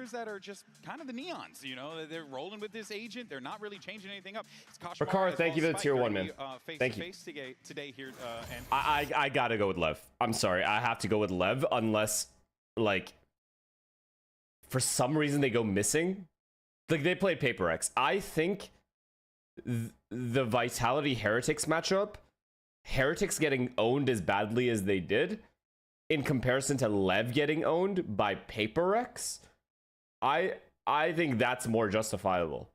players that are just kind of the neons, you know? They're rolling with this agent. They're not really changing anything up. Ricard, thank you for the tier 1, man. Thank you. Today here, and I gotta go with Lev. I'm sorry. I have to go with Lev unless, like, for some reason they go missing. Like, they played Paper X. I think the Vitality Heretics matchup, Heretics getting owned as badly as they did, in comparison to Lev getting owned by Paper X, I think that's more justifiable.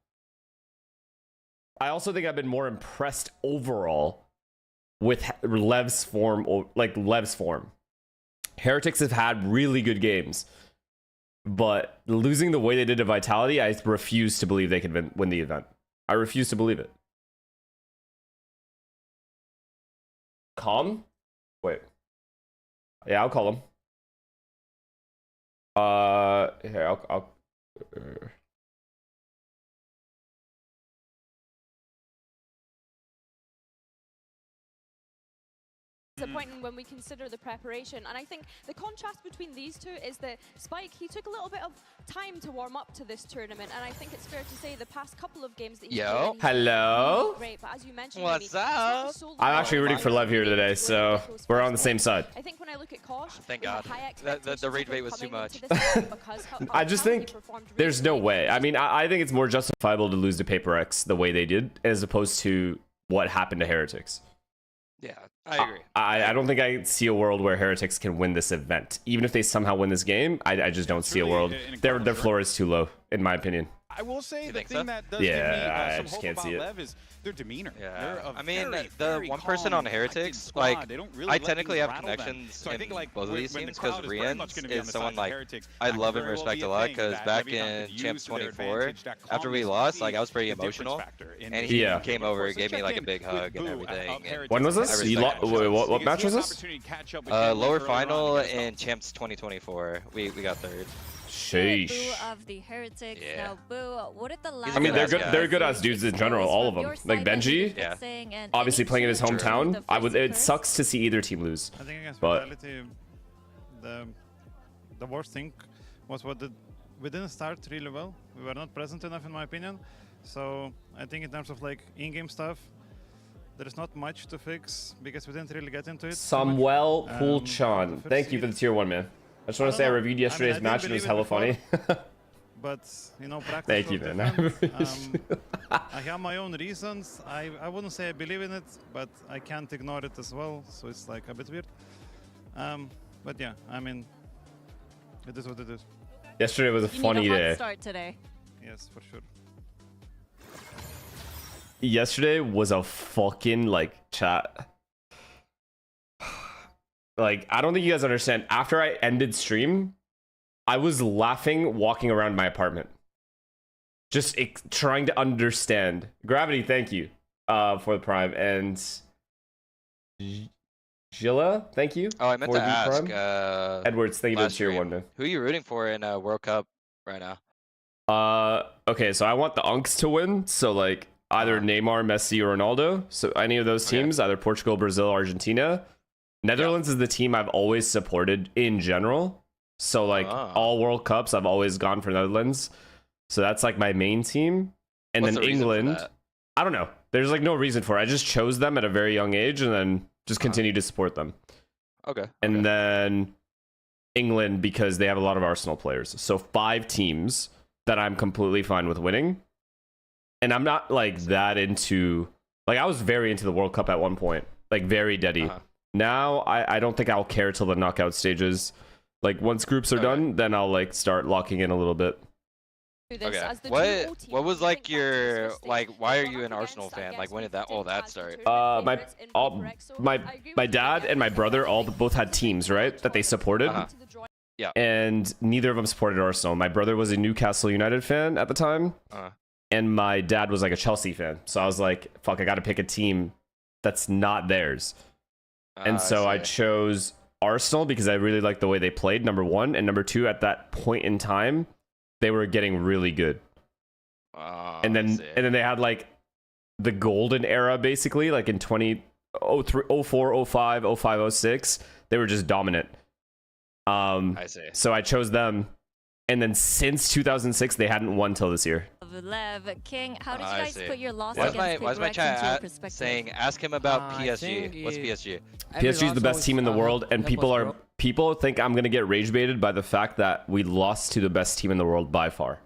I also think I've been more impressed overall with Lev's form, Heretics have had really good games, but losing the way they did to Vitality, I refuse to believe they can win the event. I refuse to believe it. Calm? Wait. Yeah, I'll call him. Here, I'll disappointing when we consider the preparation, and I think the contrast between these two is that Spike, he took a little bit of time to warm up to this tournament, and I think it's fair to say the past couple of games that he's played, hello. Great, but as you mentioned, What's up? I'm actually rooting for Lev here today, so we're on the same side. I think when I look at Kosh, thank God. The rage bait was too much. I just think there's no way. I mean, I think it's more justifiable to lose to Paper X the way they did, as opposed to what happened to Heretics. Yeah, I agree. I don't think I see a world where Heretics can win this event. Even if they somehow win this game, I just don't see a world. Their floor is too low, in my opinion. I will say you the thing so? that does give me I some just hope can't about see it. Lev is their demeanor. Yeah, I mean, very, the very one person on calm, Heretics, collected like, squad. They don't really I let technically things have rattle them. connections So I think, in like, both of these when the teams because crowd is very much gonna be on Rian the is someone side of like Heretics, I that could love and very well respect be a a lot thing because that back maybe not in could use Champs to their 24, advantage, that after we calmness lost, would like be I was pretty the difference emotional, factor in and this he Yeah. came over and gave me like a big hug and everything. When was this? What match was this? Lower final in Champs 2024. We got third. Sheesh. Boo of the Heretics. Yeah. Now, Boo, what did the last I mean, they're good. guy. They're good ass dudes in general, all of them. Like Benji, Yeah. obviously playing in his hometown. It sucks to see either team lose. I think against But Vitality, the worst thing was we didn't start really well. We were not present enough, in my opinion. So I think in terms of like in-game stuff, there is not much to fix because we didn't really get into it. Samuel Pulchan, thank you for the tier 1, man. I just want to say I reviewed yesterday's match and it was hella funny. But you know, practice Thank you, was man. different. I have my own reasons. I wouldn't say I believe in it, but I can't ignore it as well. So it's like a bit weird. But yeah, I mean, it is what it is. Yesterday was a funny day. Start today. Yes, for sure. Yesterday was a fucking like chat. Like, I don't think you guys understand. After I ended stream, I was laughing walking around my apartment. Just trying to understand. Gravity, thank you for the prime. And Gilla, thank you. Oh, I meant for to the ask. prime. Edwards, thank you for the tier 1, man. Who are you rooting for in World Cup right now? Okay, so I want the Unks to win. So, like, either Neymar, Messi, or Ronaldo. So, any of those teams, either Portugal, Brazil, Argentina. Netherlands is the team I've always supported in general. So, like, all World Cups, I've always gone for Netherlands. So, that's, like, my main team. And What's then the reason for England, that? I don't know. There's, like, no reason for it. I just chose them at a very young age and then just continue to support them. Okay. And then England, because they have a lot of Arsenal players. So, 5 teams that I'm completely fine with winning. And I'm not, like, that into... Like, I was very into the World Cup at one point. Like, very deady. Now, I don't think I'll care till the knockout stages. Like, once groups are done, then I'll, like, start locking in a little bit. Okay. What was, like, your... Like, why are you an Arsenal fan? Like, when did that start? My dad and my brother both had teams, right? That they supported. Yeah. And neither of them supported Arsenal. My brother was a Newcastle United fan at the time. And my dad was, like, a Chelsea fan. So I was like, fuck, I gotta pick a team that's not theirs. And so I chose Arsenal because I really liked the way they played, number 1. And number 2, at that point in time, they were getting really good. And then they had, like, the golden era, basically, like in 2003, 04, 05, 05, 06. They were just dominant. I see. So I chose them. and then since 2006 they hadn't won till this year. LEV, King, how did you guys put your loss why against is my chat saying ask him about PSG? What's PSG? PSG is the best team in the world, and people think I'm gonna get rage baited by the fact that we lost to the best team in the world by far.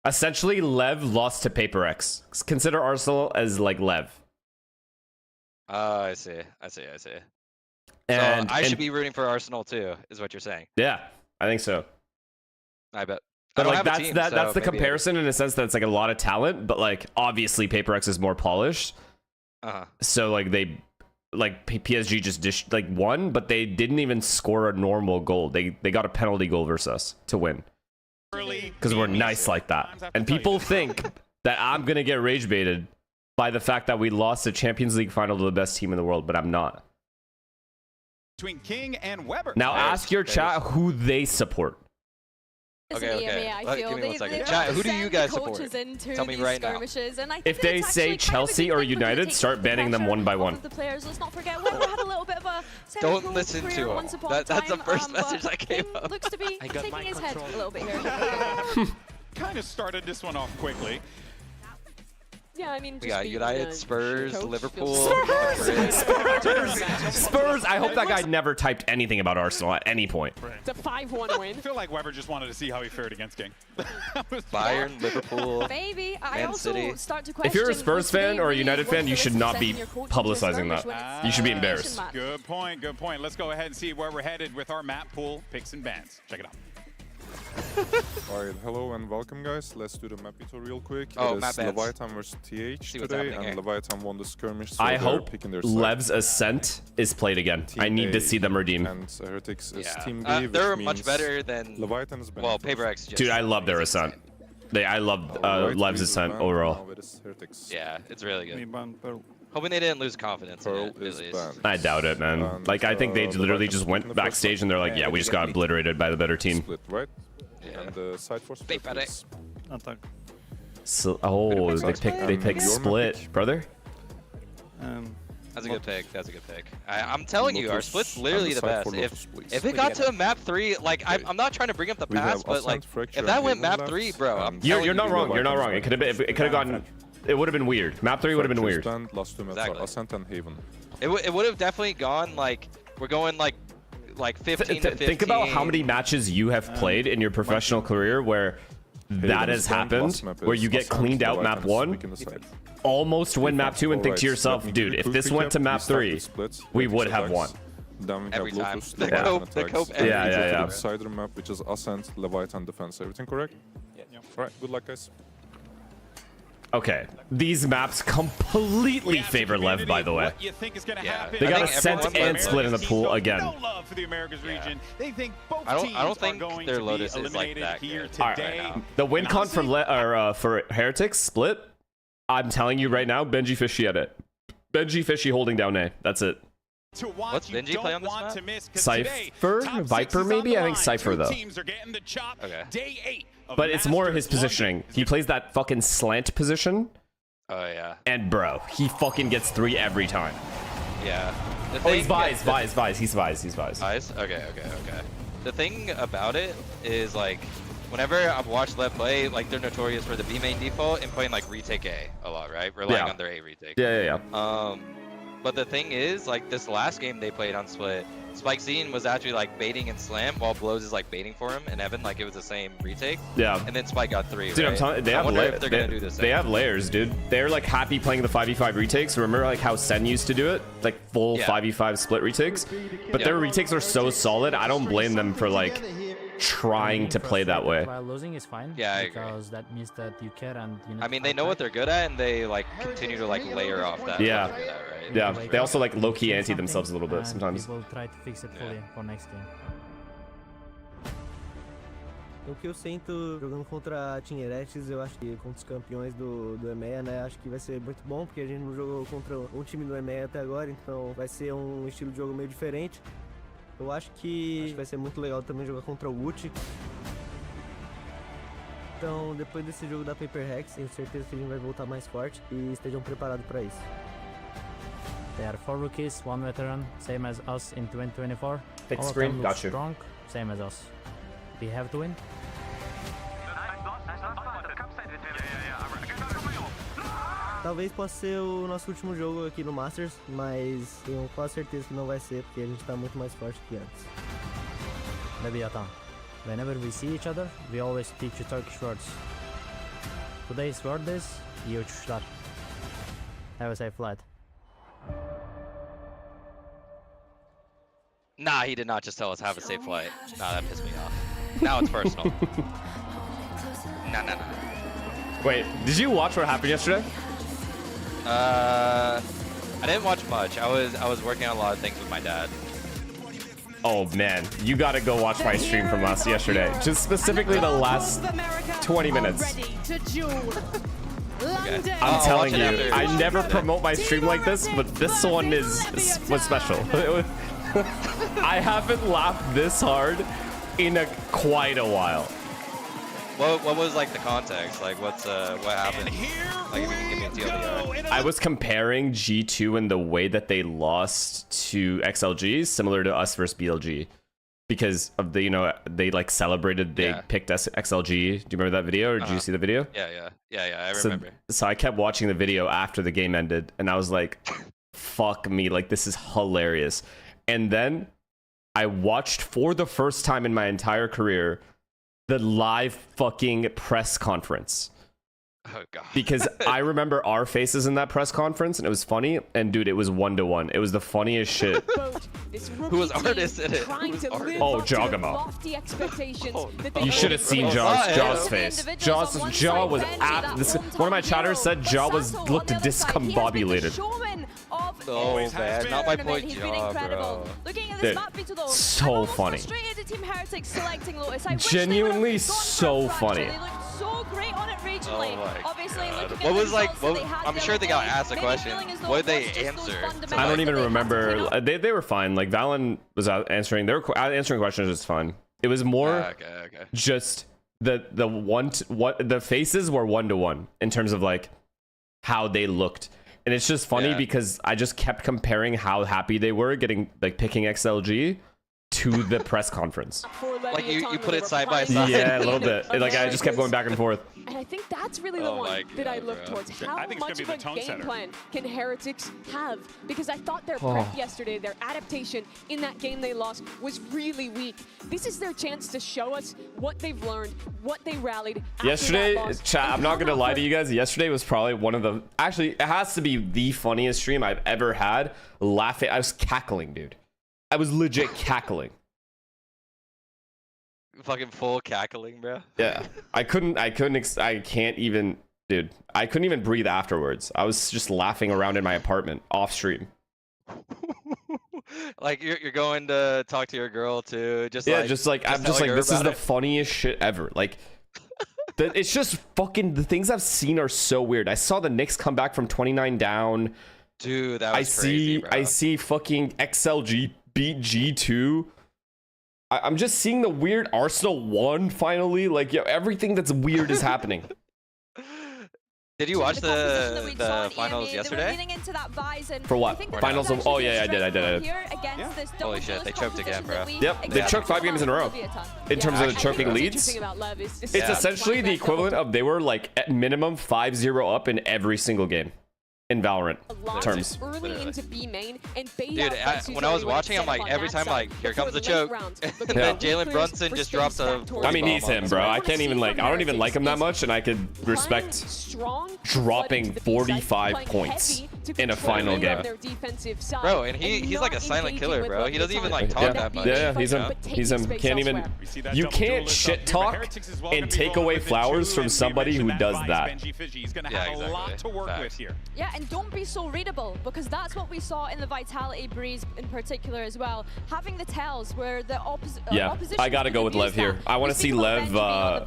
Essentially, LEV lost to Paper X. Consider Arsenal as like LEV. I see. And so I should be rooting for Arsenal too, is what you're saying. Yeah, I think so. I bet. But like that's the comparison in a sense that it's like a lot of talent, but like obviously Paper X is more polished. So like PSG just won, but they didn't even score a normal goal. They got a penalty goal versus us to win. Because we're nice like that. And people think that I'm gonna get rage baited by the fact that we lost the Champions League final to the best team in the world, but I'm not. Between King and Weber. Now ask your chat who they support. Okay. Give me 1 second. Chat, who do you guys support? Tell me right now. If they say Chelsea or United, start banning them one by one. Don't listen to him. That's the first message that came up. Looks to be taking his head a little bit here. Kind of started this one off quickly. Yeah, I mean, we got United, Spurs, Liverpool, Spurs. I hope that guy never typed anything about Arsenal at any point. It's a 5-1 win. I feel like Weber just wanted to see how he fared against King. Bayern, Liverpool, maybe. Man City. If you're a Spurs fan or a United fan, you should not be publicizing that. You should be embarrassed. Good point. Let's go ahead and see where we're headed with our map pool picks and bans. Check it out. Alright, hello and welcome guys. Let's do the map battle real quick. Oh, it is Leviathan versus TH today, and Leviathan won the skirmish. So I hope LEV's Ascent is played again. Team I need A to see them redeem. And Heretics is Team B, they're much better than Leviathan is Paper X. Dude, I love their Ascent. I love LEV's Ascent overall. Yeah, it's really good. Hoping they didn't lose confidence in it, at least. I doubt it, man. Like, I think they literally just went backstage and they're like, yeah, we just got obliterated by the better team. Split, right? Yeah. And the side force split is... So, oh, they picked split, brother. That's a good pick. I'm telling you, our split's literally the best. If it got to a map 3, like I'm not trying to bring up the past, but like if that went map 3, bro, you're not wrong. You're not wrong. It could have gone. It would have been weird. Map 3 would have been weird. Exactly. Ascent and Haven. It would have definitely gone like we're going like 15 to 15. Think about how many matches you have played in your professional career where that has happened, where you get cleaned out map 1, almost win map 2, and think to yourself, dude, if this went to map 3, we would have won. Then we every have time. Lotus, The cope yeah. Cider map, which is Ascent, Leviathan, Defense. Everything correct? Yeah. Alright, good luck, guys. Okay, these maps completely favor LEV, by the way. They got Ascent and Split in the pool again. I don't think their Lotus is like that good right now. The win con for Heretics Split, I'm telling you right now, Benji Fishy at it. Benji Fishy holding down A. That's it. What's Benji play on this map? Cypher? Viper maybe? I think Cypher though. Okay. But it's more his positioning. He plays that fucking slant position. Oh yeah. And bro, he fucking gets 3 every time. Yeah. Oh, he's Vice. He's Vice. Vice? Okay. The thing about it is like, whenever I've watched LEV play, like they're notorious for the B main default and playing like retake A lot, right? Relying on their A retake. Yeah. But the thing is, like this last game they played on Split, Spike Scene was actually like baiting and slam while Blows is like baiting for him, and Evan like it was the same retake. Yeah. And then Spike got 3. Dude, right? I'm telling you, they have layers, dude. They're like happy playing the 5v5 retakes. Remember like how Sen used to do it, like full 5v5 split retakes. But their retakes are so solid. I don't blame them for like trying to play that way. While losing is fine. Yeah, I agree. Because that means that you care and you know. I mean, they know what they're good at, and they like continue to like layer off that. Yeah. Yeah, Like, they also like low-key anti themselves a little bit sometimes. We'll try to fix it fully for next game. O que eu sinto jogando contra a Team Heretics, eu acho que contra os campeões do EMEA, né, acho que vai ser muito bom, porque a gente não jogou contra um time do EMEA até agora, então vai ser um estilo de jogo meio diferente. Eu acho que vai ser muito legal também jogar contra o FUT. Então, depois desse jogo da Paper Rex, tenho certeza que a gente vai voltar mais forte e estejam preparados para isso. They are 4 rookies, 1 veteran, same as us in 2024. Fixed All of screen, them got look you. Strong, same as us. We have to win. Talvez possa ser o nosso último jogo aqui no Masters, mas tenho quase certeza que não vai ser, porque a gente tá muito mais forte que antes. Leviathan. Whenever we see each other, we always teach you Turkish words. Today's word is iyi uçuşlar. Have a safe flight. Nah, he did not just tell us have a safe flight. Nah, that pissed me off. Now it's personal. Nah. Wait, did you watch what happened yesterday? I didn't watch much. I was working on a lot of things with my dad. Oh man, you gotta go watch my stream from yesterday. Just specifically the last 20 minutes. Okay. I'm telling you, I never promote my stream like this, but this one was special. I haven't laughed this hard in quite a while. What was like the context? Like what happened? Like if you can give me a TLDR. I was comparing G2 and the way that they lost to XLG, similar to us versus BLG, because of the they like celebrated they picked XLG. Do you remember that video, or did you see the video? Yeah. I remember. So I kept watching the video after the game ended, and I was like, "Fuck me! Like this is hilarious." And then I watched for the first time in my entire career the live fucking press conference. Oh god. Because I remember our faces in that press conference, and it was funny. And dude, it was 1-to-1. It was the funniest shit. Who was artist in it? Oh, Jogamo. You should have seen Jaw's face. Jaw was at this. One of my chatters said Jaw looked discombobulated. Oh man, not my point, Jaw, bro. Dude, so funny. Genuinely so funny. So great on it regionally. Obviously, what was like? I'm sure they got asked a question. What did they answer? I don't even remember. They were fine. Like Valen was answering. They were answering questions was fine. It was more just the faces were 1-to-1 in terms of like how they looked. And it's just funny because I just kept comparing how happy they were getting picking XLG to the press conference. Like you put it side by side. Yeah, a little bit. Like I just kept going back and forth. And I think that's really the one that I look towards. How much of a game plan can Heretics have? Because I thought their prep yesterday, their adaptation in that game they lost was really weak. This is their chance to show us what they've learned, what they rallied. Yesterday, chat, I'm not gonna lie to you guys. Yesterday was probably one of the, actually, it has to be the funniest stream I've ever had. Laughing, I was cackling, dude. I was legit cackling. Fucking full cackling, bro. Yeah, I can't even, dude. I couldn't even breathe afterwards. I was just laughing around in my apartment off stream. Like you're going to talk to your girl too, I'm just like this is the funniest shit ever. Like, it's just fucking, the things I've seen are so weird. I saw the Knicks come back from 29 down. Dude, that was crazy, bro. I see fucking XLG beat G2. I'm just seeing the weird Arsenal won finally. Like, everything that's weird is happening. Did you watch the finals yesterday? For what? Finals of, oh yeah, I did. Holy shit, they choked again, bro. Yep, they choked 5 games in a row. In terms of the choking leads, it's essentially the equivalent of they were like at minimum 5-0 up in every single game. In Valorant terms. Dude, when I was watching, I'm like, every time, like, here comes the choke. And then Jalen Brunson just drops a 40 I mean, he's him, bro. I can't even, like, I don't even like him that much, and I could respect dropping 45 points in a final game. Bro, and he's like a silent killer, bro. He doesn't even, like, talk that much. Yeah, he's him. He's him. Can't even, you can't shit talk and take away flowers from somebody who does that. Yeah, exactly. Yeah, and don't be so readable, because that's what we saw in the Vitality Breeze in particular as well. Having the tells where the opposition... I gotta go with Lev here. I want to see Lev, at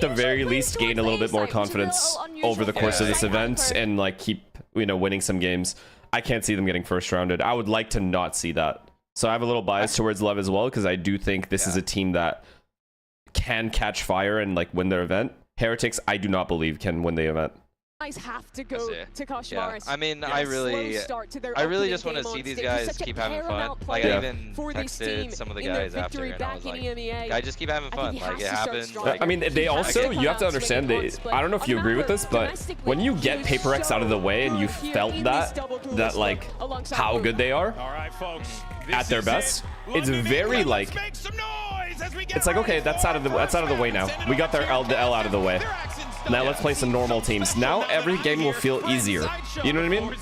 the very least, gain a little bit more confidence over the course of this event and like keep, winning some games. I can't see them getting first rounded. I would like to not see that. So I have a little bias towards Lev as well, because I do think this is a team that can catch fire and like win their event. Heretics, I do not believe can win the event. guys have to go to Koshmaris. Yeah. I mean, I really just want to see these guys keep having fun. Like, I even texted some of the guys after, and I was like, guys, just keep having fun. Like, it happens. Like, I mean, they also, you have to understand, I don't know if you agree with this, but when you get Paper X out of the way and you felt that like, how good they are at their best, it's very like, it's like, okay, that's out of the way now. We got the L out of the way. Now let's play some normal teams. Now every game will feel easier. You know what I mean?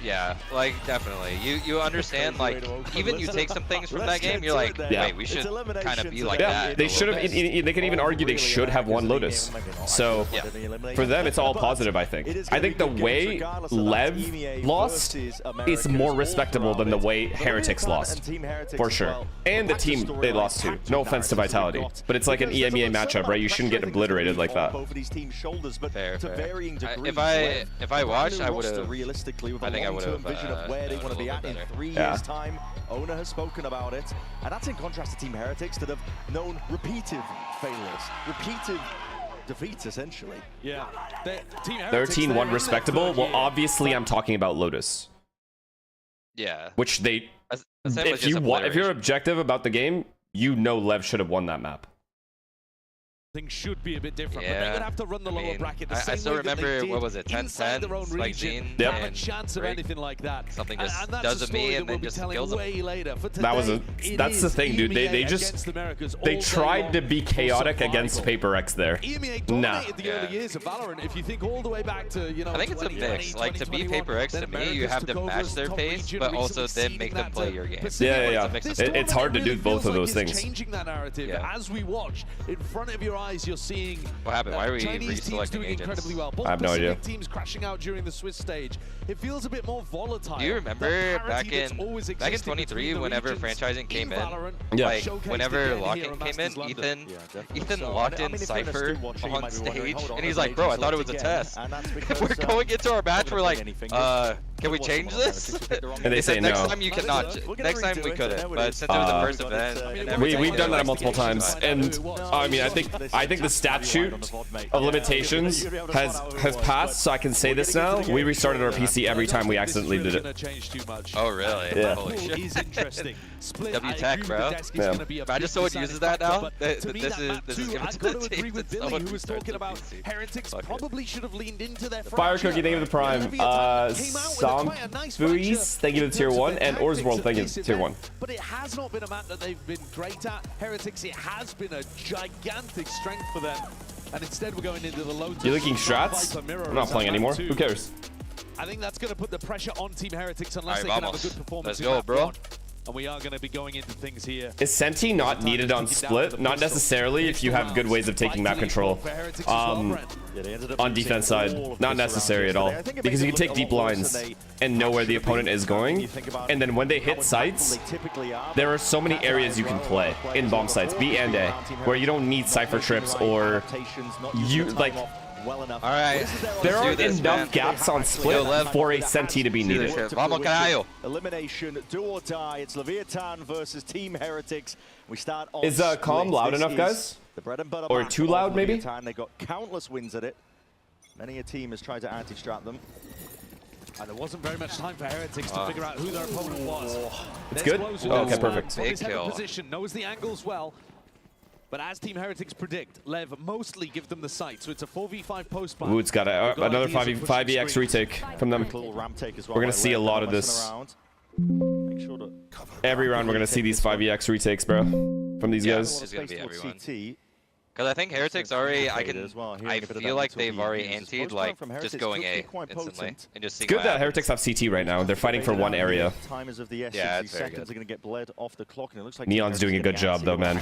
Yeah, like definitely. You understand, like, even you take some things from that game, you're like, wait, we should kind of be like that. They should have. They can even argue they should have won Lotus. So for them, it's all positive. I think. I think the way LEV lost is more respectable than the way Heretics lost, for sure. And the team they lost to. No offense to Vitality, but it's like an EMEA matchup, right? You shouldn't get obliterated like that. Shoulders, but fair. If I watched, I would have. Realistically, with I think I would have. Vision of where they want to be at in 3 years' time. Owner has spoken about it, and that's in contrast to Team Heretics that have known repeated failures, repeated defeats, essentially. Yeah. 13-1 respectable. Well, obviously, I'm talking about Lotus. Yeah. Which they. If you're objective about the game, you know LEV should have won that map. Things should be a bit different, but they would have to run the lower bracket the same I still way remember, that they what was it, 10-10, like Gene, not a chance of anything like that. Something just does to me and then just kills them. That's the thing, dude. They just, they tried to be chaotic against Paper X there. Nah. The early years of Valorant, if you think all the way back to, you know, I think it's a mix. Like, to be Paper X, to me, you have to match their pace, but also then make them play your game. Yeah. It's hard to do both of those things. Changing that narrative as we watch in front of your eyes, you're seeing what happened? Why are we Chinese teams doing incredibly well. I have no idea. Teams crashing out during the Swiss stage. It feels a bit more volatile. Do you remember back in 23 whenever franchising came in? Like whenever locking came in, Ethan locked in Cypher on stage, and he's like, "Bro, I thought it was a test." We're going into our match. We're like, "Can we change this?" And they say no. Next time you cannot. Next time we couldn't. But since it was the first event, we've done that multiple times, and I mean, I think the statute of limitations has passed, so I can say this now. We restarted our PC every time we accidentally did it. Oh, really? Yeah. Holy shit. W-Tech, bro. Yeah. Imagine someone uses that now. This is given to the team. Someone who was talking about Heretics probably should have leaned into their Fire Cookie, thank you for the Prime. Sombuis, thank you for the Tier 1. And Orsworld, thank you for the Tier 1. But it has not been a map that they've been great at. Heretics, it has been a gigantic strength for them. And instead we're going into the low. You looking strats? I'm not playing anymore. Who cares? I think that's going to put the pressure on Team Heretics unless they can have a good performance. Let's go, bro. And we are going to be going into things here. Is Senti not needed on split? Not necessarily if you have good ways of taking map control. On defense side, not necessary at all. Because you can take deep lines and know where the opponent is going. And then when they hit sites, there are so many areas you can play in bomb sites, B and A, where you don't need Cypher trips or you like. Well enough. All right. There are enough gaps on split for a Senti to be needed. Elimination, do or die. It's Leviathan versus Team Heretics. We start on Is calm loud enough, guys? The bread and butter or too loud, maybe? They got countless wins at it. Many a team has tried to anti-strat them. And there wasn't very much time for Heretics to figure out who their opponent was. It's good? Oh, okay, perfect. Big kill. Position, knows the angles well. But as Team Heretics predict, LEV mostly give them the site, so it's a 4v5 post-ban. Ooh, it's got another 5EX retake from them. We're going to see a lot of this. Every round we're going to see these 5EX retakes, bro, from these guys. It's going to be everyone. Because I think Heretics already, I feel like they've already antied, like, just going A instantly. And just it's good that Heretics have CT right now. They're fighting for one area. Yeah, it's very good. Neon's doing a good job, though, man.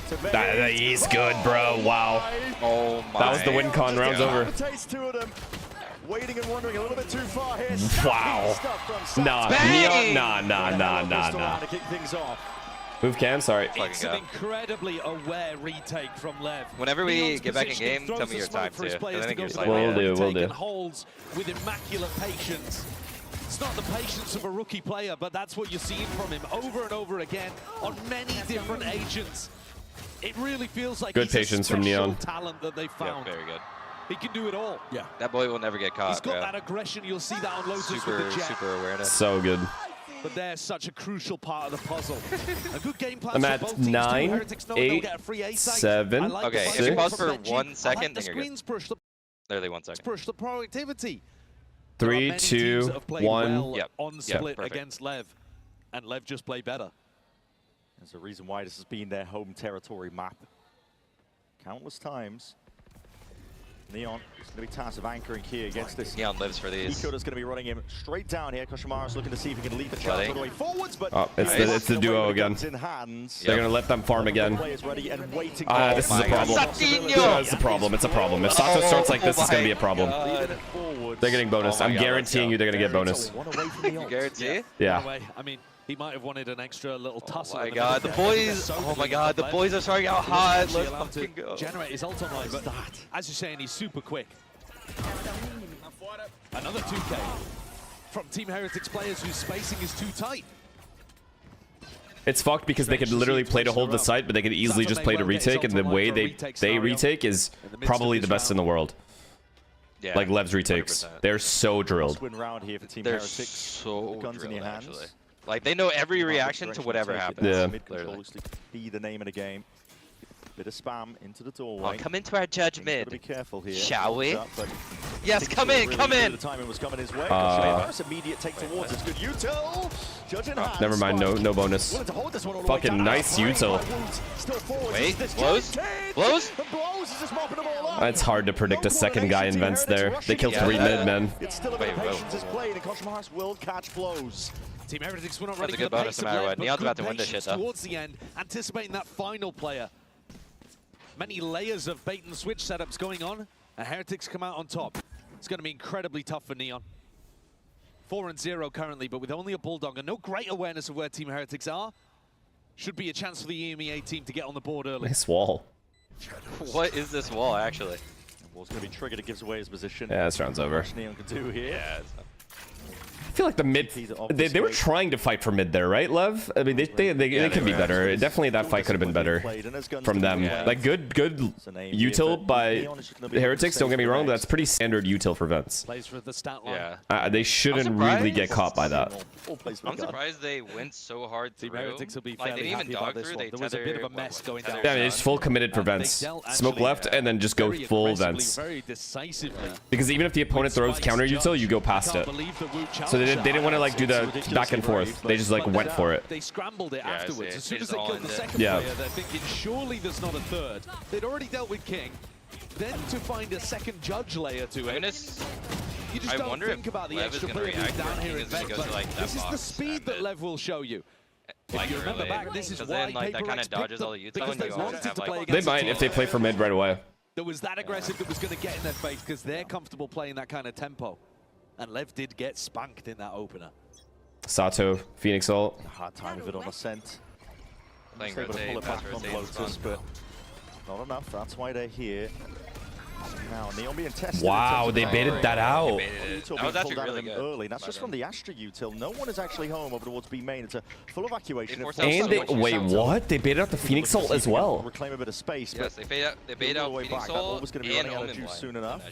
He's good, bro. Wow. Oh, my. That was the win con. Round's over. Waiting and wondering a little bit too far here. Wow. Nah, Neon, nah. To kick things off. Move cam, sorry. It's an incredibly aware retake from LEV. Whenever we get back in game, tell me your time too. I think you're We'll do. Holds with immaculate patience. It's not the patience of a rookie player, but that's what you're seeing from him over and over again on many different agents. It really feels like good patience from Neon. Talent that they found. Yeah, very good. He can do it all. Yeah. That boy will never get caught. He's got that aggression. You'll see that on Lotus with the jet. Super awareness. So good. But they're such a crucial part of the puzzle. A good game plan I'm for at both teams. 9, 8, 7, okay, if you pause for 1 second, then you're good. Literally 1 second. Push the productivity. 3, 2, 1. Yep. On split against LEV, and LEV just play better. There's a reason why this has been their home territory map. Countless times. Neon is going to be tasked of anchoring here against this. Neon lives for these. Ikoda's going to be running him straight down here. Koshimara's looking to see if he can lead the charge all the way forwards, but it's the duo again. They're going to let them farm again. This is a problem. It's a problem. It's a problem. If Sato starts like this, it's going to be a problem. They're getting bonus. I'm guaranteeing you they're going to get bonus. You guarantee? Yeah. I mean, he might have wanted an extra little tussle. Oh my god, the boys! Oh my god, the boys are starting out hot. Let's fucking go. Generate his ult online, but as you're saying, he's super quick. Another 2K from Team Heretics players whose spacing is too tight. It's fucked because they could literally play to hold the site, but they could easily just play to retake, and the way they retake is probably the best in the world. Yeah, like LEV's retakes. 100%. They're so drilled. They're so drilled, actually. Like, they know every reaction to whatever happens. Yeah. Literally. Be the name of the game. Bit of spam into the doorway. Oh, come into our judge mid. Be careful here. Shall we? Yes, come in, come in. The timing was coming his way. Immediate take towards it's good util. Judge in hand. Never mind, no bonus. Fucking nice util. Wait, blows? Blows? It's hard to predict a second guy in vents there. They killed 3 mid, man. It's still a bit of patience is played, and Koshimara's will catch flows. Team Heretics were not That's running a good bonus no matter what. Neon's about to win this shit, though. Towards the end, anticipating that final player. Many layers of bait and switch setups going on, and Heretics come out on top. It's going to be incredibly tough for Neon. 4-0 currently, but with only a Bulldog and no great awareness of where Team Heretics are, should be a chance for the EMEA team to get on the board early. Nice wall. What is this wall, actually? The wall's going to be triggered. It gives away his position. Yeah, this round's over. Neon can do here. Yeah, I feel like the mid, they were trying to fight for mid there, right, Lev? I mean, they could be better. Definitely that fight could have been better from them. Yeah. Like, good util by Heretics, don't get me wrong, but that's pretty standard util for vents. Plays for the stat line. Yeah. They shouldn't really get caught by that. I'm surprised they went so hard through. Heretics will be Like, they didn't even dog through. They there was a bit of a mess going down. Yeah, I mean, it's full committed for vents. Smoke left and then just go full vents. Very decisively. Because even if the opponent throws counter util, you go past it. So they didn't want to like do the back and forth. They just like went for it. They scrambled it afterwards. As soon as they killed the second Yeah. player, they're thinking surely there's not a third. They'd already dealt with King. Then to find a second judge layer to it. You just don't think about the extra player who's down here in Vex, but this is the speed that LEV will show you. If you remember back, this is why like, that kind of dodges all the util, because they wanted to play They against might if they play for mid right away. that was that aggressive that was going to get in their face because they're comfortable playing that kind of tempo. And LEV did get spanked in that opener. Sato, Phoenix ult. Hard time with it on ascent. Playing able to pull it back on rotate, Lotus, but not enough. That's why they're here. Now, Neon being tested. Wow, they baited that out. That was actually really good. Early. That's just from the Astra util. No one is actually home over towards B main. It's a full evacuation. And they, wait, what? They baited out the Phoenix ult as well. Reclaim a bit of space. Yes, they bait out Phoenix ult and Omen blind. Soon enough.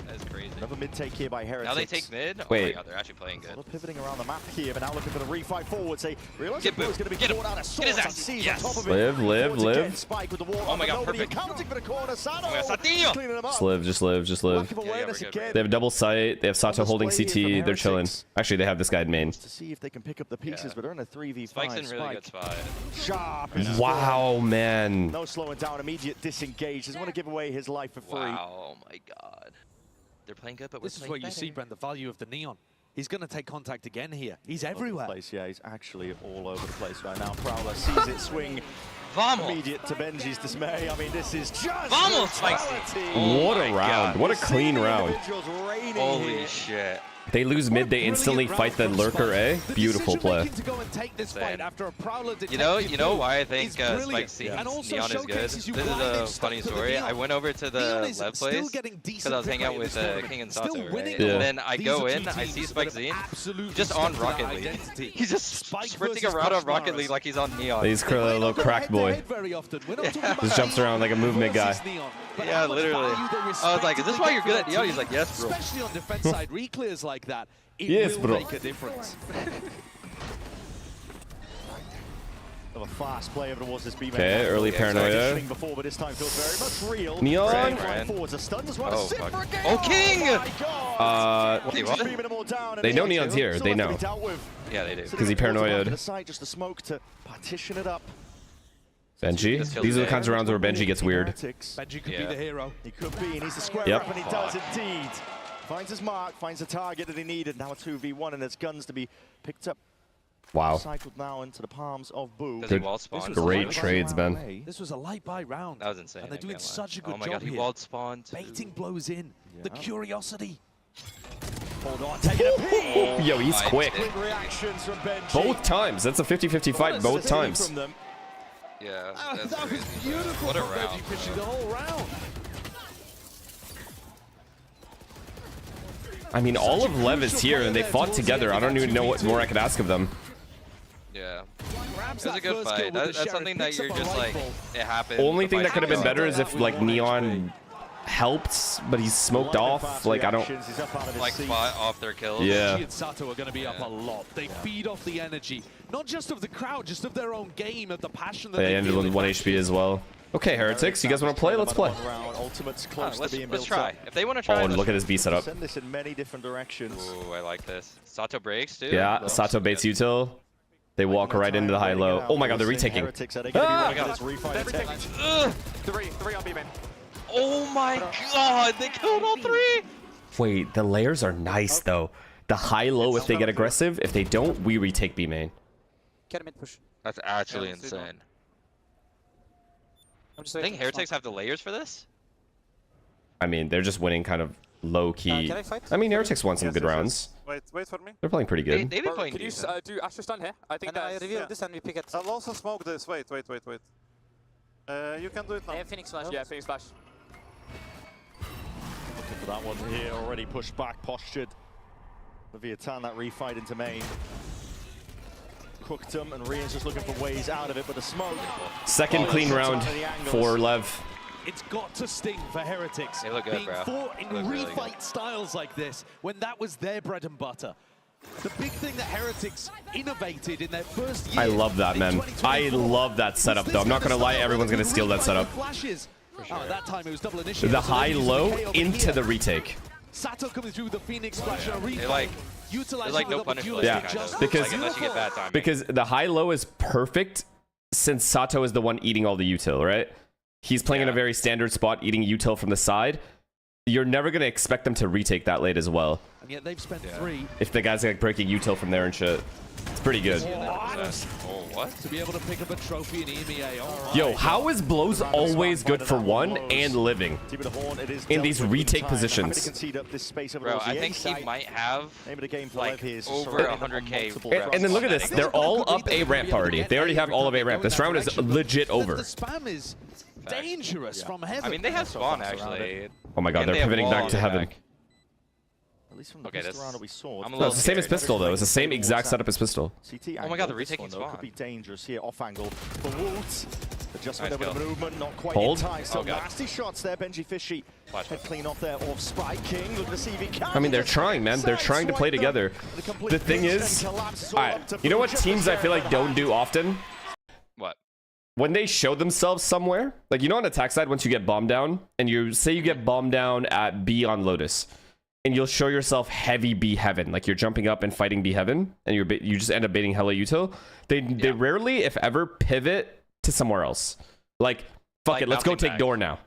That is crazy. Another mid take here by Heretics. Now they take mid? Oh Wait. my god, they're actually playing good. They're pivoting around the map here, but now looking for the refight forwards. They realize Get the is going to be caught out of sorts and sees on top of it. Live. Spike with the wall. Oh my god, perfect. Accounting for the corner. Sato. Satinho! Just live. They have double sight. They have Sato holding CT. They're chilling. Actually, they have this guy in main. To see if they can pick up the pieces, but they're in a 3v5. Spike's in really good spot. Sharp. Wow, man. No slowing down. Immediate disengage. Doesn't want to give away his life for free. Wow, oh my god. They're playing good, but this is where you see, Brent, the value of the Neon. He's going to take contact again here. He's everywhere. Yeah, he's actually all over the place right now. Prowler sees it swing. Vamos. Immediate to Benji's dismay. I mean, this is just Vamos, Spicy. What a round. What a clean round. Holy shit. They lose mid, they instantly fight the lurker A. Beautiful play. You know why I think Spike seems Neon is good? This is a funny story. I went over to the LEV place because I was hanging out with King and Sato, right? Yeah. And then I go in, I see Spike Zine, just on Rocket League. He's just sprinting around on Rocket League like he's on Neon. He's a little crack boy. Just jumps around like a movement guy. Yeah, literally. I was like, is this why you're good at Neon? He's like, yes, bro. Especially on defense side, reclears like that, it Yes, will bro. make a difference. Of a fast play over towards this B main. Okay, early paranoia. Before, but this time feels very much real. Neon. Forwards, a stun as well. Oh, fuck. Oh, King! They know Neon's here. They know. Yeah, they do. Because he paranoid. Just the smoke to partition it up. Benji. These are the kinds of rounds where Benji gets weird. Benji could be the hero. He could be. He needs to square Yep. up, and he does indeed. Finds his mark, finds the target that he needed. Now a 2v1, and there's guns to be picked up. Wow. Cycled now into the palms of Boo. Good. Great trades, man. This was a light buy round. That was insane. And they're doing such a good job. Oh my job god, he here. walled spawned. Baiting blows in. The curiosity. Hold on, taking a peek. Yo, he's quick. Quick reactions from Benji. Both times. That's a 50-50 fight both times. From them. Yeah, That that's was crazy. beautiful What a from round. Benji pitching the whole round. I mean, all of LEV is here, and they fought together. I don't even know what more I could ask of them. Yeah. It was a good fight. That's something that you're just like, it happened. Only The thing that fight's could have been over. better is if, like, Neon helped, but he's smoked off. Like, I don't... Like, fought off their kills. Yeah. Benji and Sato are going to be up a lot. They feed off the energy, not just of the crowd, just of their own game, of the passion that They ended with 1 HP as well. Okay, Heretics, you guys want to play? Let's play. Let's try. If they want to try, Oh, and look at his B setup. Send this in many different directions. Ooh, I like this. Sato breaks, too. Yeah, Sato baits util. They walk right into the high-low. Oh my god, they're retaking. Ah! Three on B main. Oh my god, they killed all three! Wait, the layers are nice, though. The high-low, if they get aggressive. If they don't, we retake B main. That's actually insane. I think Heretics have the layers for this? I mean, they're just winning kind of low-key. I mean, Heretics won some good rounds. Wait for me. They're playing pretty good. They've been playing Can you do Asher stun here? I think I reveal this and we pick it. I'll also smoke this. Wait. You can do it now. They have Phoenix Flash. Yeah, Phoenix Flash. Looking for that one here, already pushed back, postured. Leviathan, that refight into main. Cooked him, and Rian's just looking for ways out of it, but the smoke. Second clean round for LEV. It's got to sting for Heretics. They look good, being bro. fought in Really refight good. styles like this, when that was their bread and butter. The big thing that Heretics innovated in their first year. I love that, man. I love that setup, though. I'm not gonna lie, everyone's gonna steal that setup. Flashes. At that time, it was double initiative. The so they're using high-low K over into here. the retake. Sato coming through the Phoenix Flash and a refight. There's Utilizing like no the punish opportunity Yeah, kind of. just because- Like, unless you get bad timing. Because the high-low is perfect since Sato is the one eating all the util, right? He's playing in a very standard spot, eating util from the side. You're never going to expect them to retake that late as well. And yet they've spent 3. If the guy's like breaking util from there and shit. It's pretty good. Oh, what? To be able to pick up a trophy in EMEA. Oh Yo, my. how is Blows always good for one and living in these retake positions? Bro, I think he might have like over 100k. And then look at this. They're all up A ramp already. They already have all of A ramp. This round is legit over. The spam is dangerous from heaven. I mean, they have spawn actually. Oh my god, And they're they have pivoting wall back on to their heven. back. At least from the Okay, first this. round that we saw. I'm a No, little it's the same as scared. pistol, though. It's the same exact setup as pistol. Oh my god, the retaking spawn. Could be dangerous here, off angle for Woods. Adjustment Nice over the kill. movement, not quite Hold. in time. So Oh, God. nasty shots there, Benji Fishy. Watch Head out. clean off there off Spike King. Look to see if he can. I mean, they're trying, man. They're trying to play together. The thing is, alright, you know what teams I feel like don't do often? What? When they show themselves somewhere, like, you know, on attack side, once you get bombed down, and you say you get bombed down at B on Lotus, and you'll show yourself heavy B heaven, like you're jumping up and fighting B heaven, and you just end up baiting hella util. They rarely, if ever, pivot to somewhere else. Like, fuck Like it, let's go bouncing take back. door now.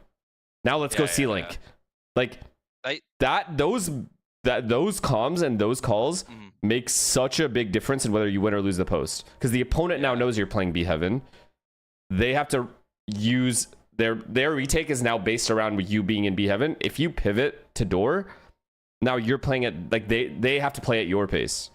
Now let's go Yeah, C-Link. yeah. Like, I- those comms and those calls make such a big difference in whether you win or lose the post. Because the opponent now knows you're playing B heaven. They have to use their retake is now based around you being in B heaven. If you pivot to door, now you're playing it like they have to play at your pace.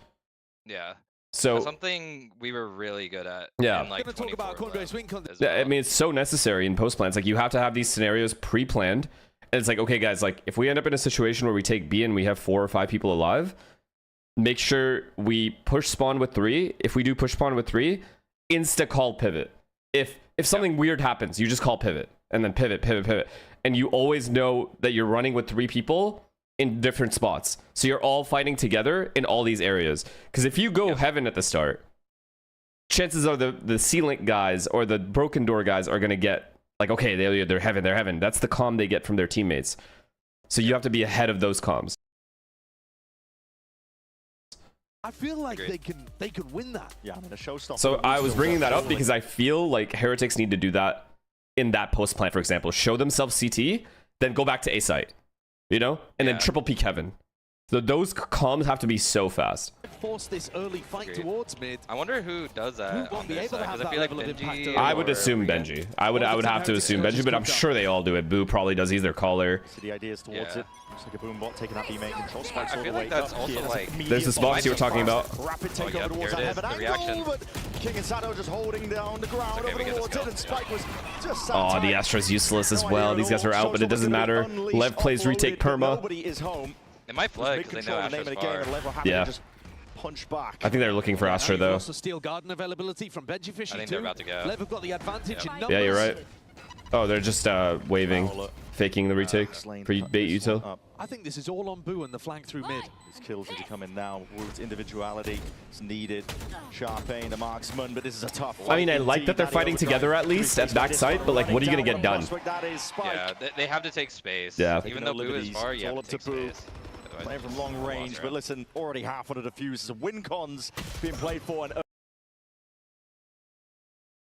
Yeah. So That's something we were really good at. Yeah. In like We're going to talk about Conway Swing. I mean, it's so necessary in post plans. Like, you have to have these scenarios pre-planned. And it's like, okay, guys, like, if we end up in a situation where we take B and we have 4 or 5 people alive, make sure we push spawn with 3. If we do push spawn with 3, insta call pivot. If something weird happens, you just call pivot and then pivot. and you always know that you're running with 3 people in different spots. So you're all fighting together in all these areas. Because if you go heaven at the start, chances are the C-Link guys or the broken door guys are going to get, like, okay, they're heaven. That's the comm they get from their teammates. So you have to be ahead of those comms. I feel like they can win that. Yeah, I mean, a showstopper. So I was bringing that up because I feel like Heretics need to do that in that post plant, for example. Show themselves CT, then go back to A site, you know, and then triple peek heaven. So those comms have to be so fast. Force this early fight towards mid. I wonder who does that on their side, because I feel like Benji. I would assume Benji. I would have to assume Benji, but I'm sure they all do it. Boo probably does. He's their caller. So the idea is towards it. Looks like a boom bot taking out the main control spikes. I feel like that's also like. There's this box you were talking about. Rapid takeover towards that heaven angle, but King and Sato just holding down the ground over towards it, and Spike was just. Oh, the Astra's useless as well. These guys are out, but it doesn't matter. Lev plays retake perma. Nobody is home. It might flag because they know Astra's far. Yeah. Punch back. I think they're looking for Astra though. Steel Garden availability from Benji Fishy. I think they're about to go. Lev have got the advantage in numbers. Yeah, you're right. Oh, they're just waving, faking the retake for bait util. I think this is all on Boo and the flank through mid. These kills need to come in now. Wood's individuality is needed. Sharpane, the marksman, but this is a tough fight. I mean, I like that they're fighting together at least at backside, but like, what are you gonna get done? Yeah, they have to take space. Yeah. Even though Boo is far, you have to take space. Playing from long range, but listen, already half on a defuse. So win cons being played for. And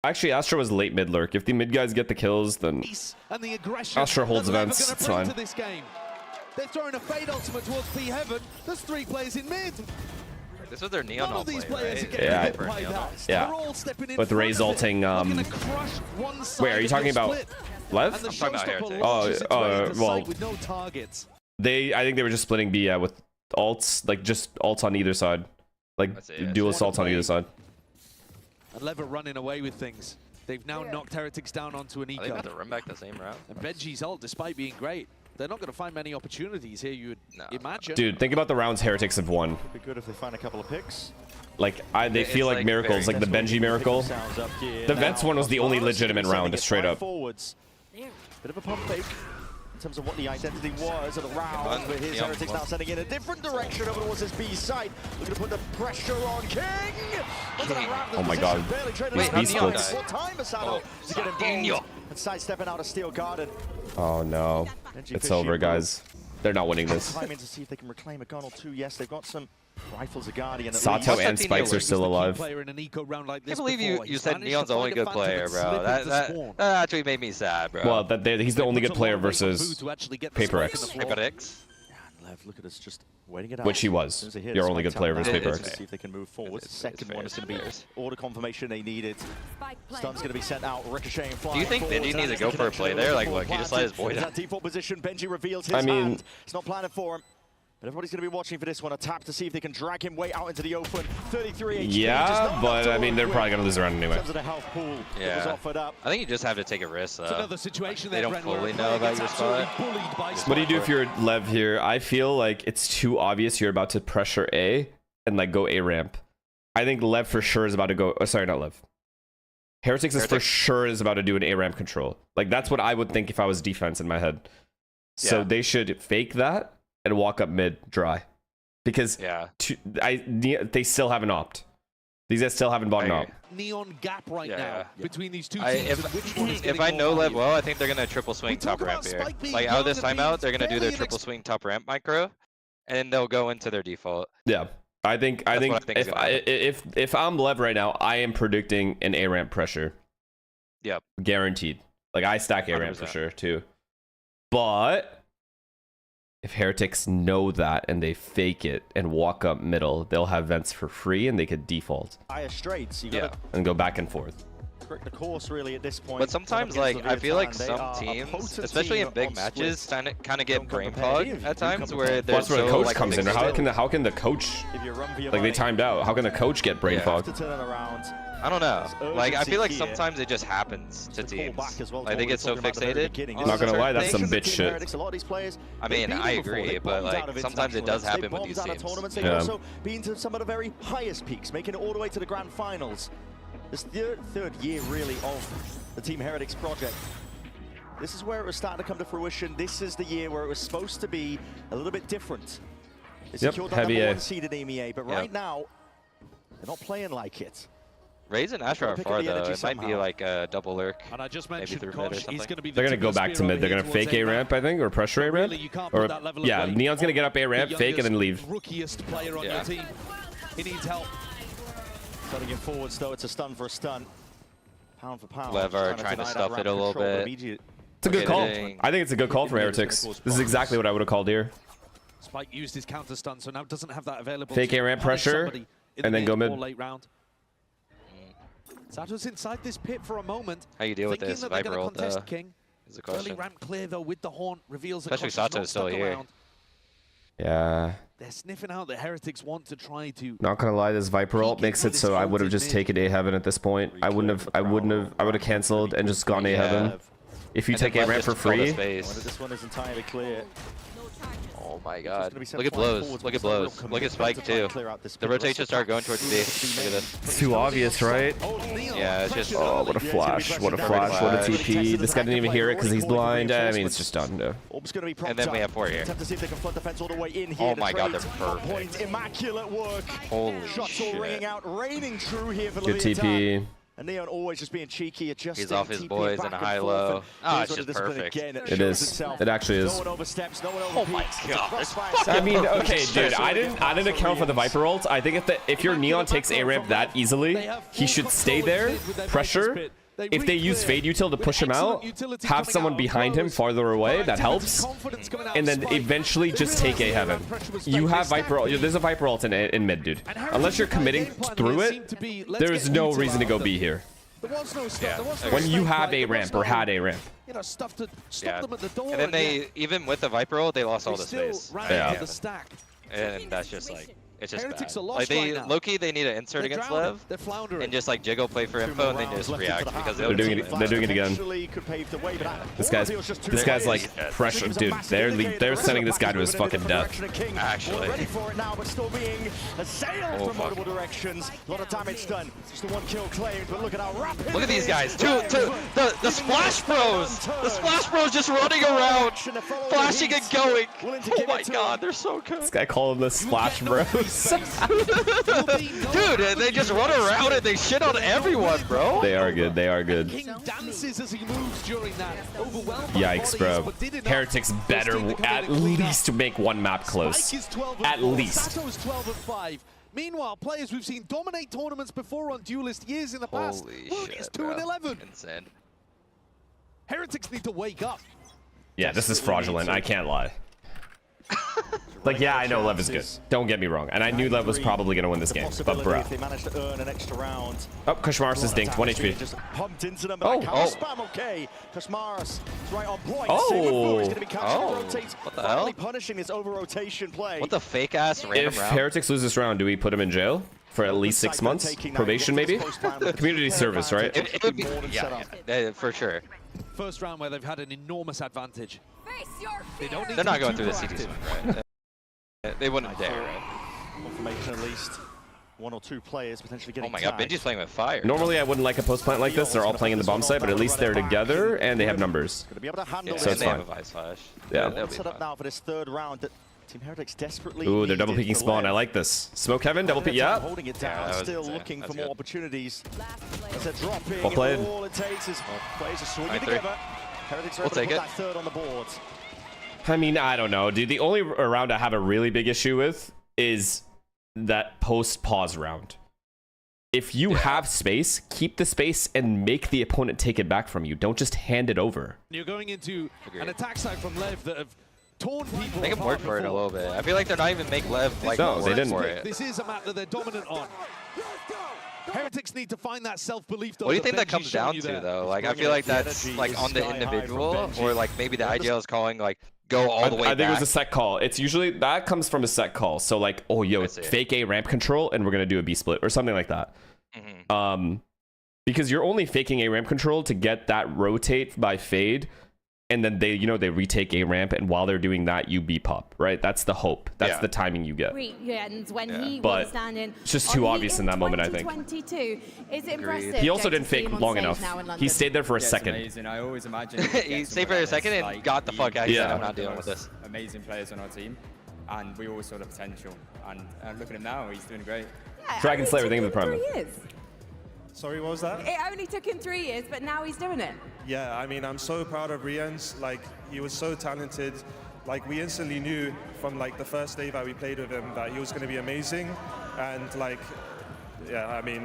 actually, Astra was late mid lurk. If the mid guys get the kills, then Astra holds events. It's fine. They're throwing a fade ultimate towards P Heaven. There's 3 players in mid. This was their Neon all play, right? Yeah. With Ray's ulting. Wait, are you talking about Lev? I'm talking about Heretics. Well. I think they were just splitting B, with alts, like just alts on either side. Like dual assaults on either side. And Lev are running away with things. They've now knocked Heretics down onto an eco. Are they about to run back the same route? And Benji's ult, despite being great, they're not going to find many opportunities here, you would imagine. Dude, think about the rounds Heretics have won. It'd be good if they find a couple of picks. Like, they feel like miracles, like the Benji miracle. The Vets one was the only legitimate round, straight up. Forwards. Bit of a pump fake. In terms of what the identity was of the round, but here's Heretics now sending in a different direction over towards this B site. Looking to put the pressure on King. Oh my god. These B splits. To get involved and sidestepping out of Steel Garden. Oh no. It's over, guys. They're not winning this. Time in to see if they can reclaim a gun or 2. Yes, they've got some rifles of Guardian. Sato and Spikes are still alive. I can't believe you said Neon's the only good player, bro. That actually made me sad, bro. Well, he's the only good player versus Paper X. Paper X? Look at us just waiting it out. Which he was. Your only good player versus Paper X. See if they can move forward. Second one is going to be order confirmation they needed. Stun's going to be sent out. Ricochet and flying. Do you think Benji needs to go for a play there? Like, look, he just let his boy down. That default position. Benji reveals his hand. It's not planning for him. But everybody's going to be watching for this one. A tap to see if they can drag him way out into the open. 33 HP. Yeah, but I mean, they're probably going to lose around anyway. In terms of the health pool that was offered up. I think you just have to take a risk, though. It's another situation they don't fully know about your spot. What do you do if you're Lev here? I feel like it's too obvious you're about to pressure A and like go A ramp. I think Lev for sure is about to go. Oh, sorry, not Lev. Heretics is for sure is about to do an A ramp control. Like that's what I would think if I was defense in my head. So they should fake that and walk up mid dry, because they still haven't opt. These guys still haven't bought an op. Neon gap now between these two teams. If I know Lev well, I think they're gonna triple swing top ramp here. Like out of this timeout, they're gonna do their triple swing top ramp micro, and they'll go into their default. Yeah, I think if I'm Lev right now, I am predicting an A ramp pressure. Yep, guaranteed. Like I stack A ramp for sure too, but if Heretics know that and they fake it and walk up middle, they'll have vents for free and they could default. And go back and forth. The course really at this point. But sometimes, like, I feel like some teams, especially in big matches, kind of get brain fog at times where they're that's where the coach comes in. How can the coach, like they timed out, how can the coach get brain fog? I don't know. Like, I feel like sometimes it just happens to teams. Like, they get so fixated. I'm not gonna lie, that's some bitch shit. I mean, I agree, but like, sometimes it does happen with these teams. They've also been to some of the very highest peaks, making it all the way to the grand finals. This third year, really, of the Team Heretics project. This is where it was starting to come to fruition. This is the year where it was supposed to be a little bit different. They secured that heavy number A. 1 seed in EMEA, but right now, they're not playing like it. Ryzen and Asher are far though. It might be like a double lurk. And I just mentioned maybe through mid or something. They're gonna go back to mid. They're gonna fake A ramp, I think, or pressure A ramp. Or yeah, Neon's gonna get up A ramp, fake, and then leave. Rookiest player on your team. He needs help. Starting it forwards though, it's a stun for a stun. Pound for pound. LEV are trying to stuff it a little bit. It's a good call. I think it's a good call from Heretics. This is exactly what I would have called here. Spike used his counter stun, so now doesn't have that available. Fake A ramp pressure, and then go mid. Late round. Sato's inside this pit for a moment. How you deal with this Viper ult is a question. Early ramp clear though with the horn reveals especially Sato's still here. Yeah. They're sniffing out that Heretics want to try to. Not gonna lie, this Viper ult makes it so I would have just taken A heaven at this point. I would have canceled and just gone A heaven. If you take A ramp for free. This one is entirely clear. Oh my god. Look at blows. Look at blows. Look at Spike too. The rotation start going towards B. Look at this. It's too obvious, right? Yeah, it's just. Oh, what a flash. What a flash. What a TP. This guy didn't even hear it because he's blind. I mean, it's just done. No. And then we have 4 here. Oh my god, they're perfect. Immaculate work. Holy Shots all ringing out, raining true here for Good TP. And Neon always just being cheeky, adjusting. He's off his boys in a high-low. Oh, it's just perfect. It is. It actually is. Oh my god. I mean, okay, dude. I didn't account for the Viper ult. I think if your Neon takes A ramp that easily, he should stay there, pressure. If they use Fade Util to push him out, have someone behind him farther away, that helps. And then eventually just take A heaven. You have Viper ult. There's a Viper ult in mid, dude. Unless you're committing through it, there's no reason to go B here. When you have A ramp or had A ramp. Yeah. And then they, even with the Viper ult, they lost all the space. Yeah. And that's just like, it's just bad. Like low-key, they need to insert against LEV and just like jiggle play for info and then just react because they're doing it again. This guy's like pressure, dude. They're sending this guy to his fucking death. Actually. Oh fuck. A lot of damage done. Just the 1 kill claimed, but look at how rapid. Look at these guys. The Splash Bros. The Splash Bros just running around, flashing and going. Oh my god, they're so good. This guy called them the Splash Bros. Dude, they just run around and they shit on everyone, bro. They are good. They are good. Yikes, bro. Heretics better at least make one map close. At least. Meanwhile, players we've seen dominate tournaments before on Duelist years in the past. Holy look, shit, it's 2-11. Insane. Heretics need to wake up. Yeah, this is fraudulent. I can't lie. Like, yeah, I know LEV is good. Don't get me wrong. And I knew LEV was probably going to win this game. But, bro. Oh, Kushmaris is dinked. 1 HP. Oh. What the hell? What the fake-ass random If round? Heretics lose this round, do we put him in jail? For at least 6 months? Probation, maybe? Community service, right? It would be, yeah, for sure. First round where they've had an enormous advantage. They're not going through the CT swing, right? They wouldn't dare, right? Confirmation at least. 1 or 2 players potentially getting Oh my god, Benji's playing with fire. Normally, I wouldn't like a post plant like this. They're all playing in the bomb site, but at least they're together and they have numbers. Yeah, so it's they fine. have a Vice Flash. Yeah. They'll be Set up fine. now for this 3rd round. Team Heretics desperately. Ooh, they're double peeking spawn. I like this. Smoke heaven, double peek. Yeah. Holding it down, Yeah, still insane. looking That's for more good. opportunities. As they're dropping, Well played. all it takes is players are swinging 9-3. together. Heretics are We'll able to take put it. that 3rd on the board. I mean, I don't know, dude. The only round I have a really big issue with is that post-pause round. If you have space, keep the space and make the opponent take it back from you. Don't just hand it over. You're going into an attack side from LEV that have torn people Make them work for it a little bit. I feel like they're not even make LEV like No, work they didn't. for it. This is a map that they're dominant on. Heretics need to find that self-belief. What do you think that comes down to, though? Like, I feel like that's like on the individual, or like maybe the IGL is calling like go all the way back. I think it was a set call. It's usually that comes from a set call. So like, oh yo, fake A ramp control, and we're gonna do a B split or something like that. Because you're only faking A ramp control to get that rotate by fade, and then they, you know, they retake A ramp, and while they're doing that, you B pop, right? That's the hope. That's the timing you get. And when he But was standing, it's just too obvious in that moment, I think. 2022, is it impressive? He also didn't fake long enough. He stayed there for a second. Amazing. I always imagine He stayed for a second and like, got the fuck out. He said, Yeah. I'm not dealing with this. Amazing players on our team, and we always saw the potential. And look at him now; he's doing great. Dragon Slayer, think of the prime. Sorry, what was that? It only took him 3 years, but now he's doing it. Yeah, I mean, I'm so proud of Rians. Like, he was so talented. Like, we instantly knew from like the first day that we played with him that he was going to be amazing. And like, yeah, I mean,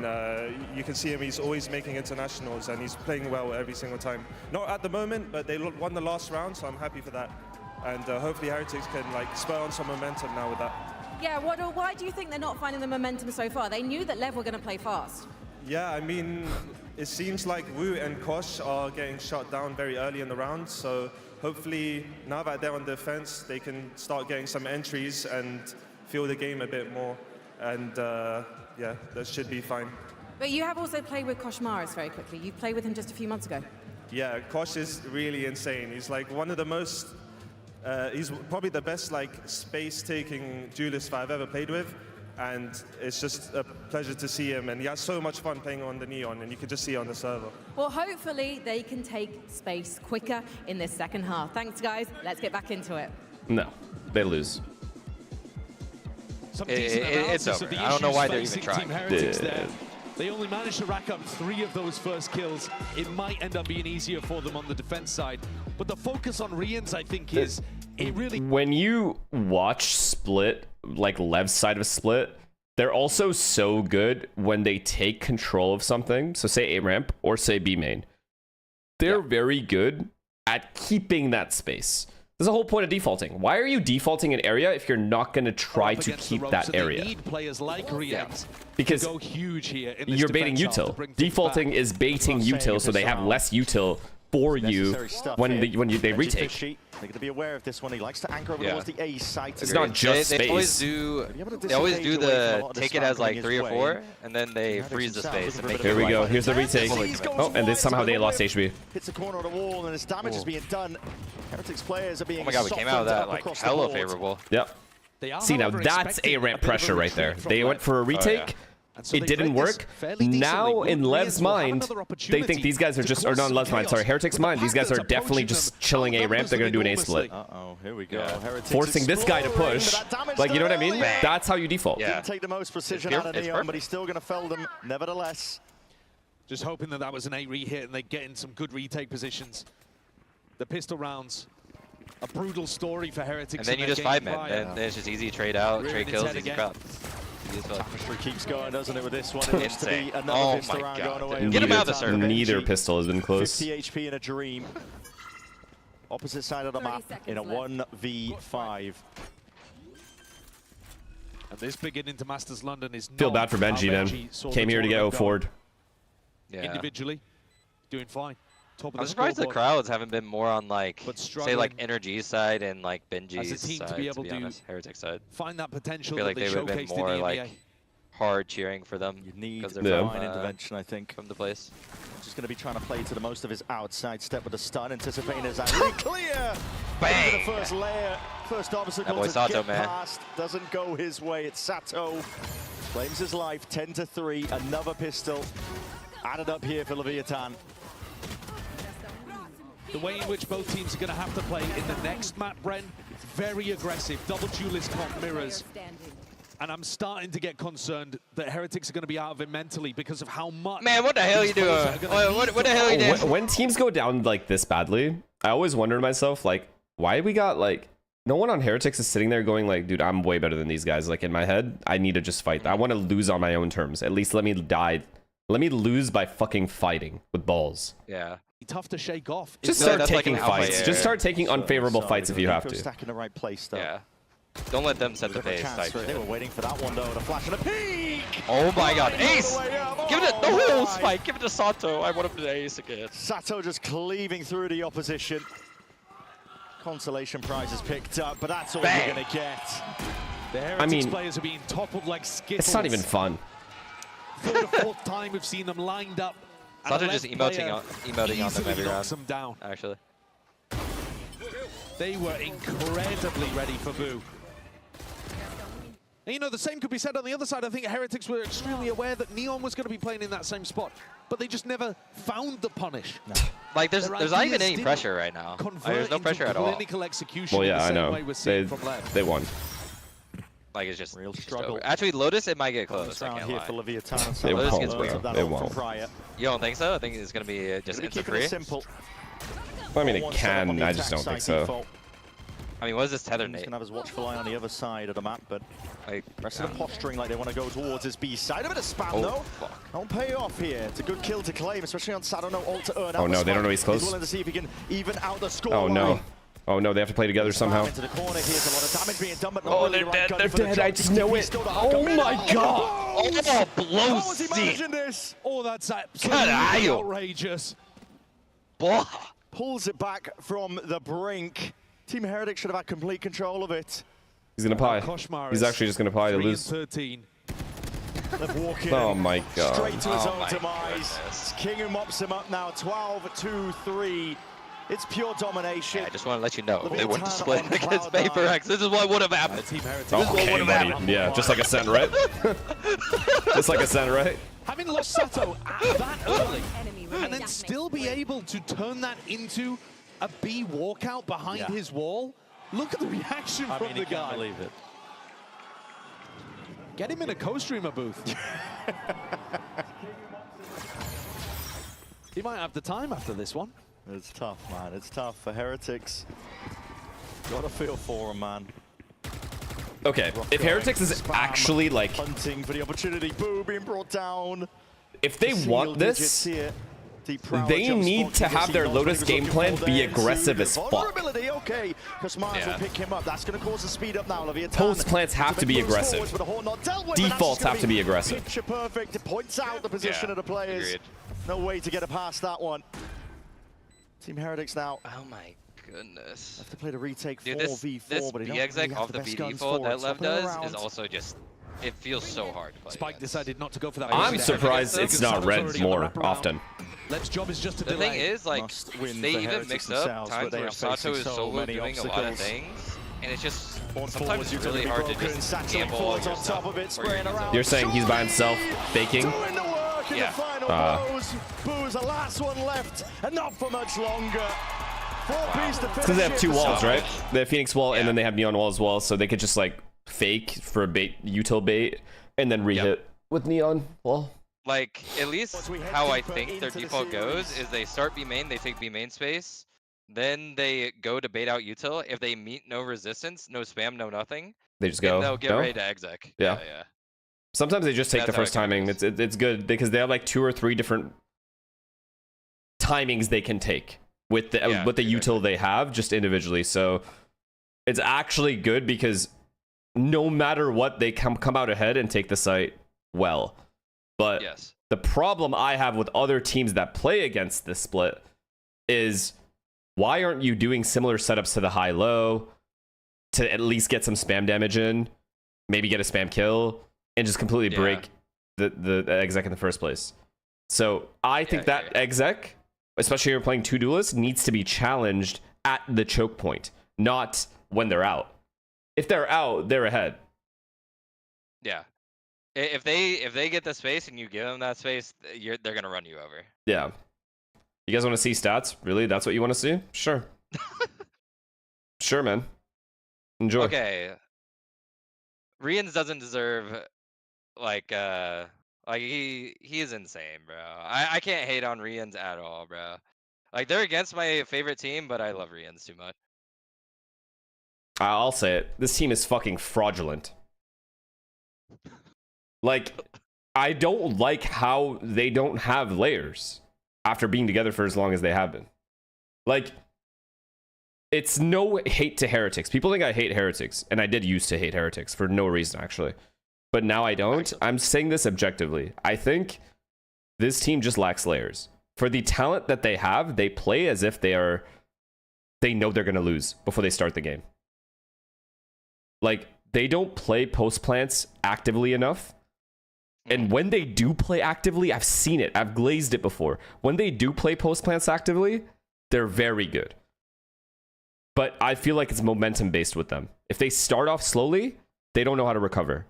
you can see him. He's always making internationals, and he's playing well every single time. Not at the moment, but they won the last round, so I'm happy for that. And hopefully Heretics can like spur on some momentum now with that. Yeah, why do you think they're not finding the momentum so far? They knew that LEV were going to play fast. Yeah, I mean, it seems like Wu and Kosh are getting shut down very early in the round, so hopefully now that they're on defense, they can start getting some entries and feel the game a bit more, and yeah, that should be fine. But you have also played with Kosh Maris very quickly. You played with him just a few months ago. Yeah, Kosh is really insane. He's like one of the most, he's probably the best like space-taking duelist that I've ever played with. And it's just a pleasure to see him, and he has so much fun playing on the Neon, and you can just see it on the server. Well, hopefully they can take space quicker in this second half. Thanks, guys. Let's get back into it. No, they lose. It's over. I don't know why they're even trying. They only managed to rack up 3 of those first kills. It might end up being easier for them on the defense side. But the focus on Rians, I think, is it really... When you watch Split, like LEV's side of Split, they're also so good when they take control of something. So say A ramp or say B main. They're very good at keeping that space. There's the whole point of defaulting. Why are you defaulting an area if you're not going to try to keep that area? They need players like Rians because to go huge here in this you're baiting util. Defaulting is baiting util, so they have less util for you when they retake. They're going to be aware of this one. He likes to anchor over towards the A site. It's not just space. They always do the take it as like 3 or 4, and then they freeze the space. And make Here we go. Here's the retake. Oh, and then somehow they lost HB. Hits the corner of the wall, and this damage is being done. Heretics players are being. Oh my god, we came out of that like hella favorable. Yep. See, now that's A ramp pressure right there. They went for a retake. It didn't work. Now in Lev's mind, they think these guys are just, or not in Lev's mind, sorry, Heretics' mind, these guys are definitely just chilling A ramp. They're going to do an A split. Uh-oh, here we go. Forcing this guy to push. Like, you know what I mean? That's how you default. Didn't take the most precision out of Neon, but he's still going to fell them nevertheless. Just hoping that was an A re-hit and they get in some good retake positions. The pistol rounds, a brutal story for Heretics. And then you just 5-man, and then it's just easy trade out, trade kills, easy crap. Tapestry keeps going, doesn't it, with this one? It looks to be another pistol round going away. Get him out of the server. Neither pistol has been close. 50 HP in a dream. Opposite side of the map in a 1v5. And this big into Masters London is Feel bad for Benji, man. Came here to get 0-4'd. Individually, doing fine. I'm surprised the crowds haven't been more on like, say like NRG's side and like Benji's side, to be honest, Heretic side. Find that potential. I feel like they would have been more like hard cheering for them. You need they're divine intervention, I think. From the place. Just going to be trying to play to the most of his outside step with a stun, anticipating his angle. Clear! Bang! The first layer, first obstacle to Sato, get past. Doesn't go his way. It's Sato. Claims his life, 10-3. Another pistol added up here for Leviathan. The way in which both teams are going to have to play in the next map, Bren, very aggressive. Double duelist comp mirrors. And I'm starting to get concerned that Heretics are going to be out of it mentally because of how much... Man, what the hell are you doing? What the hell are you doing? When teams go down like this badly, I always wonder to myself, like, why we got like... No one on Heretics is sitting there going like, dude, I'm way better than these guys. Like, in my head, I need to just fight. I want to lose on my own terms. At least let me die. Let me lose by fucking fighting with balls. Yeah. Tough to shake off. Just start taking fights. Just start taking unfavorable fights if you have to. Stack in the right place, though. Yeah. Don't let them set the pace. They were waiting for that one, though. The flash and a peek! Oh my god, ace! Give it the whole spike. Give it to Sato. I want him to ace again. Sato just cleaving through the opposition. Consolation prize is picked up, but that's all you're going to get. The Heretics players are being toppled like skittles. It's not even fun. Third or fourth time we've seen them lined up. Sato just emoting on them every round, them down. actually. They were incredibly ready for Boo. And you know, the same could be said on the other side. I think Heretics were extremely aware that Neon was going to be playing in that same spot, but they just never found the punish. No. Like, there's not even any pressure right now. Like, there's no pressure at all. Execution well, yeah, I know. They won. Like, it's just real struggle. Actually, Lotus, it might get close. I can't lie. Lotus gets weird. They won't. You don't think so? I think it's going to be just instant free. Simple. I mean, it can. I just don't think so. I mean, what is this tether, Nate? He's going to have his watchful eye on the other side of the map, but like, rest of the posturing like they want to go towards his B side. A bit of spam, though. Fuck. Don't pay off here. It's a good kill to claim, especially on Saturn. No ult to earn. Oh, no, they don't know he's close. He's willing to see if he can even out the score. Oh, no. Oh, no, they have to play together somehow. Into the corner. Here's a lot of damage being done, but oh, they're dead. They're dead. I just know it. Oh, my God. Oh, blow How was he managing this? Oh, that's absolutely outrageous. Pulls it back from the brink. Team Heretic should have had complete control of it. He's gonna pie. He's actually just gonna pie to lose. 13. Oh my God. Straight to his own demise. King who mops him up now. 12-2-3. It's pure domination. Yeah, I just want to let you know they wouldn't split against FavorX. This is what would have happened. Okay, buddy. Yeah, just like a cent, right? Just like a cent, right? Having lost Sato that early, and then still be able to turn that into a B walkout behind his wall. Look at the reaction from the guy. I believe it. Get him in a co-streamer booth. He might have the time after this one. It's tough, man. It's tough for Heretics. Gotta feel for him, man. Okay, if Heretics is actually like hunting for the opportunity, Boo being brought down. If they want this, they need to have their Lotus game plan be aggressive as fuck. Okay, because Mars will pick him up. That's going to cause a speed up now. Post plants have to be aggressive. Defaults have to be aggressive. Picture perfect. It points out the position of the players. Agreed. No way to get it past that one. Team Heretics now. Oh my goodness. Have to play the retake 4v4, this but the exec off the B default that LEV does is also just. It feels so hard to play. Spike decided not to go for that. I'm surprised it's not red more often. Lev's job is just to the thing is, like, they even mix up times where Sato is solo doing a lot of things, and it's just sometimes it's really hard to just gamble on yourself. You're saying he's by himself, faking? Yeah. Boo's the last one left, and not for much longer. It's because they have two walls, right? They have Phoenix wall, and then they have Neon wall as well, so they could just like fake for a bait, util bait, and then re-hit with Neon wall. Like, at least how I think their default goes is they start B main, they take B main space, then they go to bait out util. If they meet no resistance, no spam, no nothing, they just go. They'll get ready to exec. Yeah. Sometimes they just take the first timing. It's good because they have like 2 or 3 different timings they can take with the util they have just individually. So it's actually good because no matter what, they come out ahead and take the site well. But the problem I have with other teams that play against this split is why aren't you doing similar setups to the high-low to at least get some spam damage in, maybe get a spam kill, and just completely break the exec in the first place? So I think that exec, especially if you're playing 2 duelists, needs to be challenged at the choke point, not when they're out. If they're out, they're ahead. Yeah. If they get the space and you give them that space, they're gonna run you over. Yeah. You guys want to see stats? Really? That's what you want to see? Sure. Sure, man. Enjoy. Okay. Rians doesn't deserve like he is insane, bro. I can't hate on Rians at all, bro. Like, they're against my favorite team, but I love Rians too much. I'll say it. This team is fucking fraudulent. Like, I don't like how they don't have layers after being together for as long as they have been. Like, it's no hate to Heretics. People think I hate Heretics, and I did used to hate Heretics for no reason, actually. But now I don't. I'm saying this objectively. I think this team just lacks layers. For the talent that they have, they play as if they know they're going to lose before they start the game. Like, they don't play post plants actively enough. And when they do play actively, I've seen it. I've glazed it before. When they do play post plants actively, they're very good. but I feel like it's momentum based with them. If they start off slowly, they don't know how to recover.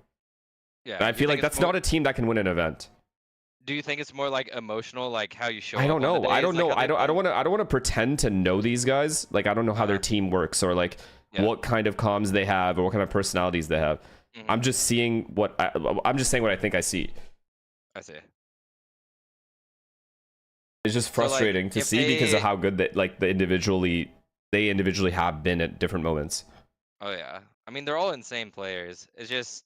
Yeah. And I feel like that's not a team that can win an event. Do you think it's more like emotional, like how you show? I don't know. I don't know. Like I don't want to pretend to know these guys. Like I don't know how their team works or like what kind of comms they have or what kind of personalities they have. I'm just seeing I'm just saying what I think I see. I see. It's just frustrating to see because of how good they individually have been at different moments. Oh yeah. I mean, they're all insane players. It's just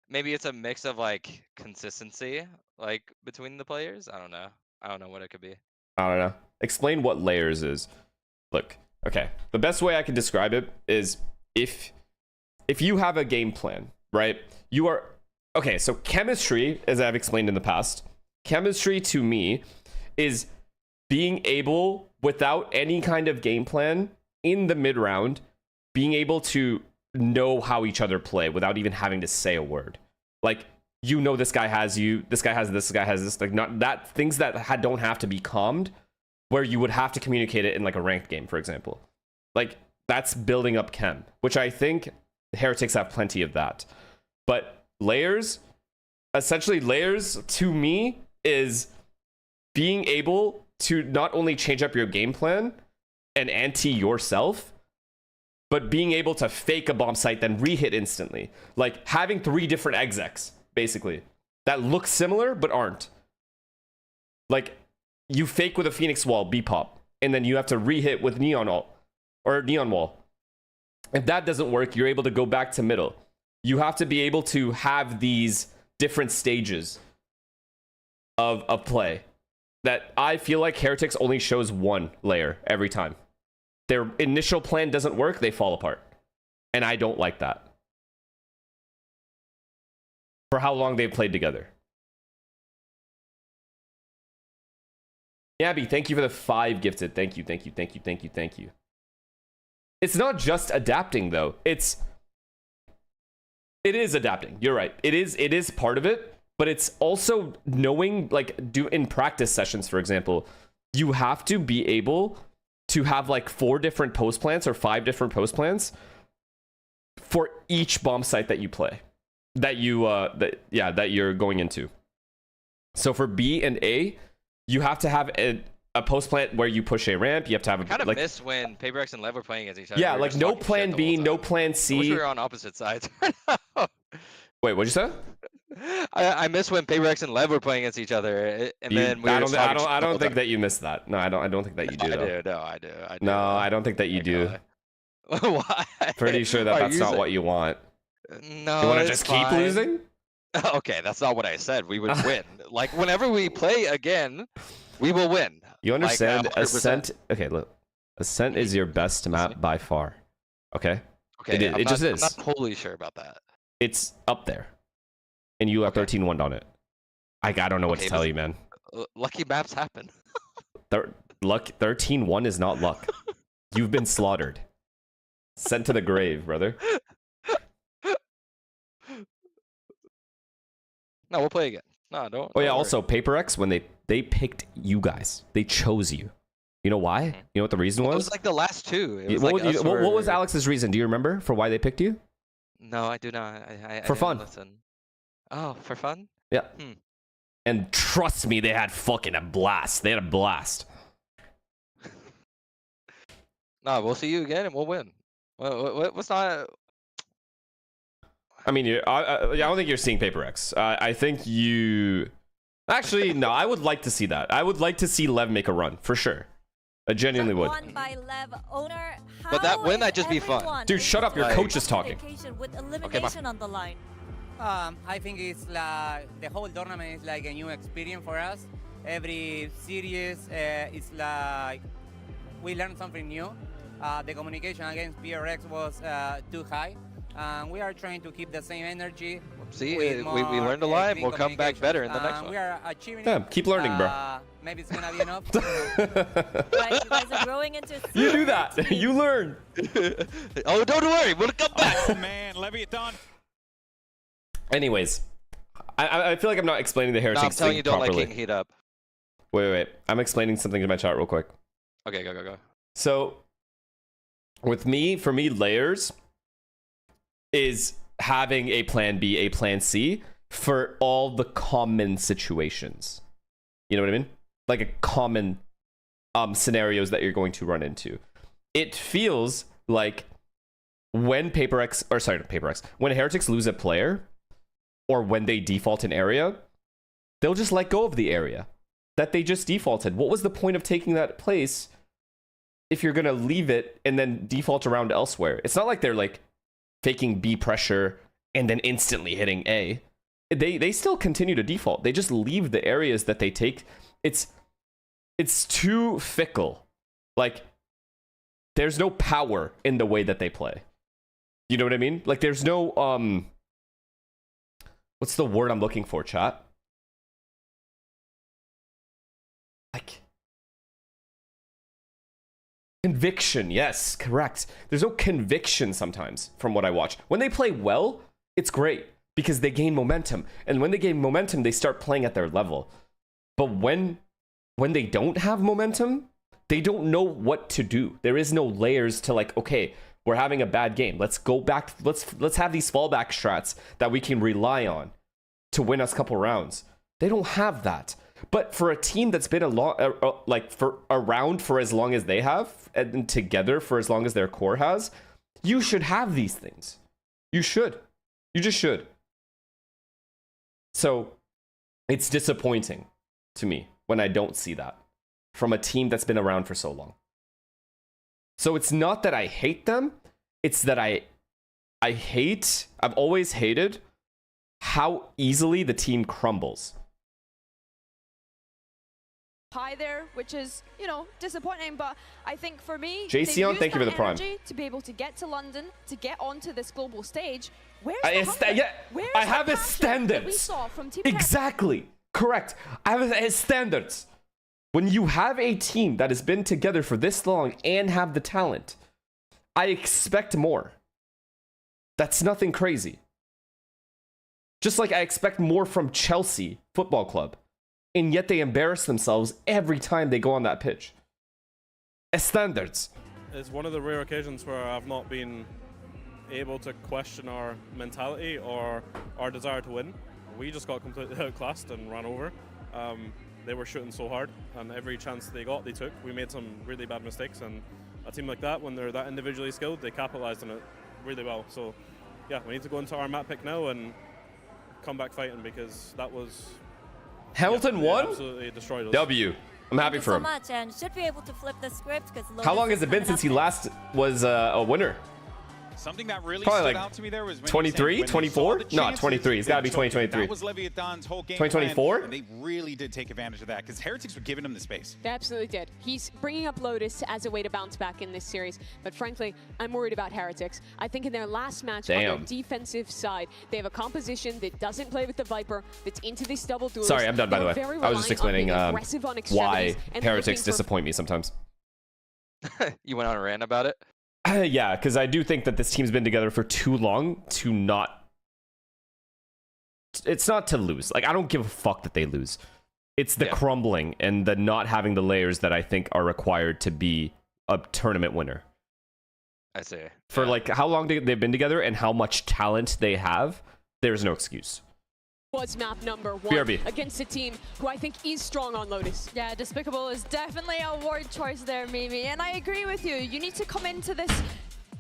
maybe it's a mix of like consistency, like between the players. I don't know. I don't know what it could be. I don't know. Explain what layers is. Look, okay. The best way I can describe it is if you have a game plan, right? You are okay. So chemistry, as I've explained in the past, chemistry to me is being able, without any kind of game plan in the mid round, being able to know how each other play without even having to say a word. Like, you know, this guy has you, this guy has this guy has this, like not that things that don't have to be calmed, where you would have to communicate it in like a ranked game, for example. Like, that's building up chem, which I think Heretics have plenty of that. But layers, essentially layers to me is being able to not only change up your game plan and ante yourself, but being able to fake a bomb site, then re-hit instantly. Like having 3 different execs, basically, that look similar, but aren't. Like, you fake with a Phoenix wall, B-pop, and then you have to re-hit with Neon wall. If that doesn't work, you're able to go back to middle. You have to be able to have these different stages of play that I feel like Heretics only shows one layer every time. Their initial plan doesn't work, they fall apart. And I don't like that. For how long they've played together. Yabby, thank you for the 5 gifted. Thank you, thank you, thank you, thank you, thank you. It's not just adapting though. It is adapting. You're right. It is part of it, but it's also knowing, like, in practice sessions, for example, you have to be able to have like 4 different post plans or 5 different post plans for each bomb site that you play, that you're going into. So for B and A, you have to have a post plant where you push a ramp. You have to have kind of miss when PaperX and Lev were playing against each other. Yeah, like no plan B, no plan C. I wish we were on opposite sides. Wait, what'd you say? I miss when PaperX and Lev were playing against each other, and then we I don't think that you missed that. No, I don't think that you do. I do. No, I don't think that you do. Why? Pretty sure that's not what you want. No, you want to just keep losing? Okay, that's not what I said. We would win. Like whenever we play again, we will win. You understand? Like, Ascent. Okay, look. Ascent is your best map by far. Okay. Okay. It just is. I'm not totally sure about that. It's up there. And you have 13-1 on it. I don't know what to tell you, man. Lucky maps happen. 13-1 is not luck. You've been slaughtered. Sent to the grave, brother. No, we'll play again. No, don't. Oh yeah, also PaperX, when they picked you guys, they chose you. You know why? You know what the reason was? It was like the last 2. What was Alex's reason? Do you remember for why they picked you? No, I do not. For fun. Listen. Oh, for fun? Yeah. And trust me, they had fucking a blast. They had a blast. No, we'll see you again and we'll win. What's not? I mean, I don't think you're seeing PaperX. I think you... Actually, no, I would like to see that. I would like to see Lev make a run, for sure. I genuinely would. By Lev owner. But that win might just be fun. Dude, shut up. Your coach is talking. With elimination on the line. I think it's like the whole tournament is like a new experience for us. Every series is like we learn something new. The communication against PRX was too high. We are trying to keep the same energy. See, we learned a lot. We'll come back better in the next one. We are achieving. Yeah, keep learning, bro. Maybe it's gonna be enough. Right, you guys are growing into. You do that. You learn. Oh, don't worry. We'll come back. Oh man, Leviathan. Anyways, I feel like I'm not explaining the Heretics thing properly. I'm telling you, don't let King heat up. Wait. I'm explaining something to my chat real quick. Okay, go. So, With me, for me, layers is having a plan B, a plan C for all the common situations. You know what I mean? Like a common scenarios that you're going to run into. It feels like when when Heretics lose a player, or when they default an area, they'll just let go of the area that they just defaulted. What was the point of taking that place if you're gonna leave it and then default around elsewhere? It's not like they're like faking B pressure and then instantly hitting A. They still continue to default. They just leave the areas that they take. It's too fickle. Like, there's no power in the way that they play. You know what I mean? Like, there's no what's the word I'm looking for, chat? Like, conviction. Yes, correct. There's no conviction sometimes from what I watch. When they play well, it's great because they gain momentum. And when they gain momentum, they start playing at their level. But when they don't have momentum, they don't know what to do. There is no layers to like, okay, we're having a bad game. Let's go back. Let's have these fallback strats that we can rely on to win us a couple rounds. They don't have that. But for a team that's been around for as long as they have, and together for as long as their core has, you should have these things. You should. You just should. So it's disappointing to me when I don't see that from a team that's been around for so long. So it's not that I hate them, it's that I've always hated how easily the team crumbles. High there, which is, you know, disappointing, but I think for me, JCon, thank you for the prime. To be able to get to London, to get onto this global stage, where's I have a standards. We saw from Team exactly, correct. I have a standards. When you have a team that has been together for this long and have the talent, I expect more. That's nothing crazy. Just like I expect more from Chelsea Football Club. And yet they embarrass themselves every time they go on that pitch. Standards. It's one of the rare occasions where I've not been able to question our mentality or our desire to win. We just got completely outclassed and ran over. They were shooting so hard, and every chance they got, they took. We made some really bad mistakes, and a team like that, when they're that individually skilled, they capitalized on it really well. So, yeah, we need to go into our map pick now and come back fighting, because that was... Hamilton won? Absolutely destroyed us. W. I'm happy for him. Thank you so much, and should be able to flip the script because. How long has it been since he last was a winner? Something that really probably stood out to me there was 23, 24? No, 23. It's got to be 2023. That was Leviathan's whole game 2024? and they really did take advantage of that because Heretics were giving him the space. They absolutely did. He's bringing up Lotus as a way to bounce back in this series, but frankly, I'm worried about Heretics. I think in their last match on their defensive side, they have a composition that doesn't play with the Viper, that's into this double duel. Sorry, I'm done, by the way. I was just explaining why Heretics disappoint me sometimes. You went on a rant about it? Yeah, because I do think that this team's been together for too long to not... It's not to lose. Like, I don't give a fuck that they lose. It's the crumbling and the not having the layers that I think are required to be a tournament winner. I see. For, like, how long they've been together and how much talent they have, there's no excuse. Was map number 1 BRB. against a team who I think is strong on Lotus. Yeah, Despicable is definitely a word choice there, Mimi, and I agree with you. You need to come into this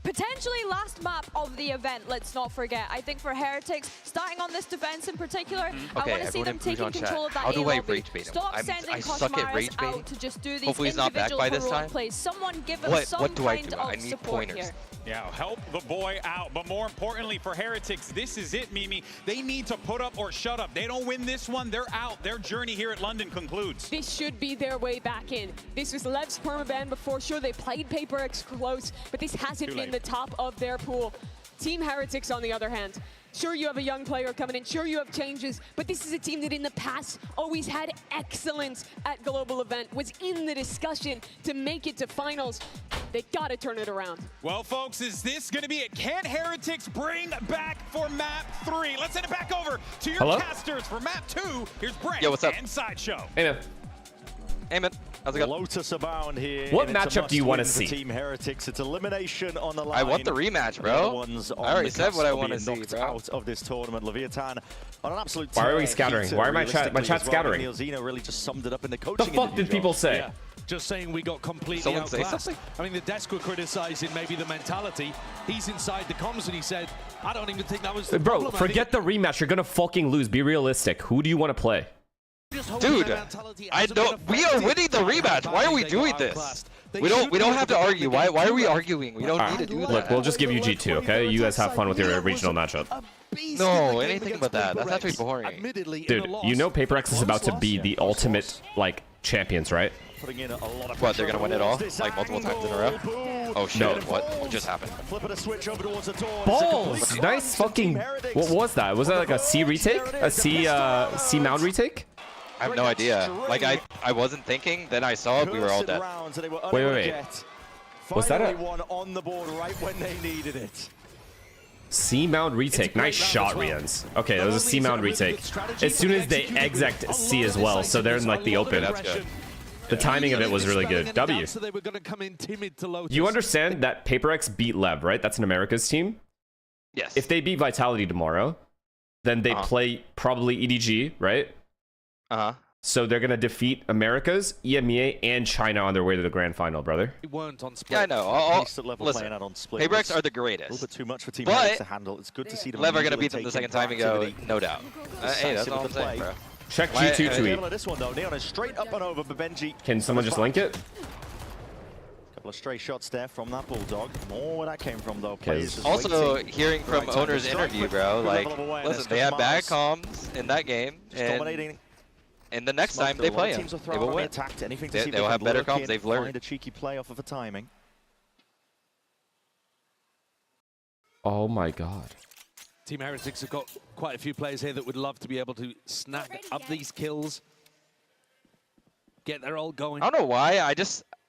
potentially last map of the event, let's not forget. I think for Heretics, starting on this defense in particular, I want to see them taking control of that How do I lobby. rage bait him? Stop sending I suck at rage baiting. out to just do these Hopefully he's not back by this time. plays. Someone give him some what do I kind do? of I need support pointers. here. Yeah, help the boy out. But more importantly for Heretics, this is it, Mimi. They need to put up or shut up. They don't win this one, they're out. Their journey here at London concludes. This should be their way back in. This was LEV's permaban before. Sure, they played Paper X close, but this hasn't been the top of their pool. Team Heretics, on the other hand, sure, you have a young player coming in. Sure, you have changes. But this is a team that in the past always had excellence at global event, was in the discussion to make it to finals. They got to turn it around. Well, folks, is this going to be it? Can Heretics bring back for map 3? Let's send it back over to your casters for map 2. Here's Brent Yo, what's up? and Sideshow. Hey, man. Hey, man. How's it going? Lotus abound here. What matchup do you want to see? Team Heretics. It's elimination on the line. I want the rematch, bro. I already said what I want to see, bro. Out of this tournament, Leviathan on an absolute. Why are we scattering? Why are my chat scattering? Neilzino really just summed it up in the coaching. The fuck did people say? Yeah. Just saying we got completely Someone say outclassed. something? I mean, the desk were criticizing maybe the mentality. He's inside the comms and he said, I don't even think that was the Bro, problem. forget the rematch. You're gonna fucking lose. Be realistic. Who do you want to play? Dude, I don't. We are winning the rematch. Why are we doing this? We don't have to argue. Why are we arguing? We don't need to do that. Look, we'll just give you G2, okay? You guys have fun with your regional matchup. No, anything but that. That's actually boring. Dude, you know PaperX is about to be the ultimate, like, champions, right? What, they're gonna win it all? Like, multiple times in a row? Oh shit, No. what just happened? Balls! Nice fucking... What was that? Was that like a C retake? A C mount retake? I have no idea. Like, I wasn't thinking, then I saw it, we were all dead. Wait. Was that a... on the board right when they needed it? C mount retake. Nice shot, Rians. Okay, that was a C mount retake. As soon as they exec C as well, so they're in like the open. That's good. The timing of it was really good. W. You understand that PaperX beat LEV, right? That's an America's team. Yes. If they beat Vitality tomorrow, then they play probably EDG, right? So they're gonna defeat Americas, EMEA, and China on their way to the grand final, brother. Yeah, I know. Listen, PaperX are the greatest. A little bit too much for Team but to handle. It's good to see them. LEV are gonna beat them the second time and go, no doubt. Hey, that's all I'm saying, bro. Check G2 tweet. This one though, Neon is straight up and over Benji. Can someone just link it? Couple of stray shots there from that Bulldog. More where that came from though. Also, hearing from Owner's interview, bro, like, listen, they had bad comms in that game, and the next time they play him, they will win. They'll have better comms, they've learned. Find a cheeky play off of a timing. Oh my god. Team Heretics have got quite a few players here that would love to be able to snag up these kills, get their ult going. I don't know why.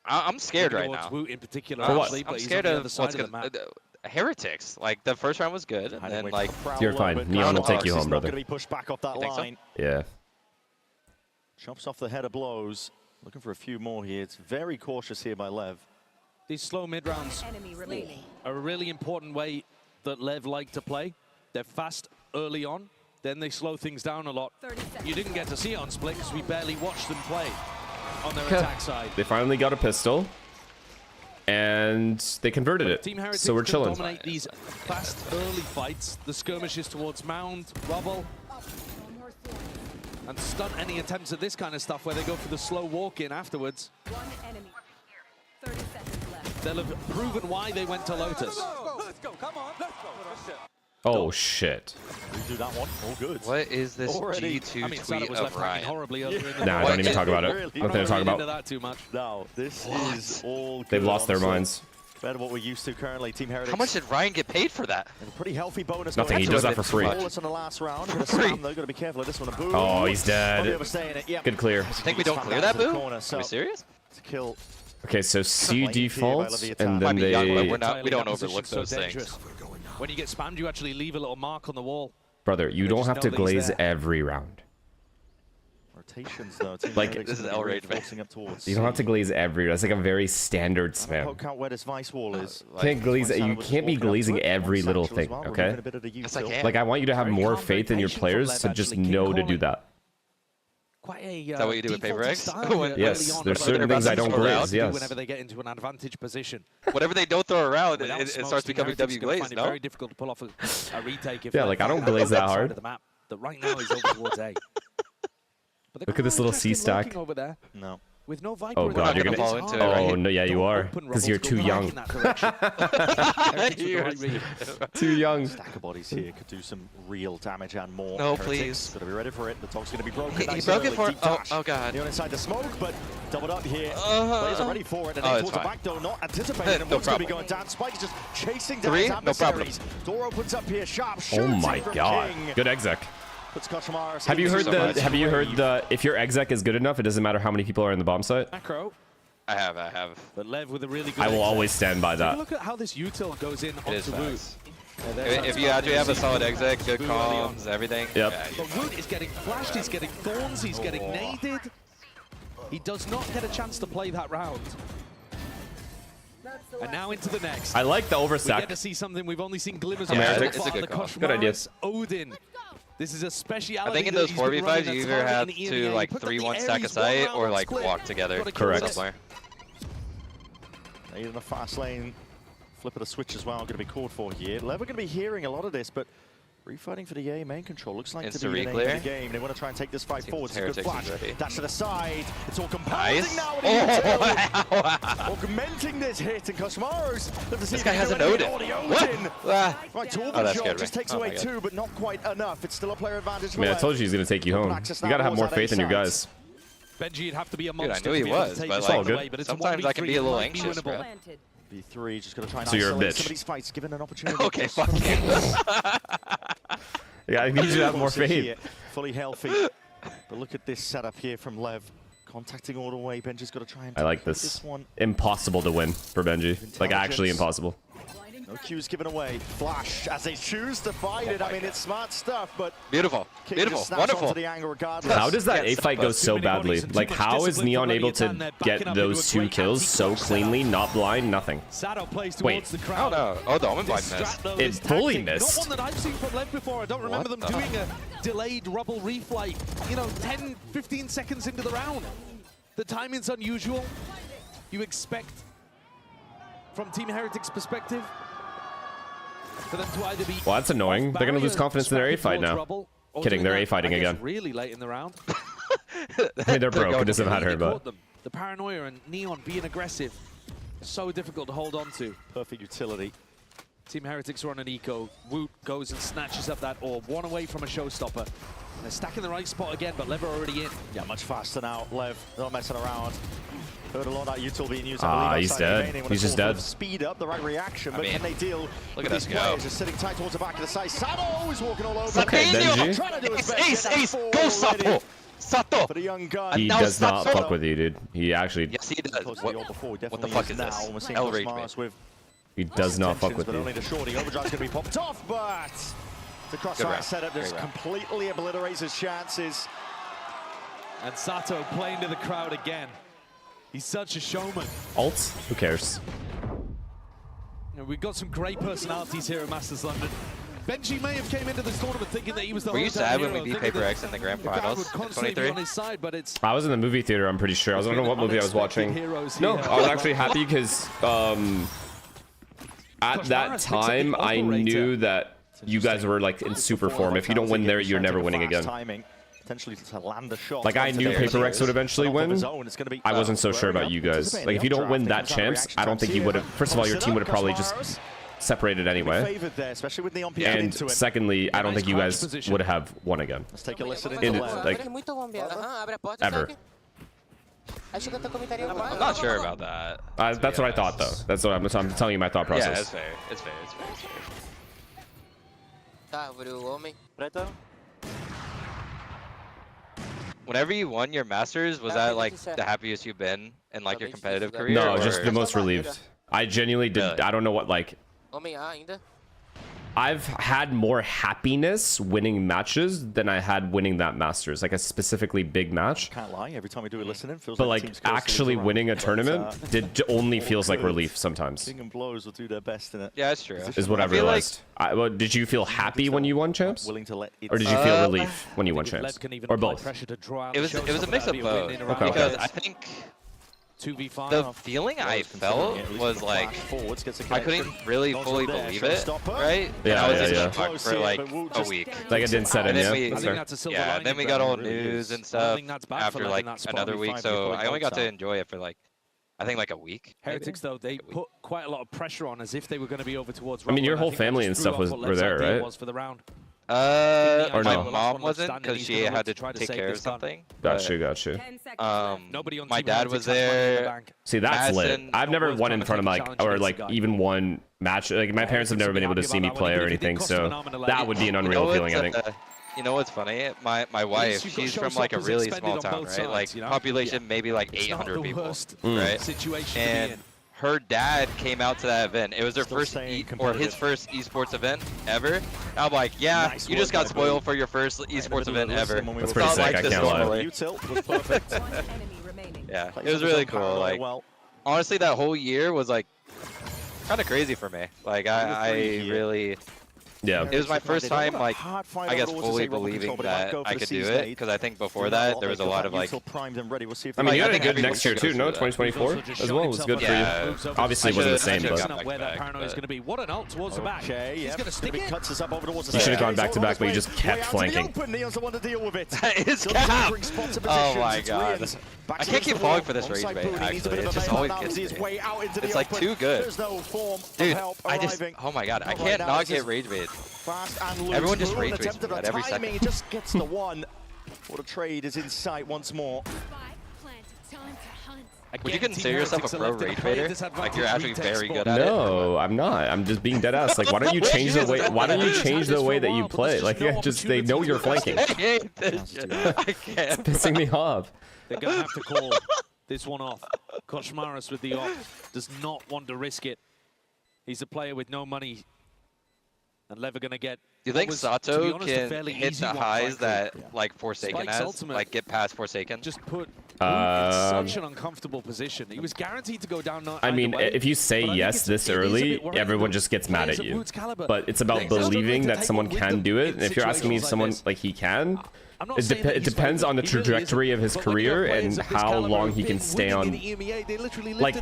I'm scared right now. Woot in particular, For what? actually, I'm but scared he's on the of other what's side of gonna. the map. Heretics. Like the first round was good, and then like. You're fine. Neon will take you home, brother. Going to be pushed back off that line. Yeah. Chops off the head of blows. Looking for a few more here. It's very cautious here by LEV. These slow mid rounds are a really important way that LEV like to play. They're fast early on, then they slow things down a lot. You didn't get to see it on Split because we barely watched them play on their attack side. They finally got a pistol, and they converted it. Team Heretics So we're chilling. dominate these fast early fights, the skirmishes towards Mound, Rubble, and stunt any attempts at this kind of stuff where they go for the slow walk-in afterwards. They'll have proven why they went to Lotus. Let's go, come on, let's go. Oh shit. We do that one. All good. What is this G2 tweet of Ryan? Nah, don't even talk about it. Nothing to talk about. That too much. No, this is all good. They've lost their minds. Better what we're used to currently. Team Heretics. How much did Ryan get paid for that? A pretty healthy bonus. Nothing. He does that for free. On the last round. Gonna slam, though. Gotta be careful of this one. A boom. Oh, he's dead. Yep. Good clear. I think we don't clear that boom? Are we serious? To kill. Okay, so C defaults, and then we they... don't overlook those things. When you get spammed, you actually leave a little mark on the wall. Brother, you don't have to glaze every round. Rotations, though. Like, this is L-Rage, man. You don't have to glaze every. That's like a very standard spam. Poke out where this vice wall is. You can't be glazing every little thing, okay? Yes, I can. Like, I want you to have more faith in your players to just know to do that. Is that what you do with PaperX? Yes, there's certain things I don't glaze, yes. Whenever they get into an advantage position. Whatever they don't throw around, it starts becoming W glaze, no? Very difficult to pull off a retake. Yeah, like I don't glaze that hard. That right now is over towards A. Look at this little C stack. Over there. No. With no Viper Oh god, you're gonna fall into it. Oh no, yeah, you are, because you're too young. Too young. Stack of bodies here could do some real damage and more. No, please. Gotta be ready for it. The top's gonna be broken. He broke it for. Oh god. Neon inside the smoke, but doubled up here. Players are ready for it. And then towards the back door, not anticipating what's gonna be going down. Spike's just chasing down his adversaries. Door opens up here. Sharp shooting. Oh my god. Good exec. Have you heard the if your exec is good enough, it doesn't matter how many people are in the bomb site? Macro. I have. But LEV with a really good I will always stand by that. Look at how this util goes in onto Woot. If you actually have a solid exec, good comms, everything. Yep. But Woot is getting flashed, he's getting thorns, he's getting naded. He does not get a chance to play that round. And now into the next. I like the We overstack. get to see something we've only seen glimmers Yeah, of. it's a good call. Good idea. Odin. This is a speciality. I think in those 4v5s, you either have to like 3-1 stack a site or like walk together. Correct. Somewhere. In the fast lane, flip of the switch as well, going to be called for here. LEV are going to be hearing a lot of this, but refighting for the A main control looks like to be the name of the game. They want to try and take this fight forward. It's a good flash. Dash to the side. It's all compounding now. Augmenting this hit, and Cosmaros. This guy has an Odin. What? Right, Torben just takes away 2, but not quite enough. It's still a player advantage. Man, I told you he's going to take you home. You got to have more faith in your guys. Benji, you'd have to be a Dude, monster. I knew he was, but It's all like, good. But sometimes I can be a little anxious, bro. B3 just going to try and So you're a isolate bitch. some of these fights, given an opportunity. Okay, fuck you. Yeah, I need you to have more faith. Fully healthy. But look at this setup here from LEV. Contacting all the way. Benji's got to try and I like take this. one. Impossible to win for Benji. Like, actually impossible. No cues given away. Flash as they choose to fight it. I mean, it's smart stuff, but Beautiful. Beautiful. Wonderful. the angle regardless. How does that A fight go so badly? Like, how is Neon able to get those 2 kills so cleanly, not blind, nothing? Wait. Oh no. Oh, the Omen blind missed. It fully Not missed. one that I've seen from LEV before. I don't remember them doing a delayed rubble reflight, 10, 15 seconds into the round. The timing's unusual. You expect, from Team Heretic's perspective, for them to either be Well, that's annoying. They're going to lose confidence in their A fight now. Kidding, they're A fighting again. Really late in the round. Hey, they're broke. It doesn't matter, but The paranoia and Neon being aggressive, so difficult to hold on to. Perfect utility. Team Heretics are on an eco. Woot goes and snatches up that orb. One away from a showstopper. And they're stacking the right spot again, but LEV are already in. Yeah, much faster now. LEV, not messing around. Heard a lot of that util being used. he's dead. He's just dead. Speed up the right reaction, but can they deal? Look at these this go. players just sitting tight towards the back of the side. Sato is walking all over. Okay, Benji. Ace, go Sato. Sato. For the young gun. he does not fuck with you, dude. He actually... Yes, he does. What the fuck is this? We're seeing L-Rage, Cosmaros with He does not fuck with but you. only the shorty. Overdrive's going to be popped off, but the crossfire setup just completely obliterates his chances. And Sato playing to the crowd again. He's such a showman. Alt? Who cares? We've got some great personalities here at Masters London. Benji may have came into this tournament thinking that he was the Were you hometown sad when hero, we beat thinking Paper that X in the grand the crowd finals would in constantly be 23? on his side, but it's I was in the movie theater, I'm pretty sure. I don't know what movie I was watching. No, I was actually happy because at that time, I knew that you guys were like in super form. If you don't win there, you're never winning again. Potentially to land a shot. Like, I knew Paper X would eventually win. I wasn't so sure about you guys. Like, if you don't win that champs, I don't think you would have... First of all, your team would have probably just separated anyway. And secondly, I don't think you guys would have won again. Let's take a listen In, like, ever. I'm not sure about that. That's what I thought, though. That's what I'm telling you my thought process. Yeah, it's fair. It's fair. It's fair. Whenever you won your Masters, was that like the happiest you've been in like your competitive career? No, or? just the most relieved. I genuinely did. I don't know what, like... I've had more happiness winning matches than I had winning that Masters, like a specifically big match. Can't lie, every time we do a listening, feels But like like actually winning a tournament only feels like relief sometimes. King and Blows will do their best in it. Yeah, that's true. Is what I've realized. Well, did you feel happy when you won champs? Willing to let Or did you feel relief when you won champs? Or both? It was a mix of both. Okay, because okay. I think 2v5. the feeling I felt was like I couldn't really fully believe it, right? Yeah, I was yeah, in shock for like a week. Like it didn't set in, And yeah? then That's fair. yeah, then we got all news and stuff after like another week, so I only got to enjoy it for like I think like a week. Heretics, though, they put quite a lot of pressure on as if they were going to be over towards I mean, your Rumble, whole and I think family that and just stuff threw off were what there, Led's idea right? was for the round. Or My no? mom wasn't because she had to take care of something. Gotcha, gotcha. My dad was there. See, that's lit. Madsen I've never was won trying in to front of take like, the or challenge like against the even one match. Like my parents have never been able to see me play or anything, so that would be an unreal feeling, I think. You know what's funny? My wife, she's from like a really small town, right? Like population maybe like 800 people, right? And her dad came out to that event. It was their first his first esports event ever. I'm like, yeah, you just got spoiled for your first esports event ever. That's pretty sick, I can't lie. Yeah, it was really cool. Like, honestly, that whole year was like kind of crazy for me. Like, I really. Yeah. It was my first time, like, I guess, fully believing that I could do it, because I think before that, there was a lot of, like... I mean, you had a good next year, too, no? 2024 as well was good for you. Obviously, it wasn't the same, but... Where that paranoia is going to be. What an ult towards the back. He's going to stick it. You should have gone back-to-back, but you just kept flanking. That is cap! Oh my god. I can't keep falling for this rage bait, actually. It just always gets me. It's, like, too good. Dude, I just... Oh my god, I can't not get rage bait. Everyone just rage baits me at every second. He just gets the one. What a trade is in sight once more. Would you consider yourself a pro rage baiter? Like, you're actually very good at it? No, I'm not. I'm just being dead ass. Like, why don't you change the way? Why don't you change the way that you play? Like, yeah, just they know you're flanking. I hate this shit. I can't. It's pissing me off. They're going to have to call this one off. Koshmaris with the op does not want to risk it. He's a player with no money. And LEV are going to get... Do you think Sato can hit the highs that, like, Forsaken has? Like, get past Forsaken? Just put in such an uncomfortable position. He was guaranteed to go down. I mean, if you say yes this early, everyone just gets mad at you. But it's about believing that someone can do it. And if you're asking me if someone, like, he can... It depends on the trajectory of his career and how long he can stay on. Like,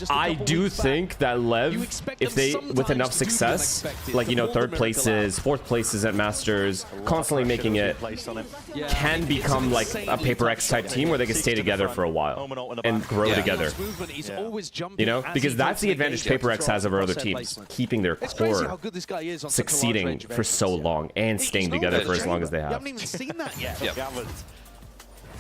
I do think that LEV, if they, with enough success, like, you know, third places, fourth places at Masters, constantly making it, can become like a Paper X type team where they can stay together for a while and grow together. You know, because that's the advantage Paper X has over other teams, keeping their core succeeding for so long and staying together for as long as they have. It's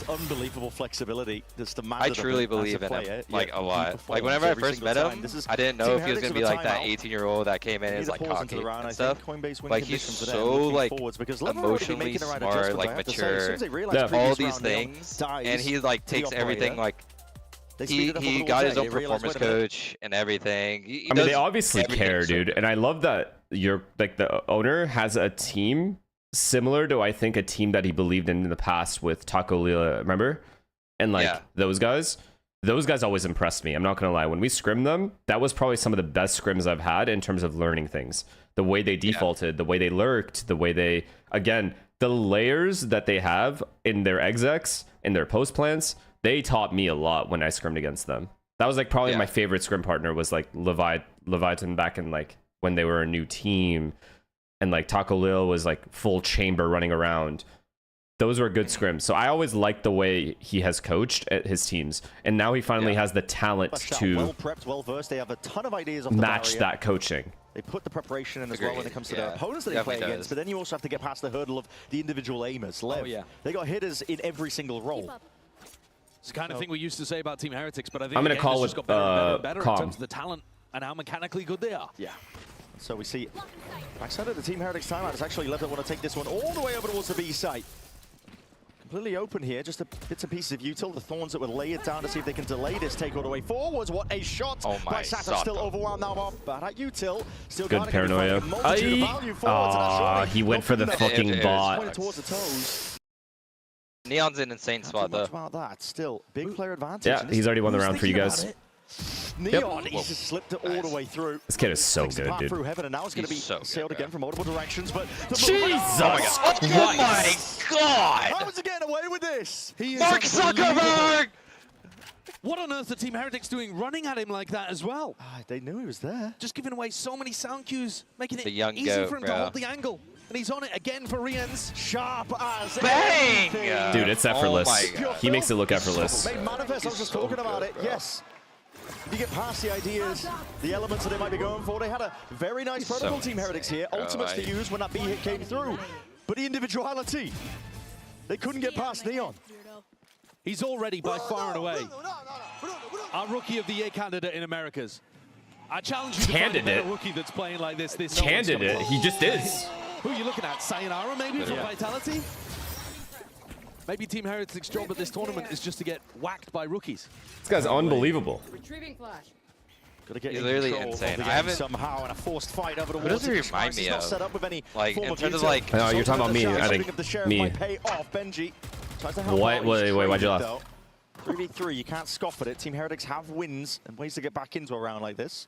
unbelievable flexibility. I truly believe in him, like, a lot. Like, whenever I first met him, I didn't know if he was going to be like that 18-year-old that came in and is, like, cocky and stuff. Like, he's so, like, emotionally smart, like, mature, all these things, and he, like, takes everything, like, he got his own performance coach and everything. I mean, they obviously care, dude, and I love that you're, like, the owner has a team similar to, I think, a team that he believed in the past with Taco Lila, remember? And like those guys always impressed me. I'm not gonna lie. When we scrimmed them, that was probably some of the best scrims I've had in terms of learning things. The way they defaulted, the way they lurked, the way they, again, the layers that they have in their execs, in their post plants, they taught me a lot when I scrimmed against them. That was like probably my favorite scrim partner was like Leviathan back in like when they were a new team. And like Taco Lil was like full chamber running around. Those were good scrims. So I always liked the way he has coached at his teams. And now he finally has the talent to well-prepped, well-versed. They have a ton of ideas off match that coaching. They put the preparation in as well when it comes to their opponents that they play against. But then you also have to get past the hurdle of the individual aimers. LEV, they got hitters in every single role. It's the kind of thing we used to say about Team Heretics, but I think I'm going to call with better in terms of the talent and how mechanically good they are. Yeah. So we see backside of the Team Heretics timeout. It's actually LEV that want to take this one all the way over towards the B site. Completely open here, just a bits and pieces of util. The Thorns that would lay it down to see if they can delay this take all the way forwards. What a shot by Sato, still overwhelmed now by util. Still good paranoia. He went for the fucking bot. Neon's an insane spot though. About that. Still, big player advantage. Yeah, he's already won the round for you guys. Neon, he's just slipped it all the way through. This kid is so good, dude. Through heaven, and now it's going to be sailed again from multiple directions. But Jesus! Oh my god! How is he getting away with this? Mark Zuckerberg! What on earth are Team Heretics doing running at him like that as well? They knew he was there. Just giving away so many sound cues, making it easy for him to hold the angle. And he's on it again for Riens. Sharp as bang! Dude, it's effortless. He makes it look effortless. Made manifest, I was just talking about it, yes. You get past the ideas, the elements that they might be going for. They had a very nice protocol, Team Heretics here. Ultimates to use when that B hit came through. But the individuality, they couldn't get past Neon. He's already by far and away our Rookie of the Year candidate in Americas. I challenge you to find a better rookie that's playing like this. Candidate? He just is. Who are you looking at? Sayonara maybe from Vitality? Maybe Team Heretics' job at this tournament is just to get whacked by rookies. This guy's unbelievable. Retrieving flash. Gotta get He's literally insane. I haven't somehow in a forced fight over the who does he remind me of? Set up with any like in terms of like. No, you're talking about me. I think me. Pay off. Benji Wait, why'd you laugh? 3v3, you can't scoff at it. Team Heretics have wins and ways to get back into a round like this.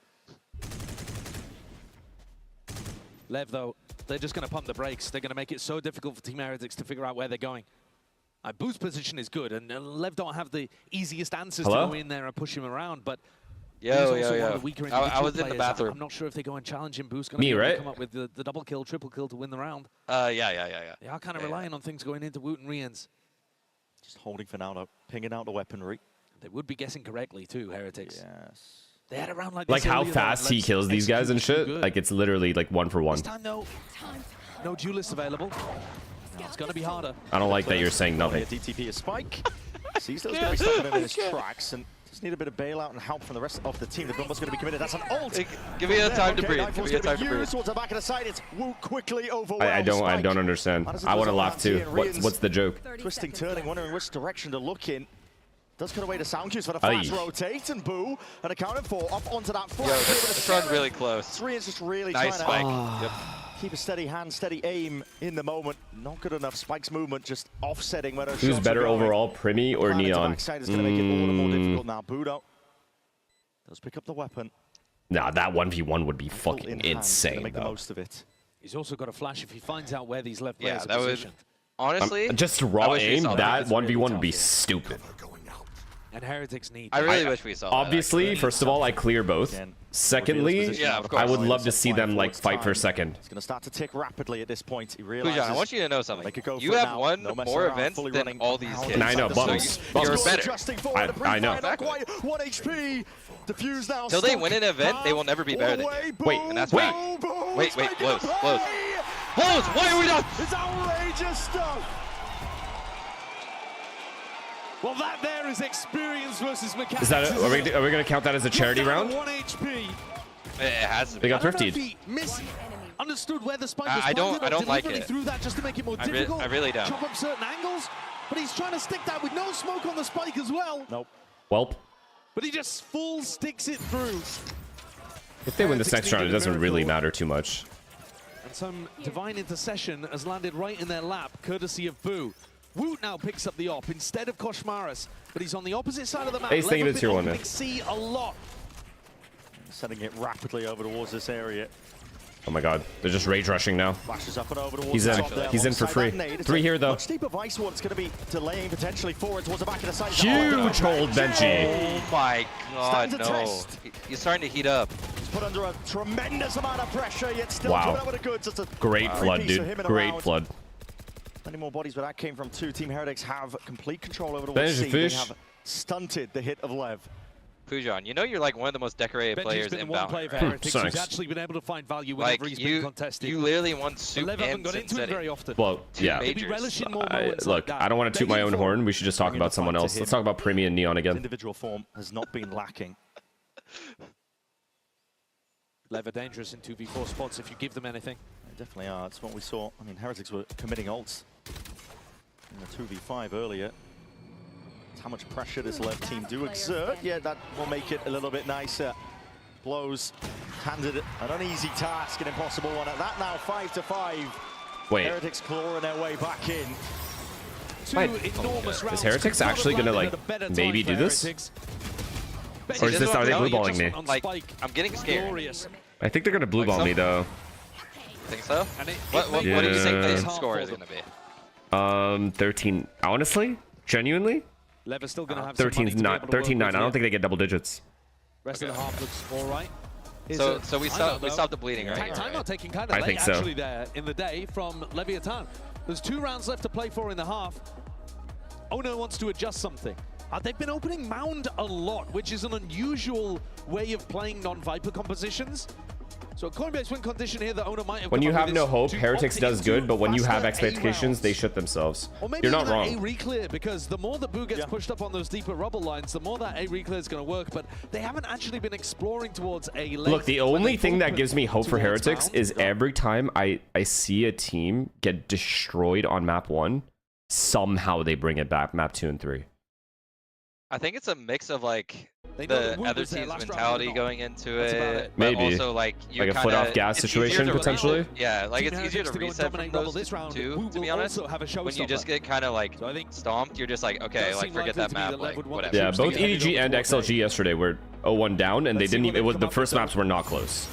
Lev, though, they're just going to pump the brakes. They're going to make it so difficult for Team Heretics to figure out where they're going. Boo's position is good, and Lev don't have the easiest answers to go in there and push him around, but yo. I was in the bathroom. I'm not sure if they go and challenge him. Boo's going to come up with the double kill, triple kill to win the round. Yeah. They are kind of relying on things going into Woot and Rians. Just holding for now, though, pinging out the weaponry. They would be guessing correctly, too, Heretics. Yes. They had a round like Like this how earlier, fast he kills these guys and shit. Like it's literally like 1 for 1. This time, though, no duelist available. It's going to be harder. I don't like that you're saying nothing. DTP is Spike. Sees those guys stuck in his tracks and just need a bit of bailout and help from the rest of the team. The Brumbo's going to be committed. That's an ult. Give me a time to breathe. Give me a time to breathe. Towards the back of the side. It's Woot quickly overwhelmed. I don't understand. I want to laugh too. What's the joke? Twisting, turning, wondering which direction to look in. Does cut away the sound cues for the fast rotate, and Boo, and accounted for, up onto that front. Yo, this run really close. Rian's just really nice trying spike. to keep a steady hand, steady aim in the moment. Not good enough. Spike's movement just offsetting where those Who's shots better are going. overall, Primi or Neon? Backside is going to make it all the more difficult now. Boo does pick up the weapon. Nah, that 1v1 would be fucking insane. Make the most of it. He's also got a flash if he finds out where these left yeah, players that are positioned. Honestly, just raw aim, that 1v1 would be stupid. And Heretics need. I really wish we saw obviously, that, first of all, I clear both. Secondly, I would love to see them like fight for second. It's going to start to tick rapidly at this point. He realizes. Pujan, I want you to know something. You have won more events than all these kids. And I know, bums. You're better. I know. Exactly. 1 HP. Diffuse now. Till they win an event, they will never be better than you. Wait, and that's wait, close. Why are we not? It's outrageous stuff. Well, that there is experience versus mechanics. Is that are we going to count that as a charity round? 1 HP. It has to be. They got thrifted. Understood where the spike was I don't like it. Threw that just to make it more difficult. I really don't. Chop up certain angles, but he's trying to stick that with no smoke on the spike as well. Nope. Welp. But he just full sticks it through. If they win this next round, it doesn't really matter too much. And some divine intercession has landed right in their lap, courtesy of Boo. Woot now picks up the op instead of Koshmaris, but he's on the opposite side of the map. Ace thinking it's your one, man. See a lot. Sending it rapidly over towards this area. Oh my god, they're just rage rushing now. Flashes up and over towards He's the in. top there. He's in for free. 3 here though. Much deeper Vice Ward's going to be delaying potentially forward towards the back of the side. Huge hold, Benji. Oh my god, no. He's starting to heat up. He's put under a tremendous amount of pressure, yet still coming out with a good. Just a great flood, dude. Great flood. Many more bodies where that came from too. Team Heretics have complete control over the C. They have stunted the hit of Lev. Pujan, you know you're like one of the most decorated players in Valorant. Heretics who's actually been able to find value whenever he's been contested. You literally won Soup and got into it very often. Well, yeah. Look, I don't want to toot my own horn. We should just talk about someone else. Let's talk about Primi and Neon again. Individual form has not been lacking. Lev are dangerous in 2v4 spots if you give them anything. They definitely are. It's what we saw. I mean, Heretics were committing ults in the 2v5 earlier. How much pressure this Lev team do exert. Yeah, that will make it a little bit nicer. Blows handed an uneasy task, an impossible one at that now. 5-5. Wait. Heretics clawing their way back in. Is Heretics actually gonna like maybe do this? Or is this are they blue balling me? Like, I'm getting scared. I think they're gonna blue ball me though. Think so? What do you think the score is gonna be? 13. Honestly, genuinely. Lev is still going to have 13-9. I don't think they get double digits. Rest of the half looks all right. So we stopped the bleeding right here. Timeout taking kind of late actually there in the day from Leviathan. There's 2 rounds left to play for in the half. Ono wants to adjust something. They've been opening Mound a lot, which is an unusual way of playing non-Viper compositions. So a coin-based win condition here that Ono might have. When you have no hope, Heretics does good, but when you have expectations, they shit themselves. You're not wrong. A reclear, because the more that Boo gets pushed up on those deeper rubble lines, the more that A reclear is going to work. But they haven't actually been exploring towards A lane. Look, the only thing that gives me hope for Heretics is every time I see a team get destroyed on map 1, somehow they bring it back map 2 and 3. I think it's a mix of like the other team's mentality going into it. Maybe. But also, like, like a foot off gas situation, potentially? Yeah, like, it's easier to reset from those two, to be honest. When you just get kind of, like, stomped, you're just like, okay, like, forget that map, like, whatever. Yeah, both EDG and XLG yesterday were 0-1 down, and they didn't even, the first maps were not close.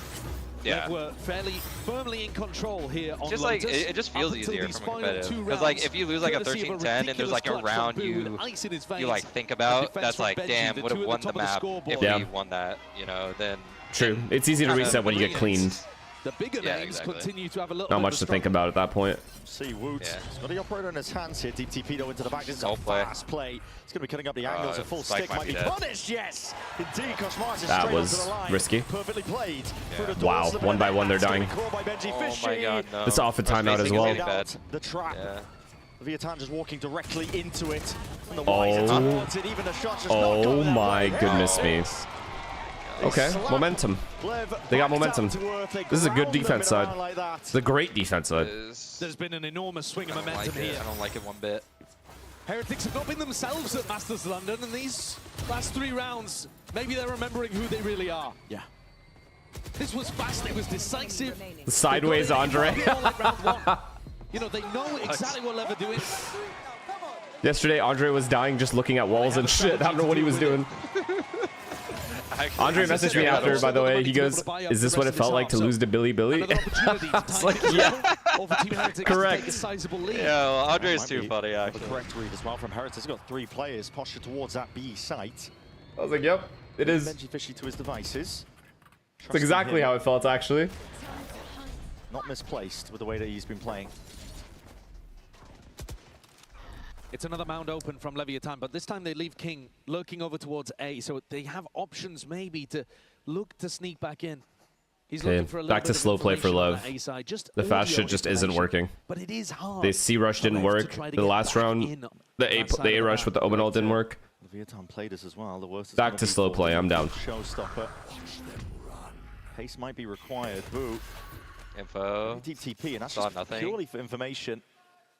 Yeah. Were fairly firmly in control here on just like it just feels easier from a competitive. Because like if you lose like a 13-10 and there's like a round you like think about, that's like damn, would have won the map if we won that, you know, then true. It's easy to reset when you get cleaned. The bigger names continue to have a little not much to think about at that point. See Woot. He's got the operator in his hands here. Deep TP though into the back. This is a fast play. He's going to be cutting up the angles. A full stick might be punished. Yes, indeed. That was risky. Perfectly played. Wow, 1 by 1 they're dying. Oh my god, no. It's off the timeout as well. The trap. Viatan just walking directly into it. And the oh my goodness me. Okay, momentum. They got momentum. This is a good defense side. It's a great defense side. There's been an enormous swing of momentum here. I don't like it one bit. Heretics have not been themselves at Masters London, and these last 3 rounds, maybe they're remembering who they really are. Yeah. This was fast, it was decisive. The sideways Andre. You know, they know exactly what LEV are doing. Yesterday, Andre was dying just looking at walls and shit. I don't know what he was doing. Andre messaged me after, by the way. He goes, "Is this what it felt like to lose to Billy Billy?" It's like, yeah, correct. Yeah, well, Andre's too funny, actually. The correct read as well from Heretics. He's got 3 players postured towards that B site. I was like, yep, it is. Benji Fishy to his devices. It's exactly how it felt, actually. Not misplaced with the way that he's been playing. It's another mound open from Leviathan, but this time they leave King lurking over towards A, so they have options maybe to look to sneak back in. He's looking for a little back to slow play for LEV. The fast shit just isn't working. But it is hard. The C rush didn't work. The last round, the A rush with the Omen ult didn't work. Leviathan played us as well. The worst is back to slow play. I'm down. Showstopper. Pace might be required. Boo. Info. Deep TP, and that's just purely for information.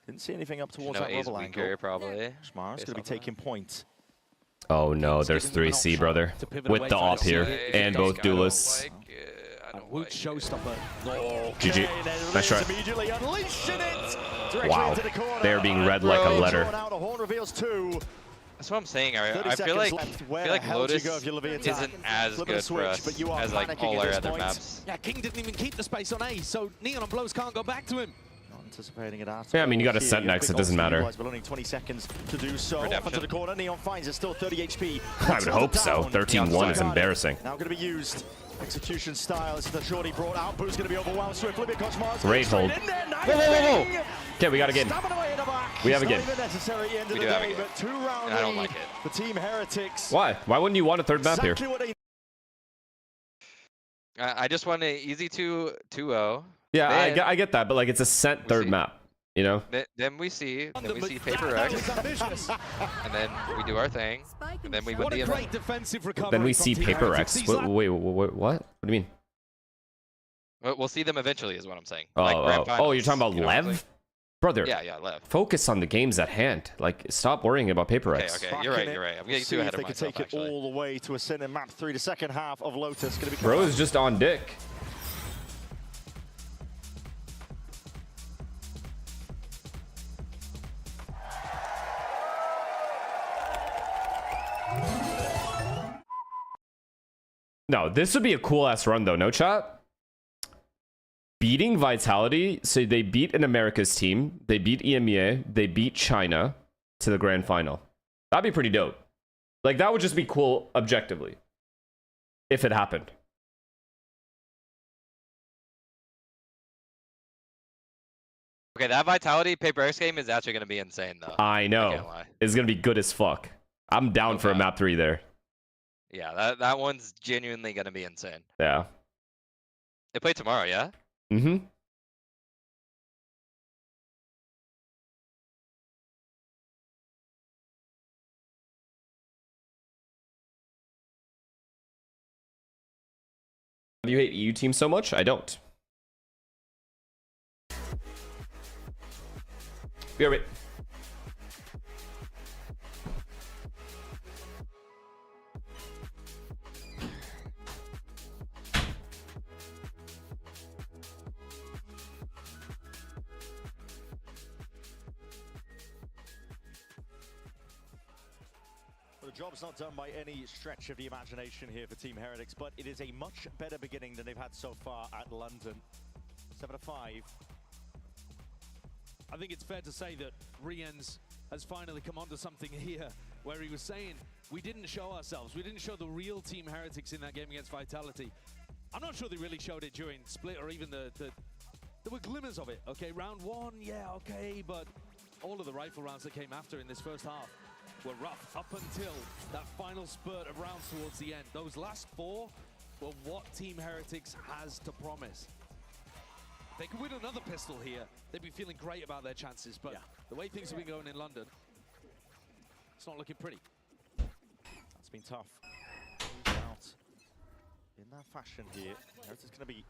Didn't see anything up towards that level angle. Probably. Schmar's going to be taking point. Oh no, there's 3C, brother. With the op here, and both duelists. Showstopper. GG. Nice try. Wow. They're being read like a letter. That's what I'm saying. I feel like Lotus isn't as good for us as like all our other maps. Yeah, King didn't even keep the space on A, so Neon and Blows can't go back to him. Anticipating it out. Yeah, I mean, you got a Sent next, it doesn't matter. But only 20 seconds to do so. Off into the corner, Neon finds it's still 30 HP. I would hope so. 13-1 is embarrassing. Now going to be used. Execution style is the shorty brought out. Boo's going to be overwhelmed swiftly because Mars. Great hold. Whoa. Okay, we got a game. We have a game. We do have a game. And I don't like it. The Team Heretics. Why? Why wouldn't you want a third map here? I just want an easy 2-0. Yeah, I get that, but like it's a Sent third map, you know? Then we see Paper X, and then we do our thing, and then we win the event. Then we see Paper X. Wait, what? What do you mean? We'll see them eventually, is what I'm saying. Oh, like oh, you're talking about LEV? Brother, yeah, LEV. Focus on the games at hand. Like, stop worrying about Paper X. Okay, you're right. I'm getting too ahead of myself, they can take it all the way to a sin in map 3, the second half of Lotus. Gonna be Bro is just on dick. No, this would be a cool-ass run, though. No, chat? Beating Vitality. So they beat an Americas team. They beat EMEA. They beat China to the grand final. That'd be pretty dope. Like, that would just be cool objectively. If it happened. Okay, that Vitality Paper X game is actually going to be insane, though. I know. I can't lie. It's going to be good as fuck. I'm down for a map 3 there. Yeah, that one's genuinely going to be insane. Yeah. They play tomorrow, yeah? Mm-hmm. Do you hate EU teams so much? I don't. Be right. The job's not done by any stretch of the imagination here for Team Heretics, but it is a much better beginning than they've had so far at London. 7-5. I think it's fair to say that Riens has finally come onto something here, where he was saying, we didn't show ourselves. We didn't show the real Team Heretics in that game against Vitality. I'm not sure they really showed it during Split or even there were glimmers of it. Okay, round one, yeah, okay, but all of the rifle rounds that came after in this first half were rough up until that final spurt of rounds towards the end. Those last four were what Team Heretics has to promise. If they could win another pistol here, they'd be feeling great about their chances, but the way things have been going in London, it's not looking pretty. That's been tough. Out in that fashion here. Heretics going to be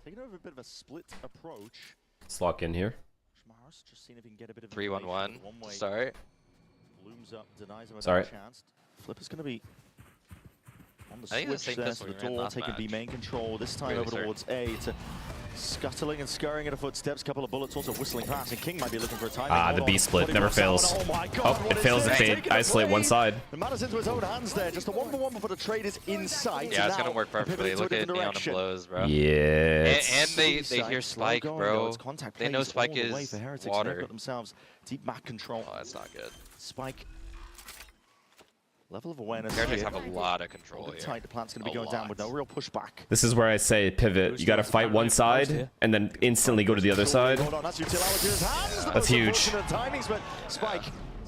taking over a bit of a split approach. Let's lock in here. Schmaros just seeing if he can get a bit of 3-1-1 to start. Looms up, denies him a Sorry. chance. Flipper's going to be on the I think switch the there to the door, taking B main control. This time over towards A. It's a scuttling and scurrying at a footsteps. Couple of bullets also whistling past, and King might be looking for a timing. Ah, the B split never fails. Oh, it fails if they isolate one side. The matters into his own hands there. Just a 1-for-1 before the trade is in sight. Yeah, it's gonna work perfectly. Look at Neon and blows, bro. Yeah. And they hear Spike, bro. They know Spike is water. Got themselves deep back control. Oh, that's not good. Spike. Level of awareness. Heretics have a lot of control here. Tight. The plant's going to be going down with no real pushback. This is where I say pivot. You got to fight one side and then instantly go to the other side. That's huge.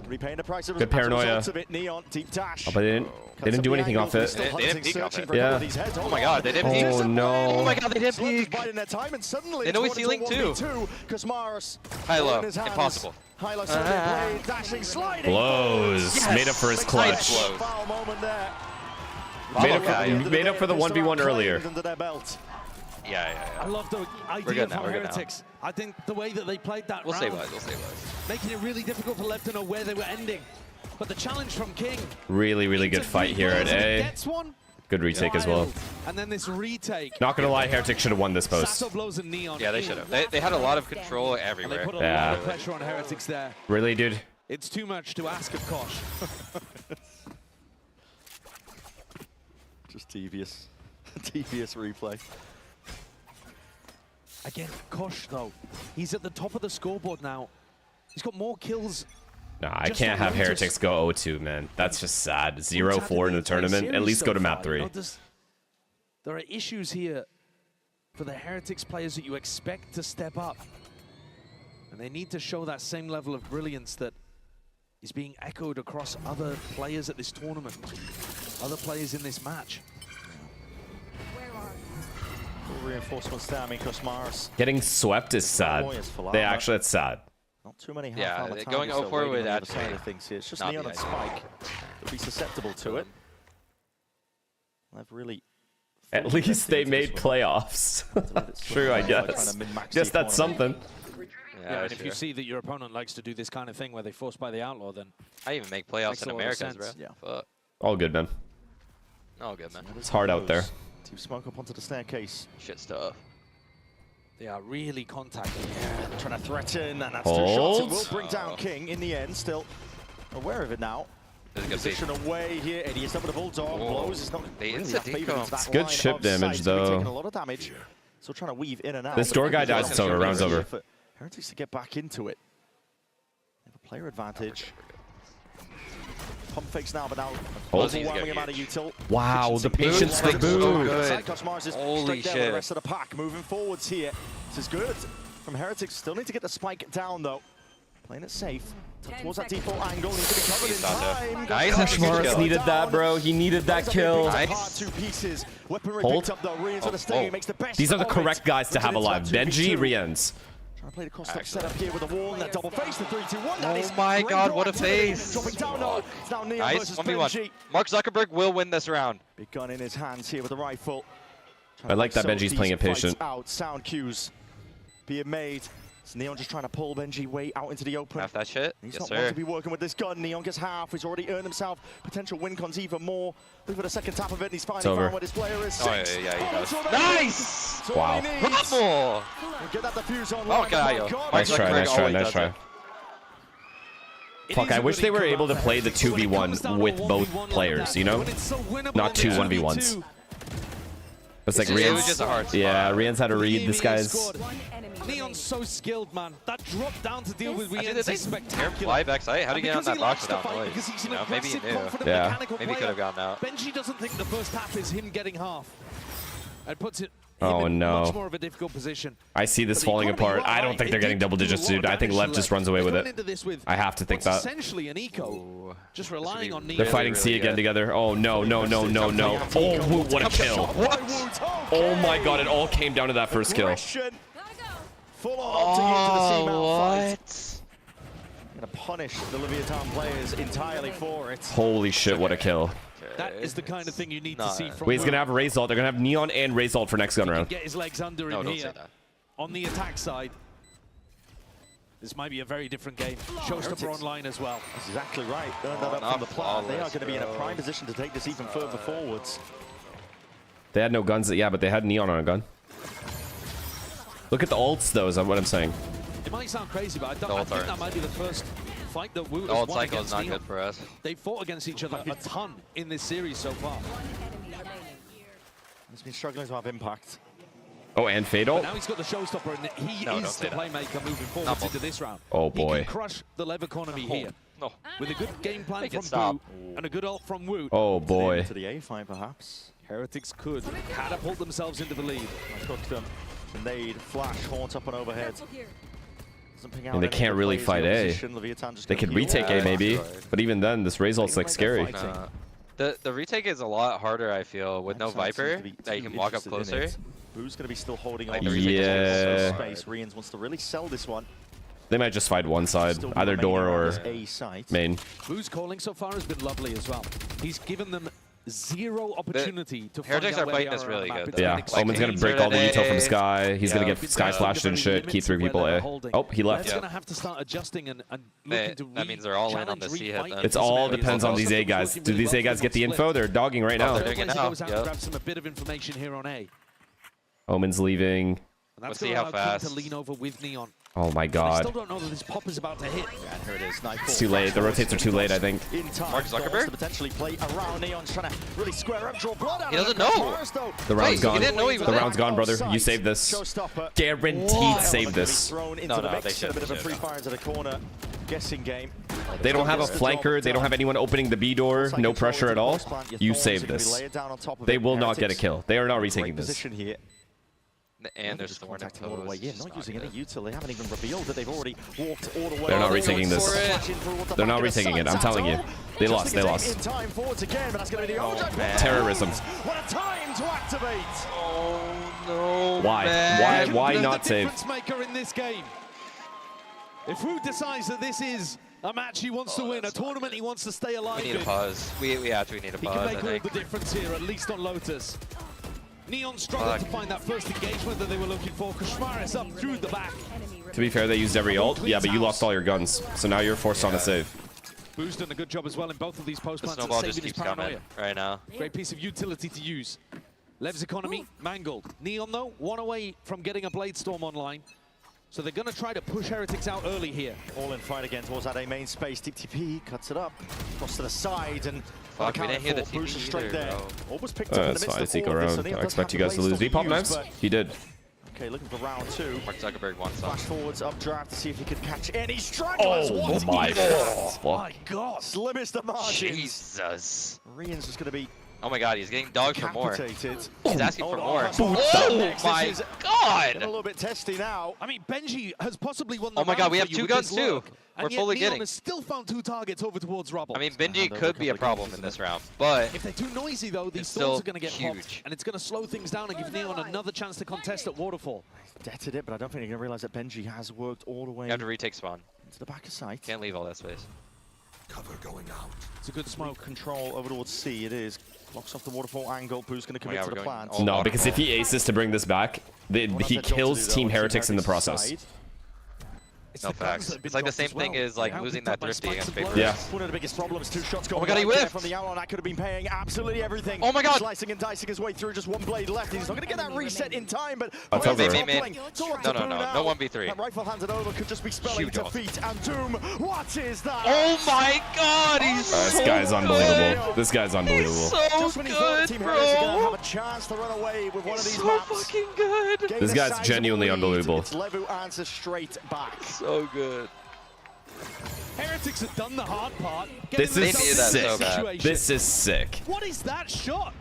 Good paranoia. Oh, but they didn't do anything off it. They didn't peek off it. Yeah. Oh my god, they didn't peek. Oh no. Oh my god, they didn't peek. They know he's healing too. High low. Impossible. Blows. Yes. Made up for his clutch. Made up for the 1v1 earlier. Yeah. I love the idea from Heretics. I think the way that they played that round, We'll stabilize. making it really difficult for Lev to know where they were ending. But the challenge from King. Really good fight here at A. Gets one. Good retake as well. And then this retake. Not gonna lie, Heretics should have won this post. Yeah, they should have. They had a lot of control everywhere. They put a lot of pressure on Heretics there. Really, dude? It's too much to ask of Kosh. Just devious. Devious replay. Again, Kosh though, he's at the top of the scoreboard now. He's got more kills. Nah, I can't have Heretics go 0-2, man. That's just sad. 0-4 in the tournament. At least go to map 3. There are issues here for the Heretics players that you expect to step up. And they need to show that same level of brilliance that is being echoed across other players at this tournament. Other players in this match. Reinforcements there, Mars. Getting swept is sad. That's sad. Not too many going 0-4 with that things here. It's just Neon and Spike will be susceptible to it. They've really. At least they made playoffs. True, I guess. Guess that's something. Yeah, and if you see that your opponent likes to do this kind of thing where they force by the outlaw, then I even make playoffs in Americas, bro. Yeah. Fuck. All good, man. All good, man. It's hard out there. Team smoke up onto the staircase. Shit stuff. They are really contacting. Yeah, they're trying to threaten, and that's 2 shots. It will bring down King in the end. Still aware of it now. Position away here. Eddie is up with a bulldog. Blows. It's not really that favorite. It's good chip damage, though. Taking a lot of damage. Still trying to weave in and out. This door guy dies. It's over. Round's over. Heretics to get back into it. They have a player advantage. Pump fakes now, but now overwhelming amount of util. Wow, the patience for boot. Holy shit. The rest of the pack moving forwards here. This is good from Heretics. Still need to get the spike down though. Playing it safe. Towards that default angle. Needs to be covered in time. Nice. Koshmaros needed that, bro. He needed that kill. Nice. 2 pieces. Weaponry Hold. picked up though. Riens with a sting. Makes the best. These are the of it. correct guys to have alive. Benji, Riens. Trying to play the cross-step setup here with the wall and that double face, the 3-2-1. Oh my god, what a face! Dropping down now. It's now Neon Nice, versus 1v1. Benji. Mark Zuckerberg will win this round. Big gun in his hands here with the rifle. I like that Benji's playing it patient. Out. Sound cues being made. It's Neon just trying to pull Benji way out into the open. Half that shit? He's Yes, not sir. one to be working with this gun. Neon gets half. He's already earned himself potential win cons even more. Look for the second tap of it, and he's finally found where this player is. Oh, yeah, he does. Nice! Wow. Bravo! Get that defuse on. Oh, God, Nice try, nice try, nice try. Fuck, I wish they were able to play the 2v1 with both players, you know? Not two 1v1s. It's like Rian's. Yeah, Rian's had to read this guy's. Neon's so skilled, man. That drop down to deal with Rian's is spectacular. Fly back sight. How do you get on that box without noise? You know, maybe he knew. Yeah. Maybe he could have gotten out. Benji doesn't think the first half is him getting half. It puts it in much more of a difficult position. I see this falling apart. I don't think they're getting double digits, dude. I think LEV just runs away with it. I have to think that. Essentially an eco, just relying on Neon. They're fighting C again together. Oh, no, no, no, no, no. Oh, Woot, what a kill. Oh my god, it all came down to that first kill. Full on opting into the C-mount fight. Gonna punish the Leviathan players entirely for it. Holy shit, what a kill. That is the kind of thing you need to see from Wait, he's gonna have Raze ult. They're gonna have Neon and Raze ult for next gun round. Get his legs under him here. On the attack side, this might be a very different game. Showstopper online as well. That's exactly right. Earned that up from the plant. They are going to be in a prime position to take this even further forwards. They had no guns. Yeah, but they had Neon on a gun. Look at the ults, though, is what I'm saying. It might sound crazy, but I think that might be the first fight that Woot has won cycle against is not Neon. good for us. They fought against each other a ton in this series so far. He's been struggling to have impact. Oh, and Fade ult? Now he's got the showstopper, and he is the playmaker moving forward into this round. Oh, boy. He can crush the LEV economy here. With a good game plan from Boo and a good ult from Woot. Oh, boy. To the A fight, perhaps. Heretics could catapult themselves into the lead. Cook them. Nade, flash, haunt up and overhead. And they can't really fight A. They could retake A maybe, but even then, this Raze ult's like scary. The retake is a lot harder, I feel, with no Viper that you can walk up closer. Boo's going to be still holding on. Yeah. Space. Rians wants to really sell this one. They might just fight one side, either door or main. Boo's calling so far has been lovely as well. He's given them zero opportunity to find Heretics out are where playing they this are really on the good. map. Yeah, It's Omen's gonna break all the util from Sky. He's gonna get Sky flashed and shit, keep 3 people A. Oh, he left. He's gonna have to start adjusting and looking to that means they're all in on the C hit then. It's all depends on these A guys. Do these A guys get the info? They're dogging right now. They're doing it now. Grab some a bit of information here on A. Omen's leaving. Let's see how fast. To lean over with Neon. Oh my I god. still don't know that this pop is about to hit. And here it is. It's too late. The rotates are too late, I think. Mark Zuckerberg? To potentially play around. Neon's trying to really square up, draw blood out. He doesn't know. The round's gone. He didn't know he was the round's gone, brother. You saved this. Guaranteed save this. No, they should. A bit of a pre-fire into the corner. Guessing game. They don't have a flanker. They don't have anyone opening the B door. No pressure at all. You saved this. They will not get a kill. They are not retaking this. And there's Thorn and Toes. Yeah, not using any util. They haven't even revealed that they've already walked all the way. They're not retaking this. They're not retaking it. I'm telling you. They lost. They lost. Terrorism. What a time to activate. Oh no. Why not save? Maker in this game. If Woot decides that this is a match he wants to win, a tournament he wants to stay alive in. We need a pause. We actually need a pause. He can make all the difference here, at least on Lotus. Neon struggled to find that first engagement that they were looking for. Kashmaris up through the back. To be fair, they used every ult. Yeah, but you lost all your guns. So now you're forced on a save. Boo's done a good job as well in both of these post plants. Snowball just keeps coming right now. Great piece of utility to use. LEV's economy mangled. Neon, though, one away from getting a Blade Storm online. So they're going to try to push Heretics out early here. All in fight again towards that A main space. Deep TP cuts it up. Cross to the side and... Fuck, we didn't hear the TP straight either, there. bro. Almost picked up in the That's midst fine. of It's eco all of this, round. so I expect you guys to lose. V-pop nice. He did. Okay, looking for round 2. Mark Zuckerberg wants some. Flash forwards, updraft to see if he could catch any stragglers. Oh my god. My god. Slimmest of margins. Jesus. Rian's just going to be... Oh my god, he's getting dogged for more. Decapitated. He's asking for more. Oh my god! A little bit testy now. I mean, Benji has possibly won the Oh my god, we have round for 2 you guns with this too. work. We're And yet fully Neon getting. has still found 2 targets over towards Rubble. I mean, Benji could be a problem in this round, but if they're too noisy though, these it's storms still are going to get huge. popped, and it's going to slow things down and give Neon another chance to contest at Waterfall. Deaded it, but I don't think they're going to realize that Benji has worked all the way you have to retake spawn. into the back of sight. Can't leave all that space. Cover going out. It's a good smoke. Control over towards C. It is. Blocks off the waterfall angle. Boo's going to commit to the plant. No, because if he aces to bring this back, he kills Team Heretics in the process. No facts. It's like the same thing as like losing that thrifty against paper. Yeah. One of the biggest problems. 2 shots going. Oh my god, he whiffed from the Arrow. That could have been paying absolutely everything. Oh my god. Slicing and dicing his way through. Just 1 blade left. He's not going to get that reset in time. But no 1v3. That rifle handed over could just be spelling defeat and doom. What is that? Oh my god, he's This guy's unbelievable. This guy's unbelievable. so just when he thought Team Heretics are going to have a chance to run away with one of these maps. fucking good. This guy's genuinely unbelievable. It's LEV who answers straight back. So good. Heretics have done the hard part. This is sick. So This is sick. What is that shot?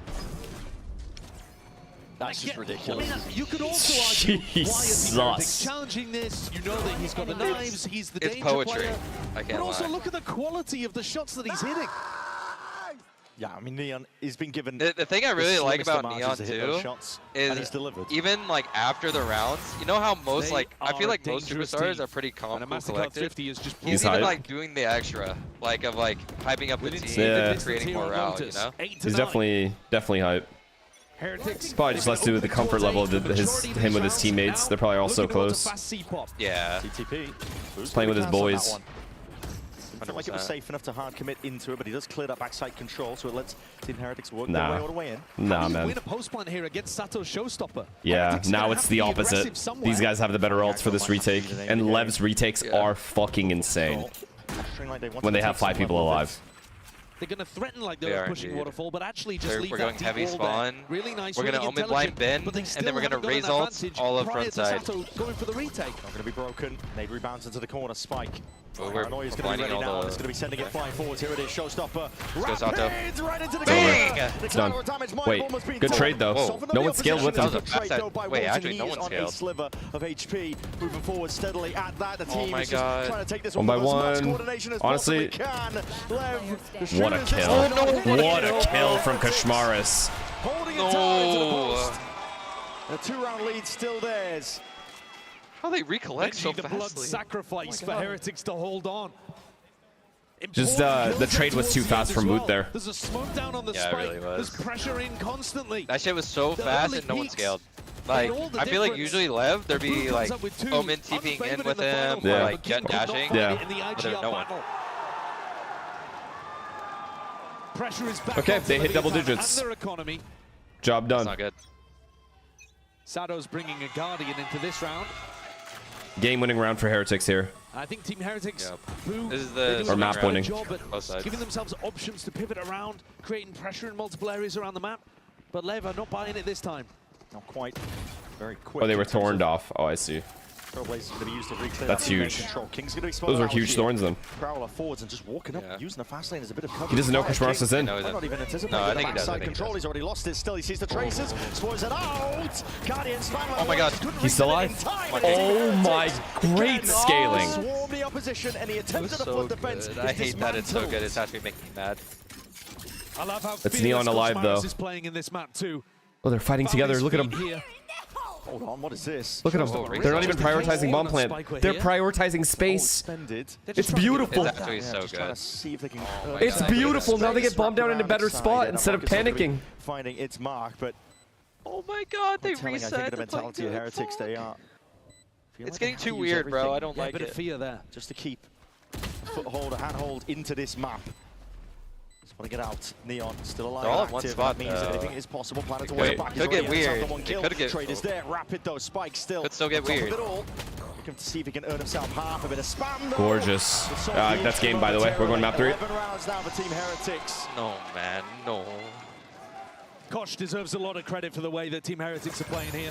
That's just ridiculous. I mean, you could also argue why is Team Heretics Jesus. challenging this? You know that he's got the knives, he's the It's danger poetry. player. I can't But also lie. look at the quality of the shots that he's hitting. Yeah, I mean, Neon has been given The thing I really like about Neon to hit those too shots, and he's is delivered. even like after the rounds, you know how most They like I feel are like a most dangerous superstars team. are pretty calm, And a cool, Mastercard collected. 50 is just He's He's even hype. like doing the extra, like of like hyping up the Within team, Yeah. and creating morale, you know. He's definitely hype. Heretics. Probably just less to do with the comfort level of him with his teammates. They're probably all so close. Yeah. TTP. He's playing with his boys. I felt like it was safe enough to hard commit into it, but he does clear that backside control, so it lets Team Heretics work their way all the way in. Nah, man. Win a post plan here against Sato's showstopper. Yeah, Heretics now gonna it's have the to be opposite. aggressive somewhere. These guys have the better ults for this retake, and Lev's retakes are fucking insane when they have 5 people alive. They're going to threaten like They they're are pushing indeed. Waterfall, but actually just leave We're that going deep heavy wall spawn. there. Really nice, We're really gonna omen blind intelligent, bend, but they and still then we're gonna haven't got an raise ult advantage all up prior front to side. Sato going for the retake. Not going to be broken. Nade rebounds into the corner. Spike. Oh, we're Paranoia is going to be blinding ready all now. the- It's going to be sending it flying forwards. Here it is. Showstopper. Go Sato. Rapids right into the Bang! corner. The It's done. collateral damage might Wait, have almost been good told. trade though. Softened on No the one scaled with opposition. him. Good trade, That was a though, by wait, Walton. actually, He no is one on a scaled. sliver of HP. Moving forward steadily at that. The team my is just God. trying to take this One one by with as much one. coordination as Honestly, possibly can. Lev, the What a shooters kill. are not hitting What a it. kill from Kashmaris. Holding it down into the post. The 2-round lead still theirs. How they recollect so Benji, the blood fastly. sacrifice for Heretics to hold on. Just the trade was too fast from Moot there. There's a smoke down on the Yeah, it spike. really was. There's pressure in constantly. That shit was so The fast early and no one peaks scaled. Like, made all the I feel like difference. usually Lev, there'd be Blue like comes up with 2, Omen TPing in unfavored with the final him, fight, or Yeah. like but King Jet could not dashing. find Yeah. it in the But there's IGL no one. battle. Pressure is back Okay, onto they the hit double V-Attack digits. and their economy. Job That's done. not good. Sato's bringing a Guardian into this round. Game-winning round for Heretics here. I think Team Heretics, Yep. who This is the they're doing Or a map good winning. job at Both sides. giving themselves options to pivot around, creating pressure in multiple areas around the map. But Lev are not buying it this time. Not quite. Very quick. Oh, they were in terms thorned of off. Oh, I see. Trailblazers going to be used to reclear That's that main huge. control. King's going to be Those were out huge here. thorns then. Prowler forwards and just walking up, Yeah. using the fast lane as a bit of cover. He doesn't know Fire. Kashmaris is in. No, Might not even anticipate No, I the think he does, I backside think he control. does. He's already lost it. Still, he sees the traces. Spoils it out. Guardian spam. Oh my God. He's still alive. Oh my, great scaling. Swarm the opposition, and he It was attempted a so flood defense. good. I hate that it's so good. It's actually making me mad. I love how It's Neon alive, though. is playing in this map too. Oh, they're fighting together. Look at them. Here. Hold on, what is this? Look at them. Oh, They're not even Just prioritizing bomb plant. They're prioritizing Oh, space. suspended. It's beautiful. It's actually so just trying good. to see if they can. my It's God. beautiful. Now they get Space bombed down in a wrapped better around spot side, instead of and Marcus is gonna panicking. be Finding its mark, but Oh my God, they telling, I reset. think, the the mentality of fucking Heretics, they are. feel It's like they getting have too to use weird, bro. everything I don't Yeah, a like bit of it. fear there. just to keep a foothold, a handhold into this map. Just want to get out. Neon still alive. They're all at one active, spot, that means though. anything is possible. Planet It away could- back. could get weird. One It kill. could get- Trade is there. Rapid though. Spike still. Could still get on top of weird. it all. Looking to see if he can earn himself half a bit of spam. though. Gorgeous. The Soul That's Beams game, by the way. We're going map 3. 11 rounds now for Team Heretics. No, man, no. Kosh deserves a lot of credit for the way that Team Heretics are playing here.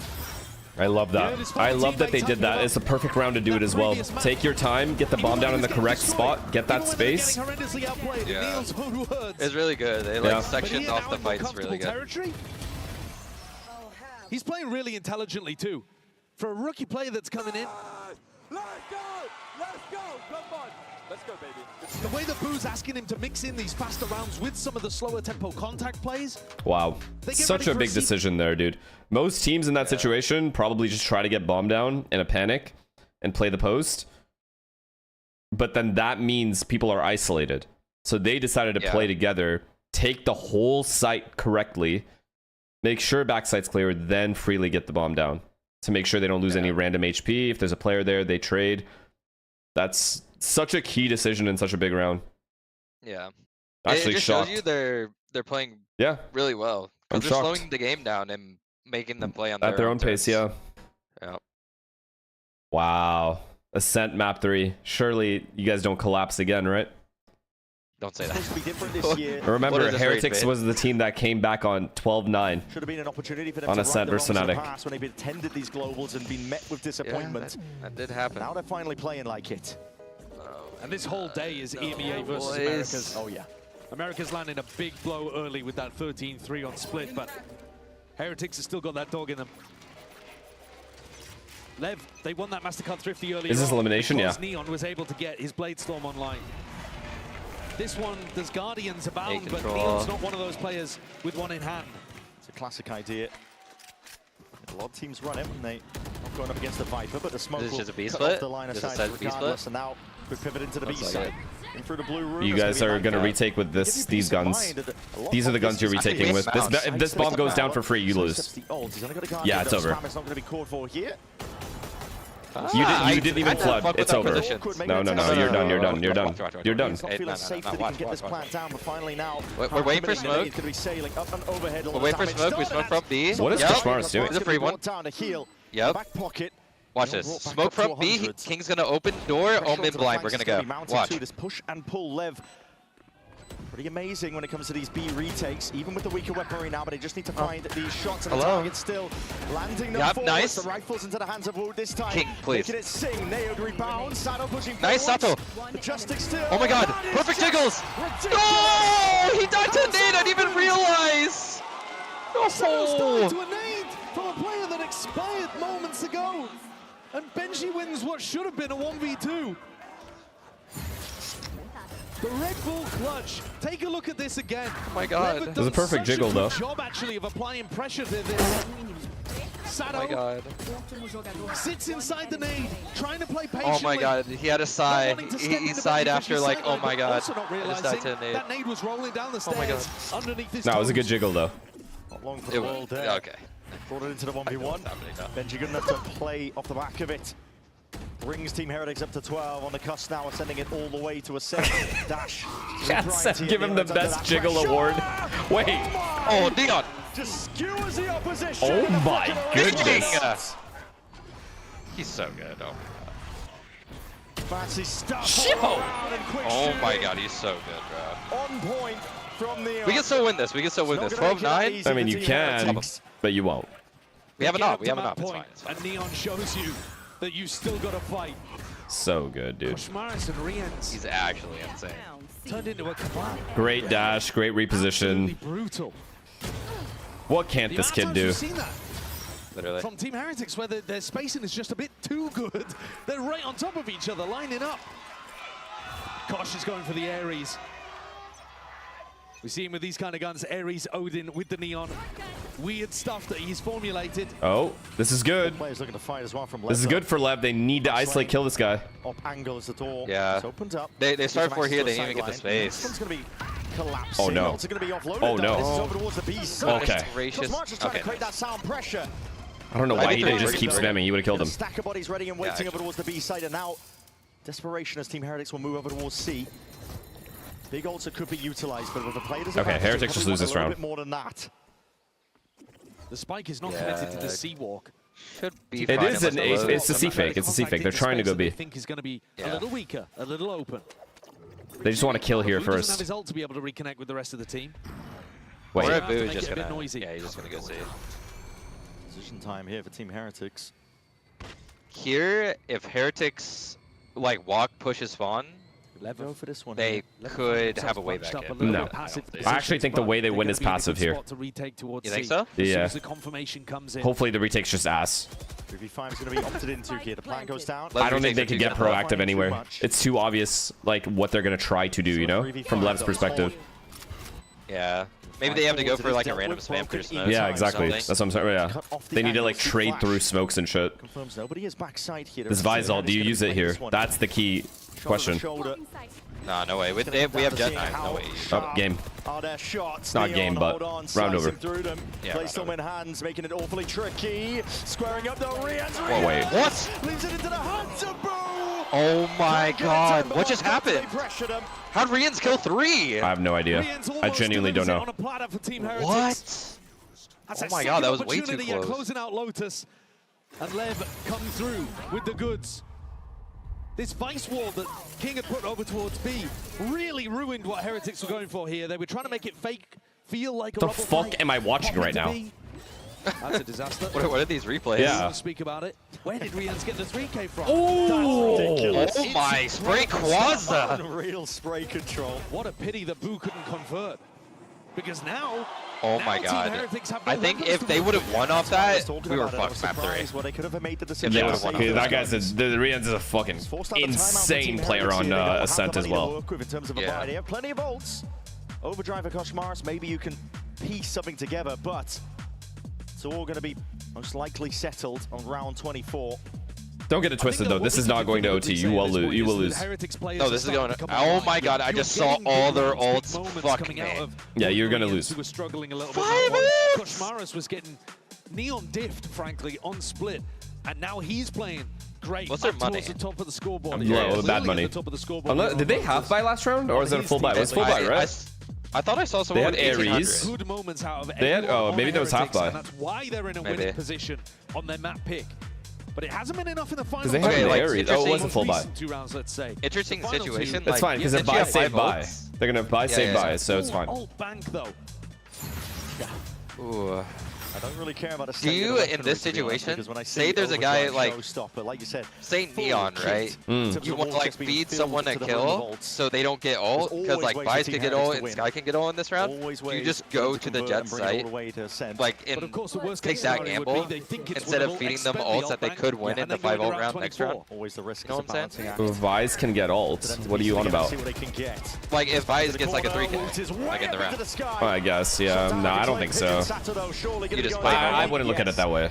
I love that. I love that they did that. It's the perfect round to do it as well. Take your time, get the bomb down in the correct spot, get that space. Yeah. It's really good. They like Yeah. sectioned off the fights really good. Territory. He's playing really intelligently too. For a rookie player that's coming in, Let's go! Let's go! Come on! Let's go, baby. the way that Boo's asking him to mix in these faster rounds with some of the slower tempo contact plays. Wow. They get Such ready a for big a seat. decision there, dude. Most teams in that situation probably just try to get bomb down in a panic and play the post. But then that means people are isolated. So they decided to play together, take the whole site correctly, make sure backside's clear, then freely get the bomb down to make sure they don't lose any random HP. If there's a player there, they trade. That's such a key decision in such a big round. Yeah. Actually, it just shocked. shows you they're playing really well. I'm They're shocked. slowing the game down and making them play on At their own pace, yeah. Yeah. Wow. Ascent map 3. Surely you guys don't collapse again, right? Don't say that. Supposed to be different this year. Remember, Heretics was the team that came back on 12-9. Should have been an opportunity for them on to Ascent right the versus wrongs of the Fnatic. past when they've attended these globals and been met with disappointment. Yeah, that did happen. Now they're finally playing like it. And this whole day is EMEA versus Americas. Oh yeah. America's landing a big blow early with that 13-3 on split, but Heretics has still got that dog in them. Lev, they won that Mastercard Thrifty early. Is this elimination? Yeah. Neon was able to get his Blade Storm online. This one, there's Guardians abound, but Neon's not one of those players with one in hand. It's a classic idea. A lot of teams run it when they not going up against the Viper, but the smoke will cut off the line of sight regardless, and now we pivot into the B side. In through the blue room. You guys are going to retake with these guns. These are the guns you're retaking with. If this bomb goes down for free, you lose. Yeah, it's over. You didn't even flood. It's over. No, you're done. You're done. You're done. You're done. We're waiting for smoke. We're waiting for smoke. We smoke from B. What is Kashmar doing? It's a free one. Yep. Watch this. Smoke from B. King's gonna open door. Omen blind. We're gonna go. Watch. This push and pull Lev. Pretty amazing when it comes to these B retakes, even with the weaker weaponry now, but they just need to find these shots and the target still landing them forward. Nice. The rifles into the hands of Wood this time. King, please. Making it sing. Nailed rebound. Sato pushing nice, Sato. The Justice still. Oh my god. Perfect jiggles. Oh, he died to a nade. I didn't even realize. Sato to a nade from a player that expired moments ago. And Benji wins what should have been a 1v2. The Red Bull clutch. Take a look at this again. Oh my god. It was a perfect jiggle though. Job actually of applying pressure to this. Sato oh my god. Sits inside the nade, trying to play patiently. Oh my god, he had a sigh. He sighed after like, oh my god. I just died to a nade. That nade was rolling down the stairs. Oh my god. Underneath his No, it was a good jiggle though. Not long for the world there. Okay. Brought it into the 1v1. Benji good enough to play off the back of it. Brings Team Heretics up to 12 on the cusp now, sending it all the way to a 7 dash. Yes, give him the best jiggle award. Wait. Oh, Neon. Just skewers the opposition. Oh my goodness. He's so good. Oh fancy stuff. Oh my god, he's so good, bro. On point from the. We can still win this. We can still win this. 12-9. I mean, you can, but you won't. We have an op. We have an op. It's fine. It's fine. And Neon shows you that you still got to fight. So good, dude. He's actually insane. Turned into a command. Great dash, great reposition. Brutal. What can't this kid do? Literally. From Team Heretics, where their spacing is just a bit too good. They're right on top of each other, lining up. Kosh is going for the Ares. We see him with these kind of guns. Ares, Odin with the Neon. Weird stuff that he's formulated. Oh, this is good. Players looking to fight as well from this is good for Lev. They need to isolate, kill this guy. Up angle as the door. Yeah. Opens up. They start for here. They didn't even get the space. This one's going to be collapsing. Oh no. It's going to be offloaded. Oh no. This is over towards the B side. Okay. Just trying to create that sound pressure. I don't know why he didn't just keep spamming. He would have killed him. Stack of bodies ready and waiting over towards the B side, and now desperation as Team Heretics will move over towards C. Big ults could be utilized, but with the play doesn't okay, Heretics just lose this round. A bit more than that. The spike is not connected to the C walk. Should be. It is an ace. It's a C fake. It's a C fake. They're trying to go B. I think is going to be a little weaker, a little open. They just want to kill here Blue doesn't first. have his ult to be able to reconnect with the rest of the team. Wait. Or Boo is just gonna. Yeah, he's just gonna go C. Position time here for Team Heretics. Here, if Heretics like walk pushes spawn, go for this one. They could have a way back in. No. I actually think the way they win is passive here. You think so? Yeah. Confirmation comes in. Hopefully the retake's just ass. 3v5 is going to be opted into here. The plan goes down. I don't think they could get proactive anywhere. It's too obvious, like, what they're going to try to do, you know? From Lev's perspective. Yeah. Maybe they have to go for like a random spam through smokes. Yeah, exactly. That's what I'm saying. Yeah. They need to like trade through smokes and shit. Confirms nobody is backside here. This Visol, do you use it here? That's the key question. Nah, no way. We have Jet 9. No way. Oh, game. Not game, but round over. Yeah, Play Storm in hands, making it awfully tricky. Squaring up the Rians. Oh, wait. What? Leaves it into the hands of Boo. Oh my god, what just happened? How'd Rians kill 3? I have no idea. I genuinely don't know. What? Oh my god, that was way too close. Closing out Lotus, and Lev come through with the goods. This vice wall that King had put over towards B really ruined what Heretics were going for here. They were trying to make it fake, feel like a The fuck am I watching right now? That's a disaster. What are these replays? Yeah. Speak about it. Where did Rians get the 3K from? Oh my, spray Quaza! Unreal spray control. What a pity that Boo couldn't convert. Because now... Oh my god. I think if they would have won off that, we were fucked map 3. Well, they could have made the Yeah, decision. that guy's the Rians is a fucking insane player on Ascent as well. In terms of a buy, they have plenty of ults. Overdrive and Koshmaris, maybe you can piece something together, but it's all going to be most likely settled on round 24. Don't get it twisted though. This is not going to OT. You will lose. You will lose. No, this is going to... Oh my god, I just saw all their ults. Fuck me. Yeah, you're going to lose. Who was struggling a little bit. Koshmaris was getting neon diffed, frankly, on split, and now he's playing great. What's their money? The top of the scoreboard. Low, bad money. Did they half buy last round, or was it a full buy? It was full buy, right? I thought I saw someone with Aries. Good moments out of They had, oh, maybe that was half buy. That's why they're in a winning position on their map pick. But it hasn't been enough in the final. Because they have Aries. Oh, it wasn't full buy. 2 rounds, let's say. Interesting situation. It's fine, because if buy, save, buy. They're going to buy, save, buy, so it's fine. Ult bank, though. Ooh. I don't really care about a Do you, in this situation, say there's a guy like, say Neon, right? You want to like feed someone a kill so they don't get ult, because like Vice can get ult and Sky can get ult in this round. Do you just go to the Jet site, like, and take that gamble instead of feeding them ults that they could win in the 5 ult round next round? Always the risk. You know what I'm saying? Vice can get ult. What are you on about? Like if Vice gets like a 3K, like in the round. Oh, I guess, yeah. No, I don't think so. I wouldn't look at it that way,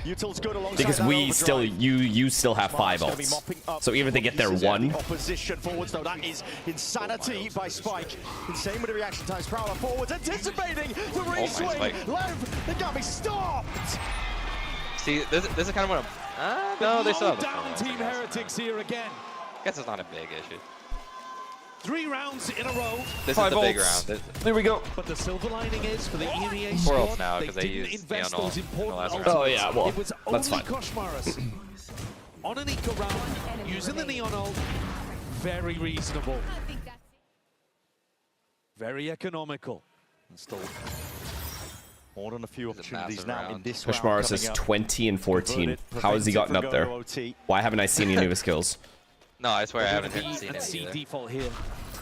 because we still, you still have 5 ults. So even if they get their 1. Opposition forwards though, that is insanity by Spike. Insane with the reaction times. Prowler forwards, anticipating the reswing. Lev, they can't be stopped. See, this is kind of what I'm. No, they still have the down Team Heretics here again. I guess it's not a big issue. 3 rounds in a row. This is the big round. There we go. But the silver lining is for the EMEA 4 ults now because they used Neon ult in the last round. Oh yeah, well, it was that's fine. Koshmaris on an eco round using the Neon ult. Very reasonable. Very economical. And still more than a few opportunities now in this round. Koshmaris is 20 and 14. How has he gotten up there? Why haven't I seen any of his kills? No, I swear I haven't seen it either. Default here.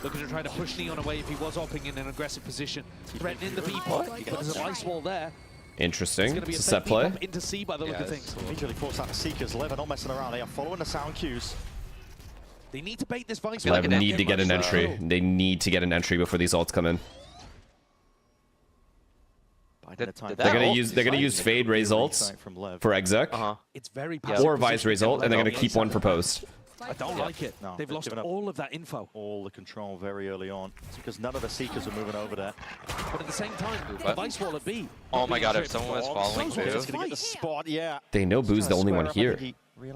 Looking to try to push Neon away if he was opping in an aggressive position. Threatening the B-pot, but there's a ice wall there. Interesting. It's a set play. Into C by the look of things. Immediately force out the Seekers. Lev are not messing around. They are following the sound cues. They need to bait this Vice. Lev need to get an entry. They need to get an entry before these ults come in. They're gonna use Fade Raise ults for exec, It's very or Vice Raise ult, and they're gonna keep one for post. I don't like it. No, they've lost all of that info. All the control very early on. It's because none of the Seekers are moving over there. But at the same time, the Vice wall at B. Oh my god, if someone was following Boo. Going to get the spot, yeah. They know Boo's the only one here.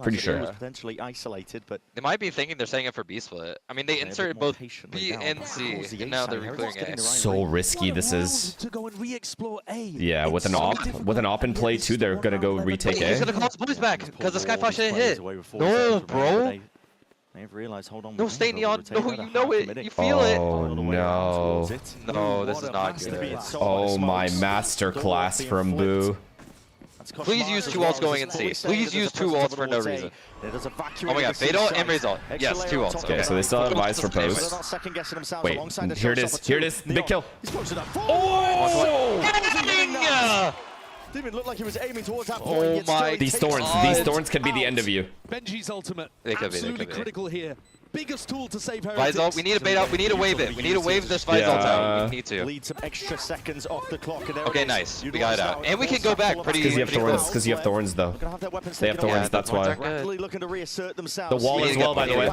Pretty sure. Was potentially isolated, but they might be thinking they're saying it for B split. I mean, they inserted both B and C, and now they're re-clearing A. So risky this is. To go and re-explore A. Yeah, with an op in play too, they're gonna go retake A. He's gonna call his boys back because the Skyflash didn't hit. No, bro. They've realized, hold on. No, stay Neon. No, you know it. You feel it. Oh no. No, this is not good. Oh my masterclass from Boo. Please use 2 ults going in C. Please use 2 ults for no reason. Oh my god, Fade ult and Raise ult. Yes, 2 ults. Okay, so they still have Vice for post. Wait, here it is. Here it is. Big kill. Oh! Didn't even look like he was aiming towards that point. Oh my. These thorns could be the end of you. Benji's ultimate. They could be. Absolutely critical here. Biggest tool to save Heretics. Vice ult. We need to bait out. We need to wave it. We need to wave this Vice ult out. We need to. Lead some extra seconds off the clock. Okay, nice. We got it out, and we can go back pretty. Because you have thorns. Because you have thorns, though. They have thorns. That's why. Looking to reassert themselves. The wall as well, by the way.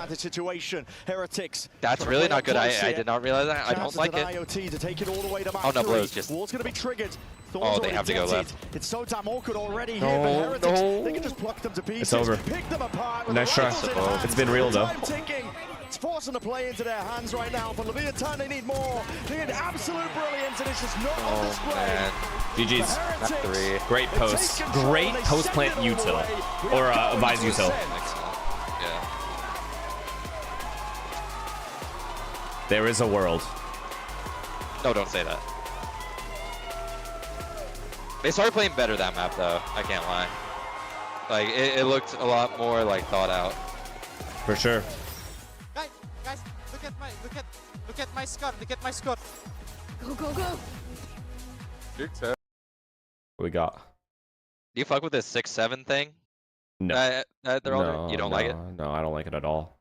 Heretics. That's really not good. I did not realize that. I don't like it. To take it all the way to oh no, blows just. Wall's going to be triggered. Oh, they have to go left. It's so damn awkward already here for Heretics. They can just pluck them to pieces. It's over. Pick them apart. Nice try. It's been real though. It's forcing the play into their hands right now. For Leviathan, they need more. They need absolute brilliance, and it's just not on display. GG's. Not 3. Great post. Great post plant util. Or Vise util. Yeah. There is a world. No, don't say that. They started playing better that map though, I can't lie. Like it looked a lot more like thought out. For sure. Guys, look at my score, look at my score. Go, go, go. What we got? Do you fuck with this 6-7 thing? No. They're all doing? You don't like it? No, I don't like it at all.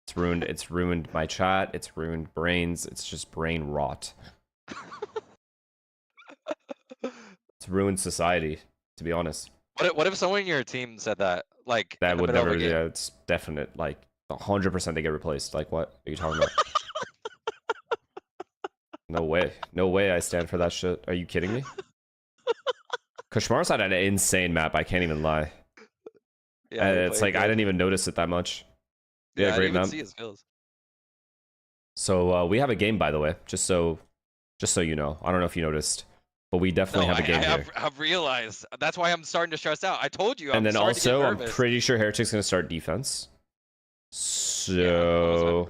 It's ruined. It's ruined my chat. It's ruined brains. It's just brain rot. It's ruined society, to be honest. What if someone in your team said that? Like That would never. Yeah, it's definite. Like 100% they get replaced. Like what are you talking about? No way. No way. I stand for that shit. Are you kidding me? Kashmar's had an insane map. I can't even lie. Yeah, it's like I didn't even notice it that much. Yeah, great map. See his skills. So we have a game, by the way, just so you know. I don't know if you noticed, but we definitely have a game here. I've realized. That's why I'm starting to stress out. I told you. And then also, I'm pretty sure Heretic's gonna start defense. So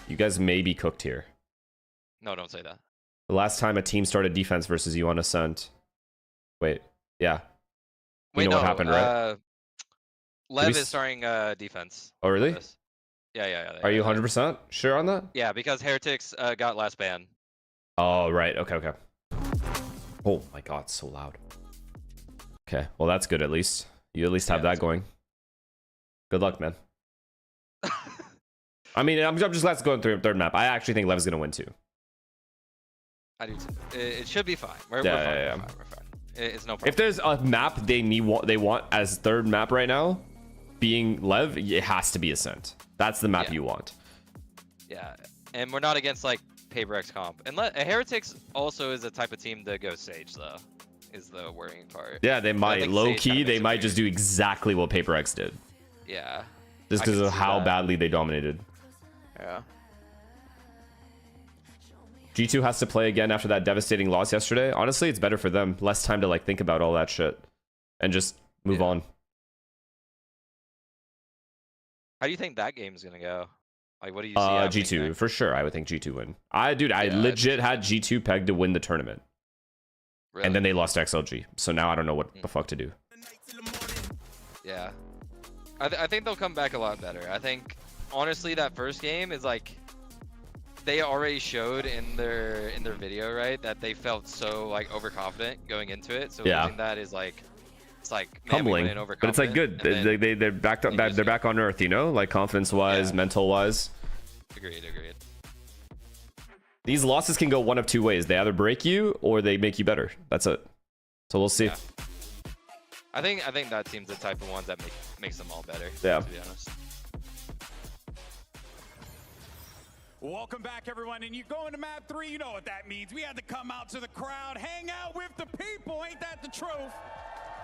you guys may be cooked here. No, don't say that. The last time a team started defense versus you on Ascent. Wait, yeah. Wait, you know what happened, right? Lev is starting defense. Oh, really? Yeah. Are you 100% sure on that? Yeah, because Heretics got last ban. Oh, right. Okay. Oh my god, it's so loud. Okay, well that's good at least. You at least have that going. Good luck, man. I mean, I'm just let's go through third map. I actually think Lev's gonna win too. I do too. It should be fine. We're fine. It's no problem. If there's a map they want as third map right now, being Lev, it has to be Ascent. That's the map you want. Yeah, and we're not against like PaperX comp. And Heretics also is a type of team that goes Sage though, is the worrying part. Yeah, they might low key. They might just do exactly what PaperX did. Yeah. Just because of how badly they dominated. Yeah. G2 has to play again after that devastating loss yesterday. Honestly, it's better for them. Less time to like think about all that shit and just move on. How do you think that game's gonna go? Like, what do you see? G2 for sure. I would think G2 win. I legit had G2 pegged to win the tournament, and then they lost to XLG. So now I don't know what the fuck to do. Yeah, I think they'll come back a lot better. I think honestly that first game is like they already showed in their video, right, that they felt so like overconfident going into it. So losing that is like, it's like humbling, but it's like good. They're back up. They're back on earth, you know, like confidence wise, mental wise. Agreed. These losses can go one of two ways. They either break you or they make you better. That's it. So we'll see. Yeah. I think that team's the type of ones that makes them all better. Yeah. To be honest. Welcome back, everyone. And you go into map 3, you know what that means. We had to come out to the crowd, hang out with the people. Ain't that the truth?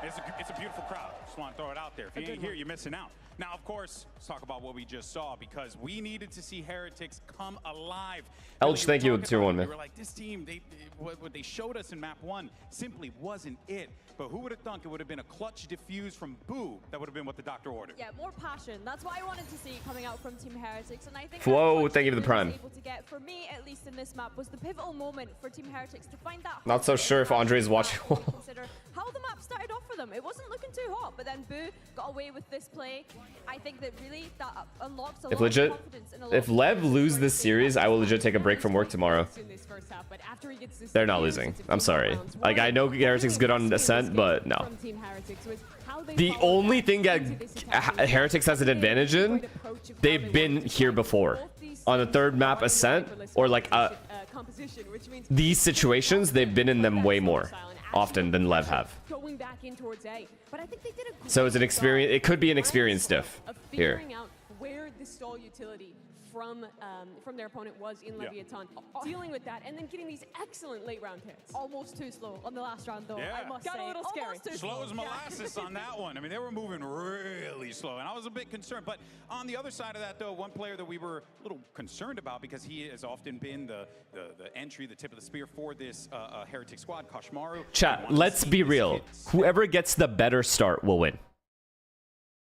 It's a beautiful crowd. Just want to throw it out there. If you ain't here, you're missing out. Now, of course, let's talk about what we just saw, because we needed to see Heretics come alive. Elch, thank you, tier 1, man. We were like, this team, what they showed us in map 1 simply wasn't it. But who would have thunk it would have been a clutch diffuse from Boo? That would have been what the doctor ordered. Yeah, more passion. That's what I wanted to see coming out from Team Heretics, and I think Whoa, thank you for the prime. able to get, for me at least in this map, was the pivotal moment for Team Heretics to find that. Not so sure if Andre's watching. Consider how the map started off for them. It wasn't looking too hot, but then Boo got away with this play. I think that really that unlocks a lot of confidence. If Lev lose this series, I will legit take a break from work tomorrow. They're not losing. I'm sorry. Like, I know Heretics good on Ascent, but no. The only thing that Heretics has an advantage in, they've been here before. On the third map Ascent, or like these situations, they've been in them way more often than Lev have. So it's an experience. It could be an experience diff here. Where the stall utility from their opponent was in Leviathan. Dealing with that and then getting these excellent late round hits. Almost too slow on the last round though, Yeah. I must Got say. a little scary. Slow as molasses on that one. I mean, they were moving really slow, and I was a bit concerned. But on the other side of that, though, one player that we were a little concerned about because he has often been the entry, the tip of the spear for this Heretic squad, Koshmaru. Chat, let's be real. Whoever gets the better start will win.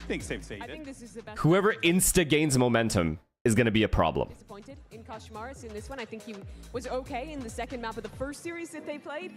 I think safe to say I think this is the best. Whoever insta gains momentum is going to be a problem. Disappointed in Koshmaris in this one. I think he was okay in the second map of the first series that they played.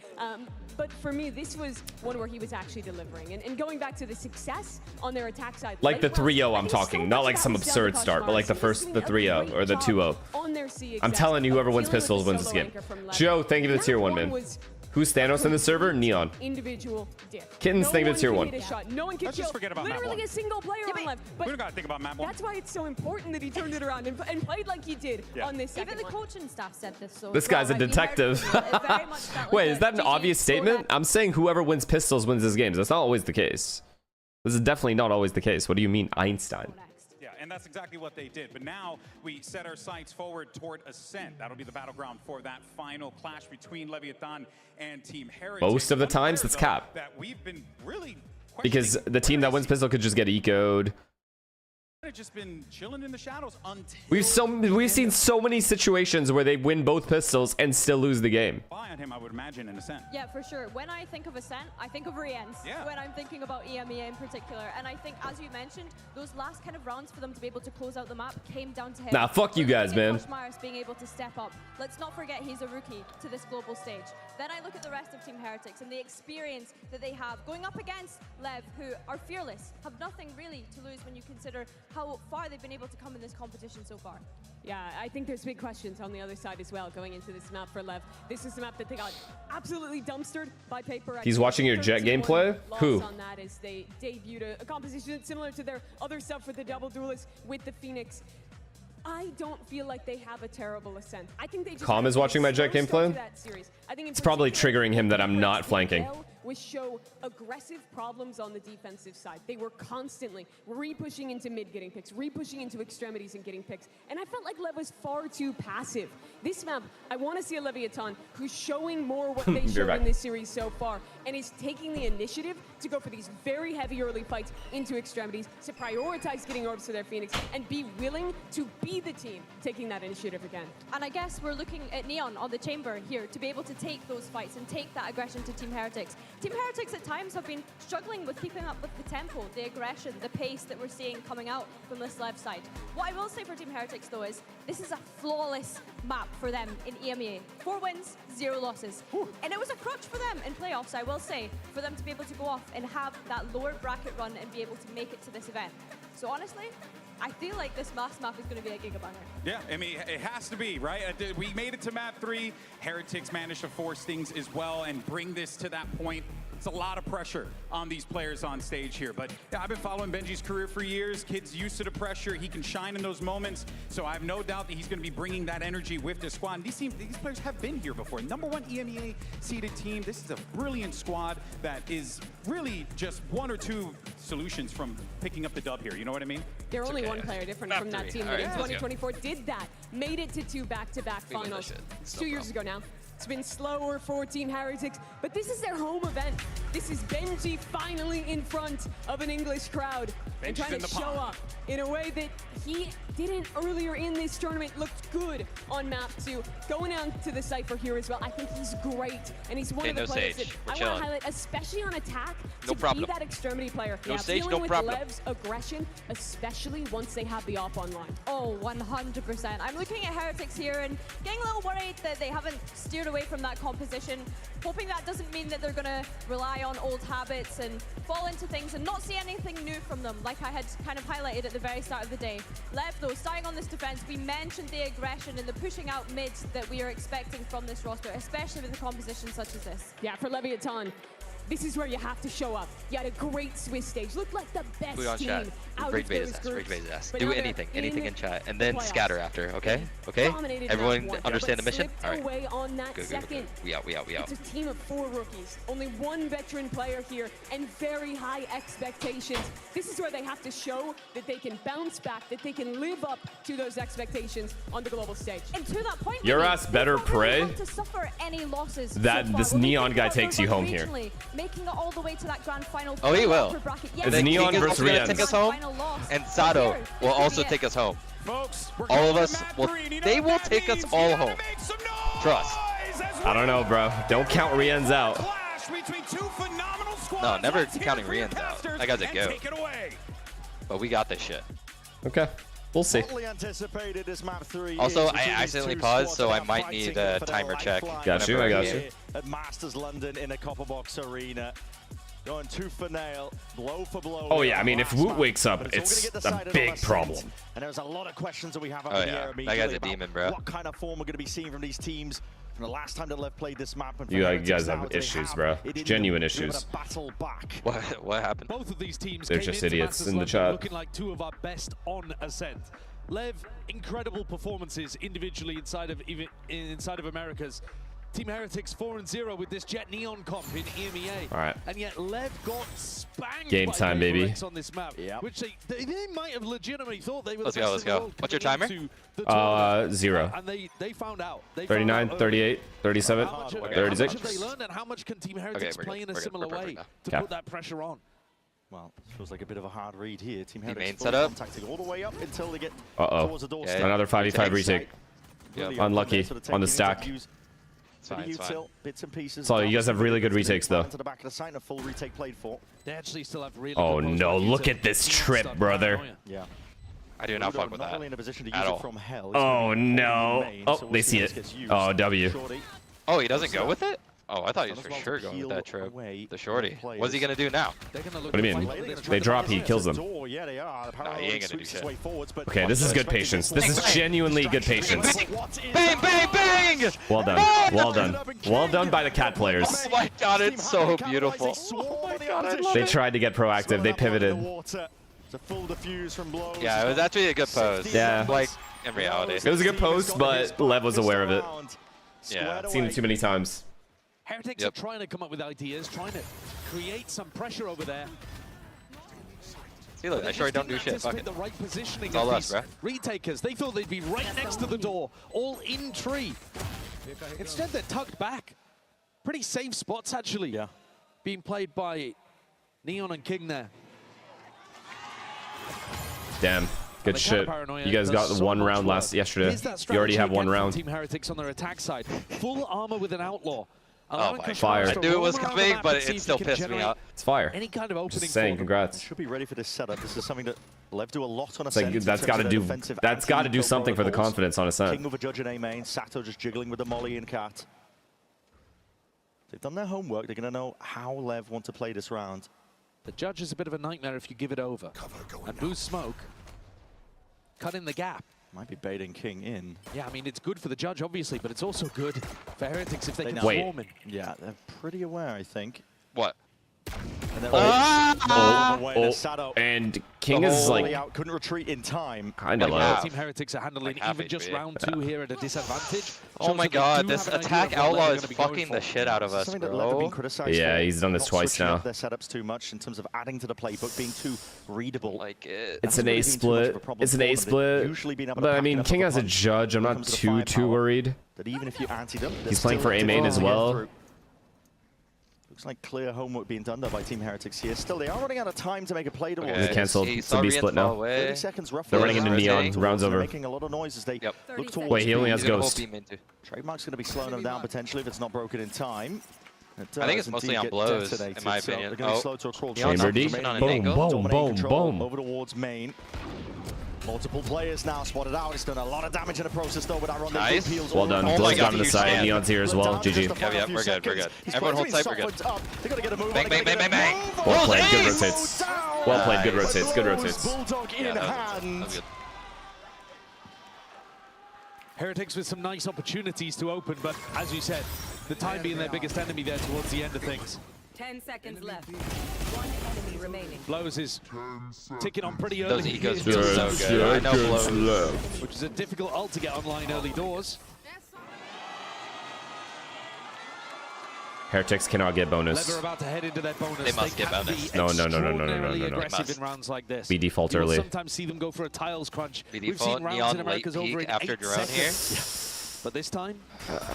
But for me, this was one where he was actually delivering. And going back to the success on their attack side. Like the 3-0 I'm talking, not like some absurd start, but like the 3-0 or the 2-0. I'm telling you, whoever wins pistols wins this game. Joe, thank you for the tier 1, man. Who's Thanos in the server? Neon. Individual dip. Kittens, thank you for the tier 1. No one can Let's just forget about map literally one. a single player on left. We don't got to think about map 1. That's why it's so important that he turned it around and played like he did on this second Even the one. coaching staff said this. So This guy's a detective. Wait, is that an obvious statement? I'm saying whoever wins pistols wins this game. That's not always the case. This is definitely not always the case. What do you mean, Einstein? Yeah, and that's exactly what they did. But now we set our sights forward toward Ascent. That'll be the battleground for that final clash between Leviathan and Team Heritage. Most of the times, it's cap. That we've been really Because the team that wins pistol could just get eco'd. just been chilling in the shadows until We've seen so many situations where they win both pistols and still lose the game. Buy on him, I would imagine, in Ascent. Yeah, for sure. When I think of Ascent, I think of Rienz. Yeah. When I'm thinking about EMEA in particular. And I think, as you mentioned, those last kind of rounds for them to be able to close out the map came down to him. Nah, fuck you guys, man. Koshmaris being able to step up. Let's not forget he's a rookie to this global stage. Then I look at the rest of Team Heretics and the experience that they have going up against LEV, who are fearless, have nothing really to lose when you consider how far they've been able to come in this competition so far. Yeah, I think there's big questions on the other side as well going into this map for LEV. This is the map that they got absolutely dumpstered by Paper. He's watching your Jet gameplay? Who? On that is they debuted a composition similar to their other stuff with the Double Duelist with the Phoenix. I don't feel like they have a terrible Ascent. I think they just Calm is watching my Jet gameplay? It's probably triggering him that I'm not flanking. Was show aggressive problems on the defensive side. They were constantly re-pushing into mid, getting picks, re-pushing into extremities and getting picks. And I felt like Lev was far too passive. This map, I want to see a Leviathan who's showing more what they showed in this series so far and is taking the initiative to go for these very heavy early fights into extremities, to prioritize getting orbs to their Phoenix, and be willing to be the team taking that initiative again. And I guess we're looking at Neon on the chamber here to be able to take those fights and take that aggression to Team Heretics. Team Heretics at times have been struggling with keeping up with the tempo, the aggression, the pace that we're seeing coming out from this left side. What I will say for Team Heretics though is this is a flawless map for them in EMEA. 4 wins, 0 losses. And it was a crutch for them in playoffs, I will say, for them to be able to go off and have that lower bracket run and be able to make it to this event. So honestly, I feel like this last map is going to be a gigabanger. Yeah, I mean, it has to be, right? We made it to map 3. Heretics managed to force things as well and bring this to that point. It's a lot of pressure on these players on stage here. But yeah, I've been following Benji's career for years. Kid's used to the pressure. He can shine in those moments. So I have no doubt that he's going to be bringing that energy with this squad. And these players have been here before. #1 EMEA seeded team. This is a brilliant squad that is really just 1 or 2 solutions from picking up the dub here. You know what I mean? They're only one player different from that team that in 2024 did that. Made it to 2 back-to-back finals. 2 years ago now. It's been slower for Team Heretics, but this is their home event. This is Benji finally in front of an English crowd and trying to show up in a way that he didn't earlier in this tournament. Looked good on map 2. Going down to the Cypher here as well. I think he's great, and he's one of the players that I want to highlight, especially on attack, to be that extremity player. Dealing with Lev's aggression, especially once they have the op online. Oh, 100%. I'm looking at Heretics here and getting a little worried that they haven't steered away from that composition, hoping that doesn't mean that they're going to rely on old habits and fall into things and not see anything new from them, like I had kind of highlighted at the very start of the day. Lev, though, starting on this defense, we mentioned the aggression and the pushing out mids that we are expecting from this roster, especially with a composition such as this. Yeah, for Leviathan, this is where you have to show up. You had a great Swiss stage. Looked like the best Put on team chat. out Rage of bait those his ass. groups. Rage bait his ass. But Do now they're anything in chat, and the then playoffs. scatter after. Okay. Okay. Dominated Everyone that one, understand but the mission. slipped All right. away on that Good. second. We out. It's a team of 4 rookies, only 1 veteran player here, and very high expectations. This is where they have to show that they can bounce back, that they can live up to those expectations on the global stage. And to that point, Your ass better pray to suffer any losses that this Neon guy takes you home here. Making it all the way to that grand final. Oh, he will. It's Neon versus King is also gonna take us home, and Sato will also take us home. Folks, all of us will. They will take us all home. Trust. I don't know, bro. Don't count Rien's out. No, never counting Rien's out. That guy's a goat. But we got this shit. Okay. We'll see. Also, I accidentally paused, so I might need a timer check. Got you. I got you. At Masters London in a Copperbox Arena. Going tooth for nail, blow for blow. Oh yeah, I mean, if Woot wakes up, it's a big problem. And there's a lot of questions that we have up Oh in the air yeah, immediately that guy's a about demon, bro. what kind of form we're going to be seeing from these teams from the last time that LEV played this map. And You guys have issues, bro. Genuine issues. What happened? Both of these teams They're came just into idiots Masters in the London chat. looking like 2 of our best on Ascent. LEV, incredible performances individually inside of Americas. Team Heretics 4-0 with this Jet Neon comp in EMEA. All right. And yet LEV got spanked Game by time, baby. Vaporx on this map, which they might have legitimately thought they were Let's the go. best in the world What's your coming timer? into the tournament. 0. And they found out. They 39, found out 38, 37, how much have 36. they learned, and how much can Team Heretics we're play good, in a we're good, similar we're way perfect to now. put that pressure on? Well, it feels like a bit of a hard read here. Team main Heretics setup. contacting all the way up until they get Uh-oh. towards the doorstep. Another 5v5 retake. Really Unlucky open there, sort of on the taking stack. interviews. It's fine. Bits and pieces. So you guys have really good retakes, though. To the back of the site, and a full retake played for. They actually still have really Oh good no, post-fight look util. at this Neon trip, start brother. paranoia. Yeah. I do not fuck with Not that really in a position to at use all. it from hell. Oh no. Oh, they see it. Oh, W. Oh, he doesn't go with it? Oh, I thought he was for sure going with that trip. The shorty. What's he gonna do now? What do you mean? They drop, he kills them. Yeah, they are. Nah, he ain't gonna do shit. Okay, this is good patience. This is genuinely good patience. Bang, bang, bang! Well done. Well done. Well done by the cat players. Oh my god, it's so beautiful. Oh my god, I love They it. tried to get proactive. They pivoted. Yeah, it was actually a good pose. Yeah. Like, in reality. It was a good post, but Lev was aware of it. Yeah. Seen it too many times. Heretics are trying to come up with ideas, trying to create some pressure over there. See, look, I sure don't do shit. Fuck it. The right positioning It's all of us, these bro. retakers. They thought they'd be right next to the door, all in tree. Instead, they're tucked back. Pretty safe spots, actually. Yeah. Being played by Neon and King there. Damn. Good shit. You guys got the one round yesterday. You already have one round. Team Heretics on their attack side. Full armor with an outlaw. Oh my Fire. I knew it was coming, but it still pissed me out. It's fire. Any kind of opening Just saying, for them. congrats. Should be ready for this setup. This is something that LEV do a lot on It's like, that's got to do. That's got to do something for the confidence on Ascent. King with a judge in A main. Sato just jiggling with the molly and cat. They've done their homework. They're going to know how LEV want to play this round. The judge is a bit of a nightmare if you give it over. And boost smoke. Cut in the gap. Might be baiting King in. Yeah, I mean, it's good for the judge, obviously, but it's also good for Heretics if they can Wait. swarm in. Yeah, they're pretty aware, I think. What? And they're And King is like out, couldn't retreat in time. kind of Like low. half. Team Heretics are handling Like half even just HP. round 2 here at a disadvantage. Oh Shows my that they god, do this have an idea attack of what they're outlaw gonna is be going fucking for. the shit out of us, Something that LEV have been bro. criticized Yeah, for, he's done this not twice switching now. up their setups too much in terms of adding to the playbook, being too readable. Like it. It's Hasn't an really A been too much split. of a problem It's an for A them. They've split. usually been able to But I pack mean, it up King with as a punch judge, I'm when it not comes to the too firepower. worried. That even if you anti them, He's playing for A main as well. Looks like clear homework being done there by Team Heretics here. Still, they are running out of time to make a play towards They this. cancelled. It's a B split now. 30 seconds roughly. They're running into Neon. Round's They're over. making a lot of noise as they look towards Wait, he only has He's gonna Ghost. hold beam into. Trademark's going to be slowing them down potentially if it's not broken in time. I think it's mostly on blows, in my So opinion. they're going to be slow to a crawl. Chamber D. On an Boom, angle. boom, Dominating boom, control boom. over towards main. Multiple players now spotted out. It's done a lot of damage in the process though with that run. Nice. Well done. Oh my Blows God, down to the you side. stand. Neon's here as well. GG. Yep, we're good, we're good. Everyone hold tight, we're good. Bang, bang, bang, bang, bang. Well played. Good Ace! rotates. Well played. Good rotates. Good rotates. Bulldog in That hand. was good. Heretics with some nice opportunities to open, but as you said, the time being their biggest enemy there towards the end of things. 10 seconds left. One enemy remaining. Blows is ticking on pretty early. Those egos feel so good. I know Blows. Which is a difficult ult to get online early doors. Heretics cannot get bonus. Lever about to head into their bonus. They must get bonus. No. Aggressive in rounds like this. We default You will early. sometimes see them go for a tiles crunch. We We've default seen rounds Neon in America's late over peak in after 8 drone here. seconds. But this time, patient.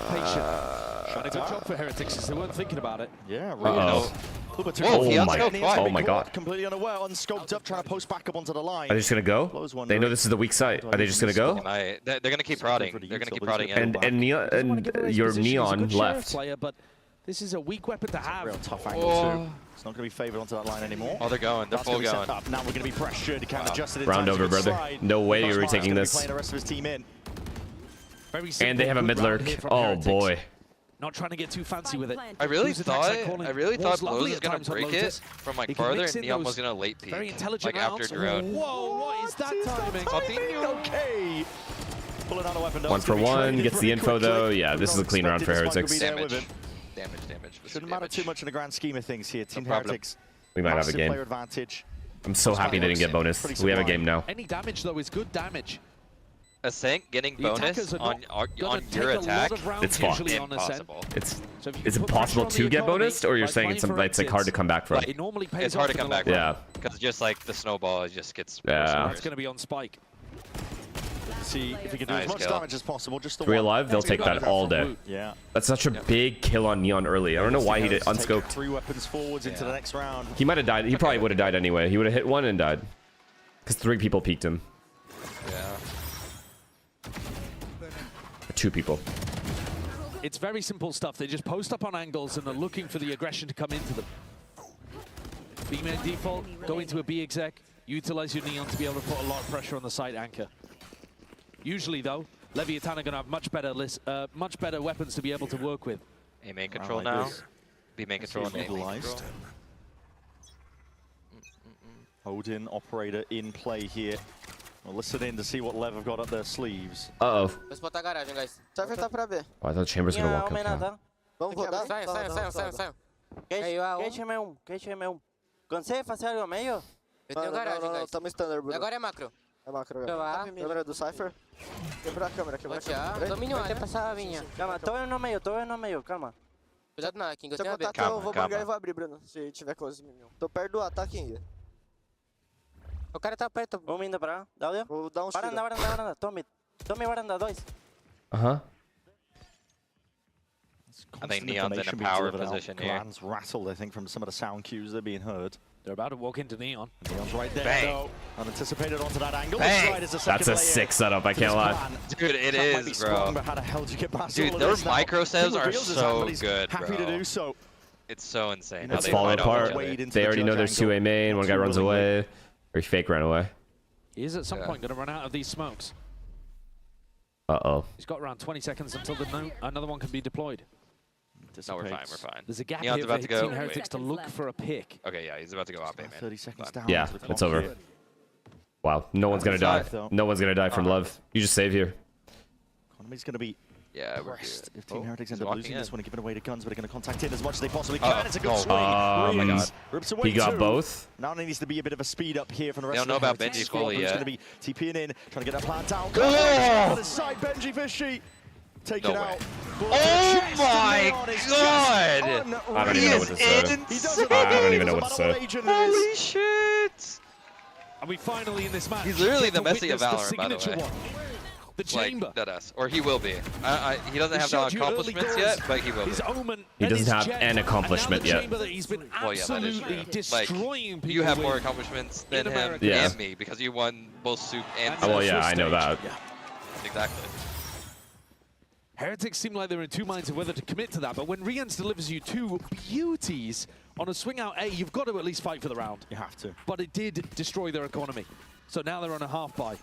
Done a good job for Heretics because they weren't thinking about it. Yeah, really. Oh my god. Completely unaware, unscoped up, trying to post back up onto the line. Are they just gonna go? They know this is the weak side. Are they just gonna go? They're gonna keep prodding. They're gonna keep prodding in. And Neon and your Neon left. Player, but this is a weak weapon to have. Real tough angle too. It's not going to be favored onto that line anymore. Oh, they're going. They're full going. Now we're going to be pressured. Can't adjust it in Round time over, brother. No way you're retaking this. The rest of his team in. And they have a mid lurk. Oh boy. Not trying to get too fancy with it. I really thought Blows was gonna break it from like farther, and Neon was gonna late peek. Very intelligent like after drone. Whoa, what is that timing? Okay. Pulling out a weapon. 1 for 1. Gets the info though. Yeah, this is a clean round for Heretics. Damage. Shouldn't matter too much in the grand scheme of things here. Team Heretics. We might have a game. Player advantage. I'm so happy they didn't get bonus. We have a game now. Any damage though is good damage. A Sank getting bonus on your attack. It's fucked. Impossible. Is it possible to get bonus, or you're saying it's like hard to come back from? It's hard to come back from. Yeah. Because just like the snowball, it just gets worse Yeah. and worse. It's going to be on spike. See if he can do as much damage as possible. Just the 3 one. alive, they'll take that all day. Yeah. That's such a big kill on Neon early. I don't know why he did unscoped. 3 weapons forwards into the next round. He might have died. He probably would have died anyway. He would have hit 1 and died. Because 3 people peeked him. Yeah. 2 people. It's very simple stuff. They just post up on angles and are looking for the aggression to come into them. B-man default, go into a B exec, utilize your Neon to be able to put a lot of pressure on the side anchor. Usually though, Leviathan are going to have much better weapons to be able to work with. A main control now. B main control and A main control. Odin operator in play here. We'll listen in to see what Lev have got up their sleeves. Uh-oh. Vamos botar garagem, guys. Cypher tá pra B. Oh, I thought Chamber's gonna walk up now. Vamos rodar? Saiam. Quem é um? Cansei, fazer algo meio? Eu tenho garagem, guys. Estamos standard, bro. Agora é macro. É macro, agora. Câmera do Cypher. Quebrar a câmera, quebrar a Botear. câmera. Domínio A, né? Passar a vinha. Calma, tô eu no meio, calma. Cuidado na King, eu Se eu tenho a B. contato, eu vou bangar e vou abrir, Bruno. Se tiver close, minion. Tô perto do A, tá, King? O cara tá perto. Vamos indo pra lá. Vou dar uns tiros. Varanda. Tome varanda, 2. Uh-huh. I think Neon's in a power position here. Glands rattled, I think, from some of the sound cues that are being heard. They're about to walk into Neon. Neon's right there, Bang. though. Unanticipated onto that angle. Bang. Right, That's a sick setup, I can't lie. Dude, it is, bro. How the hell did you get past Dude, all of their this now? micro saves are Reveals his hand, so but he's good, happy bro. to do so. It's so insane. Let's fall apart. They already know there's 2 A main. One guy runs away. Or he fake ran away. He is at some point going to run out of these smokes. Uh-oh. He's got around 20 seconds until another one can be deployed. No, we're fine. There's a gap Neon's here about for to go. Team Heretics to look for a pick. Okay, yeah, he's about to go off A, man. 30 seconds down. Yeah, it's over. Wow, no one's gonna die. No one's gonna die from love. You just save here. Economy's gonna be Yeah, we're pressed good. if Team Heretics end up walking losing in. this one and giving away the guns, but they're going to contact in as much as they possibly can. It's a good swing. Oh my god. Rips away He got 2. both. Now there needs to be a bit of a speed up here from the They rest don't know of the about Heretics Benji squad. fully Who's yet. going to be TPing in, trying to get that plan down. Oh! The side, Benji Fishy. Take it No out. way. Oh my god! I don't even know what to say. I don't even know what to say. Holy shit! And we finally in this match. He's literally get the to Messi of witness Valorant, by the signature way. one. The chamber. Like, deadass. Or he will be. He doesn't have the showed you early accomplishments doors. yet, but he will be. His omen He and doesn't his have jet, an accomplishment and now the yet. chamber that he's been Well, yeah, that is absolutely true. destroying people You have more with. accomplishments than in him America. Yeah. and me because you won both Soup and Oh, well, First yeah, I know stage. that. Exactly. Heretics seem like they're in 2 minds of whether to commit to that, but when Rians delivers you 2 beauties on a swing out A, you've got to at least fight for the round. You have to. But it did destroy their economy. So now they're on a half buy.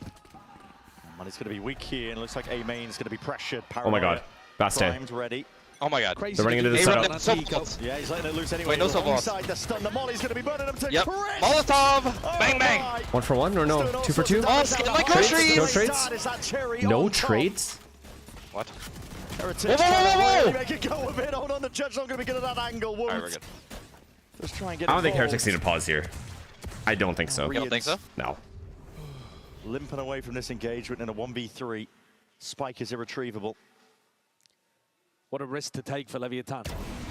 Money's going to be weak here, and it looks like A main's going to be pressured. Oh my god. Baste. Primed, ready. Oh my god. Crazy They're running into the to setup. do Yeah, he's letting it loose anyway. Wait, no sub loss. Alongside the stun, the Molly's going to be burning him to Yep. crisp. Molotov! Bang, bang! 1 for 1 or no? 2 for 2? Oh, skin like groceries! No trades? No trades? What? Heretics. Whoa! Make it go a bit. Hold on, the judge not going to be good at that angle. Alright, we're good. Let's try and get I don't think involved. Heretics need to pause here. I don't think so. You don't think so? No. Limping away from this engagement in a 1v3. Spike is irretrievable. What a risk to take for Leviathan.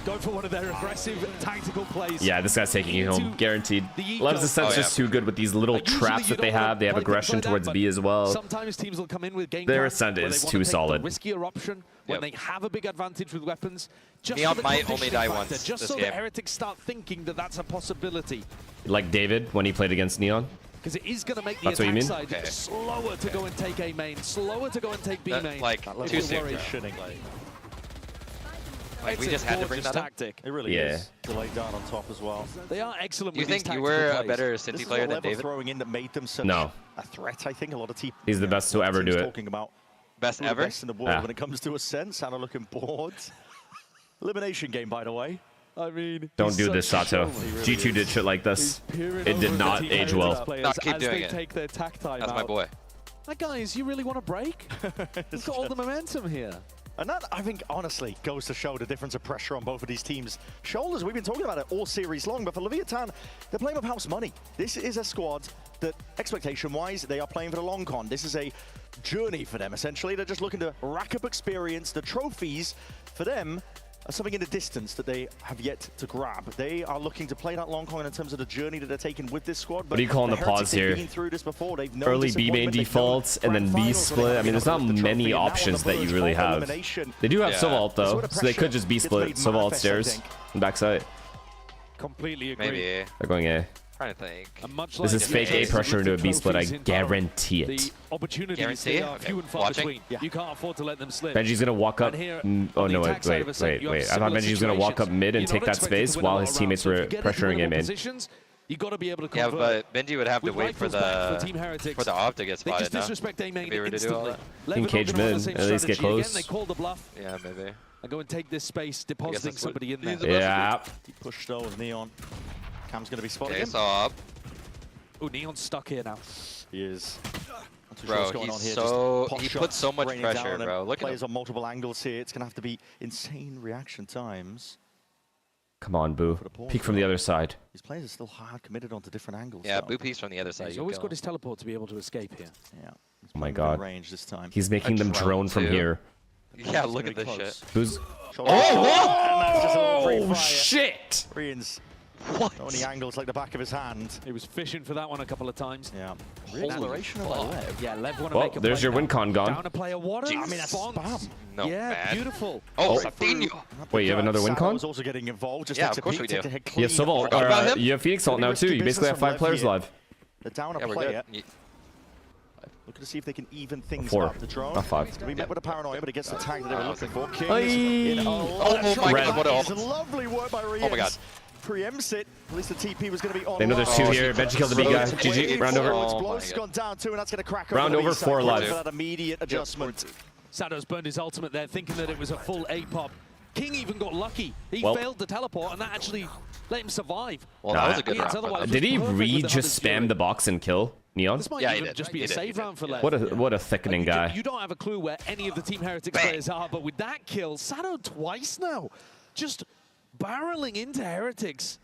Go for one of their aggressive tactical plays. Yeah, this guy's taking you home, guaranteed. Lev's Ascent's just too good with these little traps that they have. They have aggression towards B as well. Sometimes teams will come in with game Their plans Ascent where is they want too to take solid. the riskier option when they have a big advantage with weapons. Just Neon for the might only conditioning die factor, once just this so game. the Heretics start thinking that that's a possibility. Like David when he played against Neon. Because it is going to make the That's what you attack mean? side slower to go and take A main, slower to go and take B main. Like, too soon. Like, we just had to bring that tactic. It really is. Delayed down on top as well. They are excellent Do you with these think you tactical were a plays. better This Cinti is player what than Level David? throwing in that made them such No. a threat, I think. A lot of teams. He's the best to ever do it. Talking about best who the ever? best in the world when it comes to Ascent. Santa looking bored. Elimination game, by the way. I mean, Don't do this, Sato. G2 did shit like this. It did not age well. No, keep doing it. Take their tack time That's my boy. Like, guys, you really want to break? We've got all the momentum here. And that, I think, honestly, goes to show the difference of pressure on both of these teams' shoulders. We've been talking about it all series long, but for Leviathan, they're playing with house money. This is a squad that, expectation-wise, they are playing for the long con. This is a journey for them, essentially. They're just looking to rack up experience. The trophies, for them, are something in the distance that they have yet to grab. They are looking to play that long con in terms of the journey that they're taking with this squad. What are you calling the pause here? Early B main defaults and then B split. I mean, there's not many options that you really have. They do have Sovalt though, so they could just B split, Sovalt stairs, and backside. Completely agree. Maybe. They're going A. Trying to think. This is fake A pressure into a B split, I guarantee it. The opportunities Guarantee? are few and far Watching? between. You can't afford to let them slip. Benji's gonna walk up. Oh no, wait. I thought Benji was gonna walk up mid and take that space while his teammates were pressuring him in. You got to be able to Yeah, convert. but Benji would have to wait for the op to get spotted now. If he were to do all that. Engage mid, at least get close. They call the bluff. Yeah, maybe. And go and take this space, depositing somebody in there. Yeah. He pushed though with Neon. Cam's going to be spotted. Okay, so up. Oh, Neon's stuck here now. He is. Bro, he puts so much pressure, bro. Look at players him. on multiple angles here. It's going to have to be insane reaction times. Come on, Boo. Peek from the other side. These players are still hard committed onto different angles. Yeah, though. Boo peeks from the other side. He's always got his teleport to be able to escape here. Yeah. Oh my god. Range this time. He's making them drone from here. Yeah, look at this shit. Boo's. Oh, shit! Rian's what? only angles like the back of his hand. He was fishing for that one a couple of times. Yeah. Re-acceleration of Lev. Yeah, Lev want to Well, make a there's play your now. win con gone. Down a player. What a I mean, that's spam. No, yeah, man. beautiful. Oh, Satinho. Wait, you have another win con? was also getting involved. Just Yeah, takes of course a we peek, do. takes a You have clean Sovalt, off. about him? you have Phoenix Alt now too. You basically have 5 players live. They're down a Yeah, we're player. good. Looking to see if they can even things 4. up. The drone. Not 5. We met with a paranoia, but it gets the tag that they were looking for. King Aye. is in a lot of trouble. God, what a That ult. is lovely work by Rian. Oh my god. Preempts it. At least the TP was going to be on. They know there's 2 here. Benji killed the big guy. GG. Round over. Blows gone down 2, and that's going to crack Round over. over, 4 alive. For that immediate adjustment. Sadow's burned his ultimate there, thinking that it was a full A-pop. King even got lucky. He Well- failed the teleport, and that actually let him survive. Well, that was a good Rian's round. otherwise Did he was perfect with the just Hunter's spam Fury. the box and kill Neon? This might Yeah, he even did. just be He a did, save he round for did. Lev. What a thickening guy. You don't have a clue where any of the Team Heretics players are, but with that kill, Sadow twice now, just barreling into Heretics,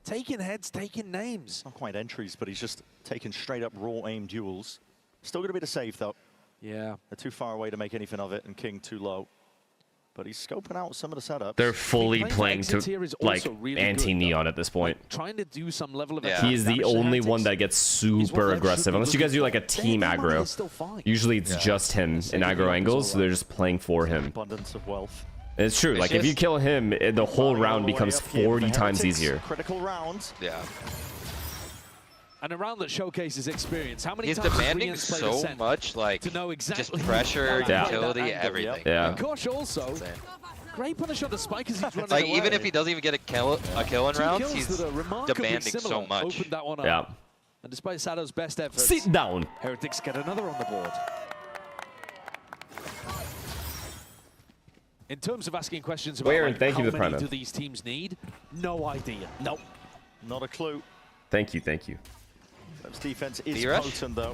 taking heads, taking names. Not quite entries, but he's just taking straight up raw aim duels. Still going to be the save though. Yeah. They're too far away to make anything of it, and King too low. But he's scoping out some of the setups. They're fully Playing playing exits here to is like also really anti-Neon at this point. Trying to do some level of Yeah. attack He is the damage to only Heretics. one that gets super aggressive. Unless you guys do like a team Their money aggro. is still fine. Usually it's just him in aggro angles, so they're just playing for him. Abundance of wealth. And it's true, like if you kill him, the whole round becomes 40 times easier. Critical round. Yeah. And a round that showcases experience. How many He's times has demanding Rian's played so Ascent much, like, to know exactly just pressure, Yeah. utility, that angle, everything. Yeah. And Kosh also, Insane. great punish on the spike as he's running Like, away. even if he doesn't even get a kill in 2 rounds, kills he's that are remarkably demanding so similar much. opened that one up. Yeah. And despite Sadow's best efforts, Sit down. Heretics get another on the board. In terms of asking questions about Where, like, thank you how to the many Primo. do these teams need, no idea. Nope. Not a clue. Thank you, thank you. Lev's defense is B-rush? potent though.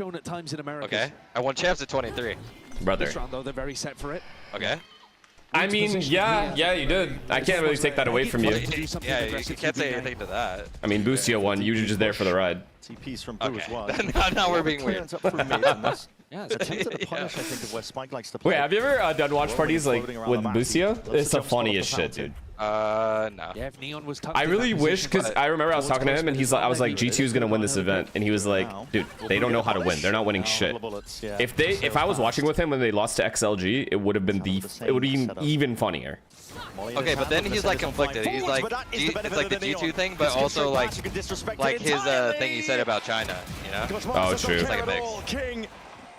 shown at times in America. Okay. I won champs at 23. Brother. This round, though, they're very set for it. Okay. I mean, yeah, you did. I can't really take that away from you. Yeah, you can't say anything to that. I mean, Busio won. You were just there for the ride. TP's from Boo as well. now we're being weird. Yeah, it's attempted to punish, I think, of where Spike likes to play. Wait, have you ever done watch parties like with Busio? It's the funniest shit, dude. No. Yeah, if Neon was I really wish, because I remember I was talking to him and he's like, I was like, G2 is gonna win this event, and he was like, dude, they don't know how to win. They're not winning shit. If I was watching with him when they lost to XLG, it would have been even funnier. Okay, but then he's like conflicted. He's like, it's like the G2 thing, but also like his thing he said about China, you know? Oh, true. It's like a mix. King,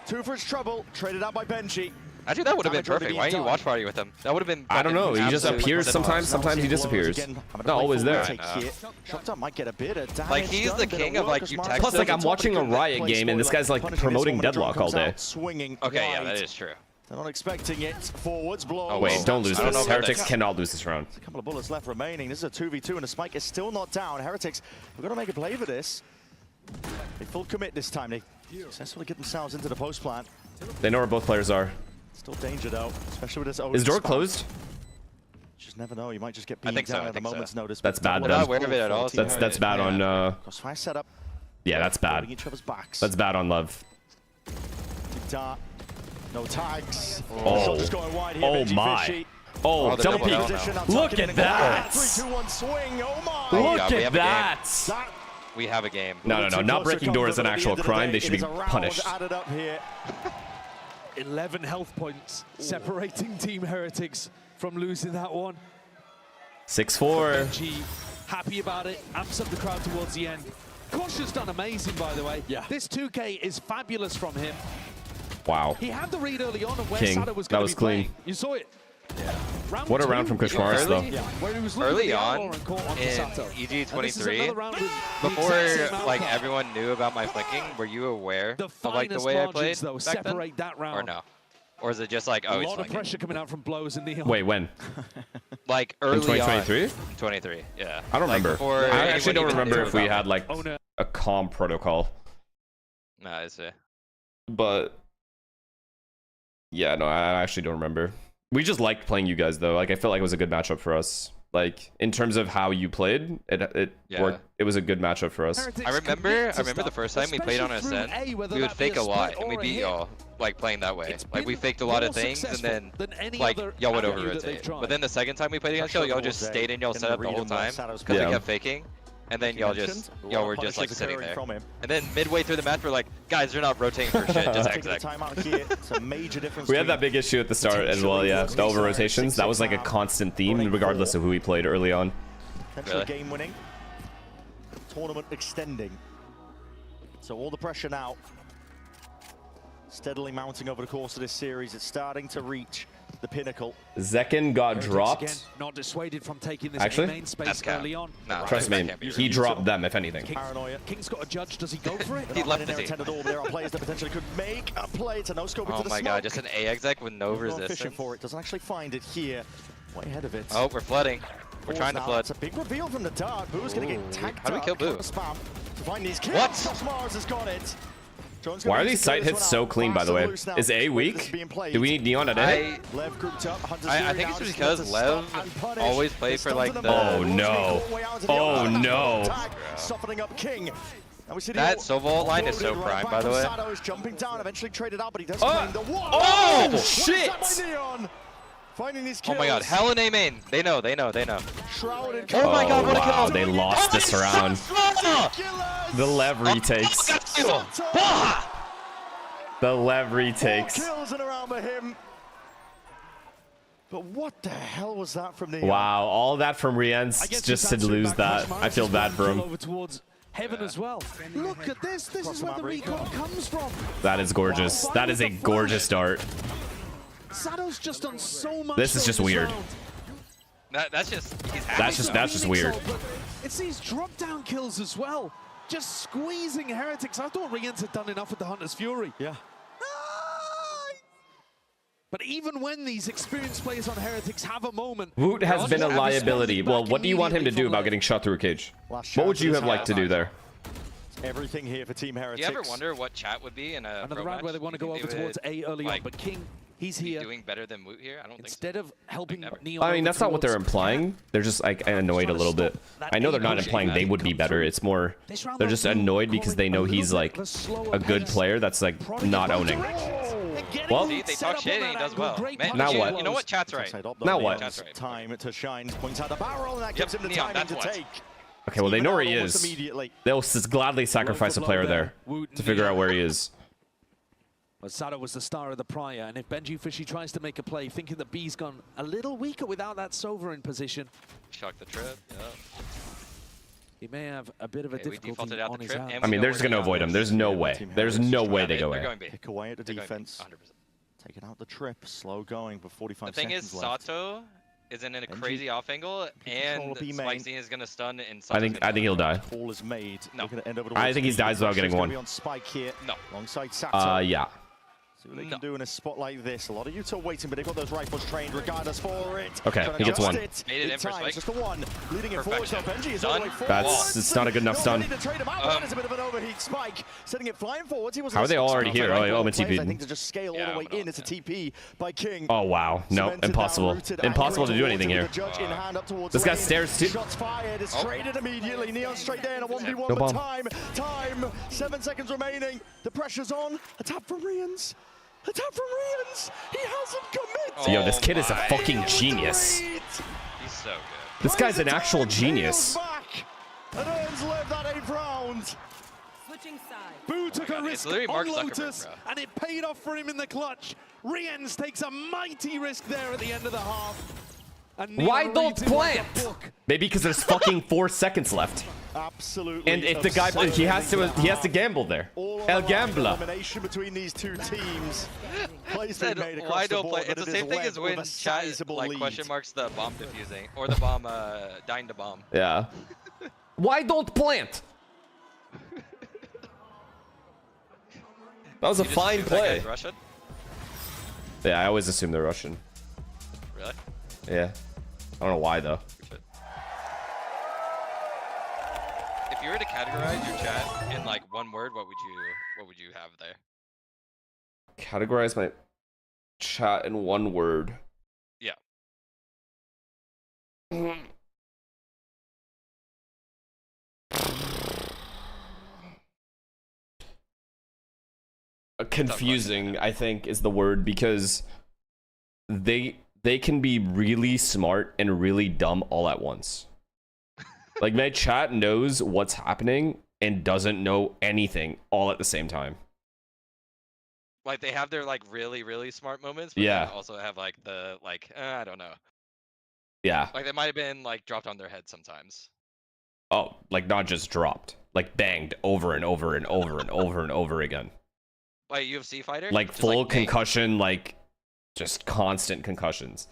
2 for his trouble, traded out by Benji. Actually, that would have been perfect. Why didn't you watch party with him? That would have been. I don't know. He just appears sometimes. Sometimes he disappears. Not always there. Might get a bit of damage. Like he's the king of like you text. Plus, like I'm watching a Riot game and this guy's like promoting Deadlock all day. Okay, yeah, that is true. They're not expecting it. Forwards blow. Oh wait, don't lose this. Heretics cannot lose this round. A couple of bullets left remaining. This is a 2v2 and the Spike is still not down. Heretics are going to make a play for this. They full commit this time. They successfully get themselves into the post plant. They know where both players are. Still danger though, especially with this. Is door closed? Just never know. You might just get beamed down at the moment's notice. That's bad. We're not aware of it at all. That's bad on. Crossfire setup. Yeah, that's bad. Each other's backs. That's bad on Lev. Dart. No tags. Oh. Oh my. Oh, double peek. Look at that. 3-2-1 swing. Oh my. Look at that. We have a game. No. Not breaking door is an actual crime. They should be punished. Added up here. 11 health points separating Team Heretics from losing that one. 6-4. Benji happy about it, amps up the crowd towards the end. Cautious done amazing, by the way. Yeah. This 2K is fabulous from him. Wow. He had the read early on of where King. Sada was That going was to be clean. playing. You saw it. Yeah. What a round from Kushmaris, though. Yeah. Where he was Early on in EG23, before like everyone knew about my flicking, were you aware of like the way I played though, back separate then? that round. Or no? Or is it just like, oh, a he's lot of flicking? pressure coming out from blows in Neon. Wait, when? Like early in 2023? On. 23, yeah. I don't remember. I actually don't remember if we had like no. a calm protocol. Nah, I see. But yeah, no, I actually don't remember. We just liked playing you guys though. Like I felt like it was a good matchup for us. Like in terms of how you played, it worked. It was a good matchup for us. I remember the first time we played on Ascent, we would fake a lot and we beat y'all like playing that way. Like we faked a lot of things and then like y'all would over rotate. But then the second time we played against y'all just stayed in y'all setup the whole time because we kept faking. And then y'all were just like sitting there. And then midway through the match, we're like, guys, they're not rotating for shit, just exec. We had that big issue at the start as well, yeah. The over rotations, that was like a constant theme, regardless of who we played early on. Potentially game winning. Tournament extending. So all the pressure now steadily mounting over the course of this series. It's starting to reach the pinnacle. Zekken got dropped. Again, not dissuaded from taking this Actually, main space early on. No, trust me, he dropped them if anything. Paranoia. King's got a judge. Does he go for it? He left it. There are players that potentially could make a play. It's a no scope into the smoke. Oh my god, just an A exec with no resistance. Fishing for it. Doesn't actually find it here. Way ahead of it. Oh, we're flooding. We're trying to flood. It's a big reveal from the dart. Boo's going to get tagged. How do we kill Boo? Spam to find these kills. What? Mars has got it. Why are these site hits so clean, by the way? Is A weak? Do we need Neon at A? I think it's because Lev always played for like the... Oh no. Oh no. Softening up King. That Soval line is so prime, by the way. Oh shit! Oh my god, hell in A main. They know. Oh my god, wow, they lost this round. The Lev retakes. The Lev retakes. But what the hell was that from the... Wow, all that from Rienz just to lose that. I feel bad for him. Over towards heaven as well. Look at this. This is where the recon comes from. That is gorgeous. That is a gorgeous start. Sado's just done so much. This is just weird. That's just weird. It's these drop down kills as well. Just squeezing Heretics. I thought Rienz had done enough with the Hunter's Fury. Yeah. But even when these experienced players on Heretics have a moment... Woot has been a liability. Well, what do you want him to do about getting shot through a cage? What would you have liked to do there? Everything here for Team Heretics. Do you ever wonder what chat would be in a another round where they want to go over towards A early on, but King He's here. Doing better than Woot here? I don't Instead think of helping Neon. I mean, that's not what they're implying. They're just like annoyed a little bit. I know they're not implying they would be better. It's more they're just annoyed because they know he's like a good player that's like not owning. Well, see, they talk shit and he does well. Man, now what? You know what? Chat's right. Now what? Chat's right. Time to shine. Points out the barrel, and that gives him the Neon, timing to that's what. take. Okay, well they know where he is. They'll gladly sacrifice a player there to figure out where he is. Sada was the star of the prior, and if Benji Fishy tries to make a play, thinking that B's gone a little weaker without that Sova in position. Shock the trip, yeah. He may have a bit of a difficulty on his hands. I mean, they're just going to avoid him. There's no way. There's no way they go in. Pick away at the defense. Taking out the trip. Slow going, but 45 seconds. The thing is, Sato is in a crazy off angle, and Spike is going to stun. And I think he'll die. Ball is made. No. I think he dies without getting one. On Spike here. No. Alongside Sato. Yeah. See what they can do in a spot like this. A lot of Utah waiting, but they've got those rifles trained regardless for it. Okay, he gets one. Made it in for Spike. Just the one. Leading it forward, so Benji is all the way forward. It's not a good enough stun. It's a bit of an overheat. Spike setting it flying forwards. He was How are they all already here? Oh, Omen TP'd. I think to just scale all the way in. It's a TP by King. Oh, wow. No, impossible. Impossible to do anything here. This guy stairs too. Shots fired. It's traded immediately. Neon straight there in a 1v1, but time. 7 seconds remaining. The pressure's on. A tap from Rians. A tap from Rians! He hasn't committed! Yo, this kid is a fucking genius. He's so good. This guy's an actual genius. And earns LEV that 8th round. Switching sides. Boo took a risk on Mark Lotus, and it paid off for him in the clutch. Rians takes a mighty risk there at the end of the half. Why don't plant? Maybe because there's fucking 4 seconds left. Absolutely. And if the guy he has to gamble there. El Gambler. Elimination between these two teams. Said, why don't play? It's the same thing as when chat like question marks the bomb defusing or the bomb dying to bomb. Yeah. Why don't plant? That was a fine play. Russian? Yeah, I always assume they're Russian. Really? Yeah. I don't know why though. If you were to categorize your chat in like one word, what would you have there? Categorize my chat in one word. Yeah. Confusing, I think, is the word, because they can be really smart and really dumb all at once. Like, my chat knows what's happening and doesn't know anything all at the same time. Like, they have their like really smart moments, but yeah, they also have like the I don't know. Yeah. Like they might have been like dropped on their head sometimes. Oh, like not just dropped, like banged over and over and over and over and over again. Like UFC fighter? Like just full like concussion, like just constant concussions.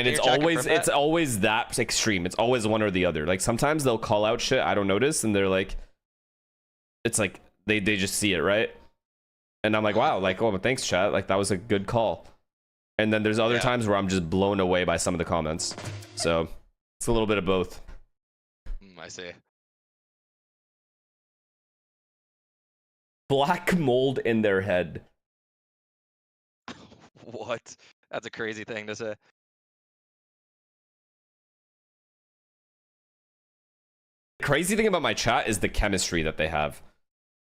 And it's always that extreme. It's always one or the other. Like sometimes they'll call out shit I don't notice, and they're like, it's like they just see it, right? And I'm like, wow, like, oh, thanks, chat. Like that was a good call. And then there's other times where I'm just blown away by some of the comments. So it's a little bit of both. I see. Black mold in their head. What? That's a crazy thing to say. The crazy thing about my chat is the chemistry that they have.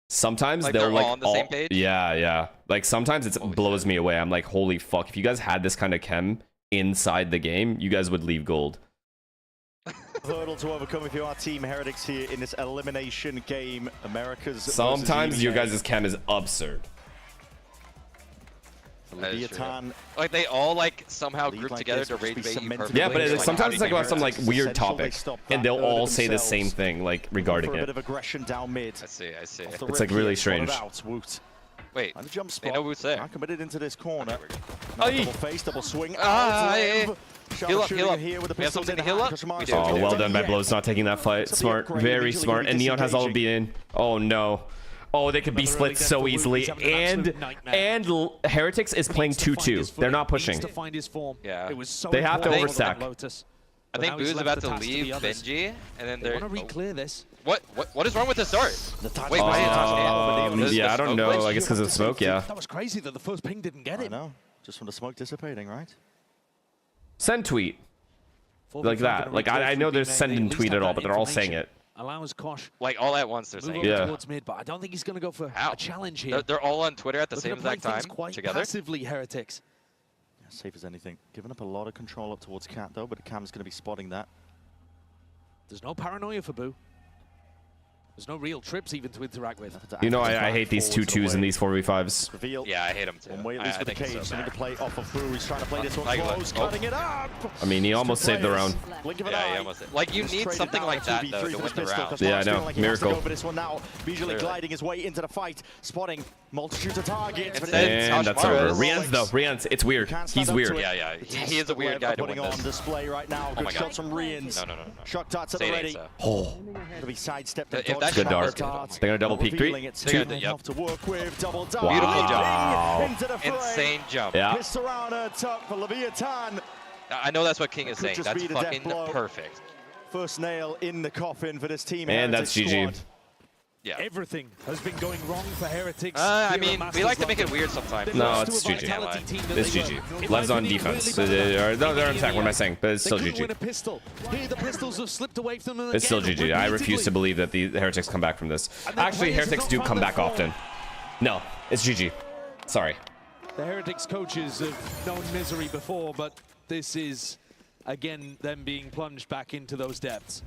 Sometimes like they'll like all on the same page? Yeah. Like sometimes it blows me away. I'm like, holy fuck, if you guys had this kind of chem inside the game, you guys would leave gold. Hurdle to overcome if you are Team Heretics here in this elimination game. America's sometimes your guys' chem is absurd. Like they all like somehow group together to rage bait you perfectly. Yeah, but sometimes it's like about some like weird topic, and they'll all say the themselves. same thing like regarding For a it. bit of aggression down mid. I see. It's like really strange. Wait, and the jump spot. They know who's there. Now committed into this corner. Oh, double face, double swing. Heal up. Here with the We have something to heal up. Oh, well done by Blows not taking that fight. Smart, very smart. And Neon has all be in. Oh no. Oh, they could be split so easily. And Heretics is playing 2-2. They're not pushing. Yeah. They have to overstack. I think Boo's about to leave Benji, and then they're... want to re-clear this. What is wrong with the start? Wait, why did yeah, I don't know. I guess because of smoke, yeah. That was crazy that the first ping didn't get it. I know. Just from the smoke dissipating, right? Send tweet. Like that. Like, I know there's send and tweet at all, but they're all saying it. Allows Kosh like all at once they're saying yeah. towards mid, but I don't think he's going to go for a challenge here. They're all on Twitter at the same exact time together. Passively, Heretics. Yeah, safe as anything. Giving up a lot of control up towards Cat though, but Cam's going to be spotting that. There's no paranoia for Boo. There's no real trips even to interact with. You know, I hate these 2-2s and these 4v5s. Yeah, I hate them too. One way at least for the cage. So to play off of Boo. He's trying to play this one close, cutting it up. I mean, he almost saved the round. Yeah, he almost. Like, you need something like that though to win the round. Yeah, I know. Miracle. For this one now, visually gliding his way into the fight, spotting multitude of targets. And that's over. Rian's though. Rian's. It's weird. He's weird. Yeah. He is a weird guy to win this. On display right now. Good shots from Rian's. No. Shot darts at the ready. Oh. It'll be sidestepped. Good dart. They're gonna double peek 3. Yep. To work with double dart. Beautiful jump. Into the insane jump. Yeah. Missed around a tuck for Leviathan. I know that's what King is saying. That's fucking perfect. First nail in the coffin for this team. And that's GG. Yeah. Everything has been going wrong for Heretics. I mean, we like to make it weird sometimes. No, it's GG. It's GG. Lev's on defense. They're on attack, what am I saying? But it's still GG. It's still GG. I refuse to believe that the Heretics come back from this. Actually, Heretics do come back often. No, it's GG. Sorry. The Heretics coaches have known misery before, but this is, again, them being plunged back into those depths.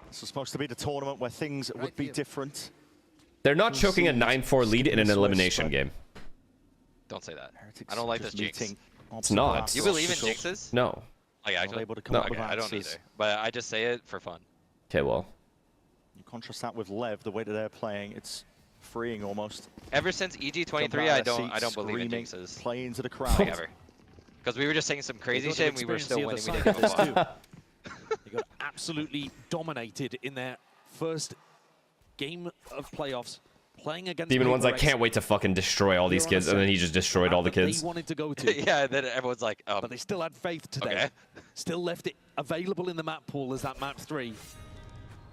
This was supposed to be the tournament where things would be different. They're not choking a 9-4 lead in an elimination game. Don't say that. I don't like this jinx. It's not. You believe in jinxes? No. Like, actually? No. Okay, I don't either. But I just say it for fun. Okay, well. You contrast that with LEV, the way that they're playing, it's freeing almost. Ever since EG23, I don't believe in jinxes. Play into the crowd. Like ever. Because we were just saying some crazy shit and we were still winning. We didn't give a fuck. They got absolutely dominated in their first game of playoffs, playing against Demon One's like, can't wait to fucking destroy all these kids, and then he just destroyed all the kids. They wanted to go to. Yeah, and then everyone's like, but they still had faith today. Okay. Still left it available in the map pool as that map 3.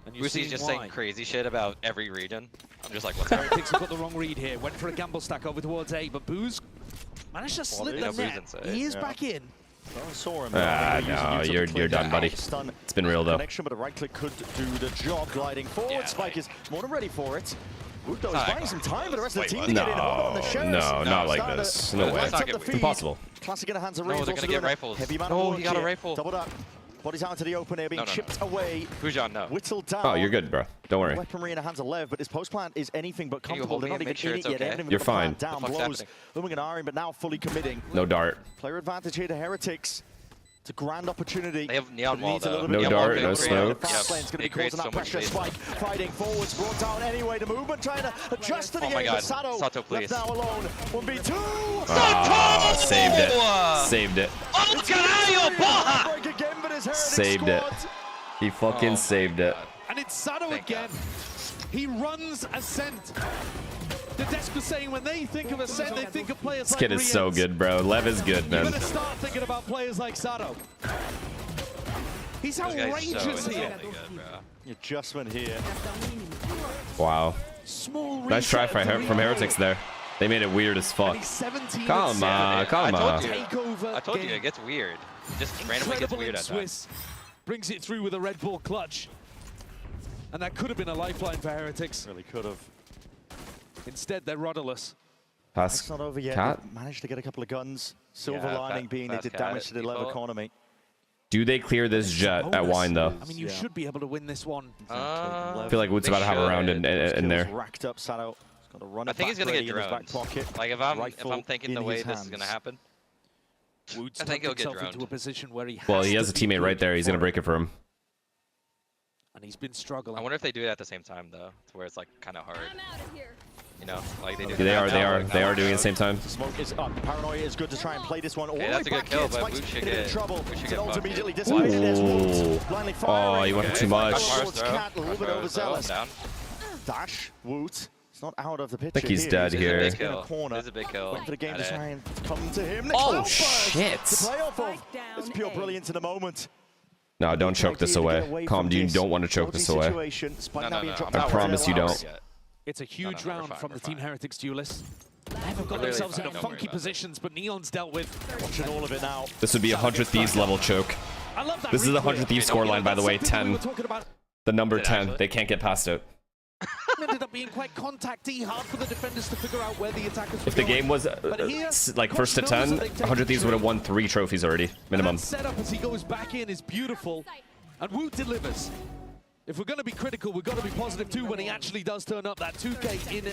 And Lucy's just saying crazy shit about every region. I'm just like, what's up? Heretics have got the wrong read here. Went for a gamble stack over towards A, but Boo's managed to slip the net. He is back in. Saw him. No, you're done, buddy. It's been real though. Connection, but a right click could do the job. Gliding forward, Spike is more than ready for it. Udo is buying some time for the rest of the team to get in. No, not like this. No way. Impossible. Classic in the hands of Reinforced. No, they're gonna get rifles. Heavy amount no, of he got a rifle. Doubled up. Bodies out into the open air, being chipped away. Fujan, no. Whittled down. Oh, you're good, bro. Don't worry. Weaponry in the hands of LEV, but his post plant is anything but comfortable. They're not even in it yet. You're fine. Down blows. Luminous, but now fully committing. No dart. Player advantage here to Heretics. It's a grand opportunity. They have neon wall though. No dart, no smoke. Fastlane's going to be causing that pressure. Spike fighting forwards, brought down anyway. The movement trying to adjust to the game. But Sato please. left now alone. 1v2. Oh, saved it. Saved it. Saved it. He fucking saved it. And it's Sato again. He runs Ascent. The desk was saying when they think of Ascent, they think of players like This kid is so good, bro. LEV is good, man. You better start thinking about players like Sato. He's outrageous here. Adjustment here. Wow. Nice try from Heretics there. They made it weird as fuck. Come on, come on. I told you, it gets weird. It just randomly gets weird at times. Brings it through with a Red Bull clutch. And that could have been a lifeline for Heretics. Really could have. Instead, they're rudderless. It's not over yet. Cat? Managed to get a couple of guns. Silver lining being they did damage to the LEV economy. Do they clear this jet at Wine, though? I mean, you should be able to win this one. I feel like Wood's about to have a round in there. Racked up, Sato. I think he's going to get droned. Like, if I'm thinking the way this is going to happen, I think he'll get droned. Well, he has a teammate right there. He's going to break it for him. And he's been struggling. I wonder if they do it at the same time, though, to where it's, like, kind of hard. You know, like they do. They are doing it at the same time. Smoke is up. Paranoia is good to try and play this one. Okay, that's a good kill, but Boot should get trouble. Immediately dissipated as Oh, you went for too much. A little bit overzealous. Dash, Woot. It's not out of the picture. I think he's dead here. This is a big kill. Waiting for the game to try and come to him. Oh, shit. To play off of. It's pure brilliance in the moment. No, don't choke this away. Calm, you don't want to choke this away. I promise you don't. It's a huge round from the Team Heretics duelists. They've got themselves in funky positions, but Neon's dealt with. Watching all of it now. This would be a 100 Thieves level choke. This is the 100 Thieves scoreline, by the way, 10. The number 10. They can't get past it. Ended up being quite contacty, hard for the defenders to figure out where the attackers were If the going. game was like first to 10, 100 Thieves would have won 3 trophies already, minimum. That setup as he goes back in is beautiful, and Woot delivers. If we're going to be critical, we've got to be positive too when he actually does turn up. That 2K in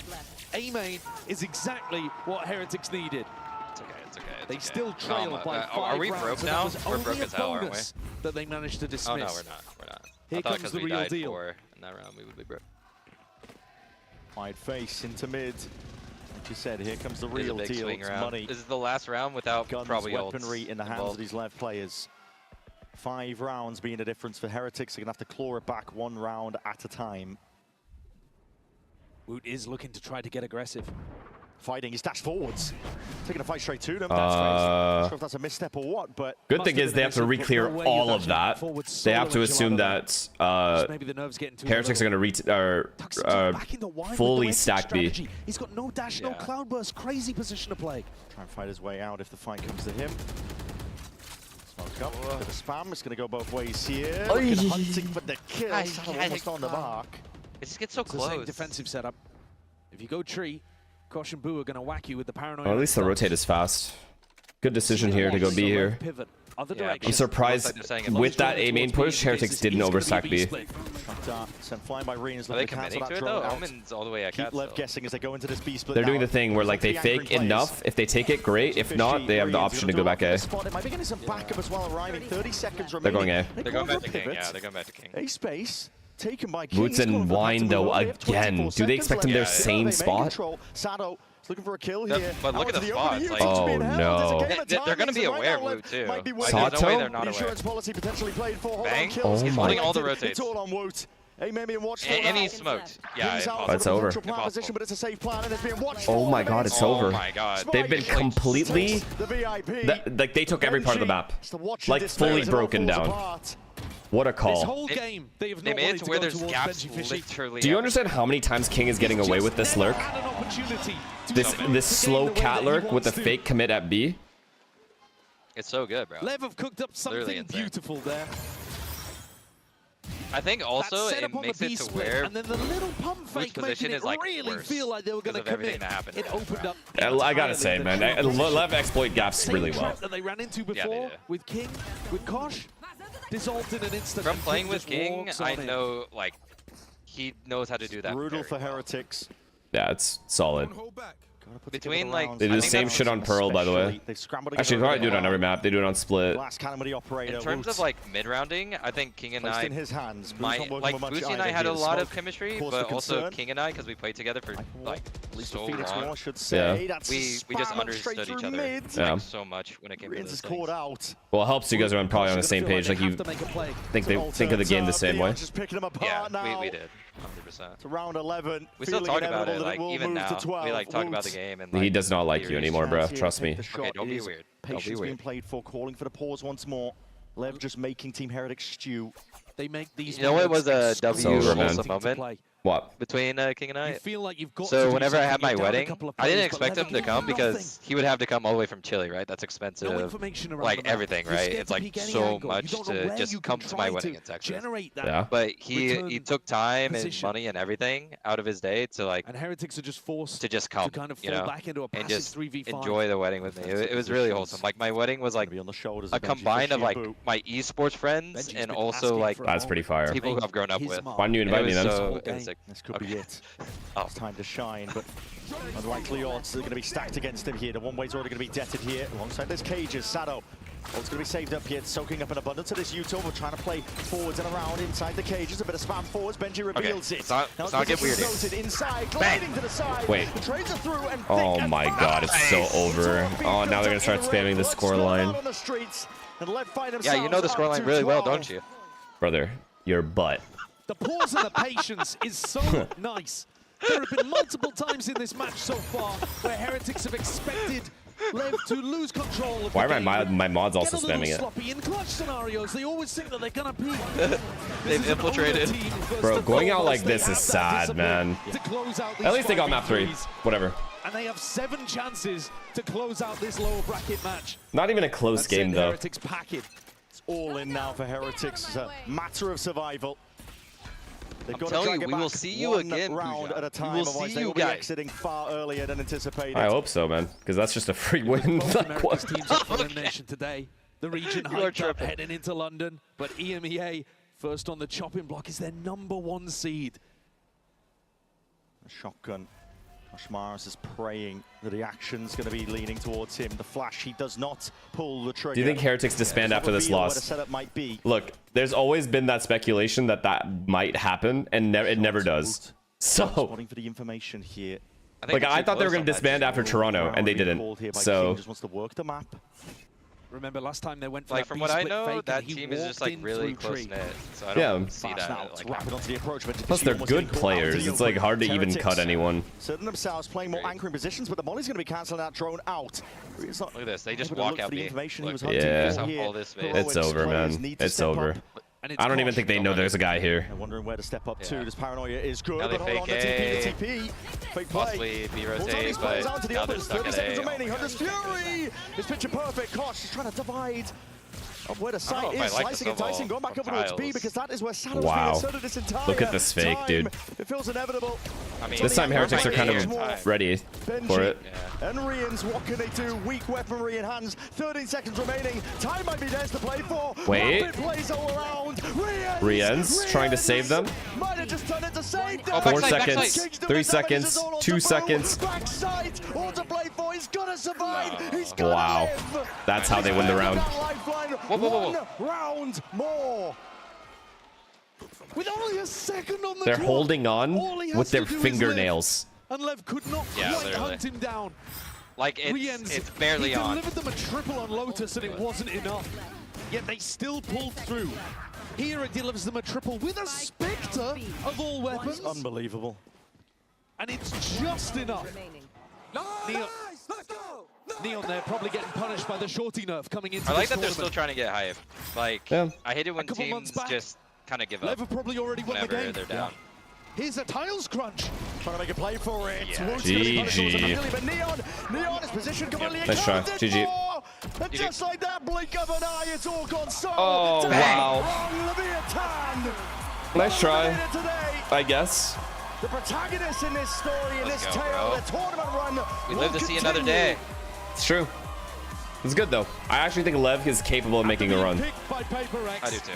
A main is exactly what Heretics needed. It's okay, it's okay. They still trail by 5 Are we rounds, broke and now? that was We're only broke a as hell, aren't we? bonus that they managed to dismiss. Oh no, we're not. We're not. Here I thought comes because the we real died deal. 4 in that round, we would be broke. Wide face into mid. Like you said, here comes the This is a real big deal. swing It's round. money. This is the last round without Guns, probably weaponry ults in the hands involved. of these LEV players. 5 rounds being the difference for Heretics. They're going to have to claw it back 1 round at a time. Woot is looking to try to get aggressive. Fighting, he's dashed forwards. Taking a fight straight to them. That's crazy. Not sure if that's a misstep or what, but... Good thing is they have to re-clear all of that. They have to assume that Heretics are going to fully stack B. He's got no dash, no cloudburst. Crazy position to play. Try and fight his way out if the fight comes to him. Smokes up, bit of spam. It's going to go both ways here. Hunting for the kill. Almost on the mark. It just gets so It's the same close. defensive setup. If you go tree, Kosh and Boo are going to whack you with the paranoia. Well, at least the rotate is fast. Good decision here to go B here. I'm surprised with that A main push, Heretics didn't overstack B. Sent flying by Reans. Are they committing to it though? Omen's all the way at Keep LEV guessing as they go into this B split. They're doing the thing where like they fake enough. If they take it, great. If not, they have the option to go back A. It might be getting some backup as well, arriving 30 seconds They're remaining. going A. They're going back to King, yeah, they're going back to King. A space taken by King. Boots and Wine though again. Do they expect him their same spot? Sado is looking for a kill here. But look at the spots. Like, oh no. They're going to be aware of Woot too. Like, there's Sato? no way they're not aware. Insurance policy potentially played for. Bang. Oh He's my. holding all the rotates. It's all on Woot. And he's smoked. Yeah, It's over. Position, but it's a safe plan and it's being watched. Oh my god, it's over. Oh my god. They've been completely... Like, they took every part of the map. Like, fully broken down. What a This call. whole game, they have They not made it wanted to to where go there's towards gaps Benji Fishy. literally Do you everywhere. understand how many times King is getting away with this lurk? Had an opportunity to This slow cat lurk with a fake commit at B? It's so good, bro. Lev have cooked up Literally something insane. beautiful there. I think also That it setup on makes the it B to split, where and then the little pump Woot's fake position making is it like really worse feel like they were going to because of everything commit. that happened. It opened up. I gotta say, man, Lev exploit gaps Same really well. trap that they ran into before do. with King, with Kosh, dissolved in an instant. From and playing King with just King, walks I on in. know like he knows how to do that. Brutal very for well. Heretics. Yeah, it's solid. Between like They do the same shit on Pearl, by the way. Actually, they probably do it on every map. They do it on Split. In terms of like mid rounding, I think King and I in his hands. might like Boosie and I had a lot of chemistry, but also King and I because we played together for like so long. Yeah. We just understood each other Yeah. like, so much when it came to those things. Well, it helps you guys are probably on the same page. Like you think of the game the same way. Yeah, we did. 100%. To round 11. We still talk about it, like even now. We like talk about the game and like, He does not like you anymore, bro. Trust me. Okay, don't be weird. Don't be Patience being weird. played for, calling for the pause once more. Lev just making Team Heretics stew. They make these. You know what was a W over, man. wholesome moment? What? Between King and I? You feel like you've got to So do whenever I had something. my You're down a wedding, couple of I didn't players, but expect Lev him to have come done because nothing. he would have to come all the way from Chile, right? That's No expensive. information around Like the map. everything, You're right? scared It's to like peek any so angle. You much don't know to where just you come can to my try wedding in Texas. Generate that. Yeah. But he return took time position. and money and everything out of his day to like And Heretics are just forced to just come, kind of you fall know, back into a and passive just 3v5. enjoy the wedding with me. It was really wholesome. Like my wedding was like on the shoulders a of Benji combine of Fishy like and Boo. my esports friends Benji's and been also asking like for a That's pretty fire. people who I've grown up His with. mark. Why didn't you invite me then? It was sick. This could be Okay. it. Oh. It's time to shine, but unlikely odds are going to be stacked against him here. The one-way's already going to be deaded here. Alongside this cages, Sado. It's going to be saved up here, soaking up an abundance of this Utah. We're trying to play forwards and around inside the cages. A bit of spam forwards. Benji reveals it. Let's not get weird here. Noted inside, gliding to the side. Wait. The trades are through and Oh thick my and god, it's so over. Oh, now they're gonna start spamming the scoreline. on the streets and let find Yeah, you know the themselves up scoreline to really well, 12. don't you? Brother, your butt. The pause and the patience is so nice. There have been multiple times in this match so far where Heretics have expected LEV to lose control of Why the are my mods also spamming it? sloppy in clutch scenarios. They always think that they're gonna peak. They've infiltrated. Bro, going out like this is sad, man. At least they got map 3. Whatever. And they have 7 chances to close out this lower bracket match. Not even a close game, though. Heretics pack it. It's all in now for Heretics. It's a matter of survival. I'm telling you, we will see you again, round at a time. We will see you guys. Exiting far earlier than anticipated. I hope so, man, because that's just a free win. Both teams up for elimination today. The region hyped up heading into London, but EMEA, first on the chopping block, is their #1 seed. A shotgun. Arous is praying that the action's going to be leaning towards him. The flash, he does not pull the trigger. Do you think Heretics disband after this loss? Look, there's always been that speculation that that might happen, and it never does. So, for the information here. like, I thought they were going to disband after Toronto, and they didn't. So, just wants to work the map. Remember last time they went for like that from what I B-split know, fake that and he team is just walked like in really through close tree. knit. So I don't see that. plus they're good players. It's like hard to even cut anyone. Certain themselves playing more anchoring positions, but the Molly's going to be canceling that drone out. Look at this. They just walk out B. Look, Yeah, it's over, man. It's over. I don't even think they know there's a guy here. I'm wondering where to step up to. This paranoia is good, Now they but hold on to fake TP. Fake play. Possibly B rotate, but now they're stuck at 30 seconds A. remaining. Hunter's Fury is picture perfect. Kosh is trying to divide of where the site is. Slicing and dicing, going back over towards B because that is where Saddle's being inserted this entire Look at this fake, dude. It feels inevitable. I mean, This time Heretics are kind of ready for it. And Rians, what can they do? Weak weaponry in hands. 13 seconds remaining. Time might be theirs to play for. Wait. Rapid plays all around. Rians trying to save them. Might have just done it to save them. 4 seconds, 3 seconds, 2 seconds. Backside, all to play for. He's gonna survive. He's gonna Wow. live. That's how they win the round. One round more. With only a second on the They're clock, holding on all he has with their to do is fingernails. live. And LEV could not Yeah, quite literally. hunt him down. Like it's barely he on. delivered them a triple on Lotus and it wasn't enough. Yet they still pulled through. Here it delivers them a triple with a Spectre of all weapons. Unbelievable. And it's just enough. Neon there probably getting punished by the shorty nerf coming into I like this that they're still tournament. trying to get hype. Like, Yeah. I hate it when couple months teams back, just kind of give LEV up have probably already won the whenever game. they're down. Here's a tiles crunch. Trying to make a play for it. Yeah. GG. But Neon is positioned completely. Nice try. GG. And just like that blink of an eye, it's all gone so. Oh, wow. Nice try, Today. I guess. The protagonist in this story, in Let's this go, tale, bro. the tournament run. We will live to see another continue. day. It's true. It's good, though. I actually think Lev is capable of making a run. Picked by Paper X. I do too.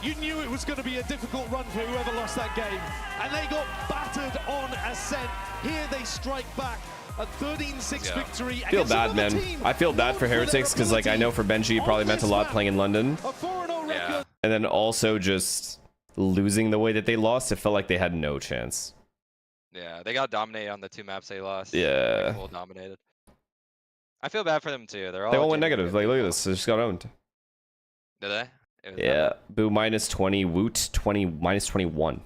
You knew it was going to be a difficult run for whoever lost that game. And they got battered on Ascent. Here they strike back. A 13-6 victory. I feel bad, man. I feel bad for Heretics because, like, I know for Benji, it probably meant a lot playing in London. Yeah. And then also just losing the way that they lost, it felt like they had no chance. Yeah, they got dominated on the 2 maps they lost. Yeah. Like, full dominated. I feel bad for them too. They They all went negative. Like, look at this. They just got owned. Did they? It was Yeah. Boo minus 20. Woot 20 minus 21.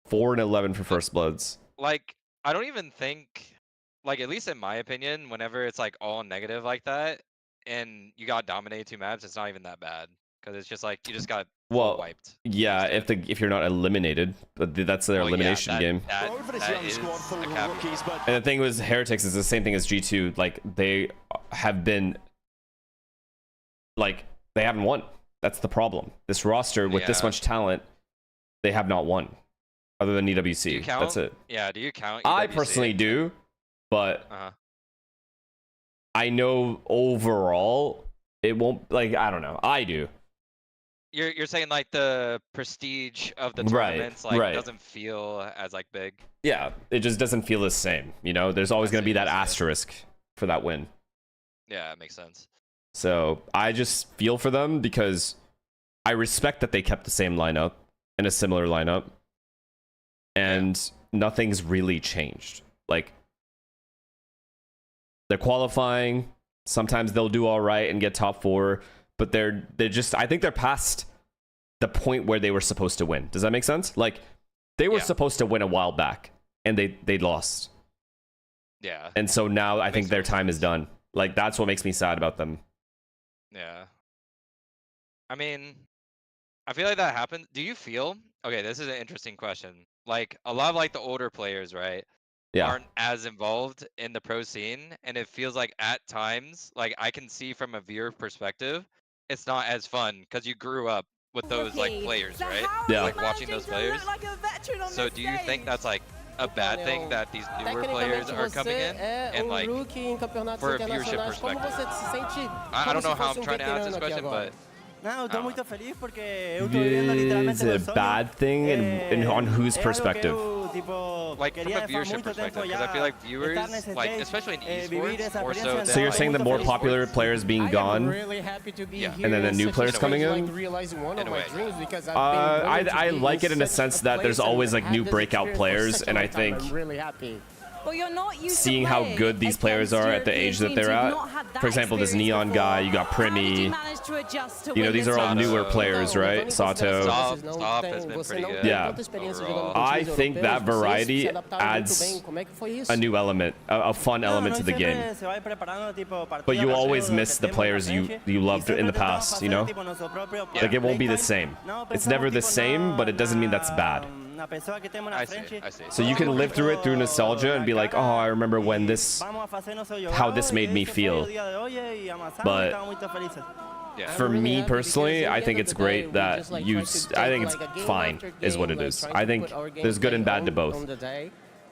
4 and 11 for First Bloods. Like, I don't even think, like, at least in my opinion, whenever it's like all negative like that, and you got dominated 2 maps, it's not even that bad because it's just like you just got wiped. Yeah, if you're not eliminated, but that's their elimination game. That is a caveat. And the thing was, Heretics is the same thing as G2. Like, they have been, like, they haven't won. That's the problem. This roster with this much talent, they have not won, other than EWC. Do you count? That's it. Yeah, do you count I EWC? personally do, but Uh-huh. I know overall it won't. Like, I don't know. I do. You're saying like the prestige of the Right, tournaments like right. doesn't feel as like big. Yeah, it just doesn't feel the same. You know, there's always going to be that asterisk for that win. Yeah, it makes sense. So I just feel for them because I respect that they kept the same lineup and a similar lineup, and nothing's really changed. Like, they're qualifying. Sometimes they'll do all right and get top 4, but they're just, I think they're past the point where they were supposed to win. Does that make sense? Like, they were supposed to win a while back. and they lost. Yeah. And so now I think their time is done. Like, that's what makes me sad about them. Yeah. I mean, I feel like that happened. Do you feel? Okay, this is an interesting question. Like, a lot of like the older players, right? Yeah. Aren't as involved in the pro scene, and it feels like at times, like I can see from a viewer perspective, it's not as fun because you grew up with those like players, right? Yeah. Like watching those players. So do you think that's like a bad thing that these newer players are coming in? And like, for a viewership perspective. I don't know how I'm trying to answer this question, but Is it a bad thing, and on whose perspective? Like from a viewership perspective, because I feel like viewers, like especially in esports, more so. So you're saying the more popular players being gone, and then the new players coming in? I like it in a sense that there's always like new breakout players, and I think seeing how good these players are at the age that they're at. For example, this Neon guy, you got Primi. You know, these are all newer players, right? Sato. Stop has been pretty good. Yeah. I think that variety adds a new element, a fun element to the game. But you always miss the players you loved in the past, you know? Like, it won't be the same. It's never the same, but it doesn't mean that's bad. I see. So you can live through it through nostalgia and be like, oh, I remember when this, how this made me feel. But for me personally, I think it's great that I think it's fine, is what it is. I think there's good and bad to both.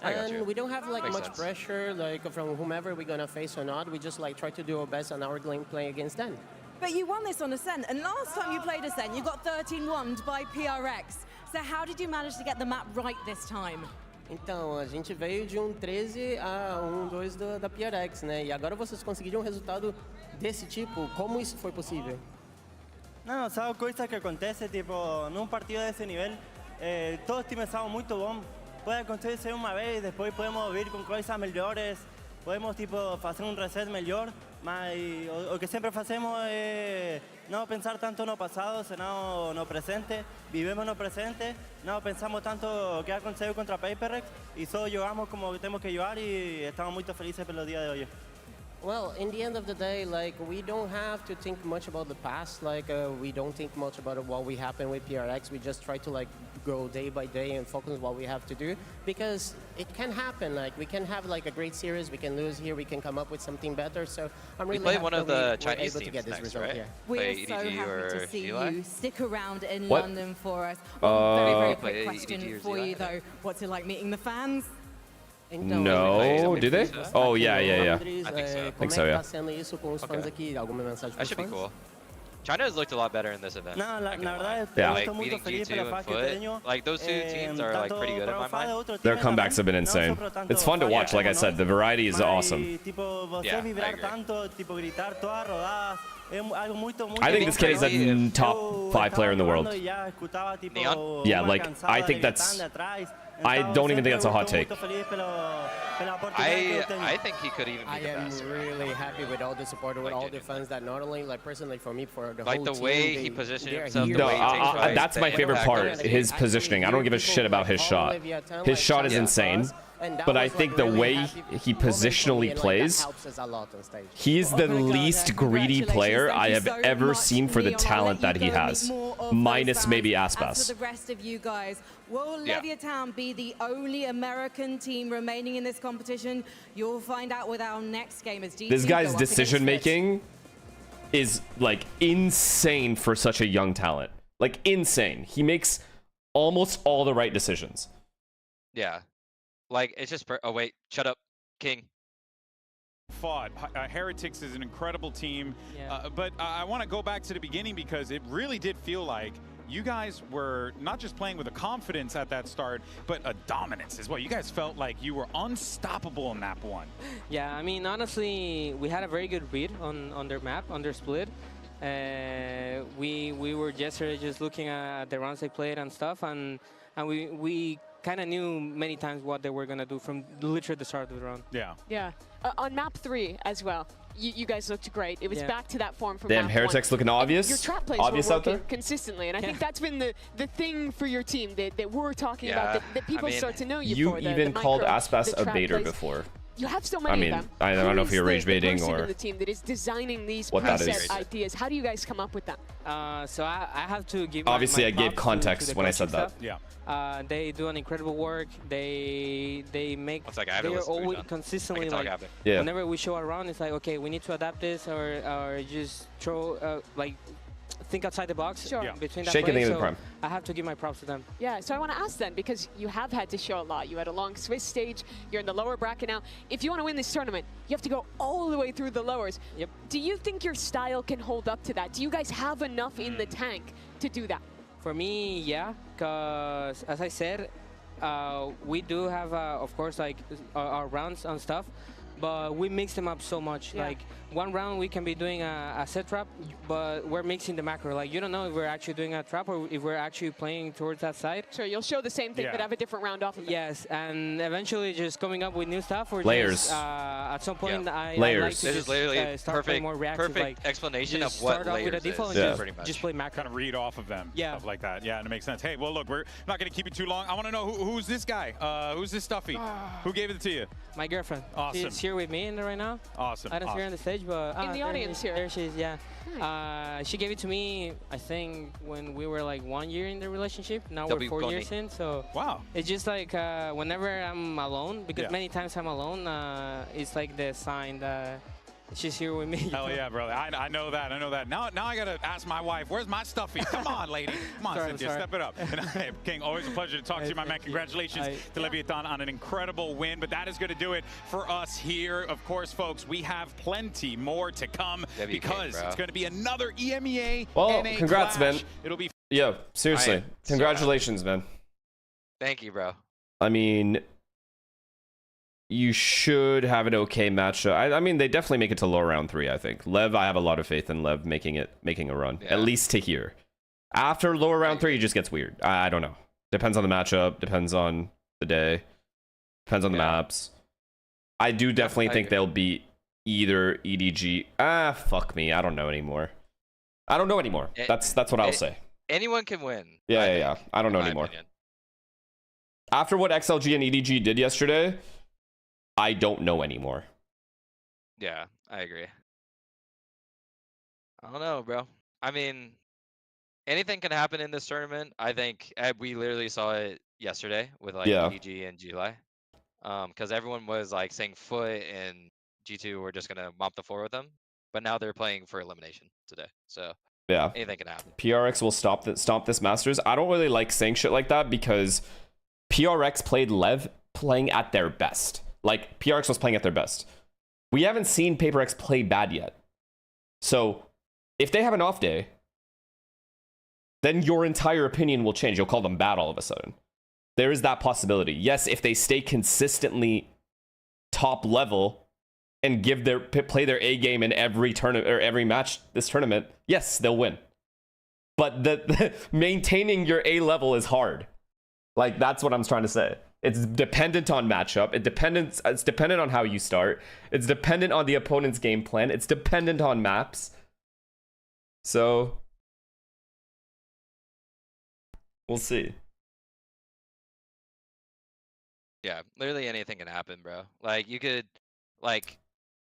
And we don't have like much pressure like from whomever we're gonna face or not. We just like try to do our best on our gameplay against them. But you won this on Ascent, and last time you played Ascent, you got 13-1 by PRX. So how did you manage to get the map right this time? Então, a gente veio de 13 a 2 da PRX, né? E agora vocês conseguiram um resultado desse tipo. Como isso foi possível? Não, sabe coisa que acontece, tipo, num partido desse nível, todos os times estavam muito bons. Pode acontecer uma vez, depois podemos vir com coisas melhores, podemos tipo fazer um reset melhor, mas o que sempre fazemos é não pensar tanto no passado, senão no presente. Vivemos no presente, não pensamos tanto o que aconteceu contra PaperX e só jogamos como temos que jogar e estamos muito felizes pelo dia de hoje. Well, in the end of the day, like, we don't have to think much about the past. Like, we don't think much about what we happened with PRX. We just try to, like, go day by day and focus on what we have to do. Because it can happen. Like, we can have, like, a great series. We can lose here. We can come up with something better. So I'm really happy one of the Chinese able to get this next, result right? here. We are EDG so happy to see Sheila? you stick around in What? London for us. One very quick EDG question or for you, though. What's it like meeting the fans? No, do they? Oh, yeah. I think so, yeah. That should be cool. China has looked a lot better in this event. Yeah. Like beating G2 and FUT, like those two teams are like pretty good in my mind. Their comebacks have been insane. It's fun to watch, like I said. The variety is awesome. Yeah, I think this kid is a top 5 player in the world. Neon? Yeah, like, I think that's... I don't even think that's a hot take. I think he could even be the best. I am really happy with all the support, with all the fans that not only, like, personally for me, for the like whole the team. way he positioned himself, the No, way he takes fights, that's my favorite part, his positioning. I don't give a shit about his shot. His shot is insane. But I think the way he positionally plays, he's the least greedy player I have ever seen for the talent that he has, minus maybe Aspas. As for the rest of you guys, will Leviathan be the only American team remaining in this competition? You'll find out with our next game as G2 This guy's go up decision against FUT. making is like insane for such a young talent. Like insane. He makes almost all the right decisions. Yeah. Like, it's just... Oh, wait. Shut up, King. FUT. Heretics is an incredible team. But I want to go back to the beginning because it really did feel like you guys were not just playing with a confidence at that start, but a dominance as well. You guys felt like you were unstoppable in map 1. Yeah, I mean, honestly, we had a very good read on their map, on their split. We were yesterday just looking at the rounds they played and stuff, and we kind of knew many times what they were going to do from literally the start of the round. Yeah. Yeah. On map 3 as well, you guys looked great. It was back to that form from Damn, map Heretics one. looking obvious. Your trap plays Obvious were out there. working consistently, and I think that's been the thing for your team that we're talking about, that people start to know you for. You even called Aspas a baiter before. You have so many of them. I don't know if you're rage baiting or or the team that is designing these what that preset is. ideas. How do you guys come up with that? So I have to give. Obviously, my I gave props context to the when I coaching said that. staff. They do an incredible work. They make. They're always consistently like. Whenever we show around, it's like, okay, we need to adapt this or just throw like. Think outside the box between that play, so I have to give my props to them. Yeah, so I want to ask then, because you have had to show a lot. You had a long Swiss stage, you're in the lower bracket now. If you want to win this tournament, you have to go all the way through the lowers. Yep. Do you think your style can hold up to that? Do you guys have enough in the tank to do that? For me, yeah, because as I said, we do have, of course, like our rounds and stuff, but we mix them up so much. Like one round we can be doing a set trap, but we're mixing the macro. Like you don't know if we're actually doing a trap or if we're actually playing towards that side. Sure, you'll show the same thing but have a different round off of it. Yes, and eventually just coming up with new stuff or layers. Just, at some point I layers. like to This is literally start playing more reactive, perfect explanation of just what start off with a layers default is. and just play macro. Kind of read off of them, stuff like that. Yeah, and it makes sense. Hey, well, look, we're not going to keep it too long. I want to know who's this guy? Who's this stuffy? Who gave it to you? My girlfriend. Awesome. She's here with me right now. Awesome. I don't see her on the stage, but in the audience here. There she is. Yeah. She gave it to me, I think, when we were like 1 year in the relationship. Now we're 4 years in, so it's just like whenever I'm alone, because many times I'm alone, it's like the sign that she's here with me. Hell yeah, brother. I know that. I know that. Now I got to ask my wife, where's my stuffy? Come on, lady. Come on, Cynthia, step it up. And, King, always a pleasure to talk to you, my man. Congratulations to Leviathan on an incredible win. But that is going to do it for us here. Of course, folks, we have plenty more to come because it's going to be another EMEA NA congrats, clash. man. It'll be Yo, seriously. Congratulations, man. Thank you, bro. I mean, you should have an okay matchup. I mean, they definitely make it to lower round 3, I think. LEV, I have a lot of faith in LEV making a run. At least to here. After lower round 3, it just gets weird. I don't know. Depends on the matchup, depends on the day, depends on the maps. I do definitely think they'll beat either EDG. Fuck me. I don't know anymore. I don't know anymore. That's what I'll say. Anyone can win. Yeah. I don't know anymore. After what XLG and EDG did yesterday, I don't know anymore. Yeah, I agree. I don't know, bro. I mean, anything can happen in this tournament. I think we literally saw it yesterday with like EDG and July. Because everyone was like saying FUT and G2 were just gonna mop the floor with them, but now they're playing for elimination today. So anything can happen. PRX will stomp this Masters. I don't really like saying shit like that because PRX played LEV playing at their best. Like, PRX was playing at their best. We haven't seen PaperX play bad yet. So, if they have an off day, then your entire opinion will change. You'll call them bad all of a sudden. There is that possibility. Yes, if they stay consistently top level and play their A game in every tournament or every match this tournament, yes, they'll win. But maintaining your A level is hard. Like, that's what I'm trying to say. It's dependent on matchup. It's dependent on how you start. It's dependent on the opponent's game plan. It's dependent on maps. So we'll see. Yeah, literally anything can happen, bro. Like you could, like,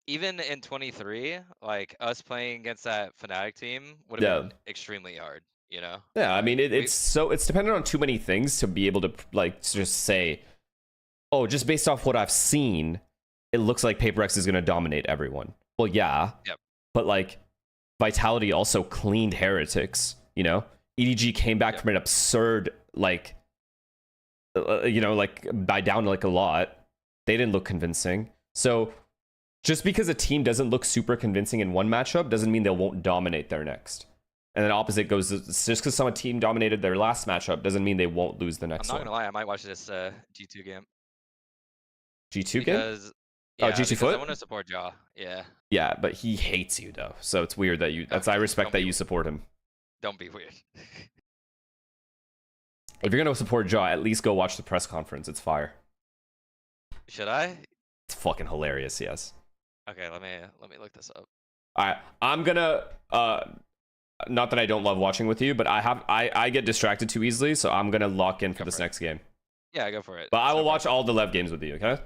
even in 23, like us playing against that Fnatic team would have been extremely hard. You know? Yeah, I mean it's dependent on too many things to be able to like just say, oh, just based off what I've seen, it looks like PaperX is going to dominate everyone. Well, yeah. Yep. But like Vitality also cleaned Heretics, you know? EDG came back from an absurd like like by down like a lot. They didn't look convincing. So just because a team doesn't look super convincing in one matchup doesn't mean they won't dominate their next. And then opposite goes, just because some team dominated their last matchup doesn't mean they won't lose the next one. I'm not gonna lie, I might watch this G2 game. G2 game? Yeah, G2 FUT? I want to support Jaw. Yeah. Yeah, but he hates you though, so it's weird that you. I respect that you support him. Don't be weird. If you're gonna support Jaw, at least go watch the press conference. It's fire. Should I? It's fucking hilarious. Yes. Okay, let me look this up. All right, I'm gonna not that I don't love watching with you, but I get distracted too easily, so I'm gonna lock in for this next game. Yeah, go for it. But I will watch all the LEV games with you, okay?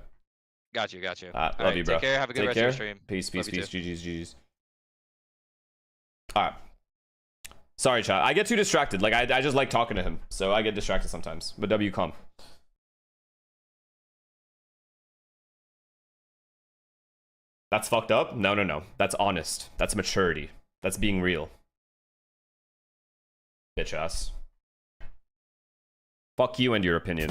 Got you. Love you, bro. Take care. Have a good rest of your stream. Peace. GG's. All right. Sorry, chat. I get too distracted. Like I just like talking to him, so I get distracted sometimes. But W come. That's fucked up? No. That's honest. That's maturity. That's being real. Bitch ass. Fuck you and your opinion.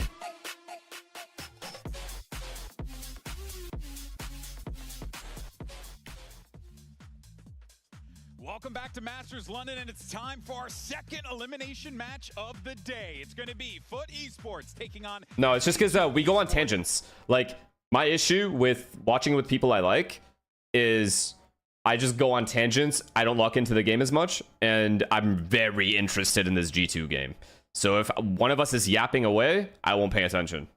Welcome back to Masters London, and it's time for our second elimination match of the day. It's going to be FUT Esports taking on... No, it's just because we go on tangents. Like, my issue with watching with people I like is I just go on tangents. I don't lock into the game as much, and I'm very interested in this G2 game. So if one of us is yapping away, I won't pay attention.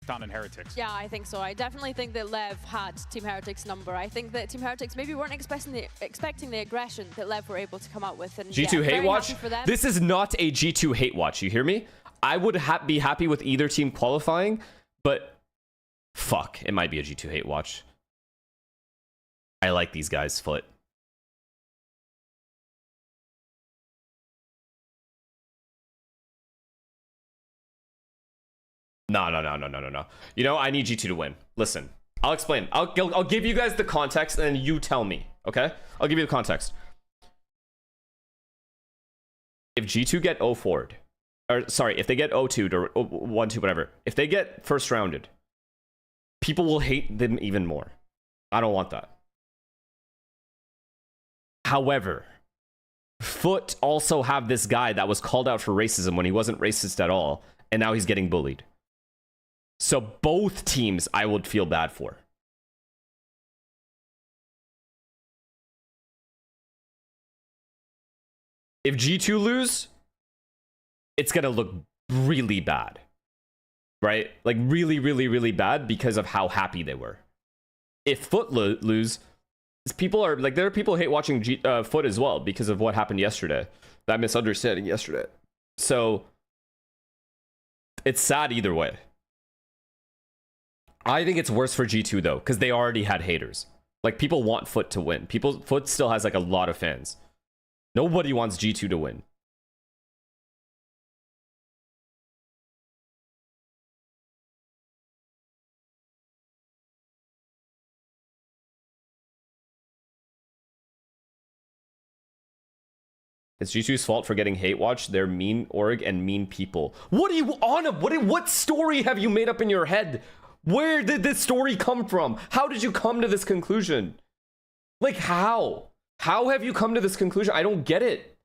Down in Heretics. Yeah, I think so. I definitely think that LEV had Team Heretics' number. I think that Team Heretics maybe weren't expecting the aggression that LEV were able to come out with. And G2 hate watch? This is not a G2 hate watch. You hear me? I would be happy with either team qualifying, but fuck, it might be a G2 hate watch. I like these guys' FUT. No. You know, I need G2 to win. Listen, I'll explain. I'll give you guys the context and then you tell me, okay? I'll give you the context. If G2 get 0-4'd, or sorry, if they get 0-2'd or 1-2, whatever, if they get first rounded, people will hate them even more. I don't want that. However, FUT also have this guy that was called out for racism when he wasn't racist at all, and now he's getting bullied. So both teams I would feel bad for. If G2 lose, it's going to look really bad. Right? Like really bad because of how happy they were. If FUT lose, people are like, there are people hate watching FUT as well because of what happened yesterday. That misunderstanding yesterday. So it's sad either way. I think it's worse for G2 though, because they already had haters. Like, people want FUT to win. FUT still has like a lot of fans. Nobody wants G2 to win. It's G2's fault for getting hate watch. They're mean org and mean people. What are you on? What story have you made up in your head? Where did this story come from? How did you come to this conclusion? Like, how? How have you come to this conclusion? I don't get it.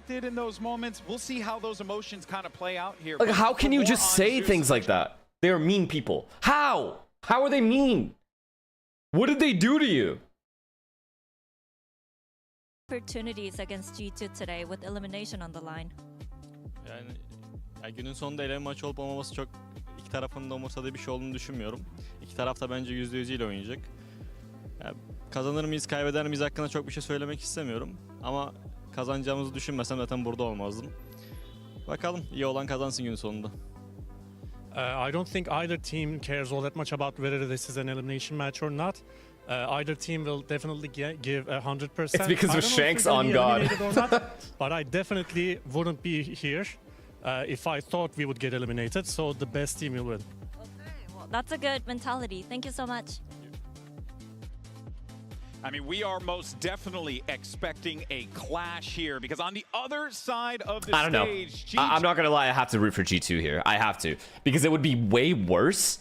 In those moments, we'll see how those emotions kind of play out here. Like, how can you just say things like that? They're mean people. How? How are they mean? What did they do to you? Opportunities against G2 today with elimination on the line. Yani günün sonunda eleme maçı olup olmaması çok iki tarafın da umursadığı bir şey olduğunu düşünmüyorum. İki taraf da bence %100 ile oynayacak. Yani kazanır mıyız, kaybeder miyiz hakkında çok bir şey söylemek istemiyorum. Ama kazanacağımızı düşünmesem zaten burada olmazdım. Bakalım, iyi olan kazansın günün sonunda. I don't think either team cares all that much about whether this is an elimination match or not. Either team will definitely give 100%. It's because of Shanks on God. But I definitely wouldn't be here if I thought we would get eliminated. So the best team will win. Okay, well, that's a good mentality. Thank you so much. I mean, we are most definitely expecting a clash here because on the other side of the I don't know. I'm not going to lie. I have to root for G2 here. I have to. Because it would be way worse.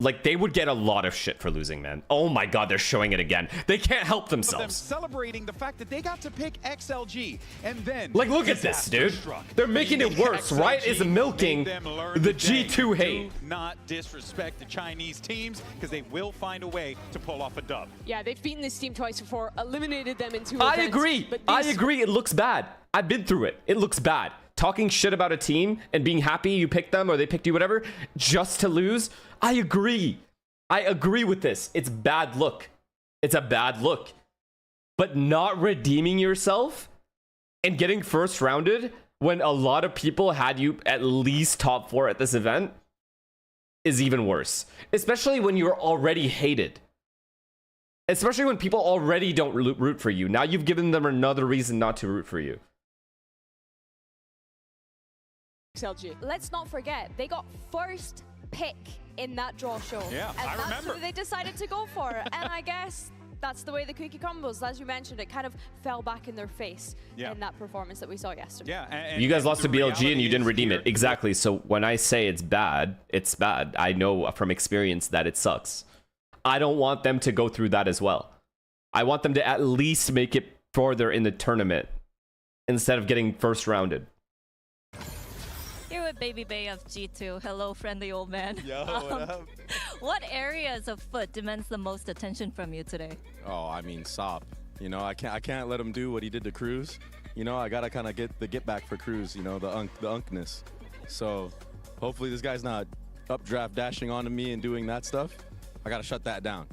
Like, they would get a lot of shit for losing, man. Oh my god, they're showing it again. They can't help themselves. Them celebrating the fact that they got to pick XLG, and then... Like, look at this, dude. They're making it worse. Riot is milking the G2 hate. Do not disrespect the Chinese teams, because they will find a way to pull off a dub. Yeah, they've beaten this team twice before, eliminated them in 2 I events. agree. I agree. It looks bad. I've been through it. It looks bad. talking shit about a team and being happy you picked them or they picked you, whatever, just to lose. I agree. I agree with this. It's bad look. It's a bad look. But not redeeming yourself and getting first rounded when a lot of people had you at least top 4 at this event is even worse. Especially when you're already hated. Especially when people already don't root for you. Now you've given them another reason not to root for you. XLG. Let's not forget, they got first pick in that draw show. Yeah, and I that's remember. who they decided to go for. And I guess that's the way the cookie crumbles. As you mentioned, it kind of fell back in their face in that performance that we saw yesterday. Yeah, and you guys lost to BLG and you didn't redeem here. it. Exactly. So when I say it's bad, it's bad. I know from experience that it sucks. I don't want them to go through that as well. I want them to at least make it further in the tournament instead of getting first rounded. Here with Baby Bay of G2. Hello, friendly old man. Yo, what up? What areas of FUT demands the most attention from you today? Oh, I mean, Sop. You know, I can't let him do what he did to Cruz. You know, I gotta kind of get the get back for Cruz. You know, the unkness. So hopefully this guy's not updraft dashing onto me and doing that stuff. I gotta shut that down.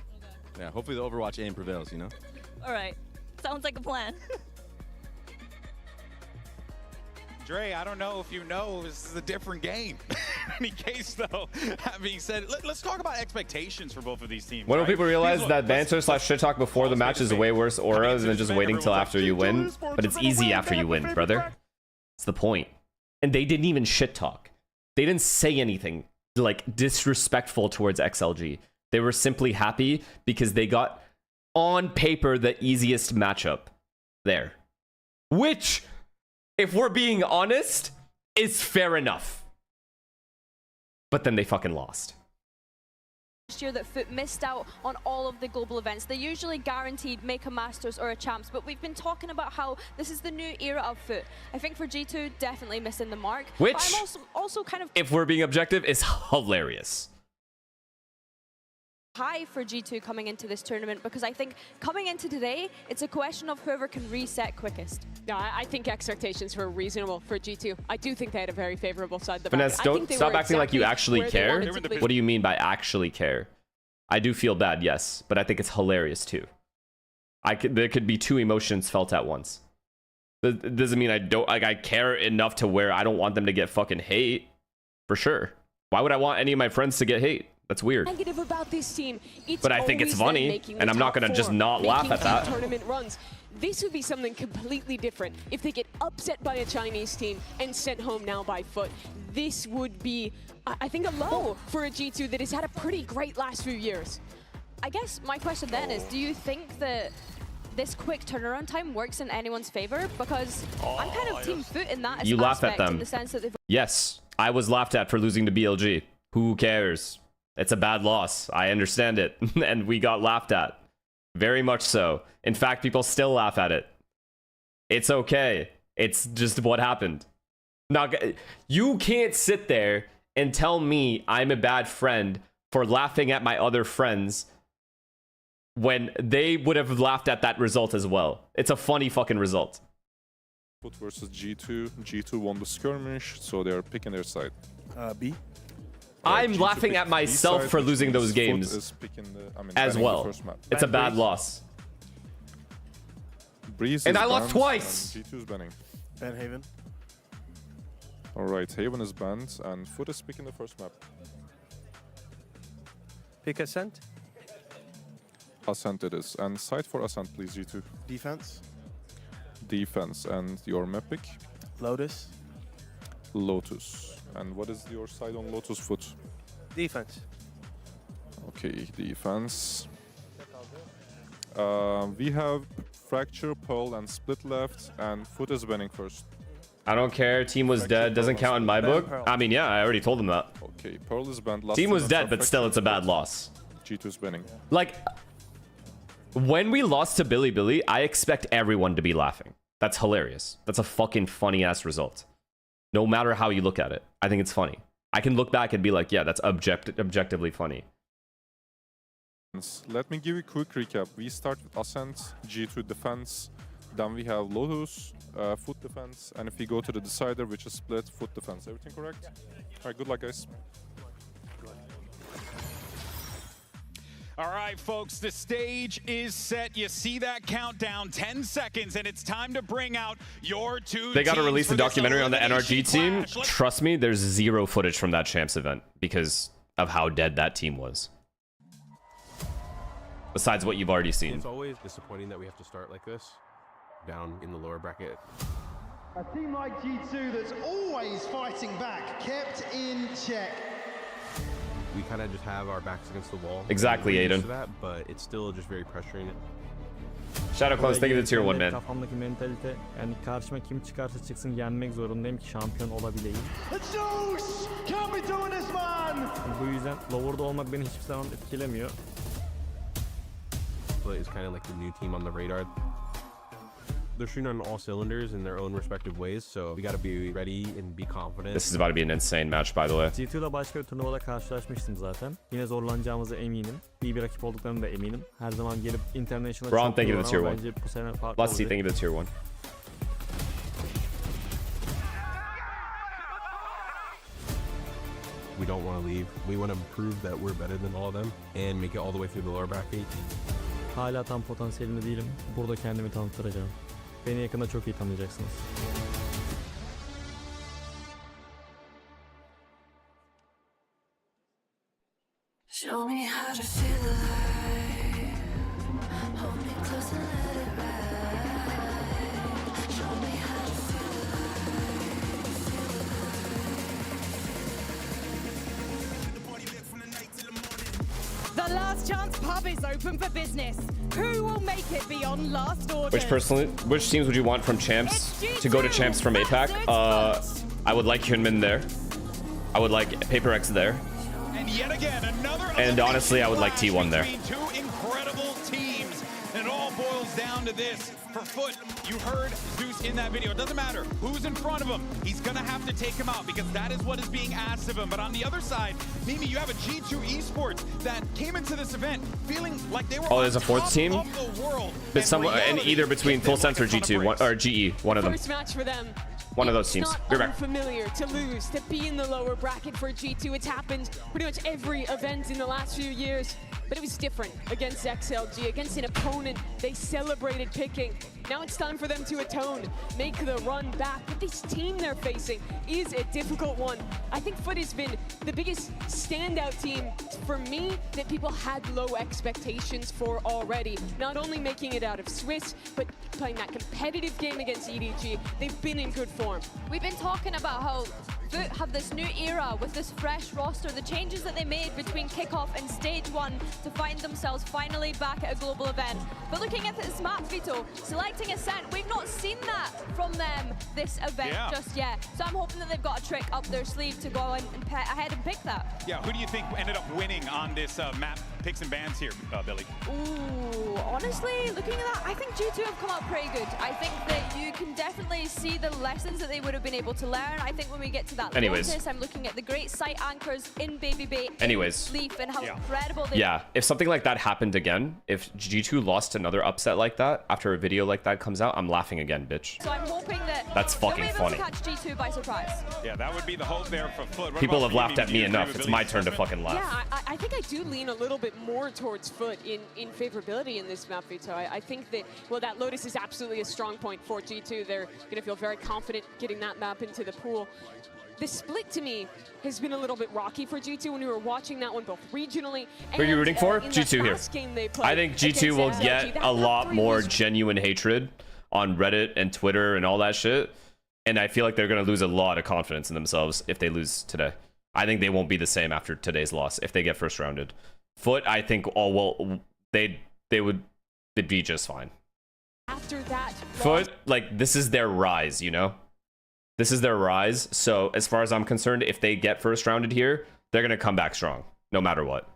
Yeah, hopefully the Overwatch aim prevails. You know. All right, sounds like a plan. Dre, I don't know if you know, this is a different game. In any case, though, that being said, let's talk about expectations for both of these teams. When right? people realize Because, that look, banter slash shit talk before the match is way worse auras than just waiting till after you win. But it's easy after you win, brother. It's the point. And they didn't even shit talk. They didn't say anything like disrespectful towards XLG. They were simply happy because they got on paper the easiest matchup there. Which, if we're being honest, is fair enough. But then they fucking lost. Last year that FUT missed out on all of the global events. They usually guaranteed make a Masters or a Champs, but we've been talking about how this is the new era of FUT. I think for G2, definitely missing the mark. Which, but I'm also kind of if we're being objective, is hilarious. high for G2 coming into this tournament, because I think coming into today, it's a question of whoever can reset quickest. No, I think expectations were reasonable for G2. I do think they had a very favorable side. Finesse, don't stop acting like you actually care. What do you mean by actually care? I do feel bad, yes, but I think it's hilarious too. There could be two emotions felt at once. It doesn't mean I care enough to where I don't want them to get fucking hate. For sure. Why would I want any of my friends to get hate? That's weird. Negative about this team. It's but I think it's always funny, making and the I'm not top gonna just four, not laugh at that. Tournament runs. This would be something completely different if they get upset by a Chinese team and sent home now by FUT. This would be, I think, a low for a G2 that has had a pretty great last few years. I guess my question then is, do you think that this quick turnaround time works in anyone's favor? Because I'm kind of team FUT in that You laugh at aspect, in them. the sense that they've Yes, I was laughed at for losing to BLG. Who cares? It's a bad loss. I understand it. And we got laughed at. Very much so. In fact, people still laugh at it. It's okay. It's just what happened. Now, you can't sit there and tell me I'm a bad friend for laughing at my other friends when they would have laughed at that result as well. It's a funny fucking result. FUT versus G2. G2 won the skirmish, so they're picking their side. B. I'm laughing at myself for losing those games as well. It's a bad loss. Breeze and is I lost banned, twice. and G2 is banning. Ban Haven. Alright, Haven is banned, and FUT is picking the first map. Pick Ascent. Ascent it is. And side for Ascent, please, G2. Defense. Defense. And your map pick? Lotus. Lotus. And what is your side on Lotus, FUT? Defense. Okay, defense. We have Fracture, Pearl, and Split left, and FUT is winning first. I don't care. Team was dead. Doesn't count in my book. I mean, yeah, I already told them that. Okay, Pearl is banned. Team was dead, but still, it's a bad loss. G2's winning. Like, when we lost to Billy Billy, I expect everyone to be laughing. That's hilarious. That's a fucking funny-ass result. No matter how you look at it. I think it's funny. I can look back and be like, yeah, that's objectively funny. Let me give you a quick recap. We start with Ascent, G2 defense, Then we have Lohus, FUT defense, and if we go to the decider, which is split, FUT defense. Everything correct? All right, good luck, guys. All right, folks, the stage is set. You see that countdown, 10 seconds, and it's time to bring out your two They got to teams release for a this documentary on the NRG team. clash. Trust me, there's zero footage from that champs event because of how dead that team was. Besides what you've already seen. It's always disappointing that we have to start like this, down in the lower bracket. A team like G2 that's always fighting back, kept in check. We kind of just have our backs against the wall. Exactly, We're used Aiden. to that, but it's still just very pressuring. Shadow Clones, thank you to tier 1, man. Kafamdaki mentalite, yani karşıma kim çıkarsa çıksın yenmek zorundayım ki şampiyon olabileyim. Zeus! Can't be doing this, man! Bu yüzden lower'da olmak beni hiçbir zaman etkilemiyor. But it's kind of like the new team on the radar. They're shooting on all cylinders in their own respective ways, so we got to be ready and be confident. This is about to be an insane match, by the way. G2 ile başka bir turnuvada karşılaşmıştım zaten. Yine zorlanacağımıza eminim. İyi bir rakip olduklarını da eminim. Her zaman gelip international'a Ron, çok thank you to the tier ama 1. bence bu sene farklı Let's see, olacak. thank you to the tier 1. We don't want to leave. We want to prove that we're better than all of them and make it all the way through the lower bracket. Hala tam potansiyelinde değilim. Burada kendimi tanıttıracağım. Beni yakında çok iyi tanıyacaksınız. Show me how to feel alive. Hold me close and let it ride. Show me how to feel alive. The Last Chance pub is open for business. Who will make it beyond last orders? Which teams would you want from champs to go to champs from APAC? I would like Hyunmin there. I would like PaperX there. And yet again, another And honestly, I would like T1 there. between two incredible teams. And it all boils down to this. For FUT, you heard Zeus in that video. It doesn't matter who's in front of him. He's going to have to take him out because that is what is being asked of him. But on the other side, Mimi, you have a G2 esports that came into this event feeling like they were Oh, there's a fourth team? of the world. But and either between Full Sense or G2, or GE, one of them. First match for them. One of those teams. It's Be not back. unfamiliar to lose, to be in the lower bracket for G2. It's happened pretty much every event in the last few years. But it was different against XLG, against an opponent they celebrated picking. Now it's time for them to atone, make the run back. But this team they're facing is a difficult one. I think FUT has been the biggest standout team for me that people had low expectations for already. Not only making it out of Swiss, but playing that competitive game against EDG. They've been in good form. We've been talking about how FUT have this new era with this fresh roster, the changes that they made between kickoff and stage 1 to find themselves finally back at a global event. But looking at this map, Vito, selecting Ascent, we've not seen that from them this event just yet. So I'm hoping that they've got a trick up their sleeve to go and ahead and pick that. Yeah, who do you think ended up winning on this map picks and bans here, Billy? Ooh, honestly, looking at that, I think G2 have come out pretty good. I think that you can definitely see the lessons that they would have been able to learn. I think when we get to that Lotus, I'm looking at the great site anchors in Baby Bay, Leaf, and how incredible they Yeah, if something like that happened again, if G2 lost another upset like that after a video like that comes out, I'm laughing again, bitch. So I'm hoping that That's fucking they'll be able funny. to catch G2 by surprise. Yeah, that would be the hope there for FUT. What People about have laughed at Mimi? me Do you agree enough. with It's my Billy's turn to assessment? fucking laugh. Yeah, I think I do lean a little bit more towards FUT in favorability in this map, Vito. I think that, well, that Lotus is absolutely a strong point for G2. They're going to feel very confident getting that map into the pool. The split, to me, has been a little bit rocky for G2 when we were watching that one both regionally and Who are you rooting for? in G2 the here. last game they played I think G2 will against get XLG. That a lot top 3 more was genuine hatred on Reddit and Twitter and all that shit. And I feel like they're going to lose a lot of confidence in themselves if they lose today. I think they won't be the same after today's loss if they get first rounded. FUT, I think, they would be just fine. after that. FUT, like, this is their rise, you know? This is their rise. So as far as I'm concerned, if they get first rounded here, they're going to come back strong, no matter what.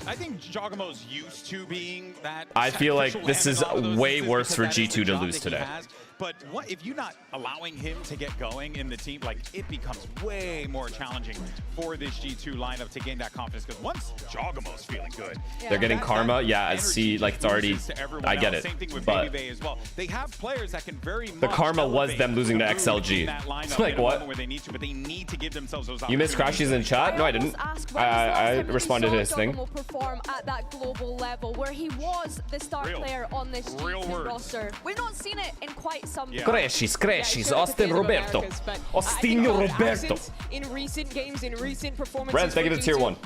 I think Jogamo's used to being that. I feel like sacrificial this lamb is in all of those way instances worse for because that is the G2 to job lose that he today. has. But what if you're not allowing him to get going in the team, like it becomes way more challenging for this G2 lineup to gain that confidence. Because once Jogamo's feeling good, they're getting karma. Yeah, I see. Like it's already. I get it. Same thing with but Baby Bay as well. They have players that can very much the karma was them losing to XLG. It's like what? Where they need to, but they need to give themselves those. You missed Crashies in chat? No, I didn't. I responded to his thing. Perform at that global level where he was the star player on this G2 roster. We've not seen it in quite some time. Crashies, Austin Roberto. Roberto. In recent games, in recent performances. Brent, thank you to tier 1.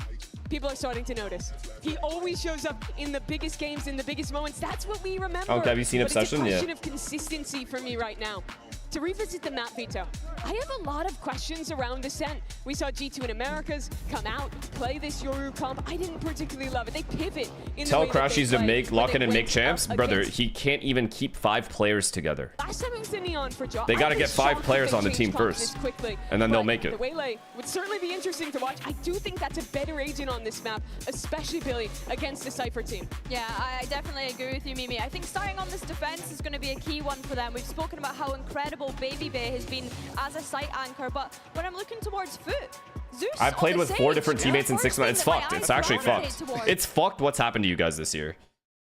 People are starting to notice. He always shows up in the biggest games, in the biggest moments. That's what we remember. Oh, have you seen Obsession? It's a question Yeah. of consistency for me right now. To revisit the map veto, I have a lot of questions around Descent. We saw G2 in Americas come out, play this Xorro comp. I didn't particularly love it. They pivot in Tell the way that Crashies they to play, lock in but and it make went champs. up Brother, against- he can't even keep 5 players together. Last time it was the Neon for Joe. They gotta I'd be get 5 shocked players if they on the changed team comp first, this quickly. and then they'll But make it. The Waylay would certainly be interesting to watch. I do think that's a better agent on this map, especially Billy against the Cypher team. Yeah, I definitely agree with you, Mimi. I think starting on this defense is going to be a key one for them. We've spoken about how incredible Baby Bay has been as a site anchor, but when I'm looking towards FUT, Zeus I've played on the with 4 Sage, different teammates in 6 months. It's fucked. It's actually fucked. towards. It's fucked what's happened to you guys this year.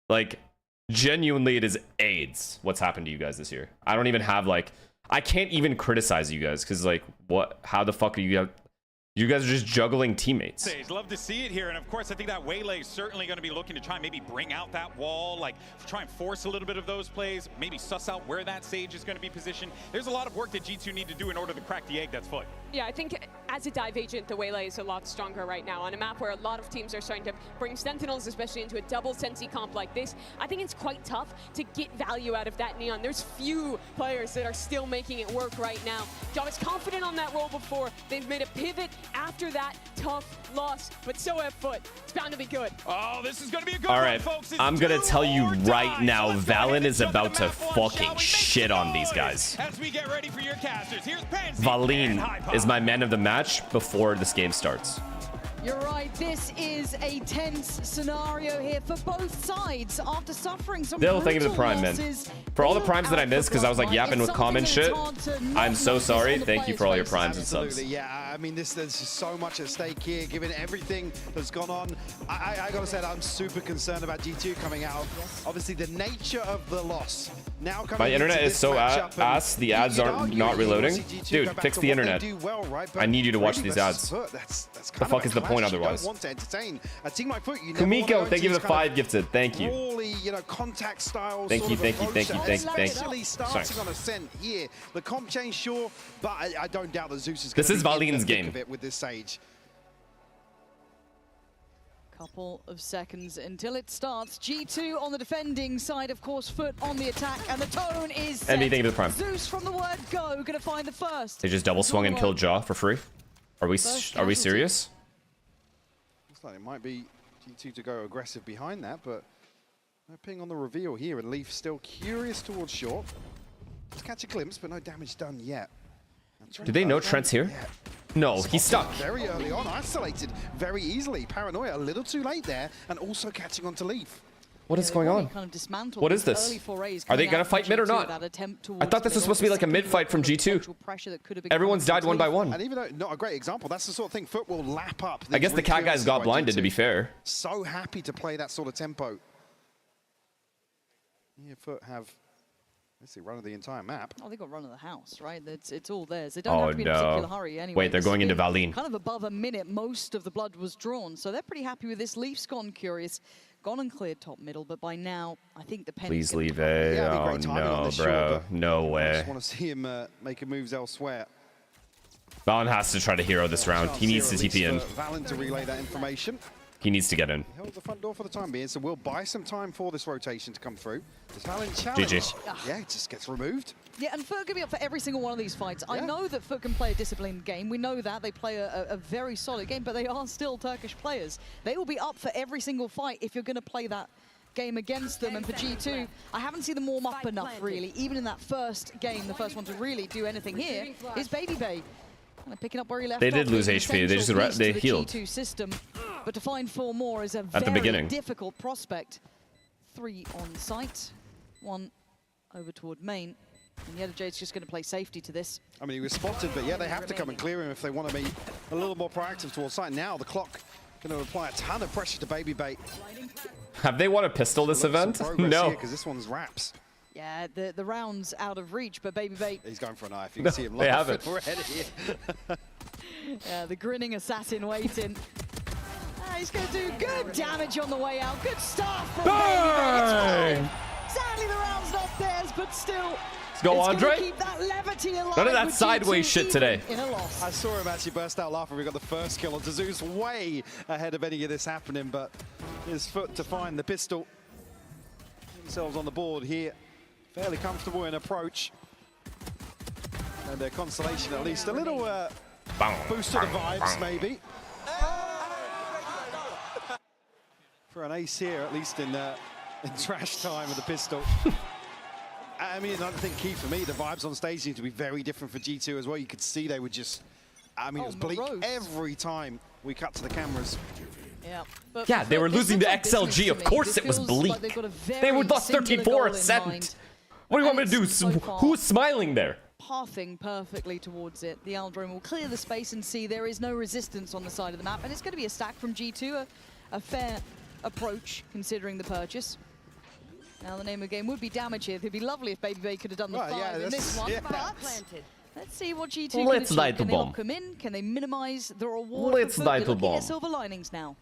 Like, genuinely, it is AIDS what's happened to you guys this year. I don't even have, like... I can't even criticize you guys, because, like, what? How the fuck are you... You guys are just juggling teammates. Love to see it here, and of course I think that Waylay is certainly going to be looking to try and maybe bring out that wall, like try and force a little bit of those plays, maybe suss out where that Sage is going to be positioned. There's a lot of work that G2 need to do in order to crack the egg that's FUT. Yeah, I think as a dive agent, the Waylay is a lot stronger right now. On a map where a lot of teams are starting to bring Sentinels, especially into a double Sensi comp like this, I think it's quite tough to get value out of that Neon. There's few players that are still making it work right now. John was confident on that role before. They've made a pivot after that tough loss, but so have FUT. It's bound to be good. Oh, this is going to be a good All one, right, folks. It's I'm gonna tell you right now, Let's go ahead Valen and is jump about into to map one, fucking shall we? shit on these guys. As we get ready for your casters, here's Pansy. Valeen is my man of the match before this game starts. You're right, this is a tense scenario here for both sides after suffering some Still thank you for the prime, man. losses. For all the primes that I missed because I was like yapping with common shit, I'm so sorry. Thank you for all your primes and subs. Absolutely, yeah. I mean, there's so much at stake here, given everything that's gone on. I gotta say that I'm super concerned about G2 coming out. Obviously, the nature of the loss. Now coming My into internet is this so matchup, and ass, the ads you'd aren't argue not that reloading. obviously G2 Dude, go back fix to the what they internet. do well, right? I need you to watch Brady these versus ads. FUT, that's The kind fuck of is a the point clash you don't otherwise? want to entertain. A team like FUT, you never wanna go Kumiko, into thank you for these the kind of 5 gifted. Thank you. brawly, contact style. Thank sort you, of thank you, approach, thank you, thank you. Especially starting Sorry. on Ascent here. The comp change, sure, but I don't doubt that Zeus is This gonna is be in Valeen's the thick game. of it with this Sage. Couple of seconds until it starts. G2 on the defending side, of course, FUT on the attack, and the tone is set. Envy, thank you for the prime. Zeus from the word go, gonna find the first. They just double swung and killed Jaw for free. Are we serious? Looks like it might be G2 to go aggressive behind that, but no ping on the reveal here, and Leaf still curious towards short. Just catch a glimpse, but no damage done yet. Did they know Trent's here? No, he's stuck. Very early on, isolated very easily. Paranoia a little too late there, and also catching on to Leaf. What is going on? Kind of dismantled What is these this? early forays Are they coming gonna out from fight mid or G2, not? that attempt I towards thought this was supposed to be like a mid fight from G2. pressure that could have been Everyone's died one by one. And even though not a great example, that's the sort of thing FUT will lap up. I guess the cat guys got blinded, to be fair. So happy to play that sort of tempo. Yeah, FUT have, let's see, run of the entire map. Oh, they got run of the house, right? It's all theirs. They don't Oh have to be in a particular no. hurry anyway. Wait, they're This has going into been Valeen. Kind of above a minute, most of the blood was drawn, so they're pretty happy with this. Leaf's gone curious, gone and cleared top middle, but by now, I think the pen. Please leave A. Yeah, it'd be Oh great timing on no, this bro. shot, but No I way. just want to see him making moves elsewhere. Valen has to try to hero this round. He needs to TP in. Valen to relay that information. He needs to get in. Held the front door for the time being, so we'll buy some time for this rotation to come through. Does Valen challenge? GG. Yeah, it just gets removed. Yeah, and FUT can be up for every single one of these fights. I know that FUT can play a disciplined game. We know that. They play a very solid game, but they are still Turkish players. They will be up for every single fight if you're going to play that game against them. And for G2, I haven't seen them warm up enough, really. Even in that first game, the first one to really do anything here is Baby Bay. Kind of picking up where he left They off, did lose being HP. They just essential piece they to the healed. G2 system. But to find 4 more is a At the very beginning. difficult prospect. 3 on site, 1 over toward main. And Yedajay's just going to play safety to this. I mean, he was spotted, but yeah, they have to come and clear him if they want to be a little more proactive towards site. Now the clock going to apply a ton of pressure to Babybay. Have they won a pistol this event? No. Because this one's wraps. Yeah, the round's out of reach, but Babybay... He's going for a knife. You can see him they laugh haven't. already. Yeah, the grinning assassin waiting. He's going to do good damage on the way out. Good stuff from Babybay. Sadly, the round's not theirs, but still... Let's go, Andre. Keep that levity alive. None of that with sideways G2 shit today. In a loss. I saw him actually burst out laughing. We got the first kill on Zeus, way ahead of any of this happening, but his foot to find the pistol. Themselves on the board here. Fairly comfortable in approach. And their consolation, at least a little boost to the vibes, maybe. For an ace here, at least in trash time with the pistol. I mean, another thing key for me, the vibes on stage seem to be very different for G2 as well. You could see they were just, I mean, it was bleak every time we cut to the cameras. Yeah, but yeah, they were losing to XLG. Of course it was bleak. They would lost 13-4 ascent. What do you want me to do? Who's smiling there? Pathing perfectly towards it. The Aldrin will clear the space and see there is no resistance on the side of the map. And it's going to be a stack from G2, a fair approach considering the purchase. Now the name of the game would be damage here. It'd be lovely if Babybay could have done the 5 in this one, but let's see what G2 can achieve. Can they lock them in? Can they minimize the reward? Let's die to bomb. Silver linings now.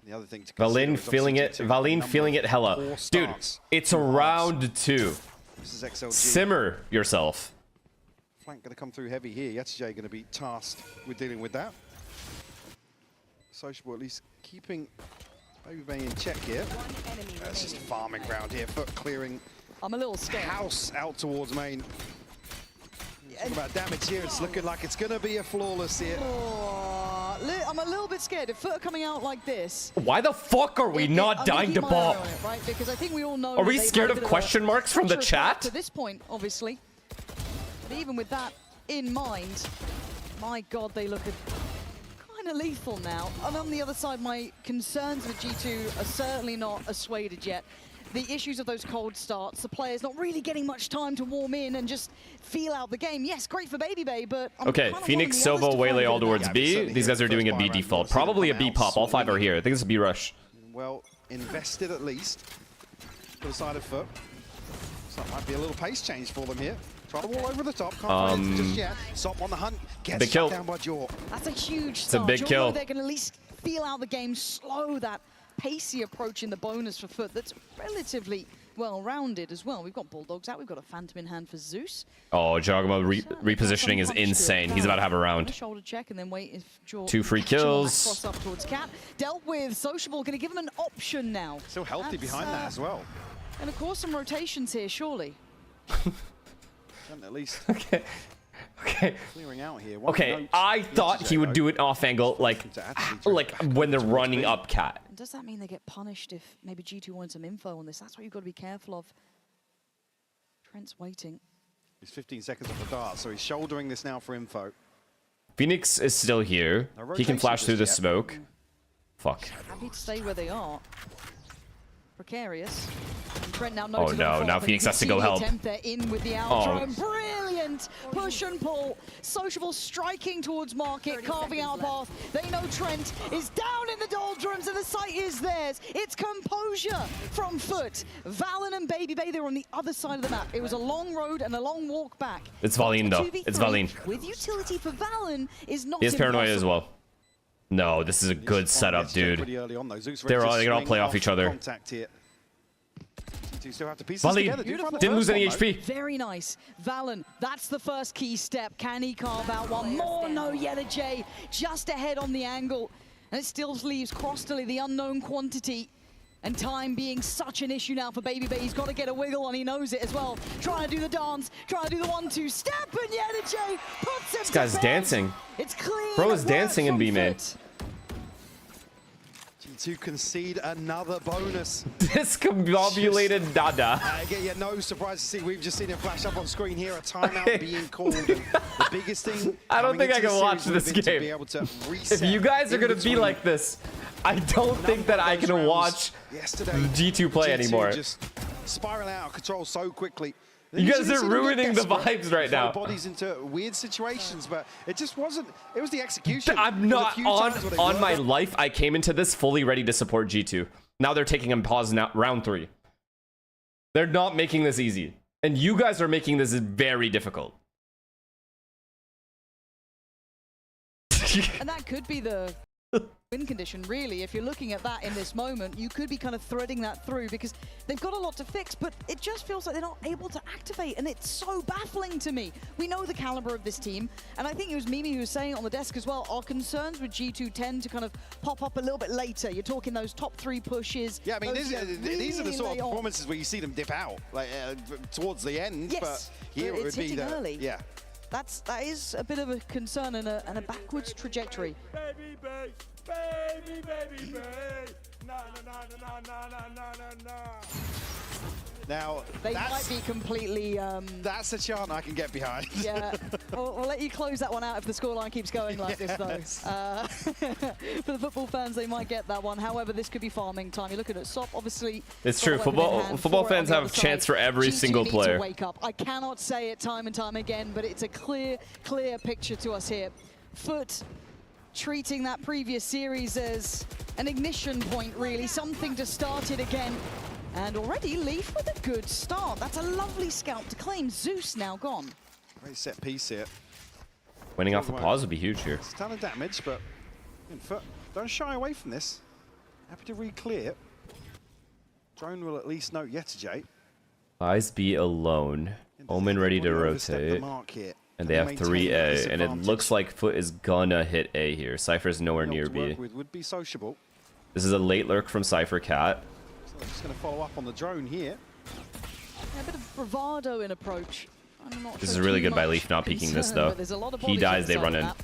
The other thing to Valine feeling it. Valine feeling it hella. Dude, it's a round 2. This is XLG. Simmer yourself. Flank going to come through heavy here. Yetijay going to be tasked with dealing with that. Sociable at least keeping Babybay in check here. It's just farming ground here. Foot clearing. I'm a little scared. House out towards main. Talking about damage here, it's looking like it's going to be a flawless here. Oh, I'm a little bit scared. If Foot are coming out like this... Why the fuck are we not dying to bomb? Right? Because I think we all know... Are we scared of question marks from the chat? To this point, obviously. But even with that in mind, my God, they look kind of lethal now. And on the other side, my concerns with G2 are certainly not assuaded yet. The issues of those cold starts, the players not really getting much time to warm in and just feel out the game. Yes, great for Babybay, but... Okay, Phoenix, Sova, Waylay all towards B. These guys are doing a B default. Probably a B pop. All 5 are here. I think it's a B rush. Well, invested at least. For the side of Foot. So that might be a little pace change for them here. Try the wall over the top. Can't find it just yet. Sop on the hunt. Gets shut down by Jaw. That's a huge start. It's a big Jaw kill. They're going to at least feel out the game, slow that pacey approach in the bonus for Foot that's relatively well-rounded as well. We've got Bulldogs out. We've got a Phantom in hand for Zeus. Oh, Jogamo repositioning is insane. He's about to have a round. Shoulder check and then wait if Jaw 2 free kills. Cross up towards Cat. Dealt with. Sociable going to give him an option now. Still healthy behind that as well. And of course some rotations here, surely. At least. Okay. Clearing out here. Okay, I thought he would do it off angle, like when they're running up Cat. Does that mean they get punished if maybe G2 wanted some info on this? That's what you've got to be careful of. Trent's waiting. He's 15 seconds off the dart, so he's shouldering this now for info. Phoenix is still here. He can flash through the smoke. Fuck. Happy to stay where they are. Precarious. And Trent now oh no, now Phoenix has to go help. They're in with the outro. Brilliant push and pull. Sociable striking towards Market, carving out a path. They know Trent is down in the doldrums and the site is theirs. It's composure from Foot. Valen and Babybay, they're on the other side of the map. It was a long road and a long walk back. It's Valine though. It's Valine. With utility for Valen is not He has paranoia as well. No, this is a good setup, dude. They can all play off each other. Valine didn't lose any HP. Very nice. Valen, that's the first key step. Can he carve out one more? No, Yedajay just ahead on the angle. And it still leaves Crossley, the unknown quantity. And time being such an issue now for Babybay. He's got to get a wiggle, and he knows it as well. Trying to do the dance, trying to do the 1-2 step, and Yedajay puts him This guy's to bed. dancing. It's clean. Bro is dancing in B-main. G2 concede another bonus. Discombobulated Dada. Yeah, no surprise to see. We've just seen him flash up on screen here. A timeout being called. The biggest thing. I don't think I can watch this game. If you guys are going to be like this, I don't think that I can watch G2 play anymore. Just spiraling out of control so quickly. You guys are see them get ruining the desperate, vibes right throw now. bodies into weird situations, but it just wasn't. It was the execution. I'm There was a not few times where they on were my the- life. I came into this fully ready to support G2. Now they're taking a pause now, round 3. They're not making this easy. And you guys are making this very difficult. And that could be the win condition, really. If you're looking at that in this moment, you could be kind of threading that through because they've got a lot to fix, but it just feels like they're not able to activate, and it's so baffling to me. We know the caliber of this team, and I think it was Mimi who was saying it on the desk as well. Our concerns with G2 tend to kind of pop up a little bit later. You're talking those top 3 pushes. Yeah, I mean, those, these are the really sort of late on. performances where you see them dip out, like towards the end. Yes, but here but it it's would be hitting the early. yeah. That is a bit of a concern and a backwards trajectory. Baby, baby, baby, baby, baby. Na na na na na na na na na. Now They might be completely. That's a chant I can get behind. Yeah, we'll let you close that one out if the scoreline keeps going like this, though. For the football fans, they might get that one. However, this could be farming time. You're looking at SOP, obviously. It's true. Football fans have a chance for every single G2 need player. to wake up. I cannot say it time and time again, but it's a clear picture to us here. FUT treating that previous series as an ignition point, really, something to start it again. And already Leaf with a good start. That's a lovely scalp to claim. Zeus now gone. Great set piece here. Winning off the pause would be huge here. It's a ton of damage, but don't shy away from this. Happy to re-clear. Drone will at least note Yetajay. Eyes B alone. Omen ready to rotate. And they have 3A. And it looks like FUT is gonna hit A here. Cypher's nowhere near B. Would be sociable. This is a late lurk from Cypher Cat. So just going to follow up on the drone here. A bit of bravado in approach. I'm not This sure is really too good by much Leaf not peeking this, concern, though. but there's a lot of He bodies dies, they inside run of in. that.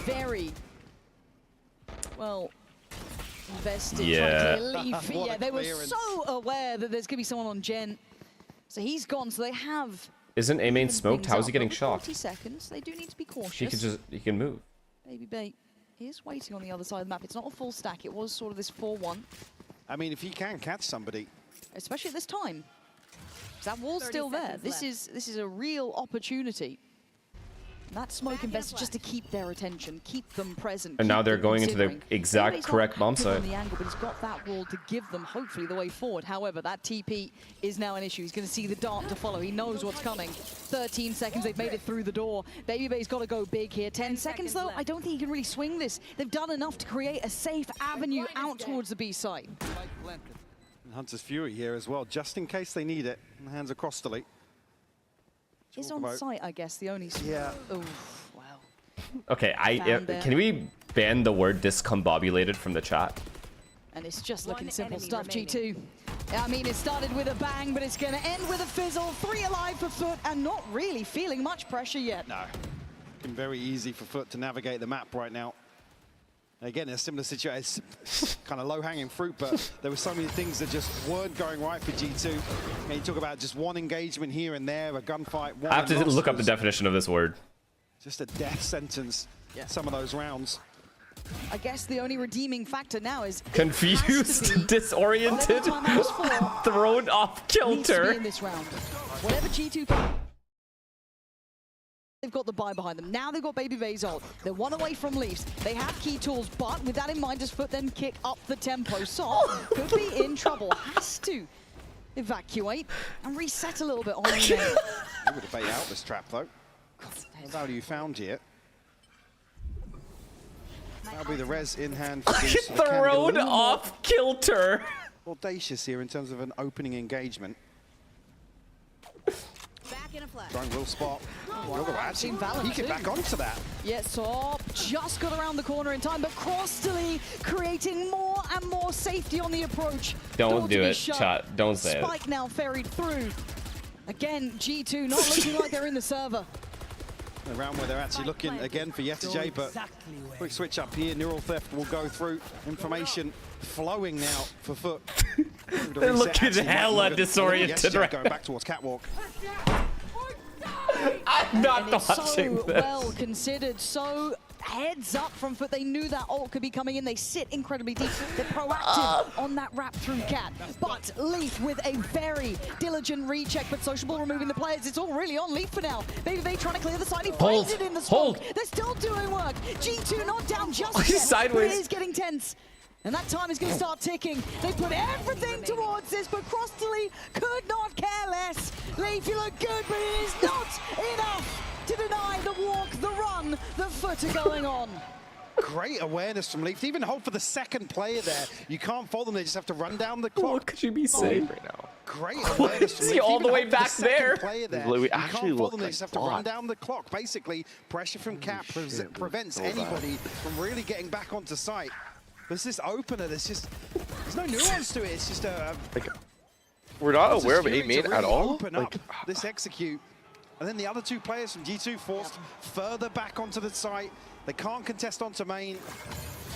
Very invested. Yeah. Trying to leave. What a Yeah, they were clearance. so aware that there's going to be someone on Gen. So he's gone, so they have... Isn't A main opened smoked? things How is up, he getting but with shocked? 40 seconds, they do need to be cautious. He can move. Baby Bait is waiting on the other side of the map. It's not a full stack. It was sort of this 4-1. I mean, if he can catch somebody. Especially at this time. That wall's still there. This is a real opportunity. And that smoke invested just to keep their attention, keep them present. And now keep they're them going into the considering. exact Maybe he's correct not bomb active on site. the angle, but he's got that wall to give them, hopefully, the way forward. However, that TP is now an issue. He's going to see the dart to follow. He knows what's coming. 13 seconds, they've made it through the door. Baby Bay's got to go big here. 10 seconds, though, I don't think he can really swing this. They've done enough to create a safe avenue out towards the B site. And Hunter's Fury here as well, just in case they need it. And hands across the lead. Is on site, I guess, the only... Yeah. Oof, wow. Okay, Found there. can we ban the word discombobulated from the chat? And it's just looking simple stuff, G2. I mean, it started with a bang, but it's going to end with a fizzle. 3 alive for FUT, and not really feeling much pressure yet. No. Been very easy for FUT to navigate the map right now. Again, a similar situation, kind of low-hanging fruit, but there were so many things that just weren't going right for G2. And you talk about just one engagement here and there, a gunfight. I have to look up the definition of this word. Just a death sentence, some of those rounds. I guess the only redeeming factor now is... Confused, disoriented, thrown off kilter. In this round. Whatever G2 can... They've got the buy behind them. Now they've got Baby Bay's ult. They're one away from Leafs. They have key tools, but with that in mind, does FUT then kick up the tempo? So could be in trouble. Has to evacuate and reset a little bit on the They would have bait out this trap, though. What value you found here? That'll be the res in hand for Zeus. Thrown off kilter. Audacious here in terms of an opening engagement. Drone will spot. Look at that. Actually, he get back onto that. Yes, so just got around the corner in time, but Crostally creating more and more safety on the approach. Don't do it, chat. Don't say it. Spike now ferried through. Again, G2 not looking like they're in the server. A round where they're actually looking again for Yetajay, but quick switch up here. Neural theft will go through. Information flowing now for FUT. They're looking hella disoriented right going back towards Catwalk. I'm not and it's watching so this. well considered, so heads up from FUT. They knew that ult could be coming in. They sit incredibly deep. They're proactive on that wrap through cat. But Leaf with a very diligent recheck, but Sociable removing the players. It's all really on Leaf for now. Baby Bay trying to clear the side. He finds it in the smoke. They're still doing work. G2 not down just yet. Sideways. It is getting tense. And that time is going to start ticking. They put everything towards this, but Crossley could not care less. Leaf, you look good, but it is not enough to deny the walk, the run, the FUT are going on. Great awareness from Leaf to even hold for the second player there. You can't fault them, they just have to run down the clock. What could you be saying right now? Great awareness from Is Leaf. he all the Even way hold for back there? Player there. We You actually can't fault look them, they like just have to run down the clock. Basically, pressure from Cap prevents anybody from really getting back onto site. There's this opener, there's no nuance to it. It's just a... We're not aware of Fury A main to really at all. Open up this execute. And then the other two players from G2 forced further back onto the site. They can't contest onto main.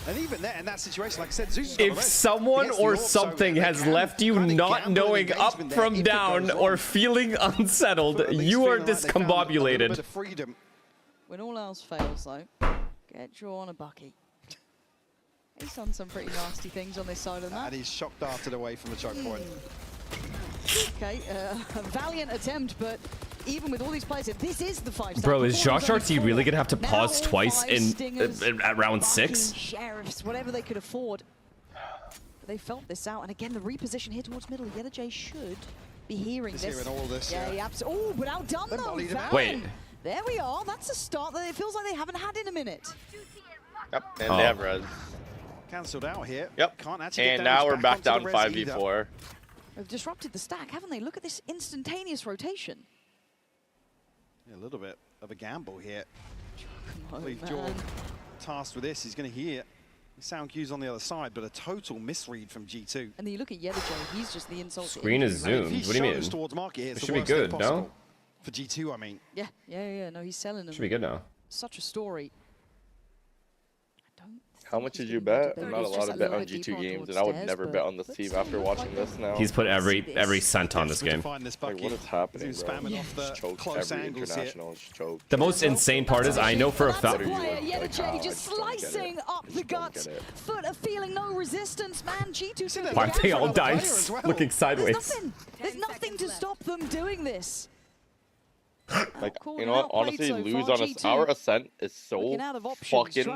And even there, in that situation, like I said, Zeus If someone or something has left you not knowing up from down or feeling unsettled, you are discombobulated. When all else fails, though, get draw on a bucky. He's done some pretty nasty things on this side of the map. And he's shock darted away from the choke point. Okay, a valiant attempt, but even with all these players, this is the 5-star. Bro, is JoshRT really gonna have to pause twice at round 6? Sheriffs, whatever they could afford. But they felt this out, and again, the reposition here towards middle. Yellowjay should be hearing He's this. hearing all this, yeah. Absolutely. Oh, but outdone though. Wait. There we are. That's a start that it feels like they haven't had in a minute. Yep, and they have res. Cancelled out here. Yep. Can't actually get And now we're back onto down the res 5v4. They've disrupted the stack, haven't they? Look at this instantaneous rotation. Yeah, a little bit of a gamble here. Oh, Leave Jordan tasked with this. He's going to hear the sound cues on the other side, but a total misread from G2. And then you look at Yellowjay, he's just the insult. Screen is zoomed. What do you mean? Towards market here, It should be good, no? For G2, I mean. Yeah. No, he's selling them. Should be good now. Such a story. How much did you bet? I'm not allowed to bet on G2 games, and I would never bet on this team after watching this now. He's put every cent on this game. Like, what is happening, bro? Just choked every international, just choked. The most insane part is I know for a fact. Yellowjay just slicing up the guts. FUT are feeling no resistance, man. G2 Why are they all dice looking sideways? There's nothing to stop them doing this. Like, you know what? Honestly, lose on us. Our ascent is so fucking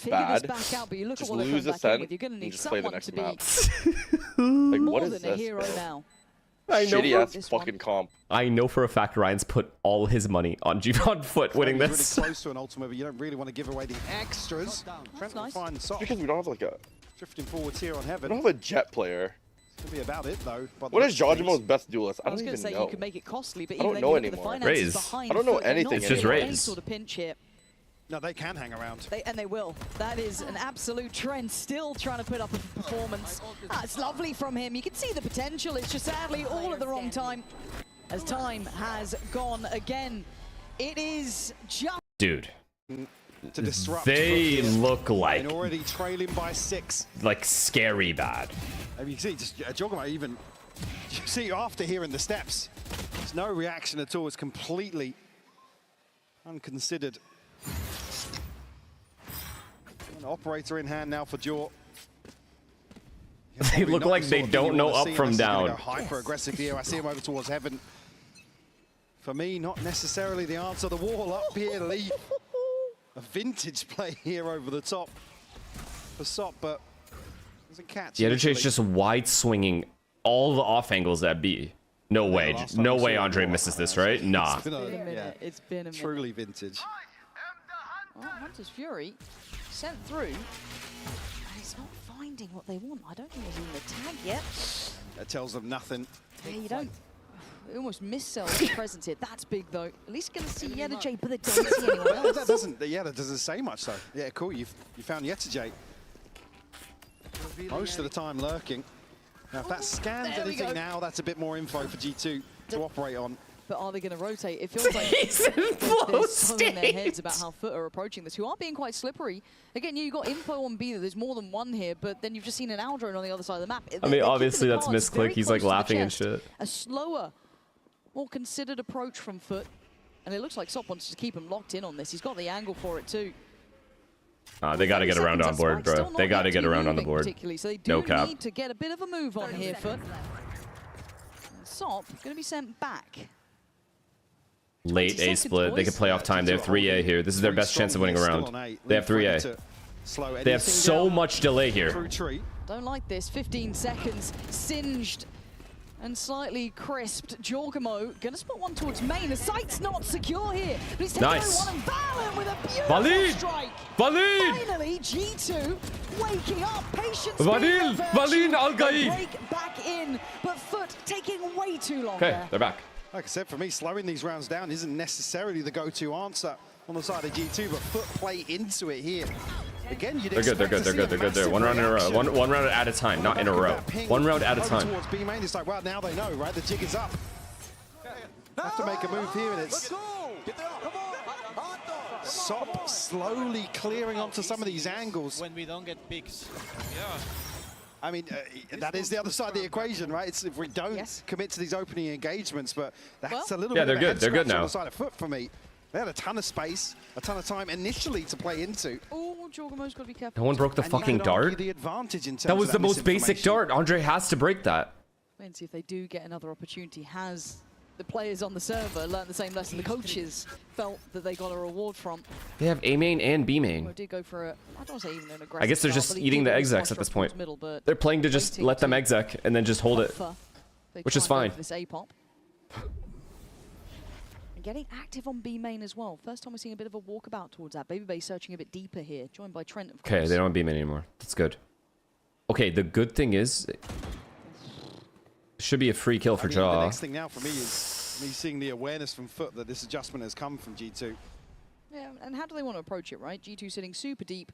bad. Just lose ascent and just play the next map. Like, what is this, bro? Shitty ass fucking comp. I know for a fact Ryan's put all his money on FUT winning this. Really close to an ultimate, but you don't really want to give away the extras. That's nice. Because we don't have like a drifting forwards here on Heaven. We don't have a jet player. Could be about it though. What is Jajimo's best duelist? I don't even know. You could make it costly, but I don't know anymore. Raze. I don't know anything. It's just Raze. Sort of pinch here. No, they can hang around. And they will. That is an absolute trend. Still trying to put up a performance. It's lovely from him. You can see the potential. It's just sadly all at the wrong time. As time has gone again. It is just... Dude. To disrupt. They look like... And already trailing by 6. Like scary bad. I mean, you see, just Jogama even... You see, after hearing the steps, there's no reaction at all. It's completely unconsidered. An operator in hand now for Jaw. They look like they don't know up from down. Hyper aggressive here. I see him over towards Heaven. For me, not necessarily the answer. The wall up here, Lee. A vintage play here over the top for Sop, but doesn't catch. Yellowjay's just wide swinging all the off angles at B. No way. No way Andre misses this, right? Nah. It's been a minute. Truly vintage. Oh, Hunter's Fury sent through. And it's not finding what they want. I don't think there's even a tag yet. That tells them nothing. Yeah, you don't. They almost miss-sell his presence here. That's big, though. At least going to see Yellowjay, but they don't see anyone else. That doesn't say much, though. Yeah, cool. You found Yellowjay. Most of the time lurking. Now, if that scans anything now, that's a bit more info for G2 to operate on. But are they going to rotate? It feels like they're so in their heads about how FUT are approaching this, who are being quite slippery. Again, you got info on B that there's more than one here, but then you've just seen an Aldrone on the other side of the map. I mean, obviously that's misclick. He's like laughing and shit. A slower, more considered approach from FUT. And it looks like Sop wants to keep him locked in on this. He's got the angle for it too. They got to get around on board, bro. They got to get around on the board. So they do No cap. need to get a bit of a move on here. FUT. Sop going to be sent back. Late A split. They can play off time. They have 3A here. This is their best chance of winning a round. They have 3A. They have so much delay here. Don't like this. 15 seconds. Singed and slightly crisped. Giorgimo going to spot one towards main. The site's not secure here. But he's taking nice. one, and Valen with a beautiful strike. Finally, G2 waking up. Patience. Valin Al-Gai. Break back in, but FUT taking way too long. Okay, they're back. Like I said, for me, slowing these rounds down isn't necessarily the go-to answer on the side of G2, but FUT play into it here. Again, you'd They're good. They're one round in a row. One round at a time, not in a row. One round at a time. Towards B main, it's like, well, now they know, right? The jig is up. Have to make a move here, and it's Sop slowly clearing onto some of these angles. When we don't get picks. Yeah. I mean, that is the other side of the equation, right? It's if we don't commit to these opening engagements, but that's a little bit they're of a good. head They're good scratch on now. the side of FUT for me. They had a ton of space, a ton of time initially to play into. Oh, Giorgimo's got to be careful. No one broke the fucking dart. The advantage in terms That was of the most basic dart. Andre has to break that. And see if they do get another opportunity. Has the players on the server learned the same lesson the coaches felt that they got a reward from? They have A main and B main. Well, did go for a, I don't say even an aggressive I guess they're start, just but he eating did the really execs push at this up point. towards middle, but They're playing to just let them exec and then just hold it, they which try is and go fine. for this A-pop. And getting active on B main as well. First time we're seeing a bit of a walkabout towards that. Baby Bay searching a bit deeper here, joined by Trent, of course. Okay, they don't have B main anymore. That's good. Okay, the good thing is, it should be a free kill for Jaw. The next thing now for me is me seeing the awareness from FUT that this adjustment has come from G2. Yeah, and how do they want to approach it, right? G2 sitting super deep.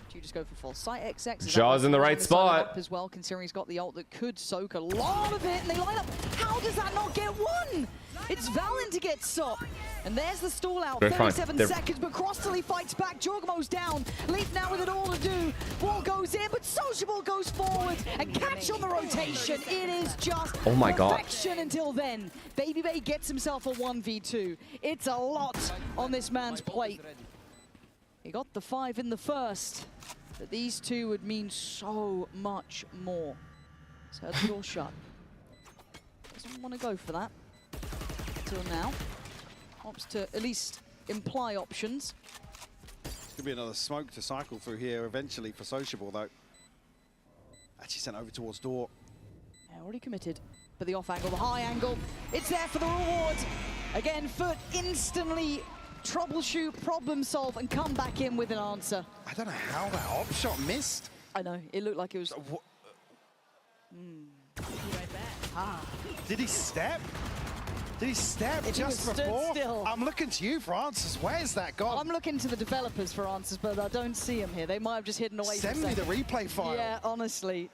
G2 just go for full site XX. Jaw's in the right spot. As well, considering he's got the ult that could soak a lot of it, and they line up. How does that not get one? It's Valen to get Sop. And there's the stall out, 37 seconds, but Crossley fights back. Giorgimo's down. Leaf now with it all to do. Ball goes in, but Sociable goes forward and catch on the rotation. It is just perfection until then. Baby Bay gets himself a 1v2. It's a lot on this man's plate. He got the 5 in the first, but these two would mean so much more. So the door shut. Doesn't want to go for that until now. Opts to at least imply options. Could be another smoke to cycle through here eventually for Sociable, though. Actually sent over towards door. Yeah, already committed. But the off angle, the high angle, it's there for the reward. Again, FUT instantly troubleshoot, problem solve, and come back in with an answer. I don't know how that op shot missed. I know, it looked like it was... Did he step? Did he step just before? Still. I'm looking to you for answers. Where's that gone? I'm looking to the developers for answers, but I don't see them here. They might have just hidden away. Send me the replay file. Yeah, honestly.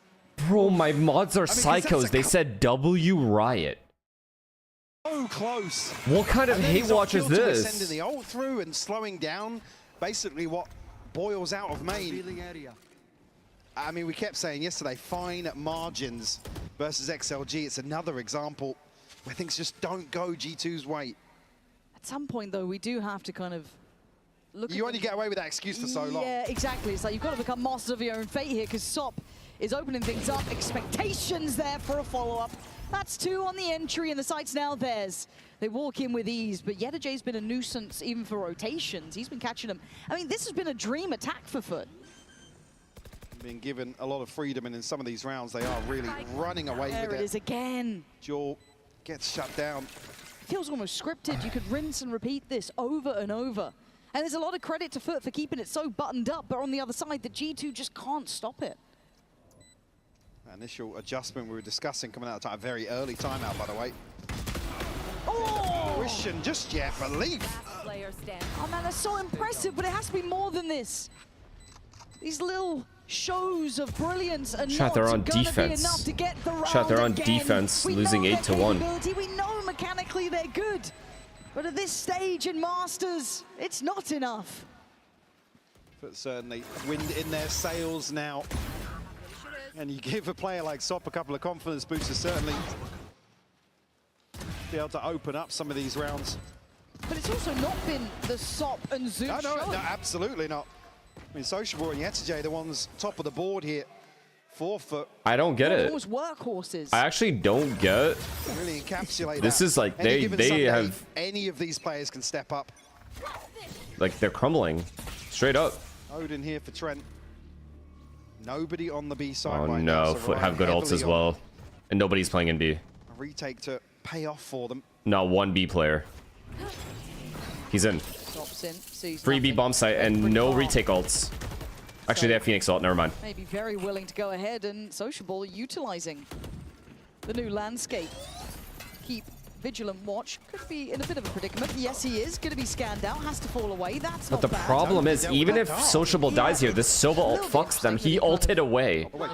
Bro, my mods are psychos. They said W Riot. So close. What kind of hate watch is this? Sending the ult through and slowing down basically what boils out of main. I mean, we kept saying yesterday, fine margins versus XLG. It's another example where things just don't go G2's way. At some point, though, we do have to kind of look. You only get away with that excuse for so long. Yeah, exactly. It's like you've got to become masters of your own fate here, because Sop is opening things up. Expectations there for a follow-up. That's 2 on the entry, and the site's now theirs. They walk in with ease, but Yedajay's been a nuisance even for rotations. He's been catching them. I mean, this has been a dream attack for FUT. Being given a lot of freedom, and in some of these rounds, they are really running away with it. There it is again. Jaw gets shut down. Feels almost scripted. You could rinse and repeat this over and over. And there's a lot of credit to FUT for keeping it so buttoned up, but on the other side, the G2 just can't stop it. Initial adjustment we were discussing coming out of time, a very early timeout, by the way. Oh! Christian just yet, but Leaf. Oh man, that's so impressive, but it has to be more than this. These little shows of brilliance are not they're on gonna defense. be enough to get the round Chat, they're on again. defense, We losing know 8-1. their capability, we know mechanically they're good, but at this stage in Masters, it's not enough. But certainly wind in their sails now. And you give a player like Sop a couple of confidence boosters, certainly be able to open up some of these rounds. But it's also not been the Sop and Zoot show. No, absolutely not. I mean, Sociable and Yetajay, the ones top of the board here. 4 FUT. I don't get it. Almost workhorses. I actually don't get. Really encapsulate This that. is like Any they given Sunday, have any of these players can step up. like they're crumbling straight up. Odin here for Trent. Nobody on the B side Oh right now, no, so FUT have good heavily ults as on well, and nobody's playing in B. A retake to pay off for them. Not one B player. He's in. Stops in, sees Free B nothing. bomb site and no retake ults. Actually, they have Phoenix ult. Never mind. Maybe very willing to go ahead and Sociable utilizing the new landscape. Keep vigilant watch. Could be in a bit of a predicament. Yes, he is. Going to be scanned out. Has to fall away. That's But not the bad. problem is, even if Sociable dies here, this Silva ult fucks them. He ulted away. Oh, wait,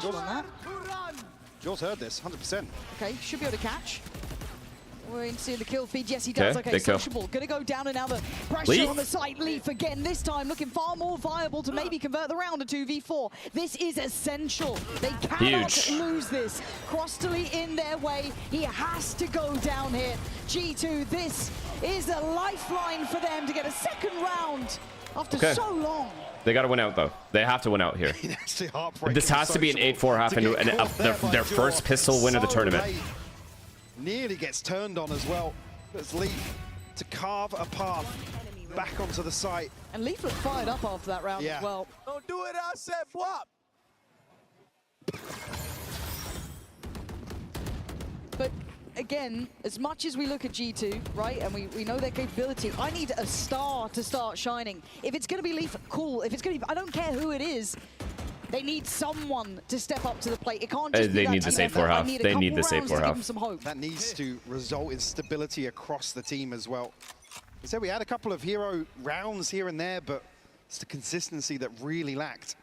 Jules heard this, 100%. Okay, should be able to catch. We're in seeing the kill feed. Yes, he does. Okay, Okay, they kill. Sociable. Gonna go down and now the pressure Leaf. on the site. Leaf again, this time looking far more viable to maybe convert the round to 2v4. This is essential. They cannot Huge. lose this. Crostally in their way. He has to go down here. G2, this is a lifeline for them to get a second round after Okay. so long. They gotta win out though. They have to win out here. Actually heartbreaking This has to be an Sociable 8-4 half to into get caught there by their Jaw. first pistol win of the So tournament. late. Nearly gets turned on as well. It's Leaf to carve a path back onto the site. And Leaf looked fired up after that round Yeah. as well. Don't do it, I said flop. But again, as much as we look at G2, right, and we know their capability, I need a star to start shining. If it's going to be Leaf, cool. If it's going to be, I don't care who it is, they need someone to step up to the plate. It can't just be They that need the team safe effort. 4 I half. need a They need couple the safe rounds 4 to give half. them some hope. That needs to result in stability across the team as well. So we had a couple of hero rounds here and there, but it's the consistency that really lacked.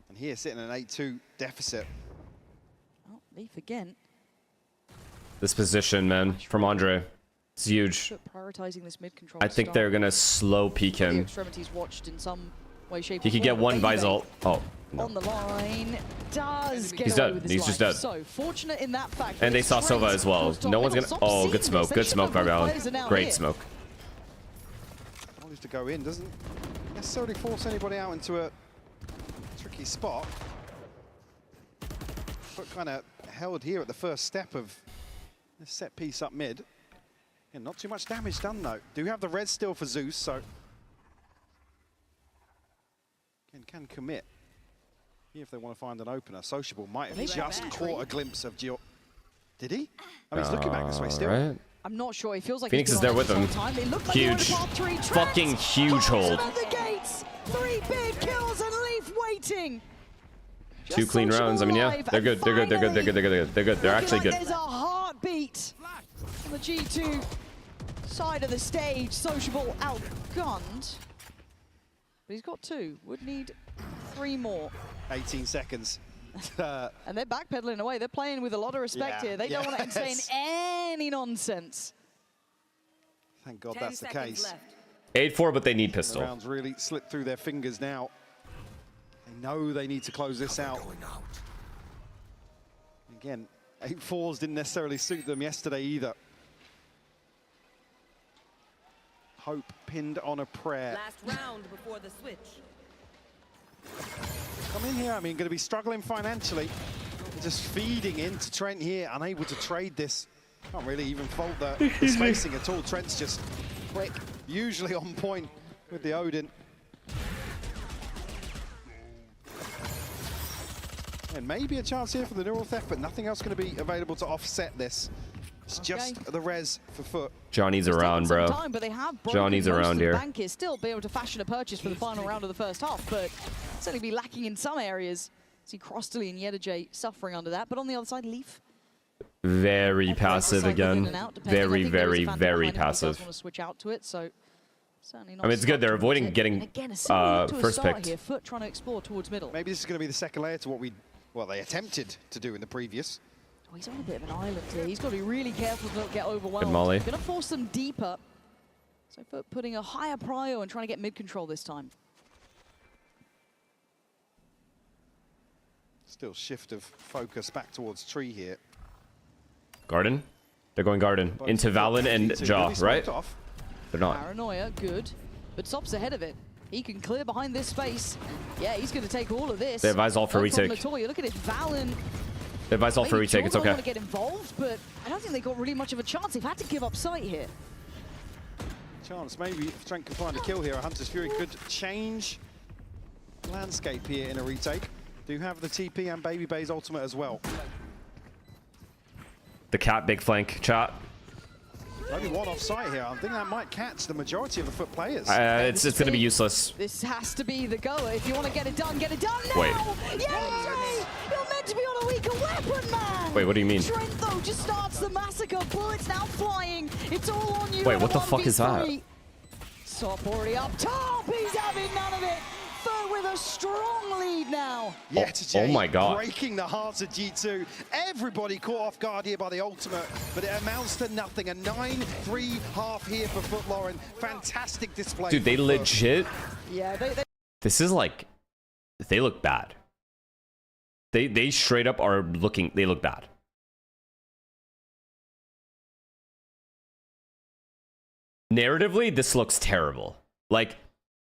And here sitting at an 8-2 deficit. Oh, Leaf again. This position, man, from Andre, it's huge. Prioritizing this mid control. I think they're gonna slow peek The him. extremities watched in some way, shape, He or could get form. one Baby Vice ult. Oh, on the line does get He's away dead. with his He's life. just dead. So fortunate in that fact. and they saw Silva as well. No one's gonna. Oh, good smoke. Good smoke by Valorant. Great smoke. Always to go in, doesn't necessarily force anybody out into a tricky spot. But kind of held here at the first step of this set piece up mid. And not too much damage done though. Do have the res still for Zeus, so can commit. Here if they want to find an opener. Sociable might have just caught a glimpse of Gio. Did he? Oh, he's looking back this way still. Right. I'm not sure. He feels like Phoenix he's is been there on with it him. this whole time. It looked like they were in Huge. the top 3. Trent Fucking huge hold. out the gates. 3 big kills and Leaf waiting. 2 clean rounds. I mean, yeah, they're good. They're good. They're good. They're good. They're good. They're good. They're actually good. There's a heartbeat on the G2 side of the stage. Sociable outgunned. But he's got 2. Would need 3 more. 18 seconds. And they're backpedaling away. They're playing with a lot of respect Yeah, here. They don't want to entertain yes. any nonsense. Thank God that's the case. 8-4, but they need The pistol. rounds really slipped through their fingers now. They know they need to close this out. Again, 8-4s didn't necessarily suit them yesterday either. Hope pinned on a prayer. Last round before the switch. Come in here, I mean, going to be struggling financially. Just feeding into Trent here, unable to trade this. Can't really even fault the spacing at all. Trent's just quick, usually on point with the Odin. And maybe a chance here for the neural theft, but nothing else going to be available to offset this. It's just the res for FUT. Johnny's It's around, taken some bro. time, but they have broken Johnny's most around of the here. bank here. Still be able to fashion a purchase for the final round of the first half, but certainly be lacking in some areas. See Crostally and Yetajay suffering under that, but on the other side, Leaf. Very passive cycles in again. and out, depending. I Very, think there is a very, Phantom very behind him if he does passive. want to switch out to it, so certainly not. I mean, it's good. They're avoiding And getting again, a similar to a first start picked. here. FUT trying to explore towards middle. Maybe this is going to be the second layer to what they attempted to do in the previous. Oh, he's on a bit of an island here. He's got to be really careful to not get overwhelmed. Good molly. Going to force them deeper. So FUT putting a higher prio and trying to get mid control this time. Still shift of focus back towards tree here. Garden? They're going garden. Both Into FUT Valen and G2 Jaw, really right? smoked off. They're not. Paranoia, good. But Sop's ahead of it. He can clear behind this space. Yeah, he's going to take all of this. They advise all for retake. You look at it, Valen. They advise all for retake. It's okay. Want to get involved, but I don't think they got really much of a chance. They've had to give up sight here. Chance maybe if Trent can find a kill here. A Hunter's Fury could change landscape here in a retake. Do have the TP and Baby Bay's ultimate as well. The cat big flank chat. Only one off site here. I think that might catch the majority of the FUT players. It's going to be useless. This has to be the goer. If you want to get it done now. Wait. Yes, you're meant to be on a weaker weapon, man. Wait, what do you mean? Trent, though, just starts the massacre. Bullets now flying. It's all on you. Wait, what the fuck is that? Sop already up top. He's having none of it. FUT with a strong lead now. Yeah, oh my god. Breaking the hearts of G2. Everybody caught off guard here by the ultimate, but it amounts to nothing. A 9-3 half here for FUT, Lauren. Fantastic display. Dude, they legit. Yeah, This is like, they look bad. They straight up are looking. They look bad. Narratively, this looks terrible. Like,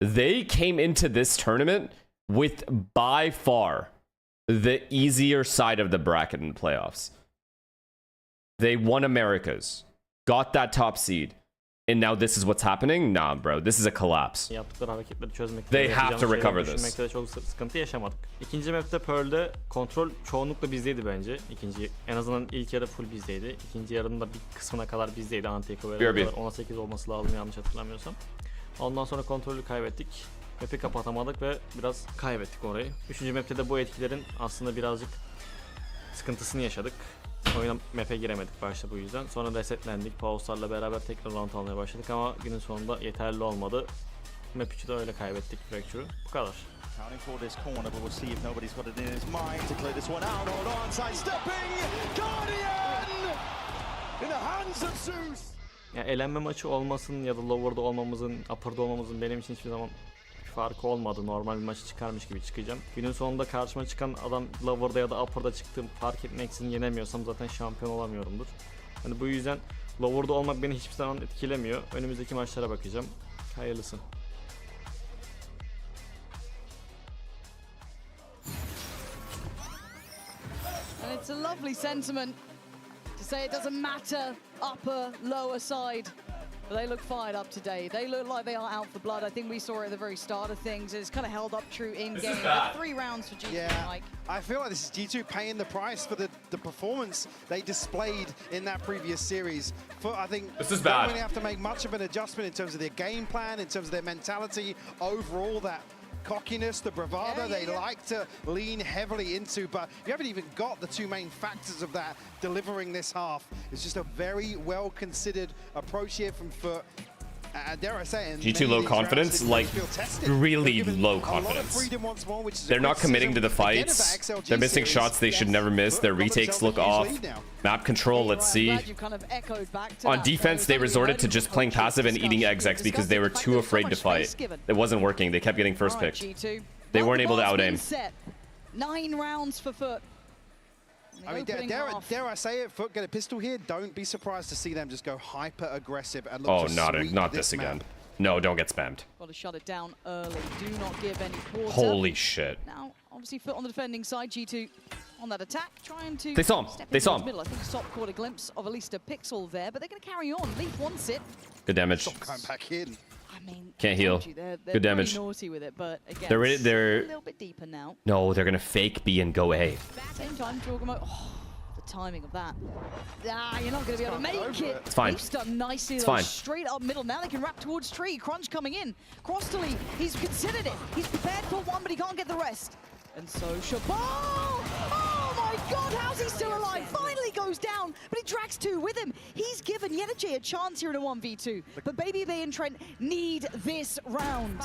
they came into this tournament with by far the easier side of the bracket in playoffs. They won Americas, got that top seed, and now this is what's happening? Nah, bro, this is a collapse. They have to recover this. Çok sıkıntı yaşamadık. İkinci map'te Pearl'de kontrol çoğunlukla bizdeydi bence. İkinci, en azından ilk yarı full bizdeydi. İkinci yarının da bir kısmına kadar bizdeydi. Anti-Eco'ya kadar 10-8 olması lazım yanlış hatırlamıyorsam. Ondan sonra kontrolü kaybettik. Map'i kapatamadık ve biraz kaybettik orayı. Üçüncü map'te de bu etkilerin aslında birazcık sıkıntısını yaşadık. Oyuna map'e giremedik başta bu yüzden. Sonra resetlendik. Pause'larla beraber tekrar round almaya başladık ama günün sonunda yeterli olmadı. Map 3'ü de öyle kaybettik Breakthrough. Bu kadar. Ya elenme maçı olmasın ya da lower'da olmamızın, upper'da olmamızın benim için hiçbir zaman farkı olmadı. Normal bir maçı çıkarmış gibi çıkacağım. Günün sonunda karşıma çıkan adam lower'da ya da upper'da çıktığım fark etmeksizin yenemiyorsam zaten şampiyon olamıyorumdur. Hani bu yüzden lower'da olmak beni hiçbir zaman etkilemiyor. Önümüzdeki maçlara bakacağım. Hayırlısı. And it's a lovely sentiment to say it doesn't matter upper, lower side. But they look fired up today. They look like they are out for blood. I think we saw it at the very start of things. It's kind of held up true in-game. 3 rounds for G2. Yeah, Mike. I feel like this is G2 paying the price for the performance they displayed in that previous series. I think this is they bad. don't really have to make much of an adjustment in terms of their game plan, in terms of their mentality, overall that cockiness, the bravado they like to lean heavily into, but you haven't even got the two main factors of that delivering this half. It's just a very well-considered approach here from FUT. Dare I say, G2 low confidence, like really low confidence. They're not committing to the fights. They're missing shots they should never miss. Their retakes look off. Map control, let's see. On defense, they resorted to just playing passive and eating execs because they were too afraid to fight. It wasn't working. They kept getting first picked. They weren't able to out-aim. 9 rounds for FUT. I mean, dare I say it, FUT get a pistol here, don't be surprised to see them just go hyper-aggressive and look to not this again. No, don't get spammed. Got to shut it down early. Do not give any quarter. Holy shit. Now, obviously, FUT on the defending side, G2 on that attack, trying to They saw him. They saw him. Middle. I think Sop caught a glimpse of at least a pixel there, but they're going to carry on. Leaf wants it. Good damage. Going back in. I mean, can't heal. They're good damage. Naughty with it, but again, they're a little bit deeper now. No, they're gonna fake B and go A. Same time, Jorgamo. Oh, the timing of that. Ah, you're not going to be able to make it. It's fine. Leaf's done nicely. It's though, fine. Straight up middle. Now they can wrap towards tree. Crunch coming in. Crossley, he's considered it. He's prepared for one, but he can't get the rest. And so Shabal. Oh my God, how's he still alive? Finally goes down, but he drags 2 with him. He's given Yenache a chance here in a 1v2. But Baby Bay and Trent need this round.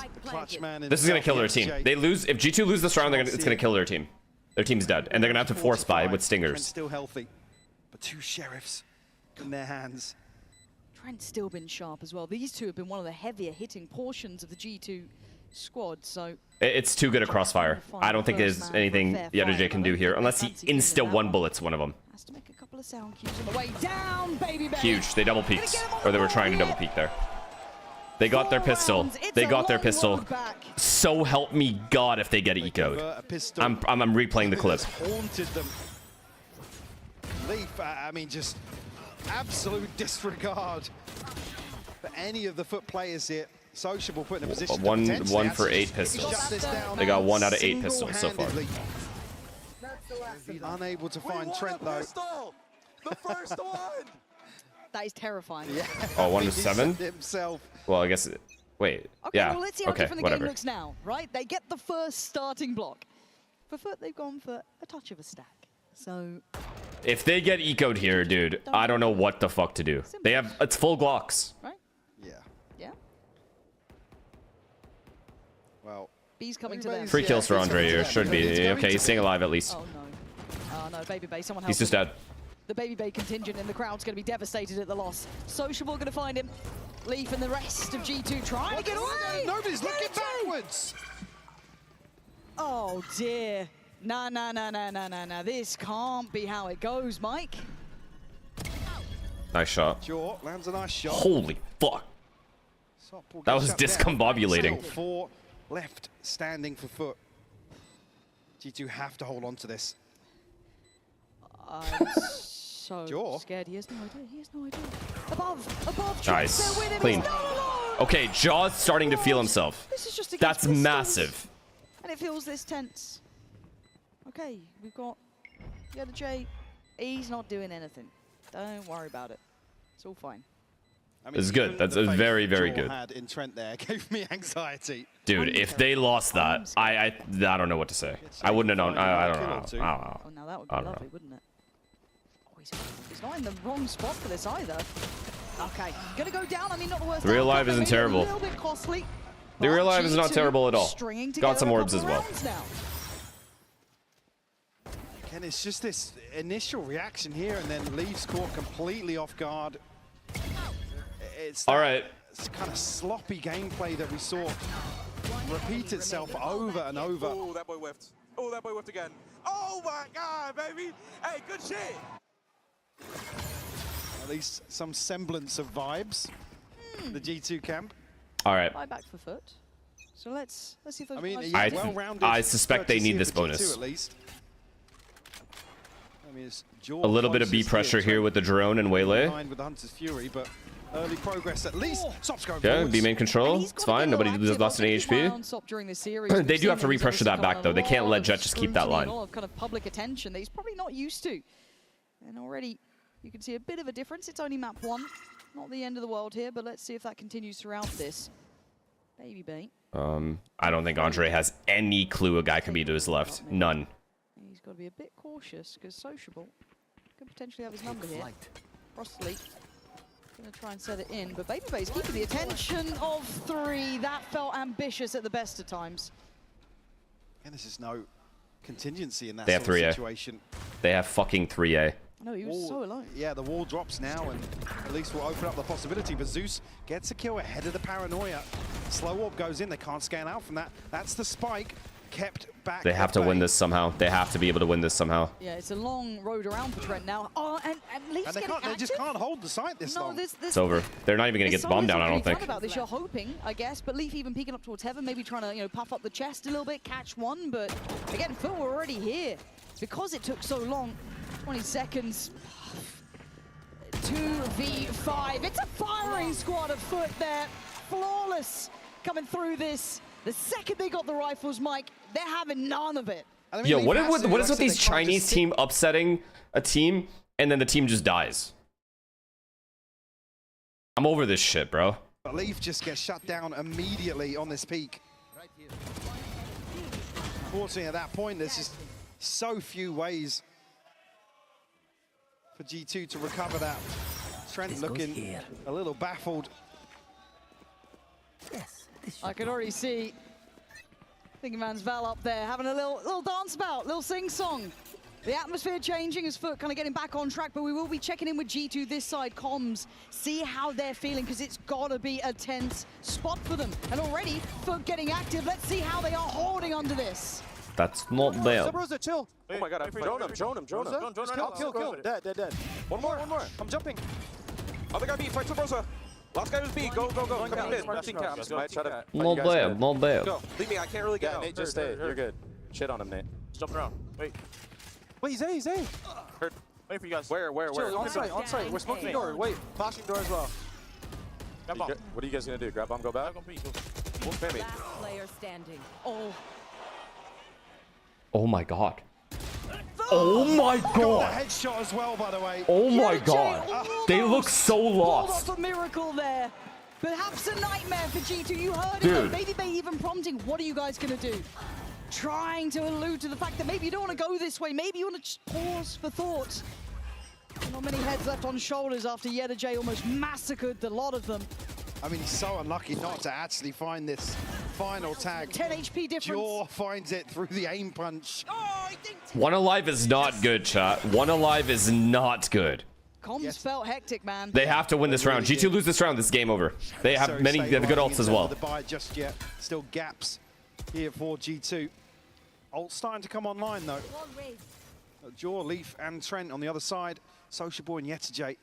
This is gonna kill their team. They lose if G2 lose this round. It's gonna kill their team. Their team's dead, and they're gonna have to force buy with stingers. Still healthy, but 2 sheriffs in their hands. Trent's still been sharp as well. These 2 have been one of the heavier hitting portions of the G2 squad. So it's too good a crossfire. I don't think there's anything Yenache can do here unless he insta 1 bullets one of them. Has to make a couple of sound cues on the way down, Baby Bay. Huge. They double peeked, or they were trying to double peek there. They got their pistol. They got their pistol. So help me God if they get eco'd. I'm replaying the clip. Haunted them. Leaf, I mean, just absolute disregard for any of the FUT players here. Sociable put in a position. One for 8 pistols. They got 1 out of 8 pistols so far. Unable to find Trent though. The first one. That is terrifying. Yeah. Oh, 1 to 7? Himself. Well, I guess. Wait. Okay, yeah. well, let's see how okay. different the Whatever. game looks now, right? They get the first starting block. For FUT, they've gone for a touch of a stack. So. If they get eco'd here, dude, I don't know what the fuck to do. They have it's full Glocks. Right? Yeah. Yeah. Well. B's coming to them. 3 kills for Andre here. Should be. Okay, he's staying alive at least. Oh no. Oh no, Baby Bay, someone help He's just dead. The Baby Bay contingent in the crowd's going to be devastated at the loss. Sociable going to find him. Leaf and the rest of G2 trying to get away. Nobody's looking backwards. Oh dear. Nah. This can't be how it goes, Mike. Nice shot. Jaw lands a nice shot. Holy fuck. That was discombobulating. Still 4 left standing for FUT. G2 have to hold on to this. I'm so scared. He has no idea. He has no idea. Above. Nice. Clean. Okay, Jaw's starting to feel himself. This is just That's massive. And it feels this tense. Okay, we've got the other J. He's not doing anything. Don't worry about it. It's all fine. I mean, It's good. That's a very, very Jaw good. had in Trent there gave me anxiety. Dude, if they lost that, I don't know what to say. I wouldn't have known. I don't know. Oh, now that would be lovely, wouldn't it? Oh, he's not in the wrong spot for this either. Okay, gonna go down. I mean, not the worst. 3 alive isn't terrible. A little bit costly. 3 alive is not terrible at all. Got some orbs as well. Again, it's just this initial reaction here, and then leaves caught completely off guard. It's all right. It's kind of sloppy gameplay that we saw repeat itself over and over. Oh, that boy whiffed. Oh, that boy whiffed again. Oh my God, baby! Hey, good shit. At least some semblance of vibes. The G2 camp. All right. Buy back for FUT. So let's see if those. I mean, I suspect they need this bonus. At least. I mean, it's A little bit of B pressure here with the drone and Waylay. With the Hunter's Fury, but early progress at least. Stops going Yeah, forwards. B main control. It's fine. Nobody lost any HP. They do have to repressure that back though. They can't let Jet just keep that line. A lot of kind of public attention that he's probably not used to. And already you can see a bit of a difference. It's only map 1. Not the end of the world here, but let's see if that continues throughout this. Baby Bay. I don't think Andre has any clue a guy can be to his left. None. He's got to be a bit cautious because Sociable could potentially have his number here. Frostly going to try and set it in, but Baby Bay's keeping the attention of 3. That felt ambitious at the best of times. And this is no contingency in that They have sort 3A. of situation. They have fucking 3A. No, he was so alone. Yeah, the wall drops now, and at least will open up the possibility. But Zeus gets a kill ahead of the paranoia. Slow orb goes in. They can't scan out from that. That's the spike kept back. They have to win this somehow. They have to be able to win this somehow. Yeah, it's a long road around for Trent now. Oh, and Leaf's getting active. They just can't hold the site this long. It's over. They're not even going to get the bomb down, I don't think. About this, you're hoping, I guess, but Leaf even peeking up towards Heaven, maybe trying to, puff up the chest a little bit, catch one, but again, FUT were already here. Because it took so long, 20 seconds, 2v5. It's a firing squad of FUT there, flawless coming through this. The second they got the rifles, Mike, they're having none of it. Yo, what is with these Chinese team upsetting a team and then the team just dies? I'm over this shit, bro. But Leaf just gets shut down immediately on this peak. Unfortunately, at that point, there's just so few ways for G2 to recover that. Trent looking a little baffled. I can already see Thinking Man's Val up there having a little dance bout, little sing-song. The atmosphere changing as FUT kind of getting back on track, but we will be checking in with G2 this side, comms, see how they're feeling, because it's got to be a tense spot for them. And already, FUT getting active. Let's see how they are holding under this. That's not there. Rosa, chill. Oh my God, I'm drone him. Kill. Dead. I'm jumping. Other guy beat, fight to Rosa. Last guy was B. Go. Come in mid. Not bad, not bad. Go. Leave me. I can't really get out. Nate, just stay. You're good. Shit on him, Nate. Jump around. Wait, he's A. Hurt. Wait for you guys. Where? Chill, on site. We're smoking door. Wait, flashing door as well. Grab bomb. What are you guys gonna do? Grab bomb, go back? We'll spam it. Player standing. Oh my god. Oh my Got god. the headshot as well, by the way. Oh my god. They look so Pulled lost. off a miracle there. Perhaps a nightmare for G2. You heard Dude. it. Baby Bay even prompting, what are you guys going to do? Trying to allude to the fact that maybe you don't want to go this way. Maybe you want to just pause for thought. Not many heads left on shoulders after J almost massacred the lot of them. I mean, he's so unlucky not to actually find this final tag. 10 HP difference. Jaw finds it through the aim punch. One alive is not good, chat. One alive is not good. Comms felt hectic, man. They have to win this round. G2 lose this round, this game over. They have many good ults as well. The buy just yet. Still gaps here for G2. Ult starting to come online though. Jaw, Leaf, and Trent on the other side. Social Boy and J.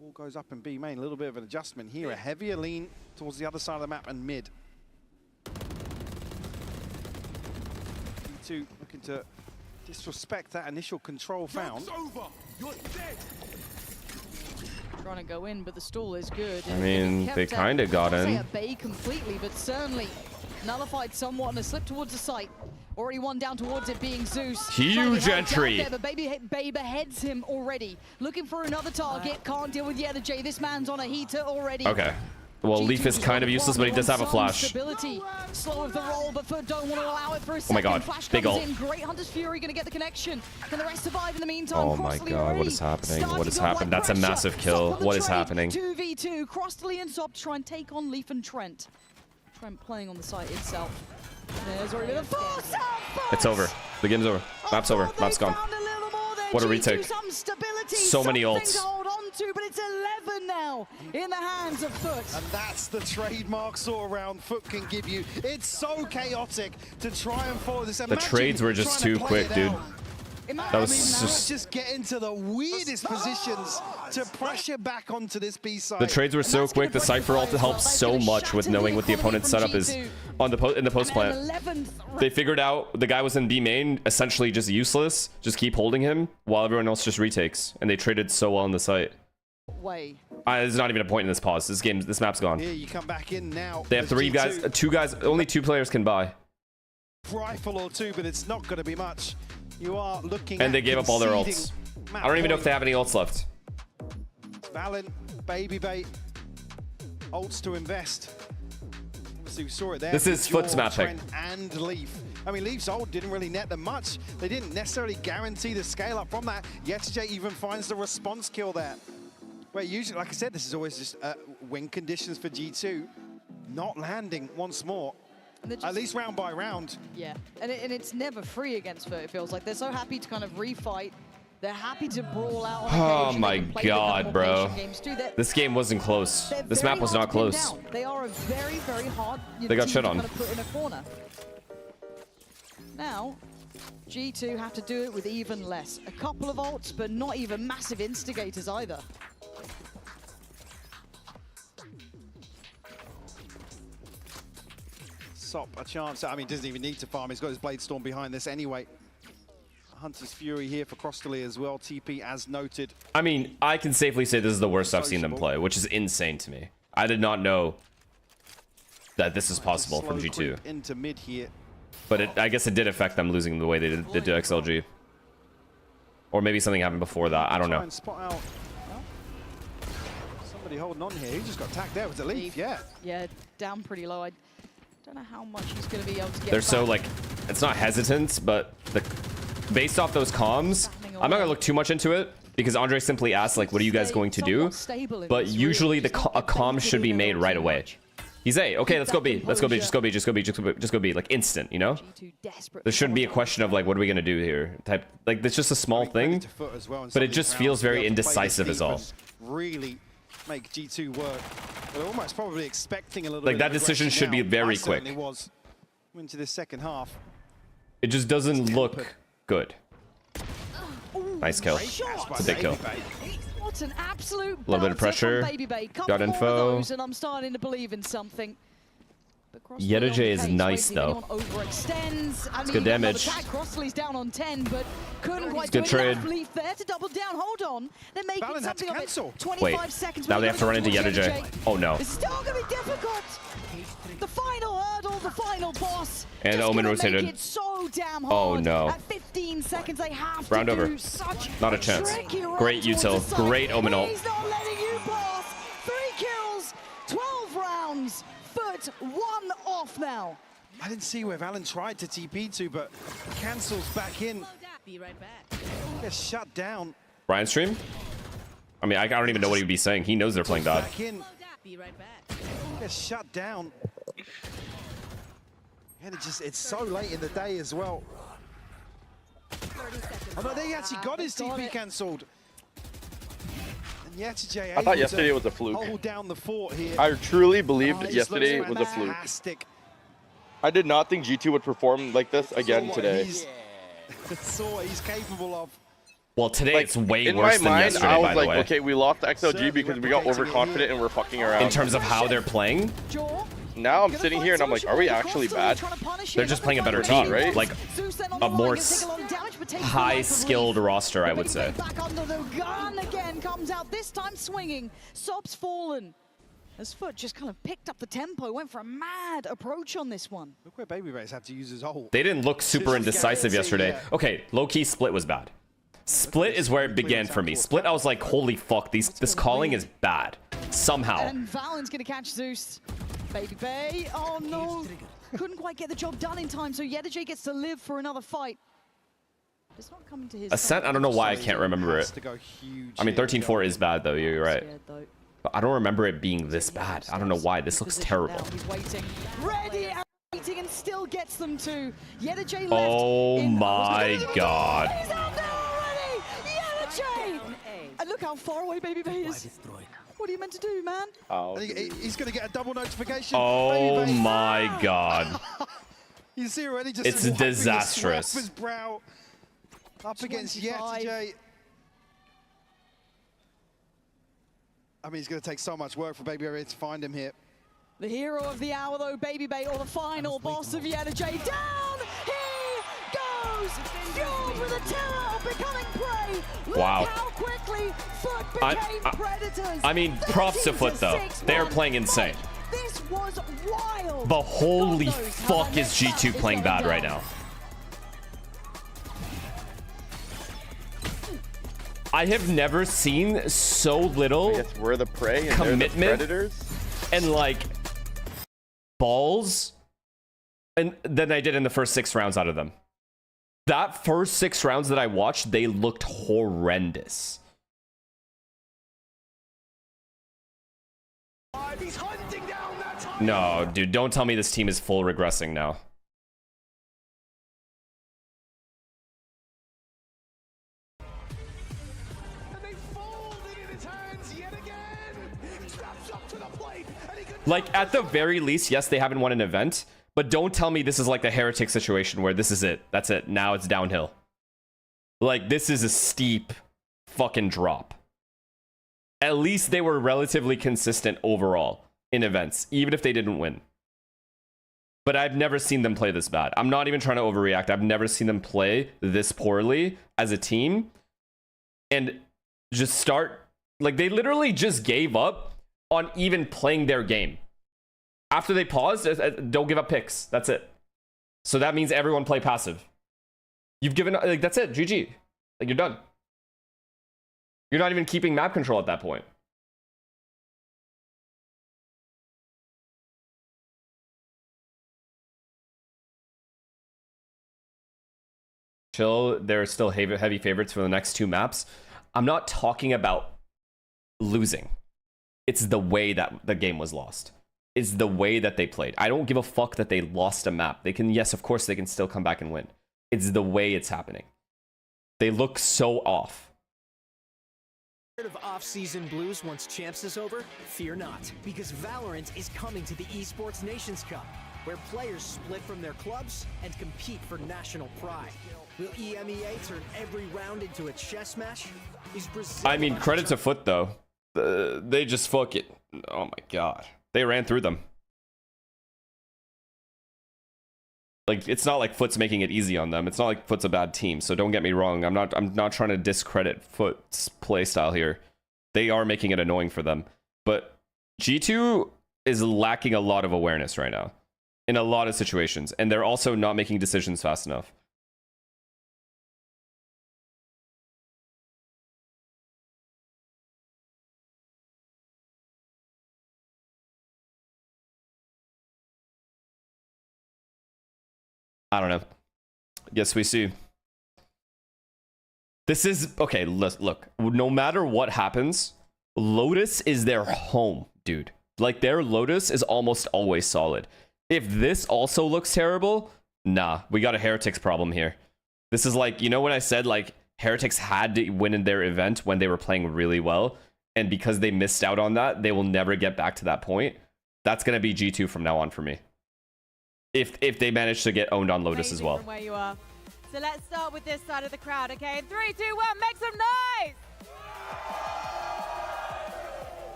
Ball goes up in B main. A little bit of an adjustment here. A heavier lean towards the other side of the map and mid. G2 looking to disrespect that initial control found. Trying to go in, but the stall is good. I mean, they kind of got in. At bay completely, but certainly nullified somewhat and a slip towards the site. Already one down towards it being Zeus. Huge entry. There, but Baby beheads him already. Looking for another target. Can't deal with J. This man's on a heater already. Okay. Well, Leaf is kind of useless, but he does have a flash. Stability. Slow of the roll, but FUT don't want to allow it for a second. Oh my god, Flash big comes ult. in. Great Hunter's Fury going to get the connection. Can the rest survive in the meantime? Oh my god, what is happening? What is happening? That's a massive kill. What is happening? 2v2. Crostly and Sop to try and take on Leaf and Trent. Trent playing on the site itself. There's already the force. It's over. The game's over. Map's over. Map's gone. What a retake. So many ults. To hold on to, but it's 11 now in the hands of FUT. And that's the trademark sort of round FUT can give you. It's so chaotic to try and follow this. The trades were just too quick, dude. That was just get into the weirdest positions to pressure back onto this B side. The trades were so quick. The Cypher ult helps so much with knowing what the opponent's setup is on the in the post plant. They figured out the guy was in B main, essentially just useless. Just keep holding him while everyone else just retakes, and they traded so well on the site. There's not even a point in this pause. This map's gone. Here you come back in now. They have three guys, two guys. Only two players can buy. Rifle or two, but it's not going to be much. You are looking and they gave up all their ults. I don't even know if they have any ults left. Valen, Baby Bait, ults to invest. Obviously, we saw it there. This is FUT's map pick. And Leaf. I mean, Leaf's ult didn't really net them much. They didn't necessarily guarantee the scale up from that. J even finds the response kill there. Where usually, like I said, this is always just win conditions for G2. Not landing once more. At least round by round. Yeah, and it's never free against FUT, it feels like. They're so happy to kind of refight. They're happy to brawl out on occasion. Oh my god, bro. This game wasn't close. This map was not close. They are a very, very hard they got shit on. Kind of put in a corner. Now, G2 have to do it with even less. A couple of ults, but not even massive instigators either. Sop a chance. I mean, doesn't even need to farm. He's got his Blade Storm behind this anyway. Hunter's Fury here for Crostly as well. TP as noted. I mean, I can safely say this is the worst I've seen them play, which is insane to me. I did not know that this is possible from G2. Into mid here. But I guess it did affect them losing the way they did to XLG. Or maybe something happened before that. I don't know. Spot out. Somebody holding on here. He just got tagged there with the Leaf. Yeah. Yeah, down pretty low. I don't know how much he's going to be able to get They're back. so, like, it's not hesitant, but based off those comms, I'm not going to look too much into it, because Andre simply asked, like, what are you guys going to do? But usually a comm should be made right away. He's A. Okay, let's go B. Let's go B. Just go B. Just go B. Just go B. Like, instant, you know? There shouldn't be a question of, like, what are we going to do here? Like, it's just a small thing, but it just feels very indecisive is all. Really make G2 work. They're almost probably expecting a little like bit that decision should be very quick. Was into the second half. It just doesn't look good. Nice kill. It's a big kill. What an absolute A little bit of pressure. Baby Bay. Got info. And I'm starting to believe in something. Yedajay is nice though. Overextends. It's good damage. Crossley's down on 10, but couldn't quite good do trade. enough. Leaf there to double down. Hold on. They're making Valorant had to something of cancel. it. 25 Wait, seconds. now they have to run into Yedajay. Oh no. It's still going to be difficult. The final hurdle, the final boss. And Omen rotated. It so damn hard. Oh no. At 15 seconds, they have Round to over. do such Not a chance. Great util. Great Omen ult. He's not letting you pass. 3 kills, 12 rounds. FUT 1 off now. I didn't see where Valen tried to TP to, but cancels back in. Be right back. Gets shut down. Ryan stream? I mean, I don't even know what he'd be saying. He knows they're playing bad. Back in. Be right back. Gets shut down. And it's so late in the day as well. Oh no, they actually got his TP cancelled. And Yedajay I thought yesterday was a fluke. Hold down the fort here. I truly believed yesterday was a fluke. Fantastic. I did not think G2 would perform like this again today. Saw what he's capable of. Well, today Like, it's way in worse my than mind, yesterday, I was by like, the way. okay, we lost to XLG because we got overconfident and we're fucking around. In terms of how they're playing, now I'm sitting here and I'm like, are we actually bad? they're just playing a better We're team, not, right? Like a more high-skilled roster, I would say. Back under the gun again, comes out this time swinging. Sob's fallen. As FUT just kind of picked up the tempo, went for a mad approach on this one. Look where Baby Bay's had to use his ult. They didn't look super indecisive yesterday. Okay, low-key Split was bad. Split is where it began for me. Split, I was like, holy fuck, this calling is bad. Somehow. And Valen's gonna catch Zeus. Baby Bay, oh no. Couldn't quite get the job done in time, so Yedajay gets to live for another fight. It's not coming to his Ascent, I don't know why I can't remember it. I mean, 13-4 is bad though, you're right. But I don't remember it being this bad. I don't know why. This looks terrible. He's waiting. Ready and waiting and still gets them to. Yedajay left. Oh my god. He's out there already! Yedajay! And look how far away Baby Bay is. What are you meant to do, man? Oh. He's going to get a double notification. Oh my god. You see already just It's disastrous. His brow up against Yedajay. I mean, it's going to take so much work for Baby Bay to find him here. The hero of the hour, though, Baby Bay, or the final boss of Yedajay. Down he goes! Fueled with the terror of becoming prey. Look Wow. how quickly FUT became predators. I mean, props to FUT though. They are playing insane. This was wild. But holy fuck is G2 playing bad right now. I have never seen so little we're the prey and commitment they're the predators. And like balls and than I did in the first 6 rounds out of them. That first 6 rounds that I watched, they looked horrendous. No, dude, don't tell me this team is full regressing now. Like, at the very least, yes, they haven't won an event, but don't tell me this is like the Heretic situation where this is it. That's it. Now it's downhill. Like, this is a steep fucking drop. At least they were relatively consistent overall in events, even if they didn't win. But I've never seen them play this bad. I'm not even trying to overreact. I've never seen them play this poorly as a team. And just start... Like, they literally just gave up on even playing their game. After they paused, don't give up picks. That's it. So that means everyone play passive. You've given... Like, that's it. GG. Like, you're done. You're not even keeping map control at that point. Chill, they're still heavy favorites for the next 2 maps. I'm not talking about losing. It's the way that the game was lost. It's the way that they played. I don't give a fuck that they lost a map. They can, yes, of course, they can still come back and win. It's the way it's happening. They look so off. Of off-season blues once Champs is over? Fear not, because Valorant is coming to the Esports Nations Cup. where players split from their clubs and compete for national pride. Will EMEA turn every round into a chess match? Is Brazil I mean, credit to FUT though. They just fuck it. Oh my god. They ran through them. Like, it's not like FUT's making it easy on them. It's not like FUT's a bad team, so don't get me wrong. I'm not trying to discredit FUT's playstyle here. They are making it annoying for them. But G2 is lacking a lot of awareness right now in a lot of situations, and they're also not making decisions fast enough. I don't know. Yes, we see. This is okay. Look, no matter what happens, Lotus is their home, dude. Like, their Lotus is almost always solid. If this also looks terrible, nah, we got a Heretics problem here. This is like, you know, when I said like Heretics had to win in their event when they were playing really well, and because they missed out on that, they will never get back to that point. That's gonna be G2 from now on for me. If they manage to get owned on Lotus as well. From where you are. So let's start with this side of the crowd, okay? 3, 2, 1, make some noise!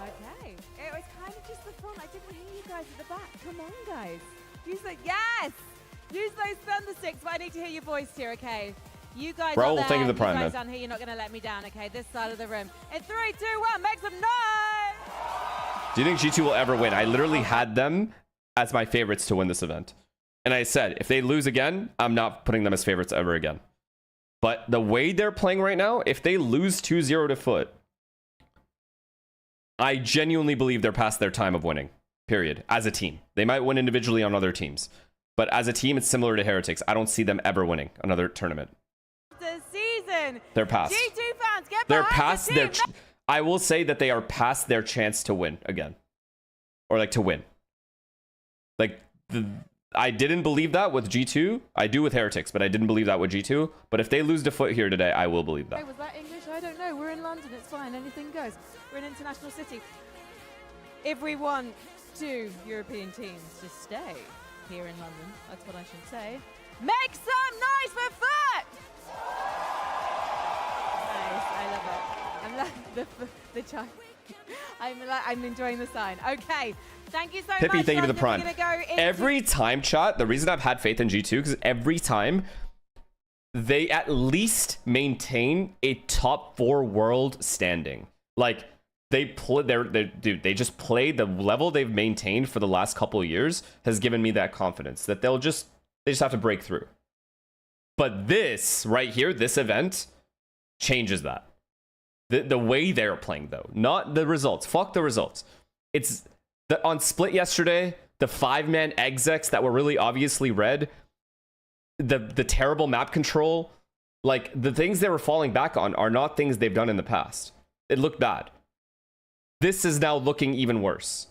Okay, it was kind of just the front. I didn't hear you guys at the back. Come on, guys. Use the, yes! Use those thunder sticks, but I need to hear your voice here, okay? You guys Raul, are there, thank you for the prime, you guys man. down here, you're not going to let me down, okay? This side of the room. In 3, 2, 1, make some noise! Do you think G2 will ever win? I literally had them as my favorites to win this event. And I said, if they lose again, I'm not putting them as favorites ever again. But the way they're playing right now, if they lose 2-0 to FUT, I genuinely believe they're past their time of winning, period, as a team. They might win individually on other teams. But as a team, it's similar to Heretics. I don't see them ever winning another tournament. The season. They're past. G2 fans, get They're behind past the their... team. I will say that they are past their chance to win again. Or like to win. Like, I didn't believe that with G2. I do with Heretics, but I didn't believe that with G2. But if they lose to FUT here today, I will believe that. Was that English? I don't know. We're in London. It's fine. Anything goes. We're an international city. If we want 2 European teams to stay here in London, that's what I should say. Make some noise for FUT! Nice. I love it. I'm like the chime. I'm enjoying the sign. Okay. Thank you so much. Pippi, thank you for the prime. Go Every time, chat, the reason I've had faith in G2, because every time they at least maintain a top 4 world standing. Like, they just play the level they've maintained for the last couple of years has given me that confidence that they just have to break through. But this right here, this event changes that. The way they're playing though, not the results. Fuck the results. It's on Split yesterday, the 5-man execs that were really obviously red, the terrible map control, like the things they were falling back on are not things they've done in the past. It looked bad. This is now looking even worse.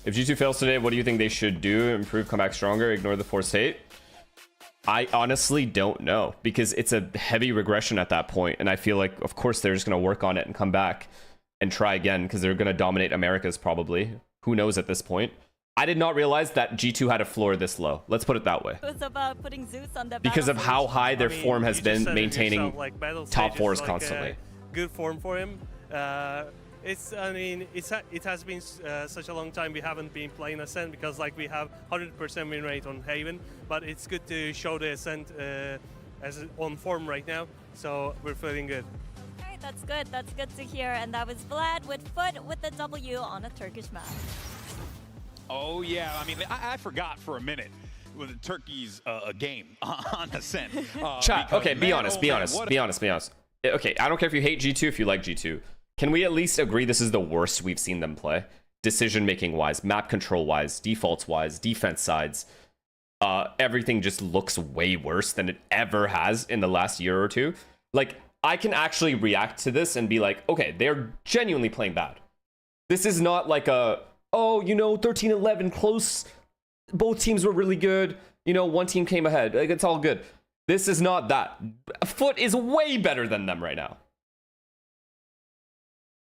If G2 fails today, what do you think they should do? Improve, come back stronger, ignore the forced hate? I honestly don't know, because it's a heavy regression at that point, and I feel like, of course, they're just going to work on it and come back and try again, because they're going to dominate Americas probably. Who knows at this point? I did not realize that G2 had a floor this low. Let's put it that way. It was about putting Zeus on the Because of how high their form has been said it maintaining yourself, like, battle top stage 4s is like, constantly. Good form for him. I mean, it has been such a long time we haven't been playing Ascent, because like we have 100% win rate on Haven, but it's good to show the Ascent as on form right now, so we're feeling good. Okay, that's good. That's good to hear. And that was Vlad with FUT with the W on a Turkish map. Oh yeah, I mean, I forgot for a minute when the Turkey's a game on Ascent. Chat, okay, be honest. Okay, I don't care if you hate G2, if you like G2. Can we at least agree this is the worst we've seen them play? Decision-making wise, map control wise, defaults wise, defense sides. Everything just looks way worse than it ever has in the last year or two. Like, I can actually react to this and be like, okay, they're genuinely playing bad. This is not like a, oh, you know, 13-11, close. Both teams were really good. You know, one team came ahead. Like, it's all good. This is not that. FUT is way better than them right now.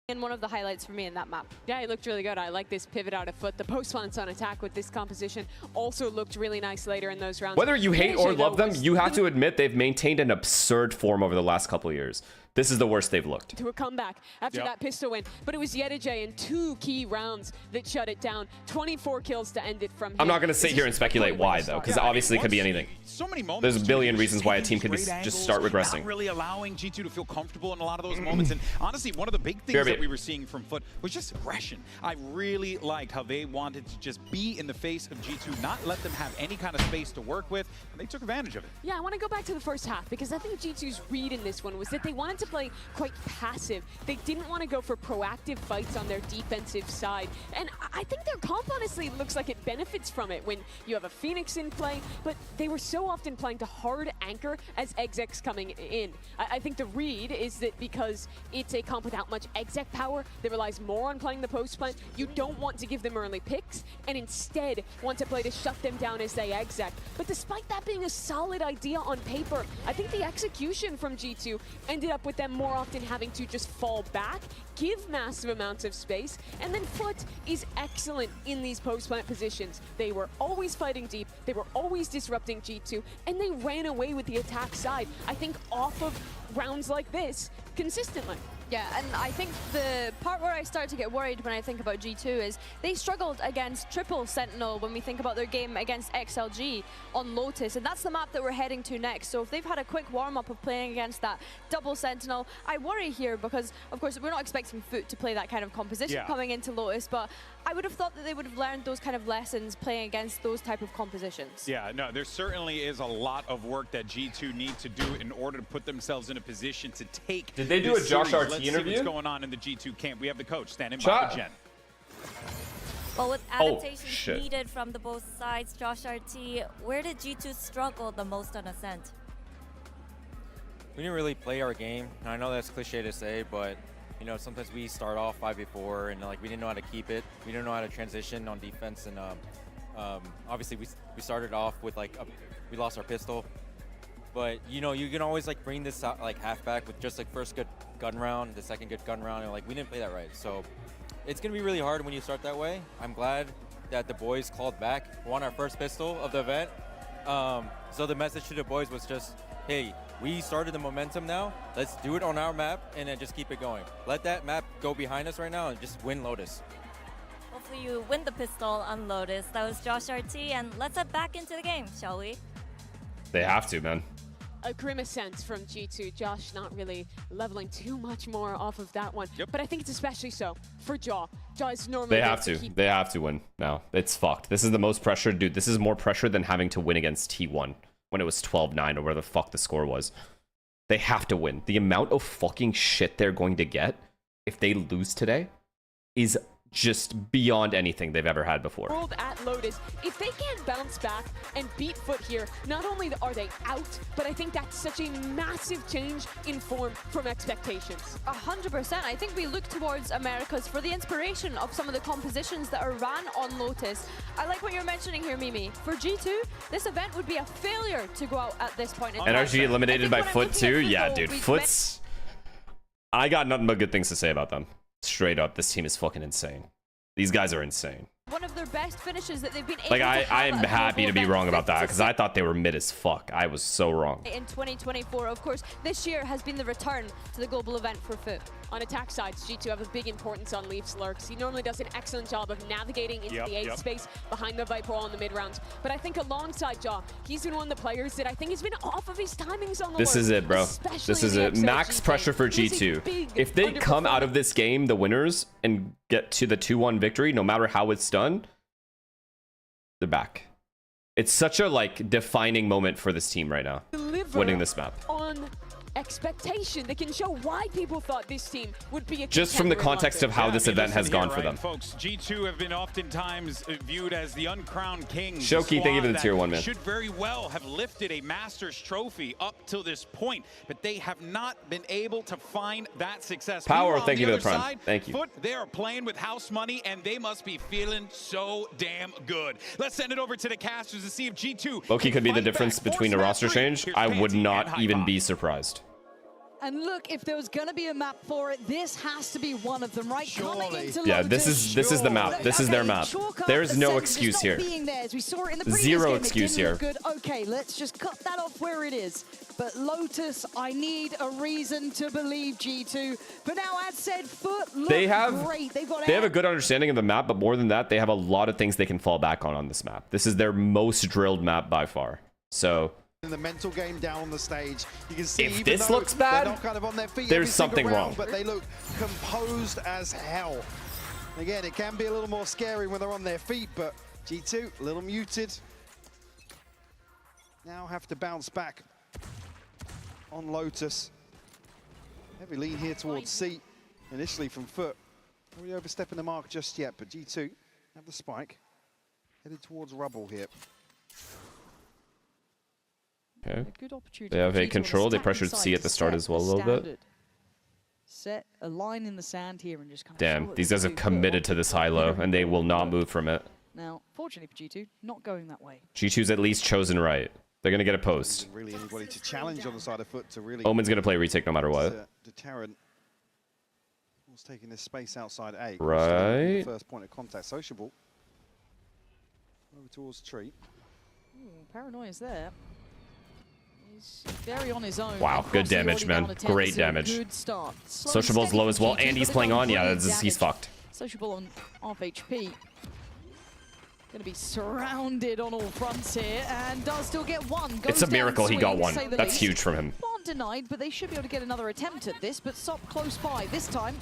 And one of the highlights for me in that map. Yeah, it looked really good. I like this pivot out of FUT. The post plants on attack with this composition also looked really nice later in those rounds. Whether you hate or love them, you have to admit they've maintained an absurd form over the last couple of years. This is the worst they've looked. To a comeback after that pistol win. But it was Yedeje in 2 key rounds that shut it down. 24 kills to end it from him. I'm not going to sit here and speculate why, though, because obviously it could be anything. So many moments. There's a billion reasons why a team could be just start regressing. Not really allowing G2 to feel comfortable in a lot of those moments. And honestly, one of the big things that we were seeing from FUT was just aggression. I really liked how they wanted to just be in the face of G2, not let them have any kind of space to work with, and they took advantage of it. Yeah, I want to go back to the first half, because I think G2's read in this one was that they wanted to play quite passive. They didn't want to go for proactive fights on their defensive side. And I think their comp honestly looks like it benefits from it when you have a Phoenix in play, but they were so often playing to hard anchor as exec's coming in. I think the read is that because it's a comp without much exec power that relies more on playing the post plant, you don't want to give them early picks and instead want to play to shut them down as they exec. But despite that being a solid idea on paper, I think the execution from G2 ended up with them more often having to just fall back, give massive amounts of space, and then FUT is excellent in these post-plant positions. They were always fighting deep, they were always disrupting G2, and they ran away with the attack side, I think off of rounds like this, consistently. Yeah, and I think the part where I start to get worried when I think about G2 is they struggled against triple Sentinel when we think about their game against XLG on Lotus, and that's the map that we're heading to next. So if they've had a quick warm-up of playing against that double Sentinel, I worry here because, of course, we're not expecting FUT to play that kind of composition coming into Lotus, but I would have thought that they would have learned those kind of lessons playing against those type of compositions. Yeah, no, there certainly is a lot of work that G2 need to do in order to put themselves in a position to take. Did they do a Josh RT Let's interview? see what's going on in the G2 camp. We have the coach standing by the Gen. Well, with adaptations needed from the both sides, Josh RT, where did G2 struggle the most on Ascent? We didn't really play our game. I know that's cliche to say, but you know, sometimes we start off 5v4 and like we didn't know how to keep it. We didn't know how to transition on defense, and obviously we started off with like we lost our pistol. But you know, you can always like bring this out, like halfback with just like first good gun round, the second good gun round, and like we didn't play that right. So it's gonna be really hard when you start that way. I'm glad that the boys called back, won our first pistol of the event. So the message to the boys was just, hey, we started the momentum now. Let's do it on our map and then just keep it going. Let that map go behind us right now and just win Lotus. Hopefully you win the pistol on Lotus. That was Josh RT, and let's head back into the game, shall we? They have to, man. A grim ascent from G2. Josh not really leveling too much more off of that one. But I think it's especially so for Jaw. Jaw is normally... They have to. They have to win now. It's fucked. This is the most pressure, dude. This is more pressure than having to win against T1 when it was 12-9 or where the fuck the score was. They have to win. The amount of fucking shit they're going to get if they lose today is just beyond anything they've ever had before. World at Lotus, if they can't bounce back and beat FUT here, not only are they out, but I think that's such a massive change in form from expectations. 100%. I think we look towards Americas for the inspiration of some of the compositions that are ran on Lotus. I like what you're mentioning here, Mimi. For G2, this event would be a failure to go out at this point in time. NRG eliminated by FUT too? Yeah, dude. FUT's... I got nothing but good things to say about them. Straight up, this team is fucking insane. These guys are insane. One of their best finishes that they've been able like, to have I'm happy to be wrong about that, because I thought they were mid as fuck. I was so wrong. In 2024, of course, this year has been the return to the global event for FUT. On attack sides, G2 have a big importance on Leaf's lurks. He normally does an excellent job of navigating into the A space behind the Viper wall in the mid rounds. But I think alongside Jaw, he's been one of the players that I think has been off of his timings on the This is it, bro. This is it. Max pressure for G2. If they come out of this game the winners and get to the 2-1 victory, no matter how it's done, they're back. It's such a like defining moment for this team right now. Winning this map. On expectation. They can show why people thought this team would be a Just from the context of how this event has gone for them. Folks, G2 have been oftentimes viewed as the uncrowned kings. Shoki, thank you for the tier 1, man. Should very well have lifted a Masters trophy up till this point, but they have not been able to find that success. Power, Meanwhile, thank you on for the the other prime. side, Thank you. FUT, they are playing with house money, and they must be feeling so damn good. Let's send it over to the casters to see if G2 Loki could be the difference between a roster change. I would not even be surprised. And look, if there was going to be a map for it, this has to be one of them, right? Yeah, this is the map. This is their map. There's no excuse here. Zero excuse here. Good. Okay, let's just cut that off where it is. But Lotus, I need a reason to believe G2. But now, as said, FUT look great. They have a good understanding of the map, but more than that, they have a lot of things they can fall back on this map. This is their most drilled map by far. So in the mental game down on the stage, you can see if this looks bad, not kind of on their feet there's something wrong. But they look composed as hell. Again, it can be a little more scary when they're on their feet, but G2 a little muted. Now have to bounce back on Lotus. Heavy lean here towards C, initially from FUT. Not really overstepping the mark just yet, but G2 have the spike. Headed towards rubble here. Okay. They have A control. They pressured C at the start as well a little bit. Set a line in the sand here and just kind of. Damn, these guys have committed to this high-low, and they will not move from it. Now, fortunately for G2, not going that way. G2's at least chosen right. They're gonna get a post. Really, anybody to challenge on the side of FUT to really. Omen's gonna play retake no matter what. Deterrent. Who's taking this space outside A? Right. First point of contact. Sociable. Over towards tree. Paranoia's there. He's very on his own. Wow, good damage, man. Great damage. Good start. Sociable's low as well, and he's playing on. Yeah, he's fucked. Sociable on half HP. Going to be surrounded on all fronts here, and does still get one. It's a miracle he got one. That's huge from him. Not denied, but they should be able to get another attempt at this, but Sop close by. This time,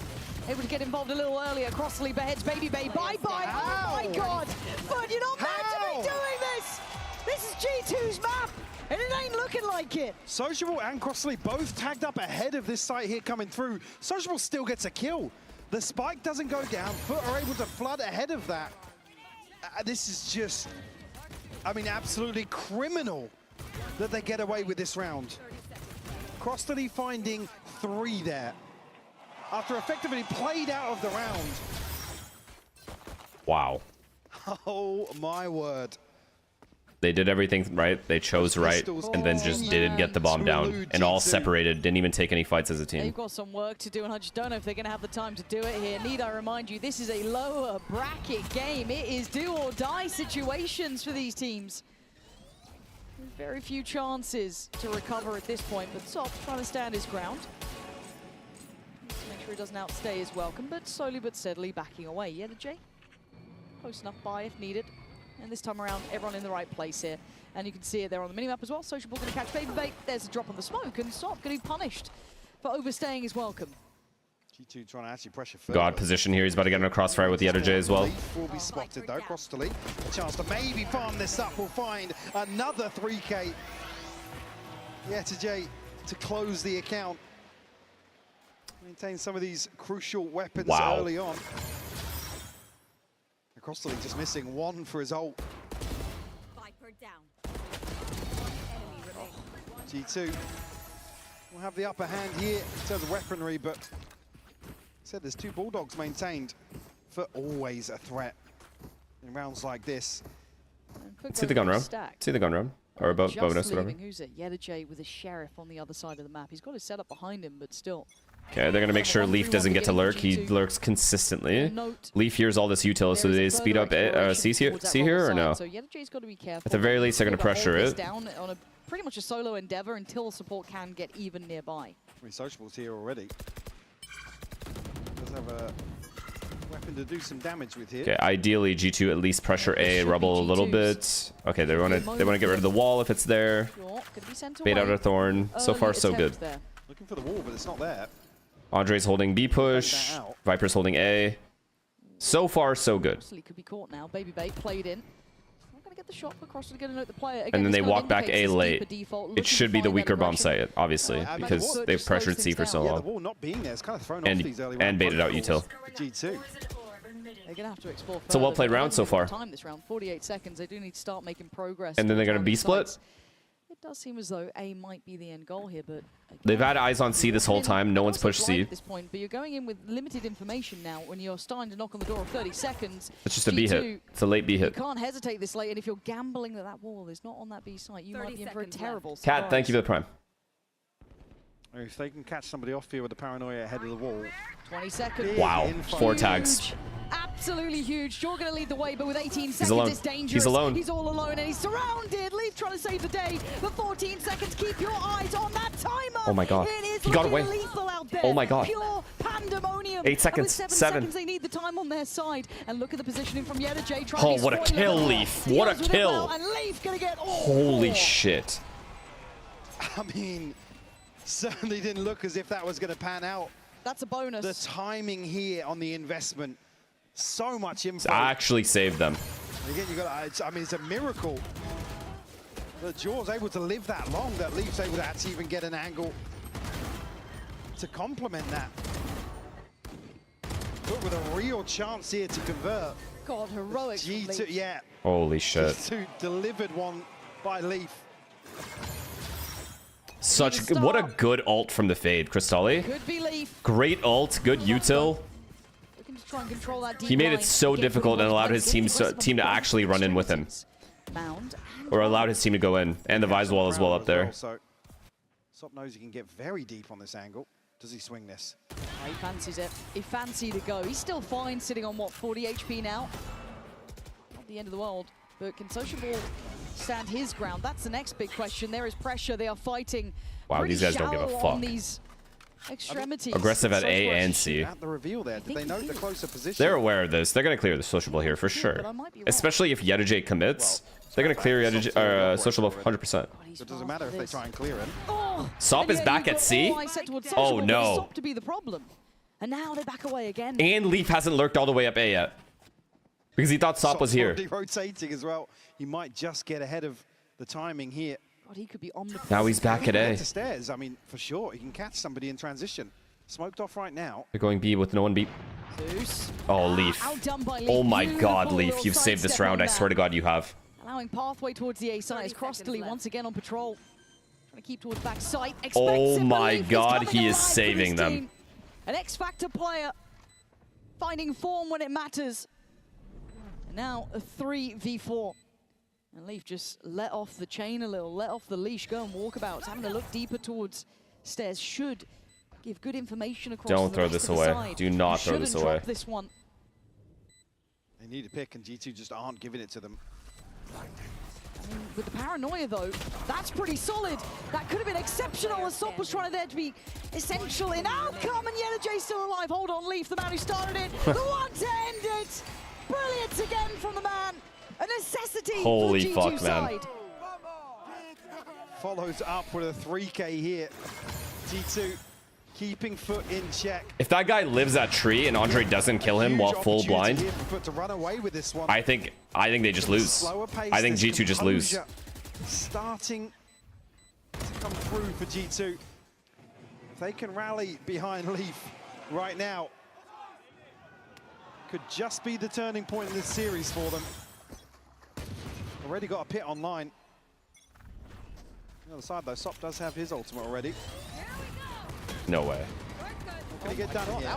able to get involved a little earlier. Crossley beheads Baby Bay. Bye-bye. Oh my god. But you're not meant to be doing this. This is G2's map. And it ain't looking like it. Sociable and Crossley both tagged up ahead of this site here coming through. Sociable still gets a kill. The spike doesn't go down. FUT are able to flood ahead of that. This is just, I mean, absolutely criminal that they get away with this round. Crossley finding 3 there after effectively played out of the round. Wow. Oh my word. They did everything right. They chose right, and then just didn't get the bomb down. And all separated. Didn't even take any fights as a team. They've got some work to do, and I just don't know if they're going to have the time to do it here. Need I remind you, this is a lower bracket game. It is do or die situations for these teams. Very few chances to recover at this point, but Sop trying to stand his ground. Make sure he doesn't outstay his welcome, but slowly but steadily backing away. Yeah, the J? Close enough by if needed. And this time around, everyone in the right place here. And you can see it there on the minimap as well. Sociable going to catch Baby Bait. There's a drop on the smoke, and Sop going to be punished for overstaying his welcome. G2 trying to actually pressure further. God position here. He's about to get in a crossfire with the other J as well. Will be spotted though. Crossley, a chance to maybe farm this up. Will find another 3K. Yeah, to J to close the account. Maintain some of these crucial weapons early on. Crossley just missing 1 for his ult. G2 will have the upper hand here in terms of weaponry, but said there's 2 Bulldogs maintained for always a threat in rounds like this. See the gun room. See the gun room. Or bonus, whatever. Who's it? Yedajay with a Sheriff on the other side of the map. He's got his setup behind him, but still. Okay, they're going to make sure Leaf doesn't get to lurk. He lurks consistently. Leaf hears all this util, so they speed up C here or no? So Yedajay's got to be careful. At the very least, they're going to pressure it. Down on a pretty much a solo endeavor until support can get even nearby. Sociable's here already. Does have a weapon to do some damage with here. Okay, ideally G2 at least pressure A, rubble a little bit. Okay, they want to get rid of the wall if it's there. Bait out a thorn. So far, so good. Looking for the wall, but it's not there. Andre's holding B push. Viper's holding A. So far, so good. Could be caught now. Baby Bait played in. get the shot across to get a note the player. Again, And then they this kind of walk back indicates A this late. deeper default, It looking should to be the find that weaker bomb aggression. site, obviously, because they've pressured C for so Yeah, the long. wall not being there, it's kind of thrown off these early And baited out util. util. G2. They're going to have to explore It's a well further, played but round so they haven't far. time this round, 48 seconds. They do need to start making progress. And then they're towards going to B rounding split. sites. It does seem as though A might be the end goal here, but They've had eyes on C this whole time. No one's pushed C. at this point, but you're going in with limited information now when you're starting to knock on the door of 30 seconds. It's just a B hit. It's a late B You hit. can't hesitate this late, and if you're gambling that that wall is not on that B site, you might be in for a terrible Cat, thank you for the prime. If they can catch somebody off here with the paranoia ahead of the wall. 20 seconds. Wow, 4 tags. Huge. Absolutely huge. You're going to lead the way, but with 18 seconds, alone. it's dangerous. He's alone. He's all alone, and he's surrounded. Leaf trying to save the day, but 14 seconds. Keep your eyes on that timer. Oh my god. It is He got away. lethal out there. Oh my god. Pure pandemonium. 8 seconds. And with 7 seconds, they need the time on their side. And look at the positioning from Yeta J. Oh, what a kill, Leaf. What a kill. And Leaf going to get all Holy 4. shit. I mean, certainly didn't look as if that was going to pan out. That's a bonus. The timing here on the investment, so much info. I actually saved them. Again, you got. I mean, it's a miracle that Jaw's able to live that long. That Leaf's able to actually even get an angle to complement that. But with a real chance here to convert. God, heroic. G2, yeah. Holy shit. G2 delivered one by Leaf. What a good ult from the Fade, Cristalli. Could be Leaf. Great ult, good util. Looking to try and control that deep He made it line. so Get difficult and through allowed his team to actually run in with him. Mound. Or allowed his team to go in. And the Vise wall as well up there. So Sop knows he can get very deep on this angle. Does he swing this? Oh, he fancies it. He fancied to go. He's still fine sitting on, what, 40 HP now? Not the end of the world. But can Sociable stand his ground? That's the next big question. There is pressure. They are fighting. Wow, these guys don't give a fuck. On these extremities. Aggressive at A and C. At the reveal there, did they note the closer position? They're aware of this. They're going to clear the Sociable here for sure. Especially if Yeta J commits. They're going to clear Sociable 100%. It doesn't matter if they try and clear it. Sop is back at C? Oh no. Sop to be the problem. And now they back away again. And Leaf hasn't lurked all the way up A yet. Because he thought Sop was here. Already rotating as well. He might just get ahead of the timing here. God, he could be on the Now he's back at A. To stairs. I mean, for sure, he can catch somebody in transition. Smoked off right now. They're going B with no one B. Zeus. Oh, Leaf. Outdone by Leaf. Oh my god, Beautiful Leaf. little You've saved this sidestep round. on I swear to that. God you have. Allowing pathway towards the A side as Crossley once again on patrol. Trying to keep towards back sight. Oh my god, he is saving them. Team. An X-Factor player finding form when it matters. And now a 3v4. And Leaf just let off the chain a little, let off the leash, go and walkabouts. Having to look deeper towards stairs should give good information across. Don't the throw rest this of the away. side. Do not You throw this shouldn't away. drop this one. They need a pick, and G2 just aren't giving it to them. I mean, with the paranoia, though, that's pretty solid. That could have been exceptional as Sop was trying there to be essential in outcome, and Yeta J still alive. Hold on, Leaf, the man who started it, the one to end it. Brilliant again from the man. A necessity Holy for the fuck, G2 man. side. Follows up with a 3K here. G2 keeping FUT in check. If that guy lives that tree and Andre doesn't kill him while full blind, Here for FUT to run away with this one. I think they just lose. Slower pace, I think this G2 just lose. composure starting to come through for G2. If they can rally behind Leaf right now, could just be the turning point in this series for them. Already got a pit online. On the other side though, Sop does have his ultimate already. No way. Can he get done here?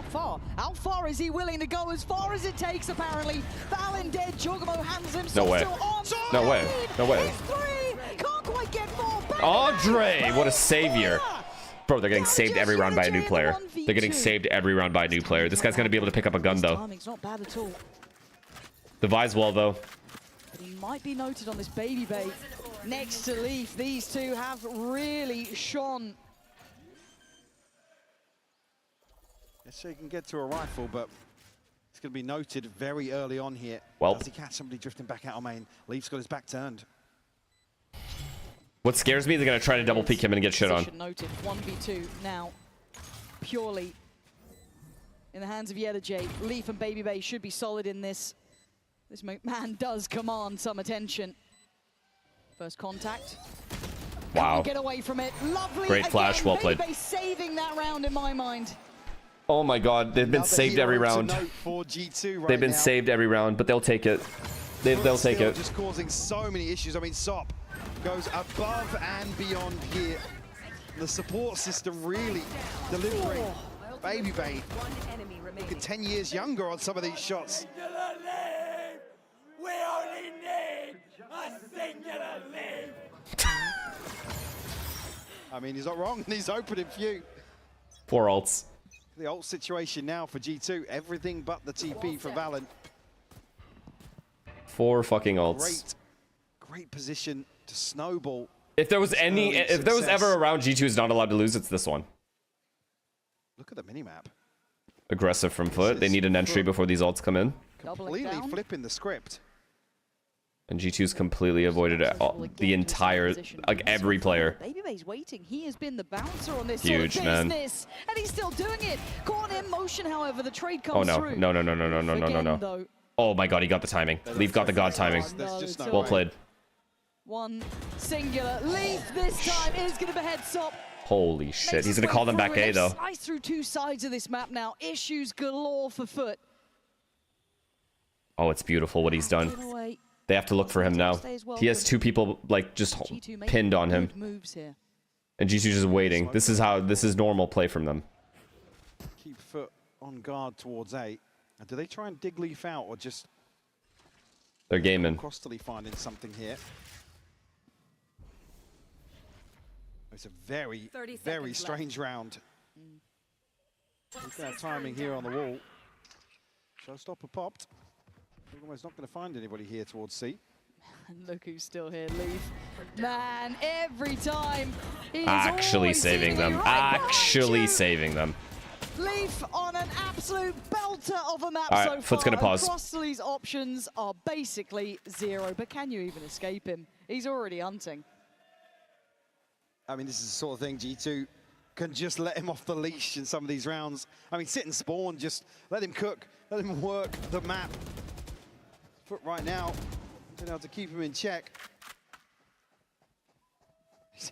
How far is he willing to go? As far as it takes, apparently. Valen dead, Jorgamo hands himself No way. still on. No way. No way. It's 3! Can't quite get 4. Andre, what a savior. Bro, they're getting saved every round by a new player. They're getting saved every round by a new player. This guy's going to be able to pick up a gun, though. Timing's not bad at all. The Vise wall, though. But he might be noted on this baby bait. Next to Leaf, these two have really shone. So he can get to a rifle, but it's going to be noted very early on here. Well. Does he catch somebody drifting back out of main? Leaf's got his back turned. What scares me is they're going to try to double peek him and get shit on. Noted 1v2 now, purely in the hands of Yeta J. Leaf and Baby Bay should be solid in this. This man does command some attention. First contact. Wow. Can't get away from it. Lovely. Great flash, well played. Baby saving that round in my mind. Oh my god, they've been saved every round. They've been saved every round, but they'll take it. They'll take it. Just causing so many issues. I mean, Sop goes above and beyond here. The support system really delivering. Baby Bay looking 10 years younger on some of these shots. We only need a singular leave. I mean, he's not wrong. He's opening few. 4 ults. The ult situation now for G2. Everything but the TP for Valen. 4 fucking ults. Great position to snowball. If there was ever a round G2 is not allowed to lose, it's this one. Look at the minimap. Aggressive from FUT. They need an entry before these ults come in. Completely flipping the script. And G2's completely avoided the entire, like every player. Baby Bay's waiting. He has been the bouncer on this Huge, sort of man. business, and he's still doing it. Caught in motion, however, the trade comes through. No. Oh my god, he got the timing. Leaf got the god timing. Well played. One singular leaf this time is going to behead Sop. Holy shit, he's gonna call them back A though. Slice through 2 sides of this map now. Issues galore for FUT. Oh, it's beautiful what he's done. They have to look for him now. He has 2 people like just pinned on him. And G2 just waiting. This is normal play from them. Keep FUT on guard towards A. And do they try and dig Leaf out or just... They're gaming. Costly finding something here. It's a very, very strange round. Look at that timing here on the wall. Showstopper popped. Almost not going to find anybody here towards C. And look who's still here, Leaf. Man, every time he's Actually saving them. Actually saving them. Leaf on an absolute belter of a map All right, so far. FUT's gonna pause. Crossley's options are basically 0, but can you even escape him? He's already hunting. I mean, this is the sort of thing G2 can just let him off the leash in some of these rounds. I mean, sit and spawn, just let him cook, let him work the map. FUT right now, been able to keep him in check.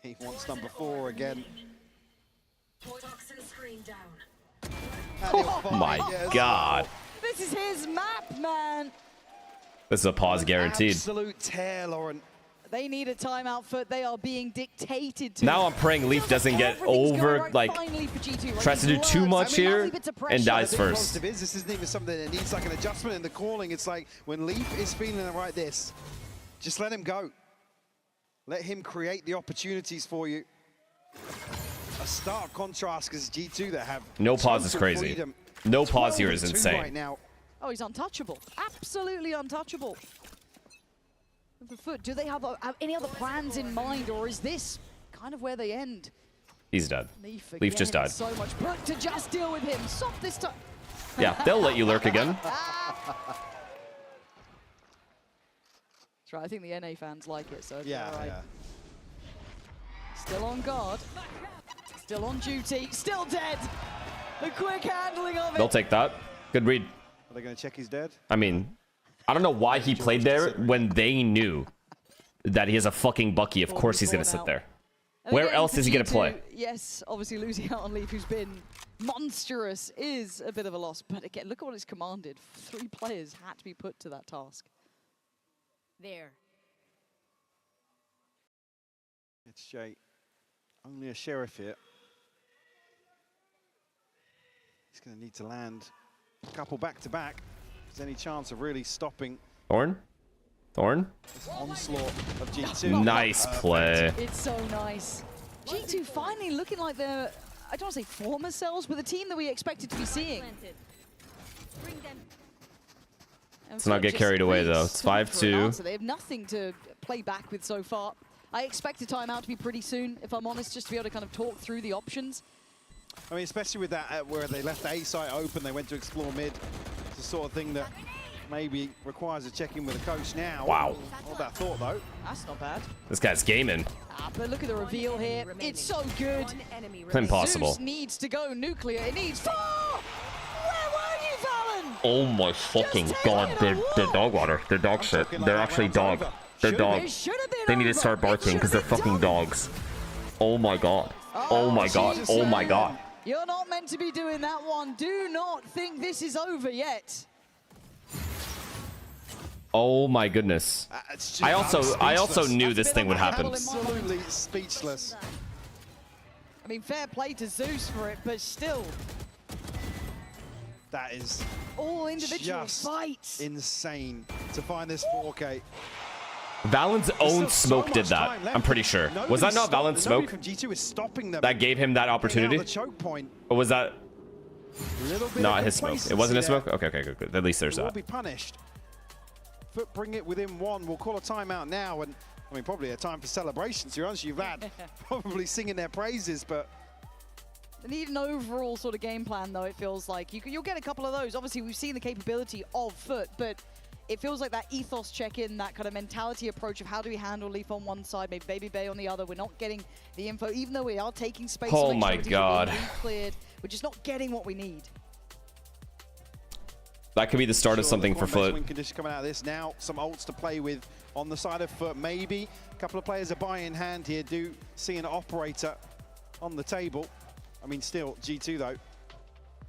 He wants number 4 again. Oh my god. This is his map, man. This is a pause guaranteed. Absolute tear, Lauren. They need a timeout, FUT. They are being dictated to. Now I'm praying Leaf doesn't get over, like, tries to do too much here and dies first. This isn't even something that needs like an adjustment in the calling. It's like when Leaf is feeling it like this, just let him go. Let him create the opportunities for you. A stark contrast because G2 that have no pause is crazy. No pause here is insane. Right now. Oh, he's untouchable. Absolutely untouchable. For FUT, do they have any other plans in mind, or is this kind of where they end? He's dead. Leaf just died. So much work to just deal with him. Soft this time. Yeah, they'll let you lurk again. That's right. I think the NA fans like it, so yeah, all right. Yeah. Still on guard. Still on duty. Still dead. The quick handling of it. They'll take that. Good read. Are they going to check he's dead? I mean, I don't know why he played there when they knew that he has a fucking Bucky. Of course he's going to sit there. Where else is he going to play? Yes, obviously losing out on Leaf, who's been monstrous, is a bit of a loss. But again, look at what it's commanded. 3 players had to be put to that task. There. It's Jay. Only a sheriff here. He's going to need to land a couple back-to-back. Is there any chance of really stopping Thorn? this onslaught of G2? Nice play. It's so nice. G2 finally looking like they're, I don't want to say former selves, but the team that we expected to be seeing. Let's not get carried away, though. It's 5-2. They have nothing to play back with so far. I expect a timeout to be pretty soon, if I'm honest, just to be able to kind of talk through the options. I mean, especially with that, where they left the A site open, they went to explore mid. It's the sort of thing that maybe requires a check-in with the coach now. Wow. Hold that thought, though. That's not bad. This guy's gaming. But look at the reveal here. It's so good. Impossible. Zeus needs to go nuclear. It needs 4! Where were you, Valen? Oh my fucking god. They're dog water. They're dog shit. They're actually dog. They're dogs. They need to start barking because they're fucking dogs. Oh my god. Oh my god. Oh my god. You're not meant to be doing that one. Do not think this is over yet. Oh my goodness. I also knew this thing would happen. Absolutely speechless. I mean, fair play to Zeus for it, but still. That is all individual just fights. Insane to find this 4K. Valen's own smoke did that. I'm pretty sure. Was that not Valen's smoke From G2 is stopping them. that gave him that opportunity? Or was that not his smoke? It wasn't his smoke? Okay, good. At least there's that. Will be punished. FUT bring it within one. We'll call a timeout now, and I mean probably a time for celebrations. You're honest, you've had probably singing their praises, but they need an overall sort of game plan, though. It feels like you'll get a couple of those. Obviously, we've seen the capability of FUT, but it feels like that ethos check-in, that kind of mentality approach of how do we handle Leaf on one side, maybe Baby Bay on the other. We're not getting the info, even though we are taking space. Oh my god! Cleared. We're just not getting what we need. That could be the start of something for FUT. Win condition coming out of this now. Some ults to play with on the side of FUT. Maybe a couple of players are buy in hand here. Do see an operator on the table. I mean, still G2 though.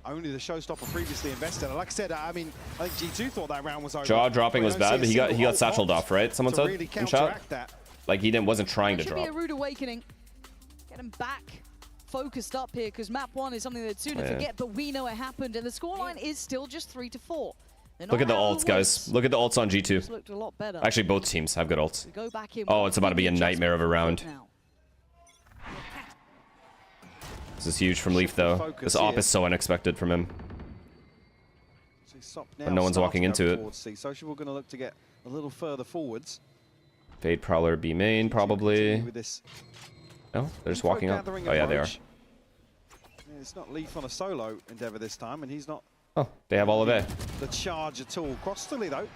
Only the showstopper previously invested. Like I said, I mean, I think G2 thought that round was over. Jaw dropping was bad, but he got satcheled off, right? Someone said really in chat. Like he wasn't trying to drop. Should be a rude awakening. Get him back focused up here, because map 1 is something they'd sooner forget, but we know it happened, and the scoreline is still just 3-4. Look at the ults, guys. Look at the ults on G2. Looked a lot better. Actually, both teams have good ults. Go back in. Oh, it's about to be a nightmare of a round. This is huge from Leaf, though. This op is so unexpected from him. But no one's walking into it. Social, we're going to look to get a little further forwards. Fade Prowler B main, probably. No, they're just walking up. Oh, yeah, they are. It's not Leaf on a solo endeavor this time, and he's not. Oh, they have all of it. The charge at all. Crosstilly, though.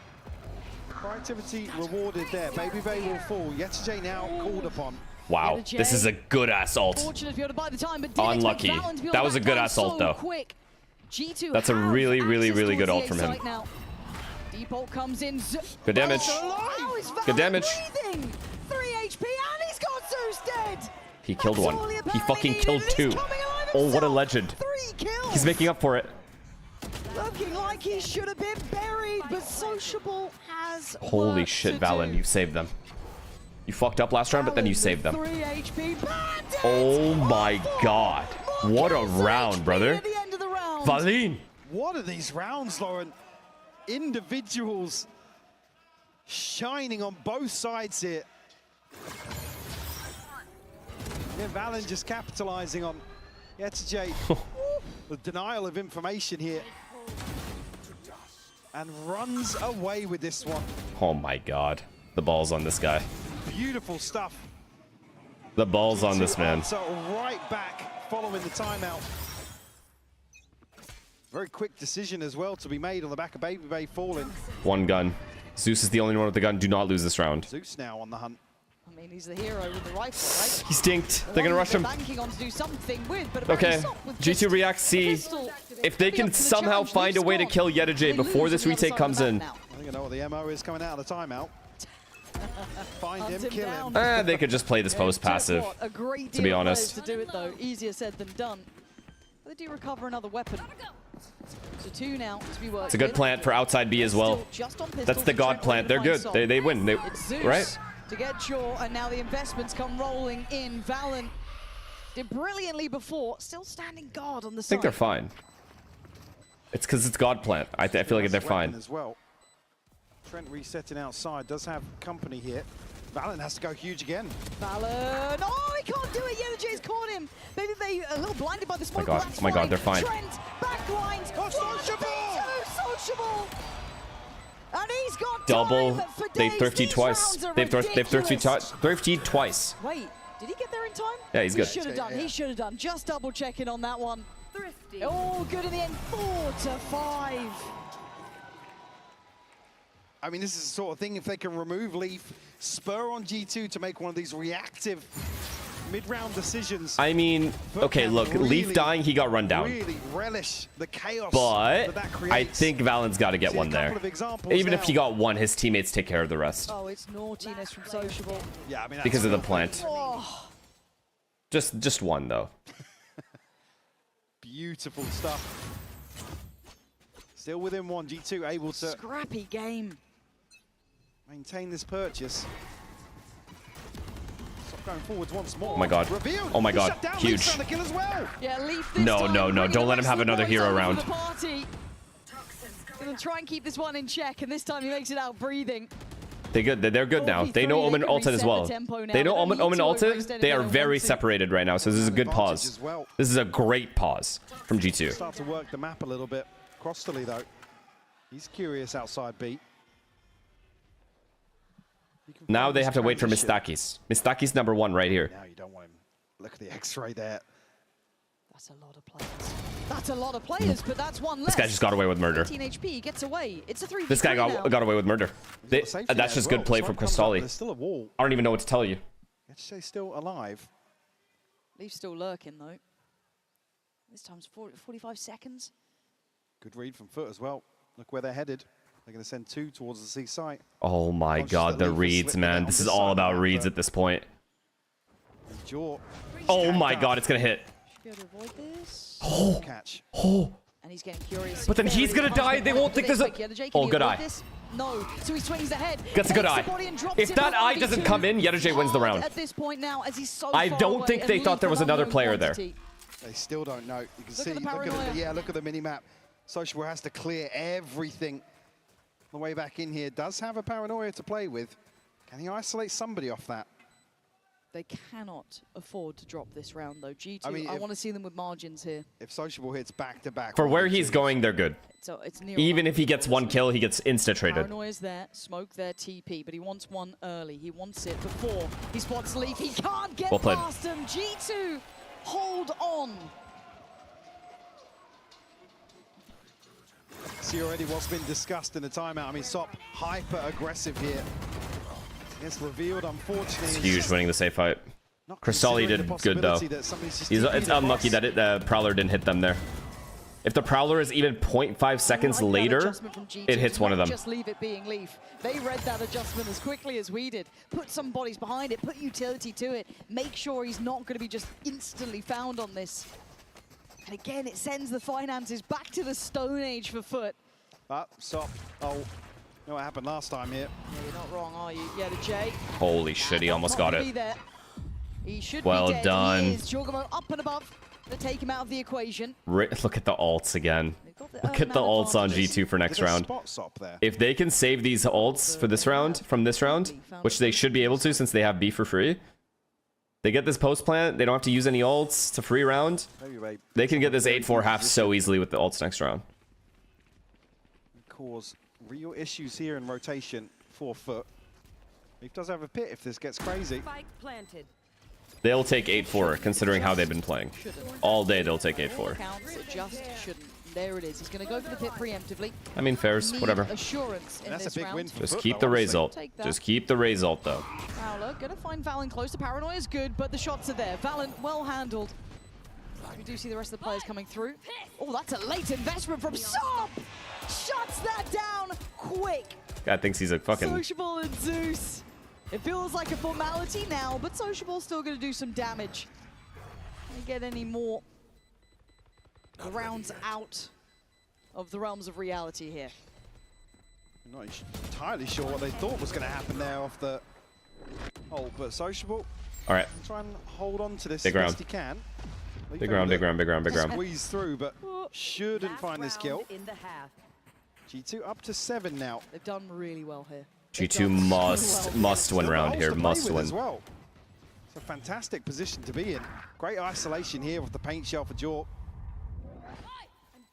Proactivity rewarded there. Baby Bay will fall. Yetijay now called upon. Wow, this is a good-ass ult. Unlucky. That was a good-ass ult, though. That's a really, really, really good ult from him. Good damage. Good damage. 3 HP, and he's got Zeus dead. He killed one. He fucking killed 2. Oh, what a legend. He's making up for it. Looking like he should have been buried, but Sociable has Holy shit, Valen, you saved them. You fucked up last round, but then you saved them. 3 HP. Oh my god. What a round, brother. Valen. What are these rounds, Lauren? Individuals shining on both sides here. Yeah, Valen just capitalizing on Yetijay. The denial of information here. And runs away with this one. Oh my god. The ball's on this guy. Beautiful stuff. The ball's on this man. So right back following the timeout. Very quick decision as well to be made on the back of Baby Bay falling. One gun. Zeus is the only one with the gun. Do not lose this round. Zeus now on the hunt. I mean, he's the hero with the rifle, right? He stinked. They're gonna rush him. Banking on to do something with, but okay. G2 reacts C. If they can somehow find a way to kill Yetijay before this retake comes in. I think I know what the MO is coming out of the timeout. Find him, kill him. They could just play this post passive. To be honest. To do it though, easier said than done. But they do recover another weapon. So 2 now to be worked. It's a good plant for outside B as well. That's the god plant. They're good. They win. They right. To get Xorro, and now the investments come rolling in. Valen did brilliantly before, still standing guard on the side. I think they're fine. It's because it's god plant. I feel like they're fine. As well. Trent resetting outside, does have company here. Valen has to go huge again. Valen, oh, he can't do it. Yetijay's caught him. Maybe they a little blinded by the smoke. Oh my god, they're fine. Trent, backlines, Sociable. And he's got double. They thrifted twice. They've thrifted twice. Wait, did he get there in time? Yeah, he's good. He should have done. He should have done. Just double checking on that one. Thrifty. Oh, good in the end. 4-5. I mean, this is the sort of thing, if they can remove Leaf, spur on G2 to make one of these reactive mid-round decisions. I mean, okay, look, Leaf dying, he got run down. Really relish the chaos But that I think Valen's got to get one there. Even if he got one, his teammates take care of the rest. Oh, it's naughtiness from Sociable. Yeah, I mean, Because of the plant. Oh. Just one, though. Beautiful stuff. Still within one. G2 able to scrappy game. Maintain this purchase. Stop going forwards once more. Oh my god. Revealed. Oh my god. Shut down. Huge. Leaf found the kill as well. Yeah, Leaf this No, time, no, no. Don't let him have another hero round. Gonna try and keep this one in check, and this time he makes it out breathing. They're good. They're good now. They know Omen ulted as well. They know Omen ulted. They are very separated right now, so this is a good pause. This is a great pause from G2. Start to work the map a little bit. Crostally though, he's curious outside B. Now they have to wait for Mistakis. Mistakis #1 right here. Now you don't want him. Look at the X-ray there. That's a lot of players. That's a lot of players, but that's one less. This guy just got away with murder. 18 HP, gets away. It's a 3v3 This guy got away with murder. That's just good play from Crostali. There's still a wall. I don't even know what to tell you. Let's still alive. Leaf's still lurking though. This time's 45 seconds. Good read from FUT as well. Look where they're headed. They're going to send 2 towards the C site. Oh my god, the reads, man. This is all about reads at this point. Oh my god, it's going to hit. Oh, catch. Oh. And he's getting curious. But then he's going to die. They won't think there's a... Oh, good eye. No, so he swings ahead. Gets a good eye. If that eye doesn't come in, Yetterjay wins the round. At this point now, as he's so I don't think they thought there was another player there. They still don't know. You can see, look at the mini-map. Sociable has to clear everything. On the way back in here does have a paranoia to play with. Can he isolate somebody off that? They cannot afford to drop this round, though. G2, I mean, I want to see them with margins here. If Sociable hits back-to-back... For where he's going, they're good. So it's near even if he gets one kill, he gets insta-traded. Paranoia's there, smoke there, TP, but he wants one early. He wants it before he spots Leaf. He can't get past him. G2, hold on. See already what's been discussed in the timeout. I mean, Sop hyper-aggressive here. It's revealed, unfortunately. It's huge winning the safe fight. Crostali did good, though. It's unlucky that Prowler didn't hit them there. If the Prowler is even 0.5 seconds later, it hits one of them. Just leave it being Leaf. They read that adjustment as quickly as we did. Put some bodies behind it, put utility to it. Make sure he's not going to be just instantly found on this. And again, it sends the finances back to the Stone Age for FUT. But Sop, you know what happened last time here? Yeah, you're not wrong, are you? Yeah, the J. Holy shit, he almost got it. He should well be dead. done. He is. Jorgamo up and above to take him out of the equation. Look at the ults again. Look at the ults on G2 for next round. If they can save these ults for this round, from this round, which they should be able to since they have B for free, they get this post plant, they don't have to use any ults. It's a free round. They can get this 8-4 half so easily with the ults next round. Cause real issues here in rotation for FUT. Leaf does have a pit if this gets crazy. They'll take 8-4 considering how they've been playing. All day they'll take 8-4. Counts, it just shouldn't. There it is. He's going to go for the pit preemptively. I mean, fairs, whatever. Assurance in this round. Just keep the result. Just keep the result, though. Fowler going to find Valen close. The paranoia is good, but the shots are there. Valen well handled. We do see the rest of the players coming through. Oh, that's a late investment from Sop! Shuts that down quick. Guy thinks he's a fucking... Sociable and Zeus. It feels like a formality now, but Sociable's still going to do some damage. Can we get any more rounds out of the realms of reality here? I'm not entirely sure what they thought was going to happen there off the ult, but Sociable. All right. Try and hold on to this big as round. best he can. Big round, big round, big round, big round. Squeeze through, but shouldn't find this kill. G2 up to 7 now. They've done really well here. G2 must win round here, must win. As well. It's a fantastic position to be in. Great isolation here with the paint shell for Jork.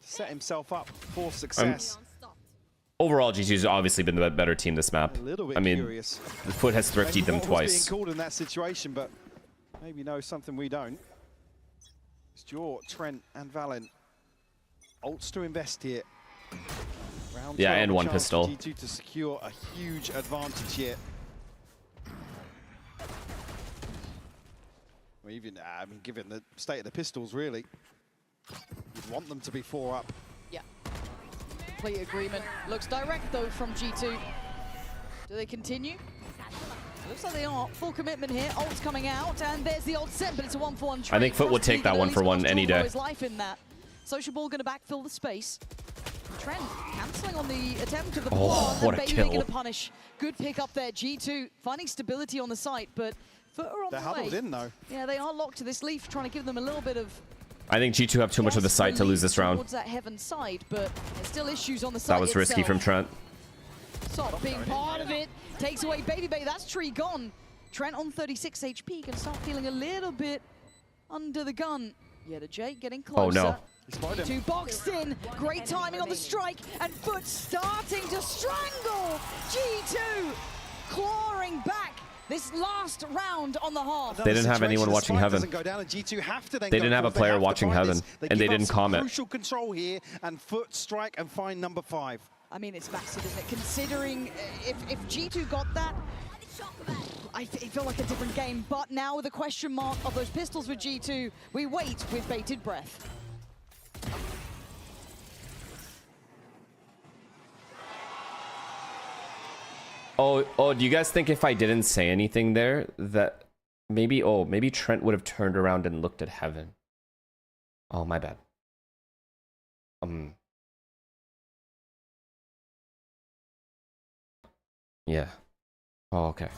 Set himself up for success. Overall, G2's obviously been the better team this map. A little bit I mean, curious. the FUT has thriftied them twice. Being called in that situation, but maybe knows something we don't. It's Jork, Trent, and Valen. Ults to invest here. Round yeah, and one chance pistol. G2 to secure a huge advantage here. Or even, I mean, given the state of the pistols, really, you'd want them to be 4 up. Yeah. Complete agreement. Looks direct, though, from G2. Do they continue? Looks like they are. Full commitment here. Ult's coming out, and there's the ult set, but it's a 1-for-1 trade. I think FUT will take that 1-for-1 any day. His life in that. Social Ball going to backfill the space. Trent cancelling on the attempt of the Oh, what a kill. Going to punish. Good pick up there. G2 finding stability on the site, but FUT are on They're the way. huddled in, though. Yeah, they are locked to this leaf, trying to give them a little bit of... I think G2 have too much of the site to lose this round. Towards that heaven side, but there's still issues on the site. That was risky from Trent. Sop being part of it. Takes away Baby Bay. That's tree gone. Trent on 36 HP can start feeling a little bit under the gun. Yeta J getting closer. Oh no. G2 boxed in. Great timing on the strike. And FUT starting to strangle G2. Clawing back this last round on the half. They didn't have anyone watching Heaven. They didn't have a player watching Heaven, and they didn't comment. Crucial control here, and FUT strike and find number 5. I mean, it's massive, isn't it? Considering if G2 got that, it felt like a different game. But now with the question mark of those pistols with G2, we wait with bated breath. Oh, do you guys think if I didn't say anything there that maybe Trent would have turned around and looked at Heaven? Oh, my bad. Yeah. Oh, okay.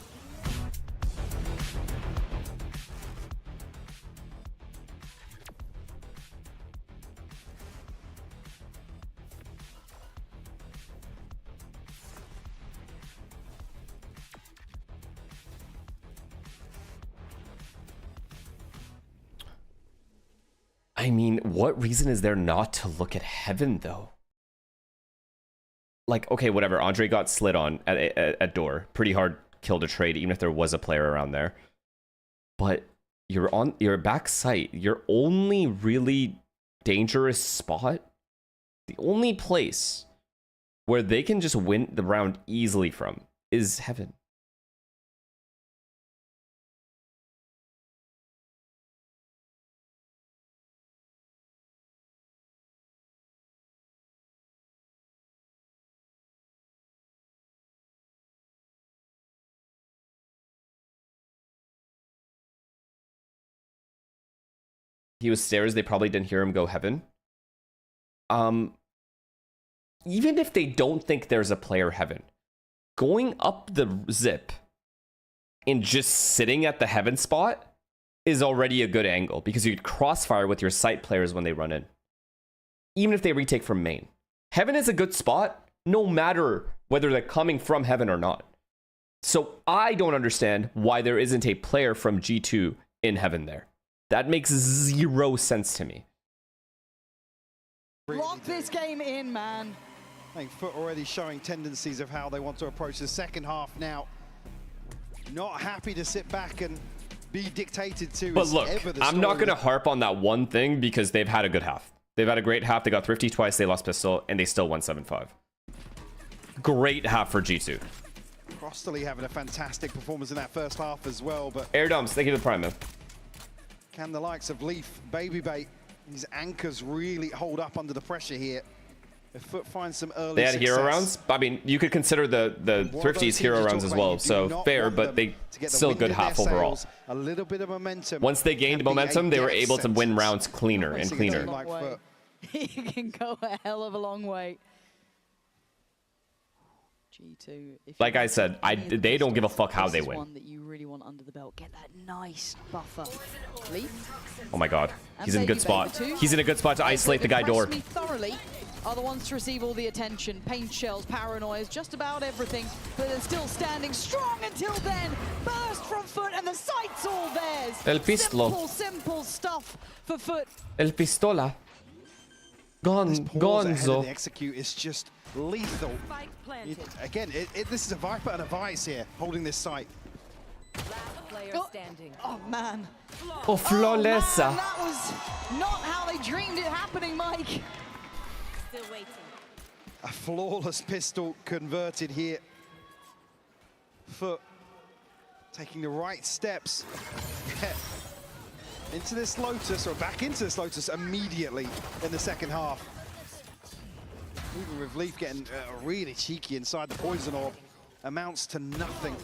I mean, what reason is there not to look at Heaven, though? Like, okay, whatever. Andre got slid on at door. Pretty hard kill to trade, even if there was a player around there. But you're on your back site. Your only really dangerous spot, the only place where they can just win the round easily from is Heaven. He was stairs, they probably didn't hear him go Heaven. Even if they don't think there's a player Heaven, going up the zip and just sitting at the Heaven spot is already a good angle because you could crossfire with your site players when they run in. Even if they retake from main. Heaven is a good spot no matter whether they're coming from Heaven or not. So I don't understand why there isn't a player from G2 in Heaven there. That makes zero sense to me. Lock this game in, man. I think FUT already showing tendencies of how they want to approach the second half now. Not happy to sit back and be dictated to. But look, I'm not going to harp on that one thing because they've had a good half. They've had a great half. They got Thrifty twice. They lost Pistol, and they still won 7-5. Great half for G2. Crossley having a fantastic performance in that first half as well. But Air Dumps, thank you to the Prime, man. Can the likes of Leaf, Baby Bait, these anchors really hold up under the pressure here? If FUT finds some early They had success, hero rounds. I mean, you could consider the Thrifties hero rounds as well. So fair, but they still a good half overall. A little bit of momentum. Once they gained momentum, they were able to win rounds cleaner and cleaner. He can go a hell of a long way. G2. Like I said, they don't give a fuck how they win. One that you really want under the belt. Get that nice buffer. Leaf. Oh my god, he's in a good spot. He's in a good spot to isolate the guy door. Me thoroughly are the ones to receive all the attention. Paint shells, paranoias, just about everything. But they're still standing strong until then. Burst from FUT and the sight's all theirs. El pistolo. Simple stuff for FUT. El pistola. Gonzo. The execute is just lethal. Again, this is a Viper and a Vice here, holding this site. Oh man. Oh, flawless. Oh, man, that was not how they dreamed it happening, Mike. Still waiting. A flawless pistol converted here. FUT taking the right steps. into this Lotus, or back into this Lotus immediately in the second half. Even with Leaf getting really cheeky inside the poison orb, amounts to nothing.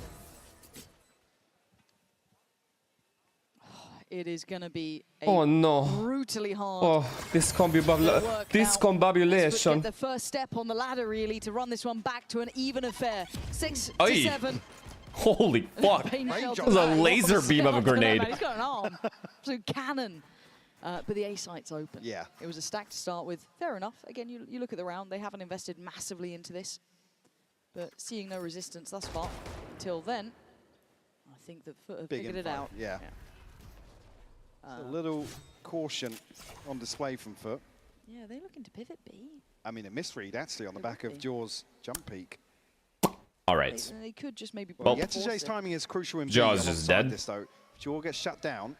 It is going to be a brutally hard. Oh, discombobulation. The first step on the ladder, really, to run this one back to an even affair. 6-7. Holy fuck. That was a laser beam of a grenade. He's got an arm. Absolute cannon. But the A site's open. Yeah. It was a stack to start with. Fair enough. Again, you look at the round. They haven't invested massively into this. But seeing no resistance thus far until then, I think that FUT have figured it out. Yeah. A little caution on display from FUT. Yeah, they're looking to pivot B. I mean, a misread actually on the back of Jaws' jump peak. All right. They could just maybe. Well, Yetijay's timing is crucial in Jaws is dead. This, though. Jaws gets shut down.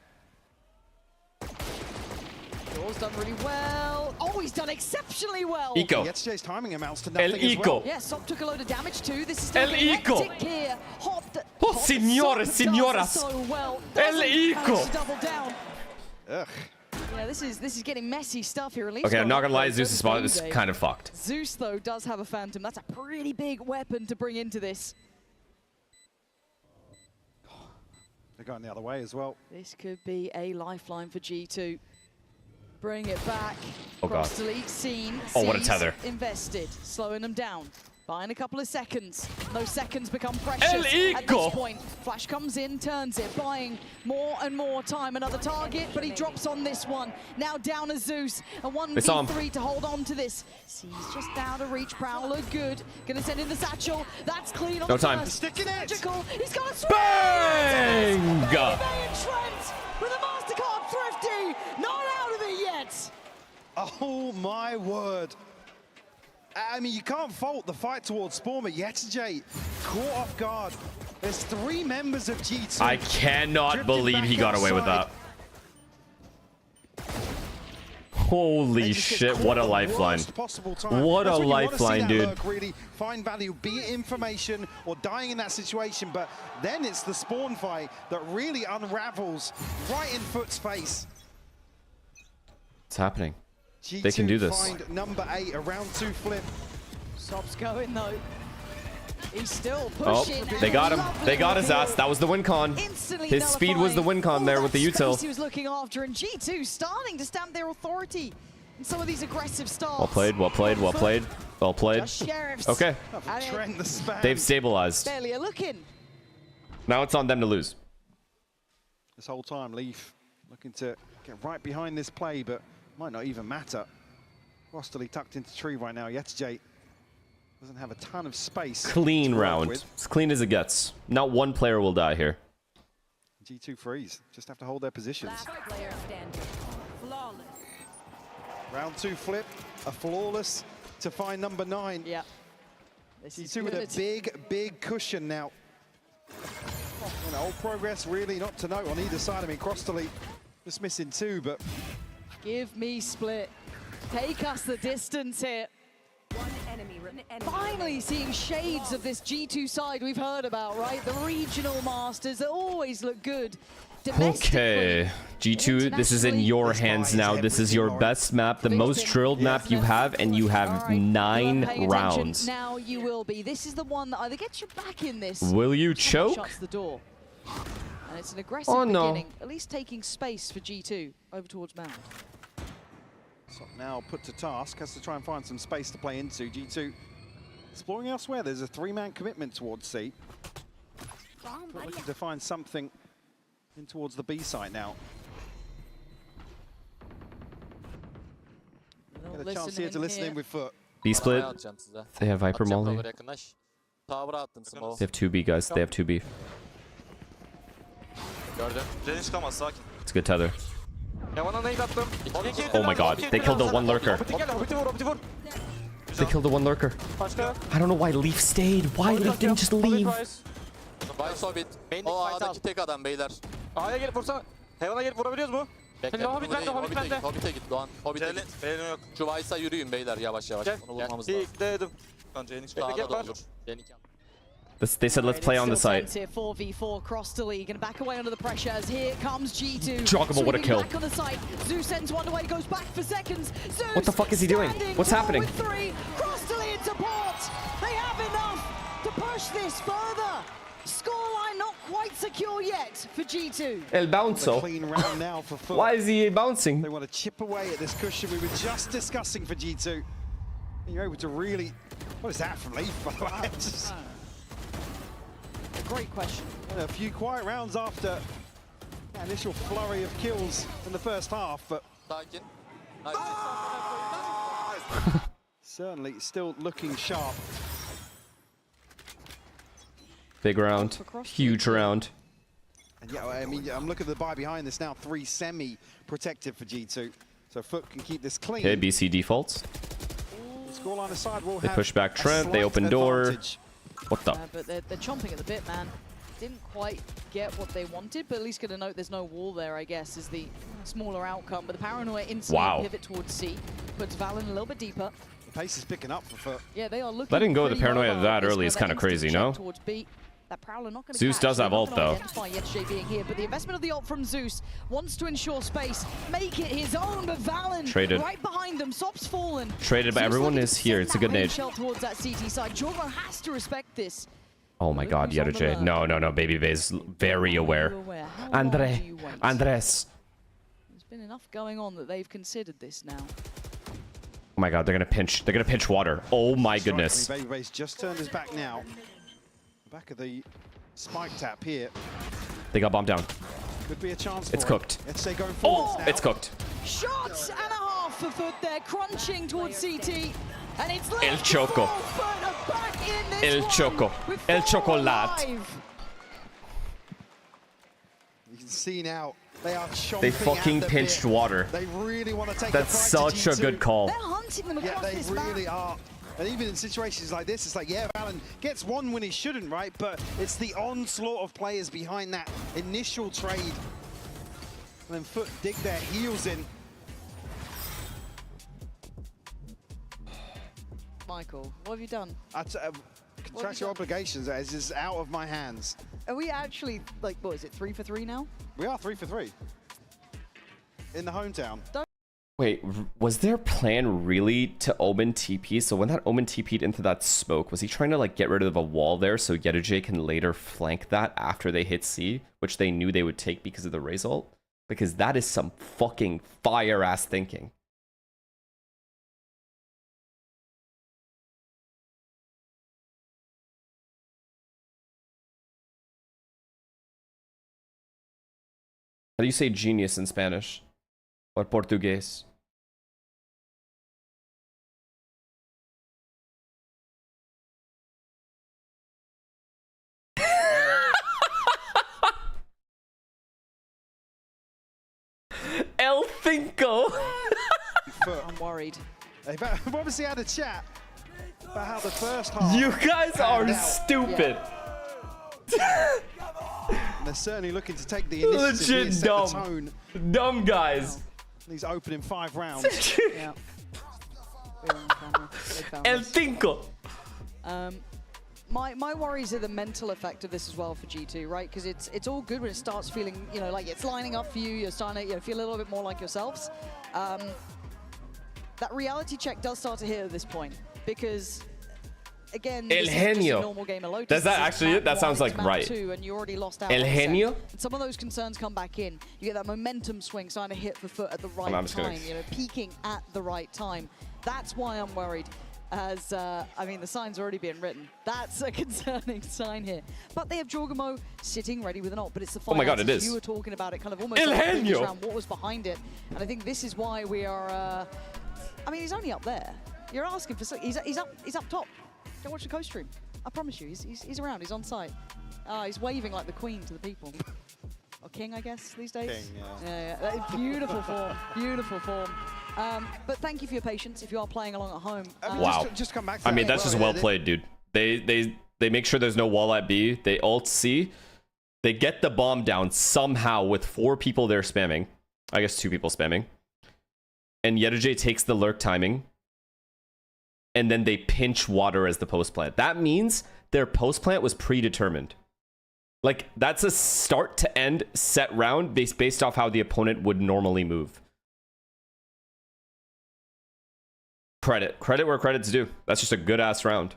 Jaws done really well. Oh, he's done exceptionally well. Eco. Yetijay's timing amounts to nothing El as well. Yeah, Sop took a load of damage too. This is El Eco. here. Hopped, signore, signoras. So well. El Eco. Double down. Ugh. Yeah, this is getting messy stuff here. At least Okay, I'm not gonna lie, Zeus' spot is kind of fucked. Zeus, though, does have a Phantom. That's a pretty big weapon to bring into this. They're going the other way as well. This could be a lifeline for G2. Bring it back. Oh, God. Cross delete scene. Oh, what a tether. Invested. Slowing them down. Buying a couple of seconds. Those seconds become precious El at Eco. this point. Flash comes in, turns it, buying more and more time. Another target, but he drops on this one. Now down as Zeus. A 1v3 to hold on to this. He's just out of reach. Prowler, good. Gonna send in the satchel. That's clean on No the time. first. Sticking it. Magical. He's got a swing. Bang! And Trent with a MasterCard Thrifty. Not out of it yet. Oh my word. I mean, you can't fault the fight towards Spawn, but Yetijay caught off guard. There's 3 members of G2. I cannot believe he got away with that. Holy shit, what a lifeline. What a lifeline, dude. Really find value, be it information or dying in that situation, but then it's the Spawn fight that really unravels right in FUT's face. What's happening? G2 they can do this. Find number 8, a round 2 flip. Sob's going though. He's still pushing. Oh, they got him. They got his ass. That was the win con. His speed was the win con there with the util. He was looking after, and G2 starting to stamp their authority in some of these aggressive starts. Well played, well played, well played, well played. Okay. Trent the spam. They've stabilized. Barely a looking. Now it's on them to lose. This whole time, Leaf looking to get right behind this play, but might not even matter. Rosterly tucked into tree right now. Yetijay doesn't have a ton of space. Clean round. As clean as it gets. Not one player will die here. G2 freeze. Just have to hold their positions. Round 2 flip. A flawless to find number 9. Yeah. G2 with a big cushion now. And old progress really not to note on either side. I mean, Cross-delete just missing 2, but... Give me split. Take us the distance here. Finally seeing shades of this G2 side we've heard about, right? The regional masters that always look good. Okay, G2, this is in your hands now. This is your best map, the most drilled map you have, and you have 9 rounds. Now you will be. This is the one that either gets you back in this. Will you choke? Shuts the door. And it's an aggressive beginning, at least taking space for G2 over towards Mound. So now put to task, has to try and find some space to play into. G2 exploring elsewhere. There's a 3-man commitment towards C. Looking to find something in towards the B site now. Get a chance here to listen in with FUT. B split. They have Viper Molly. They have 2B, guys. They have 2B. It's a good tether. Oh my god, they killed the 1 lurker. They killed the 1 lurker. I don't know why Leaf stayed. Why Leaf didn't just leave? O A'daki tek adam beyler. A'ya gelip vursana. Heaven'a gelip vurabiliyoruz mu? Hobbit bende, Hobbit bende. Hobbit'e git Doğan. Hobbit'e git. Yok. Şu Vice'a yürüyün beyler yavaş yavaş. Onu vurmamız lazım. Dedim. Sağda da olur. They said let's play on the site. 4v4 cross the league and back away under the pressure as here comes G2. Joggable, what a kill. Back on the site. Zeus sends one away, goes back for seconds. Zeus What the fuck is he doing? What's happening? With 3, cross the lead support. They have enough to push this further. Scoreline not quite secure yet for G2. El bouncer. Clean round now for FUT. Why is he bouncing? They want to chip away at this cushion we were just discussing for G2. And you're able to really... What is that from Leaf, by the way? Just... Great question. And a few quiet rounds after that initial flurry of kills in the first half, but... Certainly still looking sharp. Big round. Huge round. And yeah, I mean, I'm looking at the buy behind this now. 3 semi-protected for G2. So FUT can keep this clean. Okay, BC defaults. Scoreline aside, we'll They have push back a Trent. They slight open door. advantage. What the? But they're chomping at the bit, man. Didn't quite get what they wanted, but at least get a note there's no wall there, I guess, is the smaller outcome. But the Paranoia instantly pivot towards C. Puts Valen a little bit deeper. The pace is picking up for FUT. Yeah, they are looking. Letting go of the pretty Paranoia mobile that at this early is point. kind of That crazy, instant no? check towards B. That Prowler not going to Zeus does have ult, though. Being here, but the investment of the ult from Zeus wants to ensure space, make it his own, but Valen Traded. right behind them, Sop's fallen. Traded, but Zeus everyone looking is to here. send It's a that good range nade. shell towards that CT side. Xorro has to respect this. Oh my god, Yetterjay. No, no, no. Baby Vay's very aware. Andres. There's been enough going on that they've considered this now. Oh my god, they're gonna pinch. They're gonna pinch water. Oh my goodness. Baby Vay's just turned his back now. Back of the spike tap here. They got bombed down. Could be a chance. It's cooked. Let's say going forward. It's cooked. Shots and a half for FUT there, crunching towards CT. And it's El Choco. El Choco. El Chocolat. You can see now they are chomping They fucking at the pinched bit. water. They really want to take That's the fight such to a G2. good call. They're hunting them across Yeah, they this really map. are. And even in situations like this, it's like, yeah, Valen gets one when he shouldn't, right? But it's the onslaught of players behind that initial trade. And then FUT dig their heels in. Michael, what have you done? Contractual obligations is out of my hands. Are we actually, like, what is it, 3 for 3 now? We are 3 for 3. In the hometown. Wait, was their plan really to Omen TP? So when that Omen TP'd into that smoke, was he trying to like get rid of a wall there so Yetterjay can later flank that after they hit C, which they knew they would take because of the Raze ult? Because that is some fucking fire-ass thinking. How do you say genius in Spanish? Or Portuguese? El Cinco. I'm worried. They've obviously had a chat about how the first half. You guys are panned out. stupid. And they're certainly looking to take the initiative here, Legit set the dumb. tone. Dumb guys. These opening 5 rounds. Yeah. El Cinco. My worries are the mental effect of this as well for G2, right? Because it's all good when it starts feeling, you know, like it's lining up for you. You're starting to feel a little bit more like yourselves. That reality check does start to hit at this point because, again, El this is just a Genio. normal game of Lotus. Does that This is actually map it? That one, sounds it's like map right. 2, and you already lost out. El on a set. Genio? And some of those concerns come back in. You get that momentum swing starting to hit for FUT at the right I'm just gonna- time. You know, peaking at the right time. That's why I'm worried. As, I mean, the sign's already being written. That's a concerning sign here. But they have Jorgamo sitting ready with an ult, but it's the Oh my God, finances. it is. You were talking about it kind of almost El like the previous Genio. round, what was behind it. And I think this is why we are, I mean, he's only up there. You're asking for, he's up top. Go watch the coast stream. I promise you, he's around, he's on site. He's waving like the queen to the people. Or king, I guess, these days. King, yeah. That is beautiful form, beautiful form. But thank you for your patience if you are playing along at home. Wow. Just come back to I mean, that that's as just well. well played, dude. They make sure there's no wall at B. They ult C. They get the bomb down somehow with 4 people there spamming. I guess 2 people spamming. And Yetterjay takes the lurk timing. And then they pinch water as the post plant. That means their post plant was predetermined. Like, that's a start to end set round based off how the opponent would normally move. Credit where credit's due. That's just a good ass round.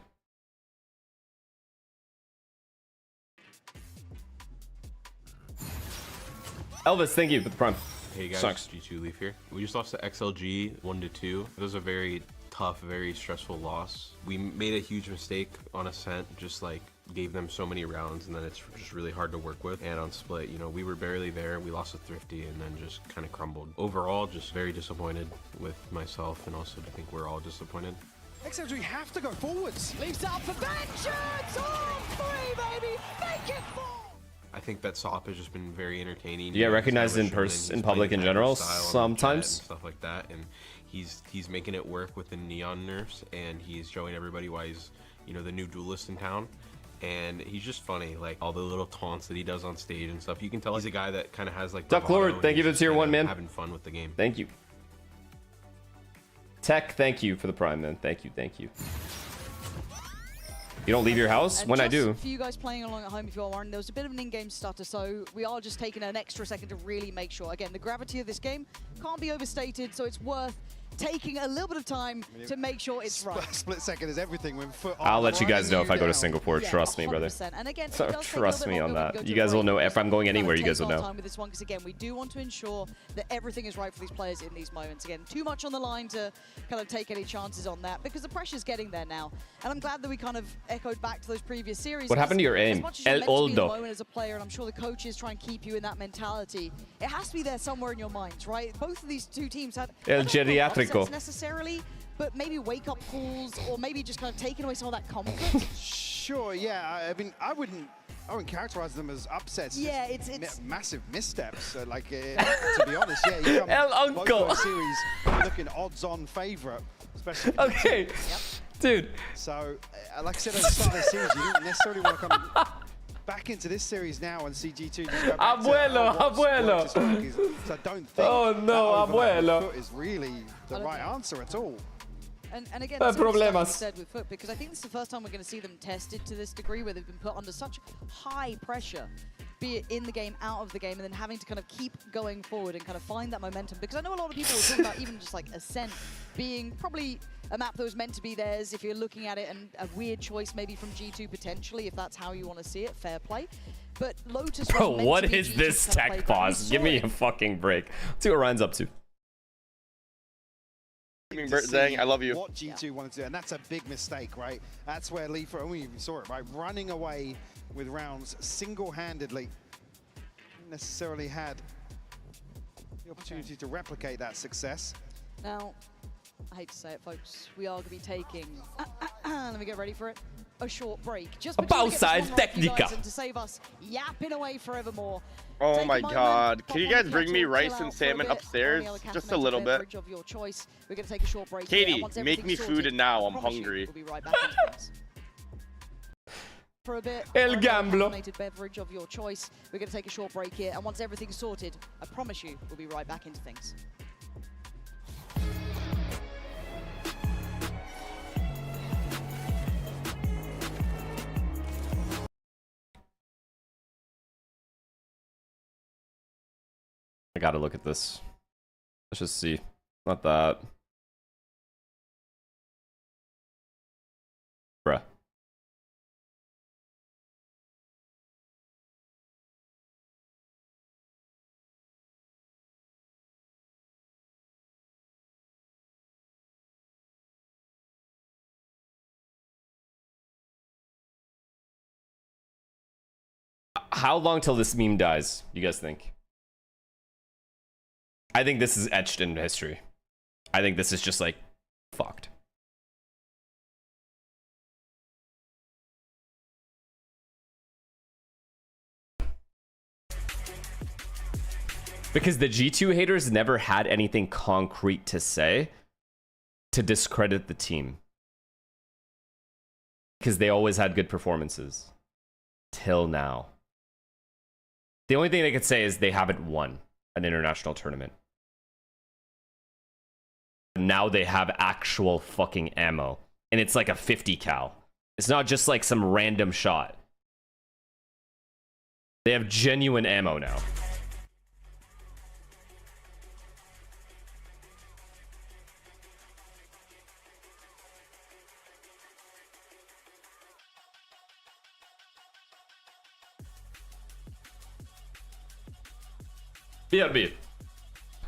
Elvis, thank you for the prime. Hey guys, Sucks. G2 Leaf here. We just lost to XLG 1-2. It was a very tough, very stressful loss. We made a huge mistake on Ascent, just like gave them so many rounds, and then it's just really hard to work with. And on Split, you know, we were barely there. We lost to Thrifty and then just kind of crumbled. Overall, just very disappointed with myself, and also I think we're all disappointed. XLG have to go forwards. Leaves out for vengeance! All three, baby! Make it 4! I think that Sop has just been very entertaining. You get recognized in public in general sometimes. Stuff like that, and he's making it work with the neon nerfs, and he's showing everybody why he's, you know, the new duelist in town. And he's just funny, like all the little taunts that he does on stage and stuff. You can tell he's a guy that kind of has like. Duck Lord, thank you for the tier 1, man. Having fun with the game. Thank you. Tech, thank you for the prime, man. Thank you, thank you. You don't leave your house? And when I just do. For you guys playing along at home, if you are wondering, there was a bit of an in-game stutter, so we are just taking an extra second to really make sure. Again, the gravity of this game can't be overstated, so it's worth taking a little bit of time to make sure it's right. Split second is everything when FUT. I'll let you guys know if I go to Singapore. Yeah, Trust me, brother. And again, So trust me on that. You guys will know if I'm going anywhere. You guys will know. Time with this one, because again, we do want to ensure that everything is right for these players in these moments. Again, too much on the line to kind of take any chances on that, because the pressure's getting there now. And I'm glad that we kind of echoed back to those previous series. What happened to your aim? As much as you're meant to be in the moment as a player, and I'm sure the coaches try and keep you in that mentality, it has to be there somewhere in your minds, right? Both of these two teams had El geriátrico. necessarily, but maybe wake-up calls, or maybe just kind of taking away some of that confidence. Sure, yeah. I mean, I wouldn't characterize them as upsets. Yeah, it's massive missteps. To be honest, yeah. You come El Uncle. both those series looking odds-on favorite, especially. Okay, dude. So, like I said at the start of the series, you don't necessarily want to come back into this series now and see G2 just go back Abuelo. So I don't think abuelo. FUT is really the right answer at all. And again, that's what we said with FUT, because I think this is the first time we're going to see them tested to this degree, where they've been put under such high pressure, be it in the game, out of the game, and then having to kind of keep going forward and kind of find that momentum. Because I know a lot of people were talking about even just like Ascent being probably a map that was meant to be theirs if you're looking at it, and a weird choice maybe from G2 potentially, if that's how you want to see it, fair play. But Lotus Bro, was meant what to be is G2's this kind of tech playground. pause? Give me a fucking break. Let's see what Ryan's up to. Zhang, I love you. What G2 wanted to do, and that's a big mistake, right? That's where LEV, we even saw it, right? Running away with rounds single-handedly. Necessarily had the opportunity to replicate that success. Now, I hate to say it, folks, we are going to be taking, let me get ready for it, a short break. Just Pausar técnica. And to save us yapping away forevermore. Oh my god. Can you guys bring me rice and salmon upstairs? Just a little bit. We're going to take a short break. Katie, make me food now. I'm hungry. We'll be right back into things. For a bit, El Gamblo. Beverage of your choice. We're going to take a short break here, and once everything's sorted, I promise you, we'll be right back into things. I gotta look at this. Let's just see. Not that. Bruh. How long till this meme dies, you guys think? I think this is etched into history. I think this is just like fucked. Because the G2 haters never had anything concrete to say to discredit the team. Because they always had good performances. Till now. The only thing they could say is they haven't won an international tournament. Now they have actual fucking ammo. And it's like a 50 cal. It's not just like some random shot. They have genuine ammo now. BRB.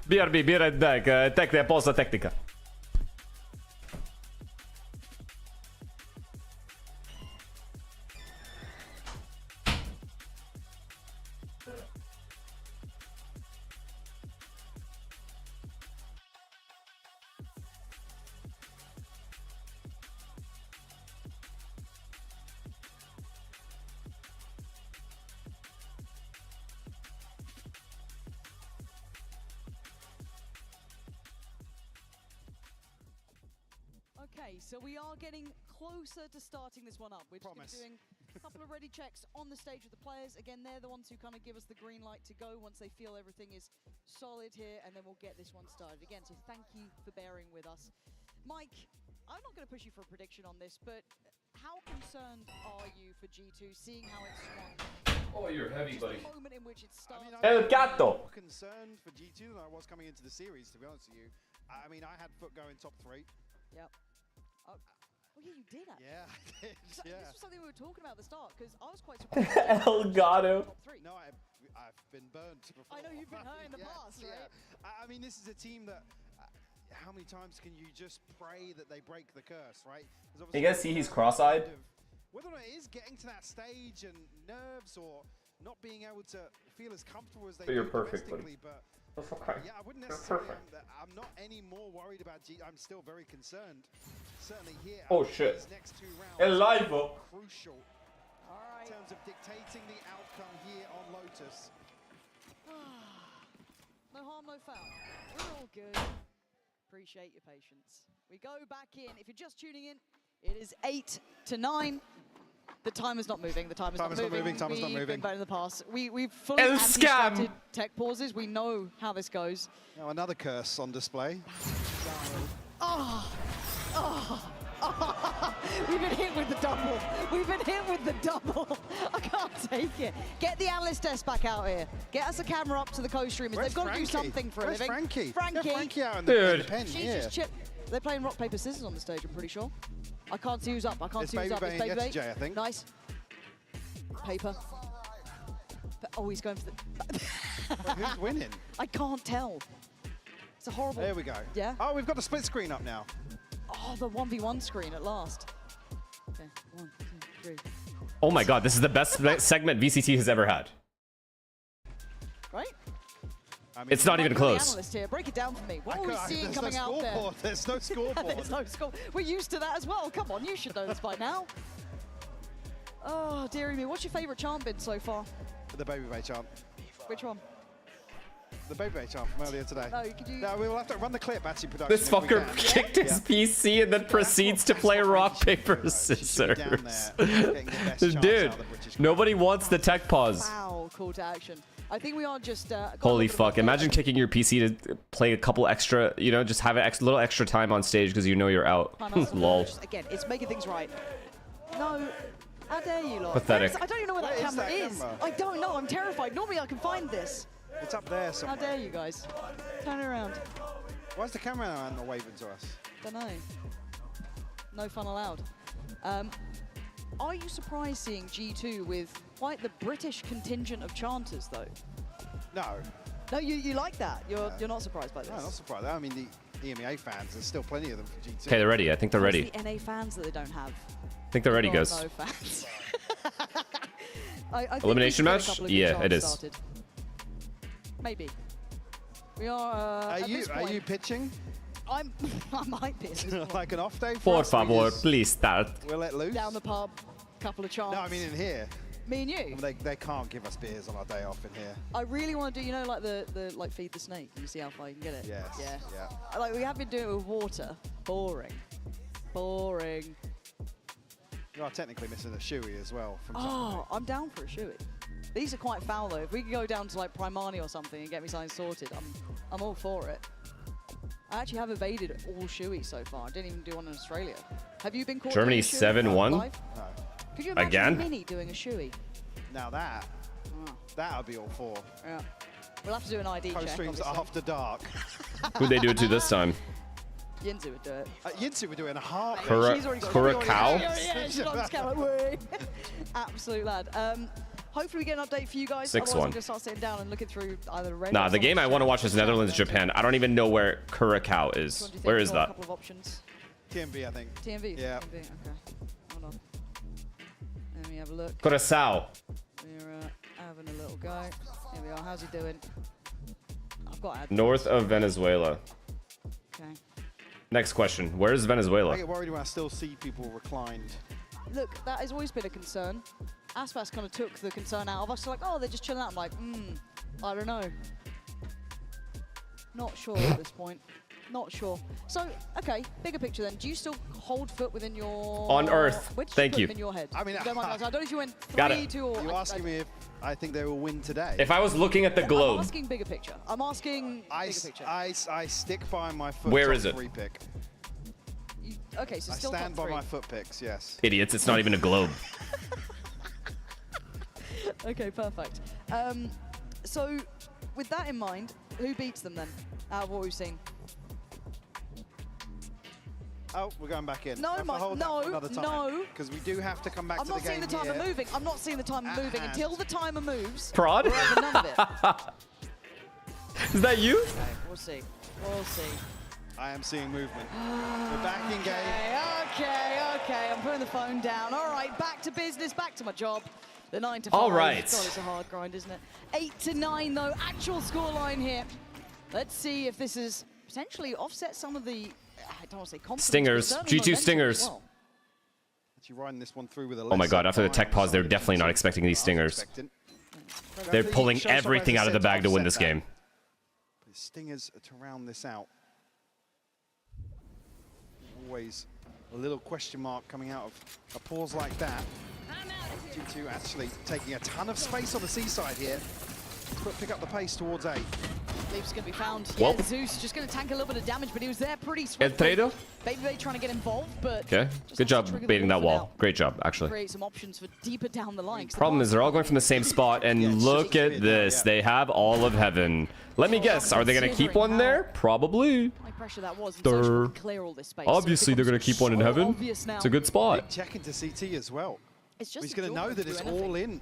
BRB, be right back. Pausa tecnica. Okay, so we are getting closer to starting this one up. We're just gonna be doing a couple of ready checks on the stage with the players. Again, they're the ones who kind of give us the green light to go once they feel everything is solid here, and then we'll get this one started again. So thank you for bearing with us. Mike, I'm not going to push you for a prediction on this, but how concerned are you for G2, seeing how it's swung? Oh, you're heavy, buddy. The moment in which it started. El gato. More concerned for G2 than I was coming into the series, to be honest with you. I mean, I had FUT going top 3. Yep. Oh yeah, you did actually. Yeah, I did. Yeah. This was something we were talking about at the start, because I was quite surprised. El gato. No, I've been burnt before. I know you've been hurt in the past, right? I mean, this is a team that. How many times can you just pray that they break the curse, right? You guys see he's cross-eyed? Whether or not it is getting to that stage and nerves or not being able to feel as comfortable as they do domestically, but yeah, I wouldn't necessarily. I'm not any more worried about G. I'm still very concerned. Certainly here. Oh shit! These next 2 rounds El live. Crucial. In terms of dictating the outcome here on Lotus. No harm, no foul. We're all good. Appreciate your patience. We go back in. If you're just tuning in, it is 8-9. The timer's not moving. The timer's not moving. Timer's not moving. We've been better in the past. We've fully anti-started tech pauses. We know how this goes. Now another curse on display. Oh. Oh. Oh. We've been hit with the double. We've been hit with the double. I can't take it. Get the analyst desk back out here. Get us a camera up to the co-streamers. They've got to do something for a living. Frankie? Frankie. Yeah, Frankie out in the pen. She's just chip. They're playing rock, paper, scissors on the stage, I'm pretty sure. I can't see who's up. I can't see who's up. It's Baby Bay. I think. Nice. Paper. Oh, he's going for the... Well, who's winning? I can't tell. It's a horrible... There we go. Yeah? Oh, we've got the split screen up now. Oh, the 1v1 screen at last. Okay, 1, 2, 3. Oh my god, this is the best segment VCT has ever had. Right? I mean, it's not even close. Here. Break it down for me. What are we seeing coming out there? There's no scoreboard. There's no score. We're used to that as well. Come on, you should know this by now. Oh, dearie me. What's your favourite chant been so far? The Baby Bay chant. Which one? The Baby Bay chant from earlier today. No, could you... No, we will have to run the clip actually production. This fucker kicked his PC and then proceeds to play rock, paper, scissors. Dude, nobody wants the tech pause. Wow, call to action. I think we are just... Holy fuck, imagine kicking your PC to play a couple extra, you know, just have a little extra time on stage because you know you're out. Lol. Again, it's making things right. No, how dare you, lot. Pathetic. I don't even know where that camera is. I don't know, I'm terrified. Normally I can find this. It's up there somewhere. How dare you guys? Turn it around. Why's the camera not waving to us? Don't know. No fun allowed. Are you surprised seeing G2 with quite the British contingent of chanters, though? No. No, you like that? You're not surprised by this? No, not surprised. I mean, the EMEA fans, there's still plenty of them for G2. Okay, they're ready. I think they're ready. It's the NA fans that they don't have. I think they're ready, guys. No fans. I think elimination match? Yeah, it is. Started. Maybe. We are. Are you pitching? I might be. Like an off day. Por favor, please start. We'll let loose. Down the pub, couple of chants. No, I mean in here. Me and you. I mean, they can't give us beers on our day off in here. I really want to do, you know, like the like feed the snake. You see how far you can get it. Yes. Yeah. Like we have been doing it with water. Boring. Boring. You are technically missing a shoey as well. From I'm down for a shoey. These are quite foul though. If we could go down to like Primani or something and get me something sorted, I'm all for it. I actually have evaded all shoey so far. I didn't even do one in Australia. Have you been caught Germany doing a shoey 7-1? live? No. Could you imagine Again? Mini doing a shoey? Now that would be all four. Yeah. We'll have to do an ID check. Co-streams obviously. after dark. Who'd they do it to this time? Yinzu would do it. Yinzu would do it in a heartbeat. Curacao? Yeah, she's on scale like, absolute lad. Hopefully we get an update for you guys. 6-1. Otherwise I'm gonna start sitting down and looking through either red. Nah, the game I want to watch is Netherlands, Japan. I don't even know where Curacao is. Where is A that? couple of options. TMV, I think. TMV? Yeah. TMV, okay. Hold on. Let me have a look. Curacao. We're having a little go. Here we are. How's he doing? I've got ads. North of Venezuela. Okay. Next question. Where is Venezuela? I get worried when I still see people reclined. Look, that has always been a concern. Aspas kind of took the concern out of us. Like, oh, they're just chilling out. I'm like, I don't know. Not sure at this point. Not sure. So, okay, bigger picture then. Do you still hold foot within your... On Earth. Which Thank you. in your head? I mean, Don't mind, guys. I don't know if you went Got 3, it. 2, or... You're asking me if I think they will win today. If I was looking at the I'm globe, asking bigger picture. I'm asking bigger picture. I stick by my foot Where top is it? 3 pick. Okay, so I still stand top by 3. my foot picks, yes. idiots, it's not even a globe. Okay, perfect. So, with that in mind, who beats them then, out of what we've seen? Oh, we're going back in. No, no, no. Because we do have to come back I'm to the not seeing game the timer here. moving. I'm not seeing the timer moving. Until the timer moves, Prod? we're having none of it. Is that you? Okay, we'll see. We'll see. I am seeing movement. We're back in game. Okay. I'm putting the phone down. All right, back to business, back to my job. The 9 to 5. All right. God, it's a hard grind, isn't it? 8 to 9, though. Actual scoreline here. Let's see if this is potentially offset some of the, I don't want to say confidence, Stingers. but certainly G2 momentum as Stingers. well. Actually riding this one through with a Oh my god, after the tech pause, they're definitely not expecting these stingers. They're pulling everything out of the bag to win this game. The Stingers to round this out. Always a little question mark coming out of a pause like that. G2 actually taking a ton of space on the seaside here. But pick up the pace towards A. Leaf's going to be found. Well. Yeah, Zeus just going to tank a little bit of damage, but he was there pretty swiftly. Trader? Baby trying to get involved, but... Okay, good job baiting that wall. Great job, actually. Create some options for deeper down the line. Problem is they're all going from the same spot, and look at this. They have all of heaven. Let me guess, are they going to keep one there? Probably. High pressure that was. To clear all this space. Obviously, they're going to keep one in heaven. It's a good spot. Check into CT as well. It's just He's going to know that it's all in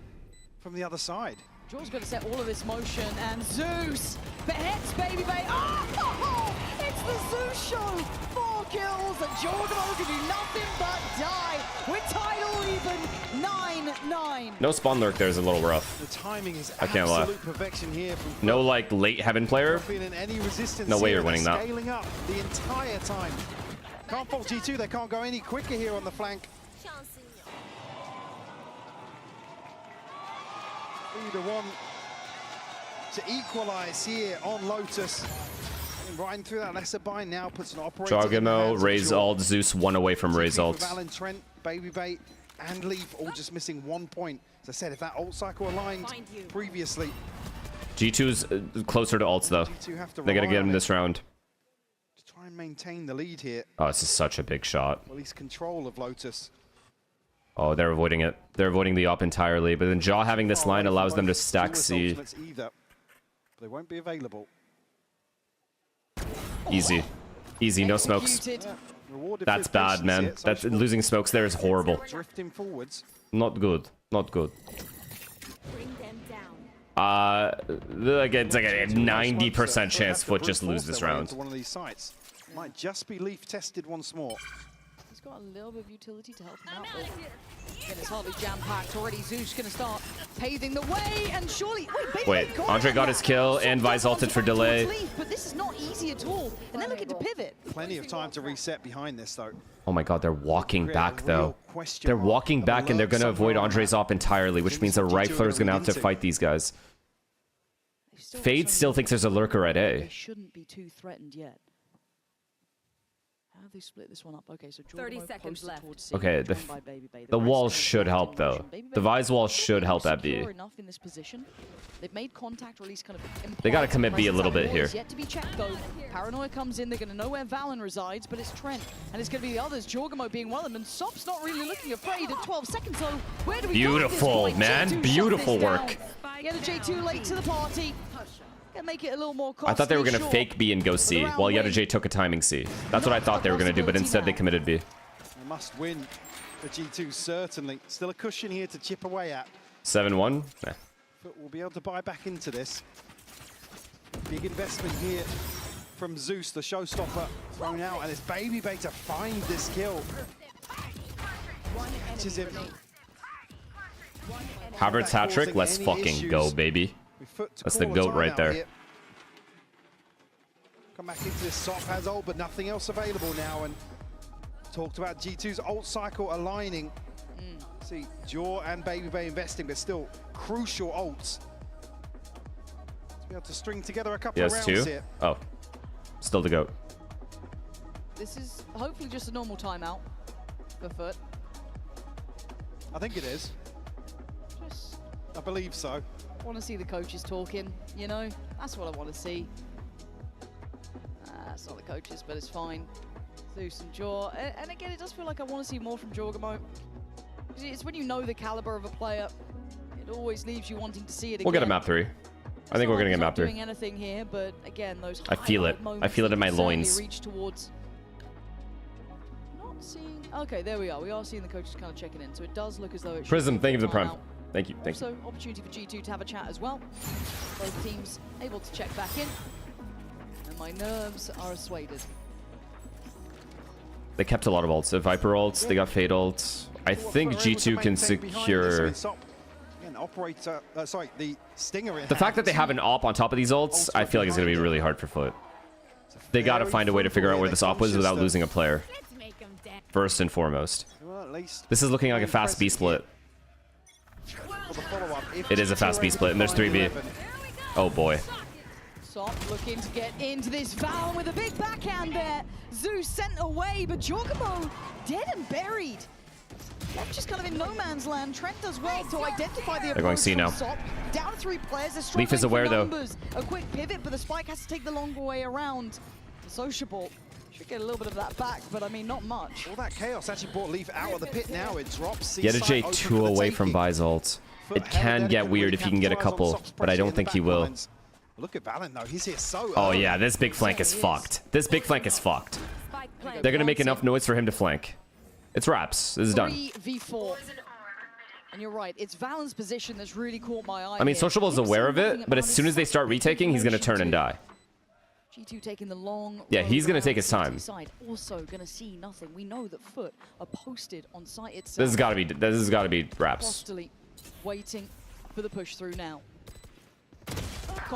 from the other side. Jaw's going to set all of this motion, and Zeus beheads Baby Bay. Oh, it's the Zeus show. 4 kills, and Jordan can do nothing but die. We're tied all even, 9-9. No spawn lurk there is a little rough. The timing is I can't lie. absolute perfection here from No, like, late heaven player. Not feeling any resistance No way here, you're winning they're that. Scaling up the entire time. Can't fault G2, they can't go any quicker here on the flank. 3-1 to equalize here on Lotus. And riding through that lesser bind now puts an operator. Jogamo, Raise Ult, Zeus 1 away from Raise Ult. Valen, Trent, Baby Bait, and Leaf all just missing 1 point. As I said, if that ult cycle aligned previously. G2's closer to ults, though. They got to get him this round. To try and maintain the lead here. Oh, this is such a big shot. Well, at least control of Lotus. Oh, they're avoiding it. They're avoiding the op entirely. But then Jaw having this line allows them to stack C. Either. They won't be available. Easy. Easy, no smokes. That's bad, man. That's losing smokes there is horrible. Drifting forwards. Not good. Not good. Like it's like a 90% chance FUT just lose this round. One of these sites might just be Leaf tested once more. He's got a little bit of utility to help him out. Again, it's hardly jam-packed already. Zeus going to start paving the way, and surely... Wait, Andre got his kill, and Vice ulted for delay. But this is not easy at all. And they're looking to pivot. Plenty of time to reset behind this, though. Oh my god, they're walking back, though. They're walking back, and they're going to avoid Andre's op entirely, which means a Rifler is going to have to fight these guys. Fade still thinks there's a lurker at A. They shouldn't be too threatened yet. How they split this one up? Okay, so 30 seconds left. Okay, the wall should help though. The Vise wall should help at B. Enough in this position. They've made contact, or at least kind of They gotta commit B a little bit here. Yet to be checked though. Paranoia comes in. They're gonna know where Valen resides, but it's Trent, and it's gonna be the others. Jorgamo being one of them, and Sop's not really looking afraid at 12 seconds. So where do we go at this point? Man, J2 beautiful shut work. this down. Get a J2 late to the party. Gonna make it a little more costly. I thought they were gonna sure. fake B and go C, while Yeta J took a timing C. That's what I thought they were gonna do, but instead they committed B. They must win the G2 certainly. Still a cushion here to chip away at. 7-1. Nah. But we'll be able to buy back into this. Big investment here from Zeus, the showstopper, thrown out, and it's Baby Bay to find this kill. Catches him. Havertz hat trick. Let's fucking go, baby. That's the GOAT right there. Here. Come back into this. Sop has ult, but nothing else available now. And talked about G2's ult cycle aligning. See, Jaw and Baby Bay investing, but still crucial ults. To be able to string together a couple of rounds here. Oh, still the GOAT. This is hopefully just a normal timeout for FUT. I think it is. I believe so. I want to see the coaches talking, you know? That's what I want to see. It's not the coaches, but it's fine. Zeus and Jaw. And again, it does feel like I want to see more from Jorgamo. It's when you know the caliber of a player, it always leaves you wanting to see it again. We'll get a map 3. I think we're going to get map 3. Doing anything here, but again, those I feel it. I feel it in my loins. Reach towards. Not seeing. Okay, there we are. We are seeing the coaches kind of checking in, so it does look as though it should Prism, be thank you for the prime. out. Thank you. Thank you. Also, opportunity for G2 to have a chat as well. Both teams able to check back in. And my nerves are assuaded. They kept a lot of ults. The Viper ults, they got Fade ults. I think G2 can secure... The fact that they have an op on top of these ults, I feel like it's going to be really hard for FUT. They got to find a way to figure out where this op was without losing a player. First and foremost. This is looking like a fast B split. It is a fast B split, and there's 3B. Oh boy. Sop looking to get into this Val with a big backhand there. Zeus sent away, but Jorgamo dead and buried. Left just kind of in no man's land. Trent does well to identify the approach. They're going C now. Sop. Down 3 players. Leaf is aware though. A quick pivot, but the spike has to take the longer way around. Sociable should get a little bit of that back, but I mean, not much. All that chaos actually brought Leaf out of the pit now. It drops. Yeta J2 away from Vi's ult. It can get weird if he can get a couple, but I don't think he will. Look at Valen though, he's here so Oh yeah, this big flank is fucked. This big flank is fucked. They're gonna make enough noise for him to flank. It's wraps. This is done. 3v4. And you're right, it's Valen's position that's really caught my eye. I mean, Sociable's aware of it, but as soon as they start retaking, he's gonna turn and die. G2 taking the long. Yeah, he's gonna take his time. Also gonna see nothing. We know that FUT are posted on site itself. This has gotta be wraps. Postily waiting for the push through now.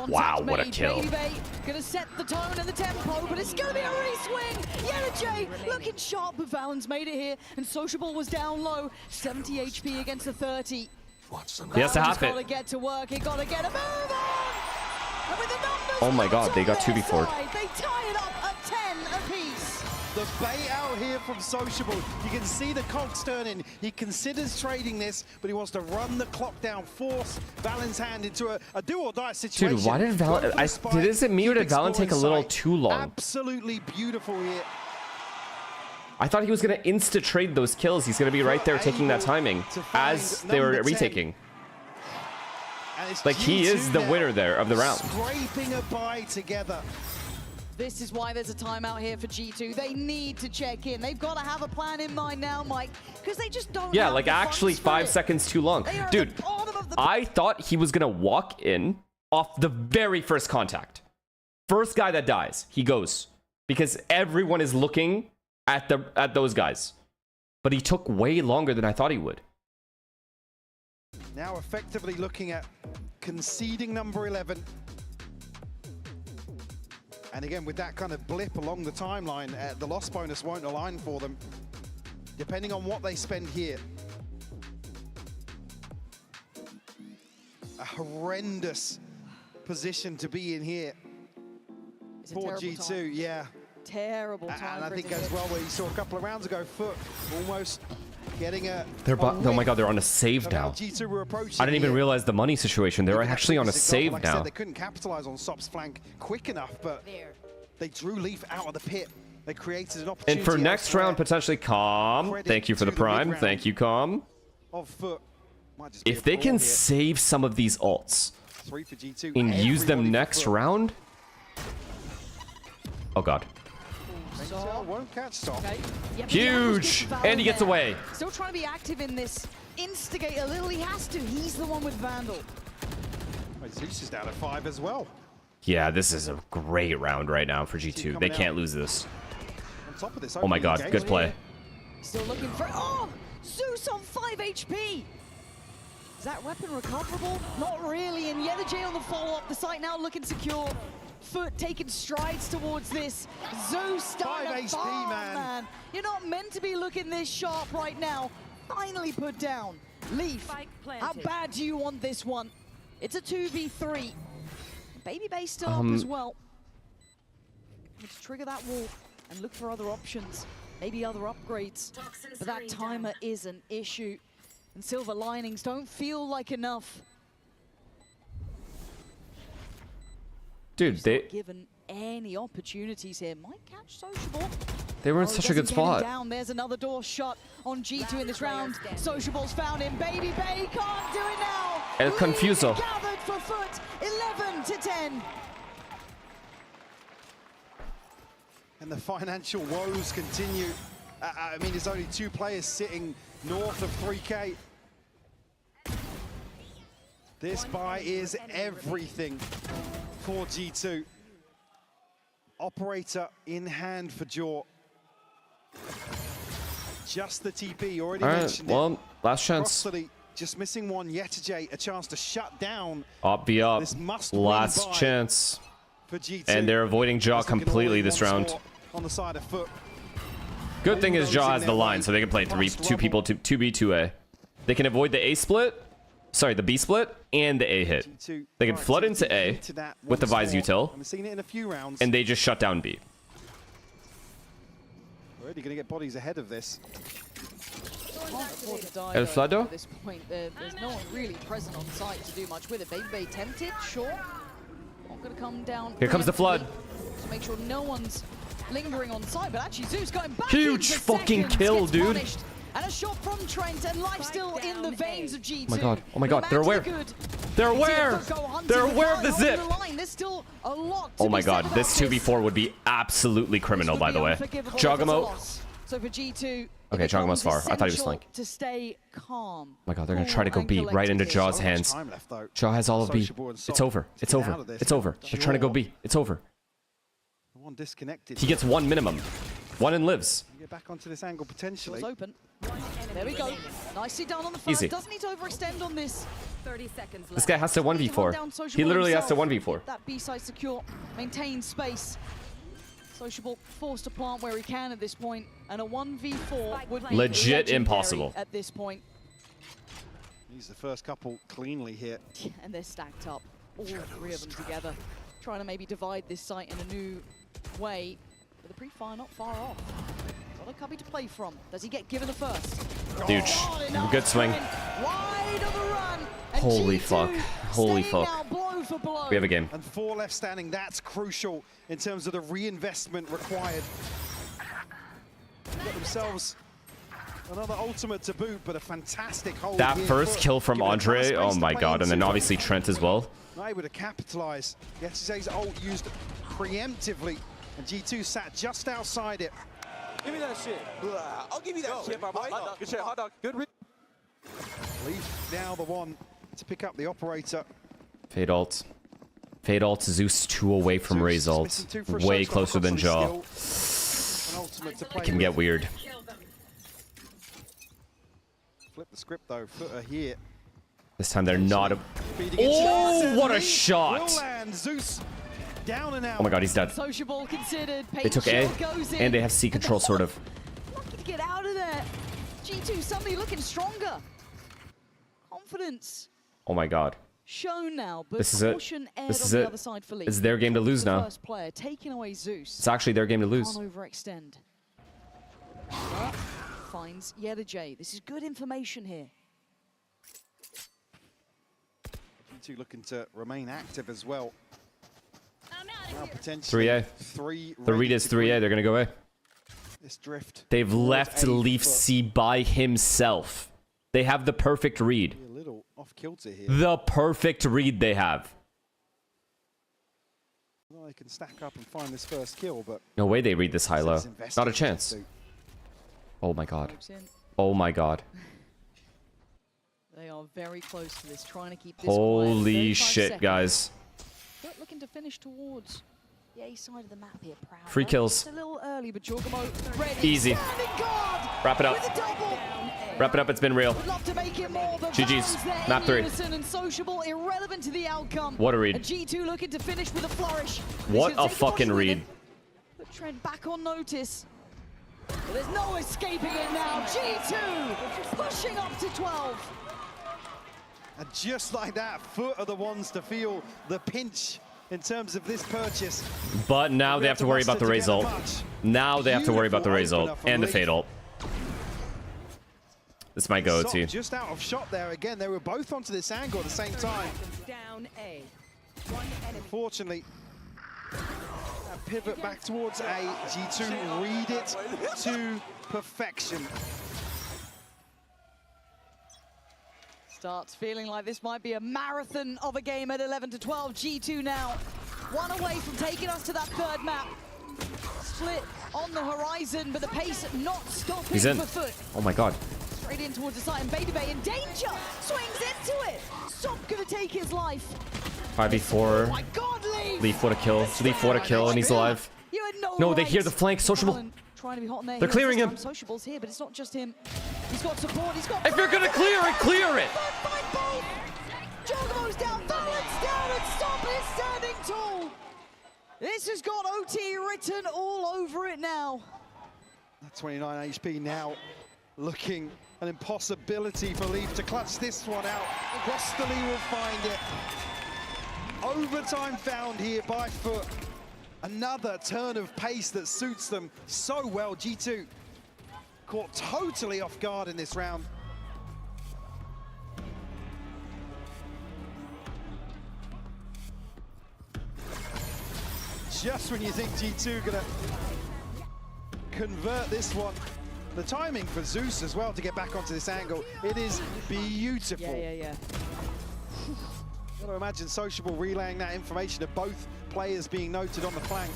Wow, what a kill. Baby Bay gonna set the tone and the tempo, but it's gonna be a re-swing. Yeta J looking sharp, but Valen's made it here, and Sociable was down low. 70 HP against the 30. He has to have it. Gotta get to work, he gotta get a move on! And with the numbers Oh my god, they got 2v4'd. they tie it up at 10 apiece. The bait out here from Sociable. You can see the cogs turning. He considers trading this, but he wants to run the clock down, force Valen's hand into a do-or-die situation. Dude, why did Valen... Is it me or did Valen take a little too long? Absolutely beautiful here. I thought he was going to insta-trade those kills. He's going to be right there taking that timing as they were retaking. Like, he is the winner there of the round. Scraping a bye together. This is why there's a timeout here for G2. They need to check in. They've got to have a plan in mind now, Mike, because they just don't Yeah, have like the actually 5 seconds too long. Dude, I thought he was going to walk in off the very first contact. First guy that dies, he goes. Because everyone is looking at those guys. But he took way longer than I thought he would. Now effectively looking at conceding number 11. And again, with that kind of blip along the timeline, the loss bonus won't align for them, depending on what they spend here. A horrendous position to be in here. For G2, yeah. Terrible time. And I think as well, where you saw a couple of rounds ago, FUT almost getting a... Oh my god, they're on a save now. G2 were approaching I didn't even here. realize the money situation. They're actually on a save Like I said, now. they couldn't capitalize on Sop's flank quick enough, but they drew Leaf out of the pit. They created an opportunity. And for next elsewhere. round, potentially Calm. Thank you for the prime. Thank you, Calm. Of FUT. Might just be If a they brawl can here. save some of these ults 3 for G2. and use them Everybody next for FUT. round. Oh god. Won't catch Sop. Okay. Yeah, but Huge! Vandal And he gets there. away. Still trying to be active in this. Instigate a little. He has to. He's the one with Vandal. Zeus is down at 5 as well. Yeah, this is a great round right now for G2. They can't lose this. On top of this, Oh my god, good play. Still looking for... Oh! Zeus on 5 HP! Is that weapon recoverable? Not really, and Yenergy on the follow-up. The site now looking secure. FUT taking strides towards this. Zeus starting 5 to HP, farm, man. You're not meant to be looking this sharp right now. Finally put down. Leaf, how bad do you want this one? It's a 2v3. Baby Base still up as well. Let's trigger that wall and look for other options. Maybe other upgrades. But that timer is an issue. And Silver Linings don't feel like enough. Dude, Not they given any opportunities here. Might catch Sociable. were in Oh, such a good doesn't get him spot. Down. There's another door shut on G2 in this round. Sociable's found him. Baby Bay can't do it now. El Confuso. Gathered for FUT. 11 to 10. And the financial woes continue. I mean, there's only 2 players sitting north of 3K. This buy is everything for G2. Operator in hand for Jaw. Just the TP, already Alright, mentioned well, it. last chance. Crossley just missing one. Yetajay, a chance to shut down Up, be up. this must-win Last buy chance. for G2. And they're avoiding Jaw Just looking completely all this once round. more on the side of FUT. Good thing is Jaw Bulldoze has in the their line, way. so they can play two people, 2B, 2A. They can avoid the A split, sorry, the B split, and the A hit. They can flood into A with the Vise util, I've seen it in a few rounds. and they just shut down B. Already going to get bodies ahead of this. Can't afford to die, El though, Flado? At this point, there's no one really present on site to do much with it. Baby Bay tempted, sure. Not going to come down. Here comes the flood. To make sure no one's lingering on site, but actually Zeus going back Huge into fucking seconds, kill, gets dude. punished. And a shot from Trent, and life still in the veins of G2. Oh my god, oh my No god, they're matter aware. the good, They're they see aware. it go hunting, They're but aware of can't the hold zip. line. There's still a lot to Oh my be god, said this about 2v4 would be absolutely criminal, by the way. Unforgivable if it's a Jogamo. loss. So for G2, Okay, Jogamo's far. I thought he was essential flank. to stay calm. Oh my god, they're gonna try to cool go B and right into collected here. Jaw's So much hands. time left, though. Jaw has all of B. Sociable and It's Sop over. to It's get over. out of this. It's over. They're trying to go B. It's over. One disconnected. He gets one minimum. One and lives. Get back onto this angle potentially. Doors open. There we go. Nicely done on the first. Easy. Doesn't need to overextend on this. 30 seconds left. This guy has to 1v4. He literally has to 1v4. That B side secure, maintain space. Sociable forced to plant where he can at this point, and a 1v4 would be Legit legendary impossible. at this point. He's the first couple cleanly here. And they're stacked up, all 3 of them together, trying to maybe divide this site in a new way. But the pre-fire not far off. Got a cubby to play from. Does he get given a first? Huge. Good swing. Wide on the run. And Holy G2 fuck. Holy staying fuck. out blow for blow. We have a game. And 4 left standing, that's crucial in terms of the reinvestment required. Get themselves another ultimate to boot, but a fantastic hold. That here. first kill from Given a Andre, ton of oh space my to god, play and then into. obviously Trent as well. Not able to capitalize. Yesterday's ult used preemptively, and G2 sat just outside it. Give me that shit. I'll give you that shit, my boy. Good shit, hot dog. Good. Leaf now the one to pick up the operator. Fade ult. Fade ult. Zeus 2 away from Ray's ult. Way closer than Jaw. An ultimate to play It can get with. weird. Flip the script though. Footer here. This time they're not a... Feeding into Oh, it. what a Leaf shot! will land. Zeus down and out. Oh my god, he's dead. Sociable considered. They took A, goes in. and they have C control, sort of. Lucky to get out of there. G2 suddenly looking stronger. Confidence. Oh my god. shown now, but This is it. caution aired This is on it. the other side for Lee. It's their game to lose The now. first player taking away Zeus. It's actually their game to lose. Can't overextend. But finds J. This is good information here. G2 looking to remain active as well. Now potentially 3A. The read is 3A. They're gonna go A. This drift. They've left Leaf C by himself. They have the perfect read. A little off kilter here. The perfect read they have. Well, they can stack up and find this first kill, but No way they read this high-low. Not a chance. Oh my god. Oh my god. They are very close to this, trying to keep this Holy shit, guys. But looking to finish towards the A side of the map here. Proud. Free kills. It's a little early, but Jorgamo ready. Easy. Wrap it up. Wrap it up. It's been real. Would love to make it more, but GG's. there Map in 3. unison and Sociable, irrelevant to the outcome. What a read. And G2 looking to finish with a flourish. What a fucking read. Put Trent back on notice. But there's no escaping it now. G2 pushing up to 12. And just like that, FUT are the ones to feel the pinch in terms of this purchase. But now they have to worry about the Raze ult. Now they have to worry about the Raze ult and the Fade ult. This might go to. Just out of shot there again. They were both onto this angle at the same time. Down A. Unfortunately, that pivot back towards A. G2 read it to perfection. Starts feeling like this might be a marathon of a game at 11 to 12. G2 now, one away from taking us to that third map. Split on the horizon, but the pace not stopping He's in. for FUT. Oh my god. Straight in towards the site, and Baby Bay in danger. Swings into it. Stop gonna take his life. 5v4. Oh my god, Leaf! Leaf would a kill. Leaf would a kill, and he's alive. You had no No, they right. hear the flank. Sociable. Allen trying to be hot on their They're heels clearing this him. time. Sociable's here, but it's not just him. He's got support. He's got. If you're gonna clear it, clear it. Jogamo's down, Valorant's down, and Stop is standing tall. This has got OT written all over it now. That 29 HP now looking an impossibility for Leaf to clutch this one out. Rosterly will find it. Overtime found here by FUT. Another turn of pace that suits them so well. G2 caught totally off guard in this round. Just when you think G2 gonna convert this one. The timing for Zeus as well to get back onto this angle, it is beautiful. Yeah. Got to imagine Sociable relaying that information of both players being noted on the flank.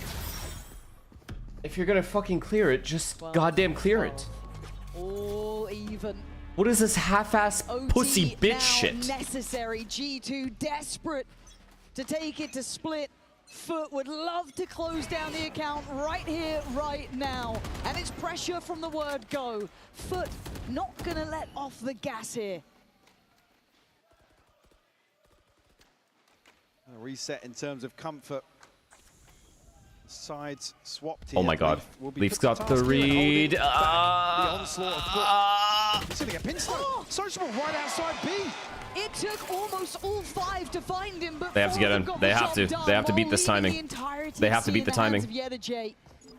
If you're gonna fucking clear it, just goddamn clear it. All even. What is this half-ass pussy bitch now shit? Necessary. G2 desperate to take it to split. FUT would love to close down the account right here, right now. And it's pressure from the word go. FUT not gonna let off the gas here. A reset in terms of comfort. Sides swapped here. Oh my god. Leaf's got the task here and read. holding back the onslaught of FUT. He's gonna get pin stoked. Sociable right outside B. It took almost all 5 to find him, but They have to get in. They have to. They have to beat this timing. They have to beat the timing.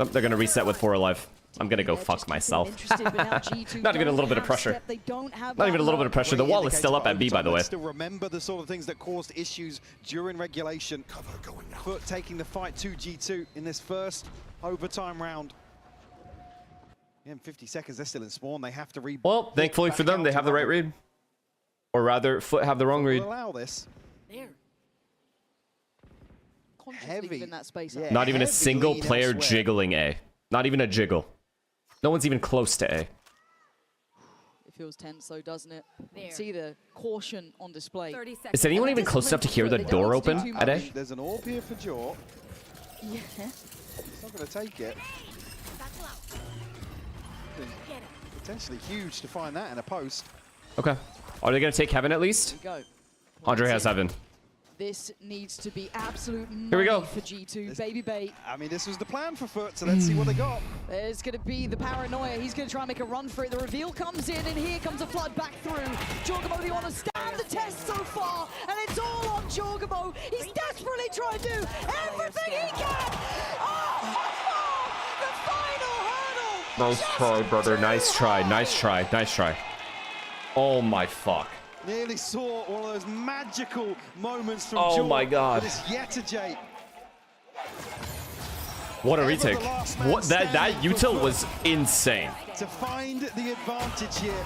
Oh, they're gonna reset with 4 alive. I'm gonna go fuck myself. Not even a little bit of pressure. Not even a little bit of pressure. The wall is still up at B, by the way. Still remember the sort of things that caused issues during regulation. FUT taking the fight to G2 in this first overtime round. In 50 seconds, they're still in spawn. They have to read. Well, thankfully for them, they have the right read. Or rather, FUT have the wrong read. Allow this. Heavy in that space. Yeah, Not even a heavy single lead player elsewhere. jiggling A. Not even a jiggle. No one's even close to A. It feels tense though, doesn't it? You can see the caution on display. Is anyone even close enough to hear the door open at A? There's an orb here for Jaw. Yeah. He's not going to take it. Potentially huge to find that in a post. Okay. Are they going to take Heaven at least? Here we go. Andre has Heaven. This needs to be absolute money Here we go. for G2. Baby Bay. I mean, this was the plan for FUT, so let's see what they got. There's going to be the paranoia. He's going to try and make a run for it. The reveal comes in, and here comes a flood back through. Jorgamo, they want to stand the test so far, and it's all on Jorgamo. He's desperately trying to do everything he can. Oh, the final hurdle. Nice try, brother. Nice try. Nice try. Nice try. Oh my fuck. Nearly saw one of those magical moments from Oh Jordan, my god. but it's Yetajay. What a retake. What that util was insane. To find the advantage here.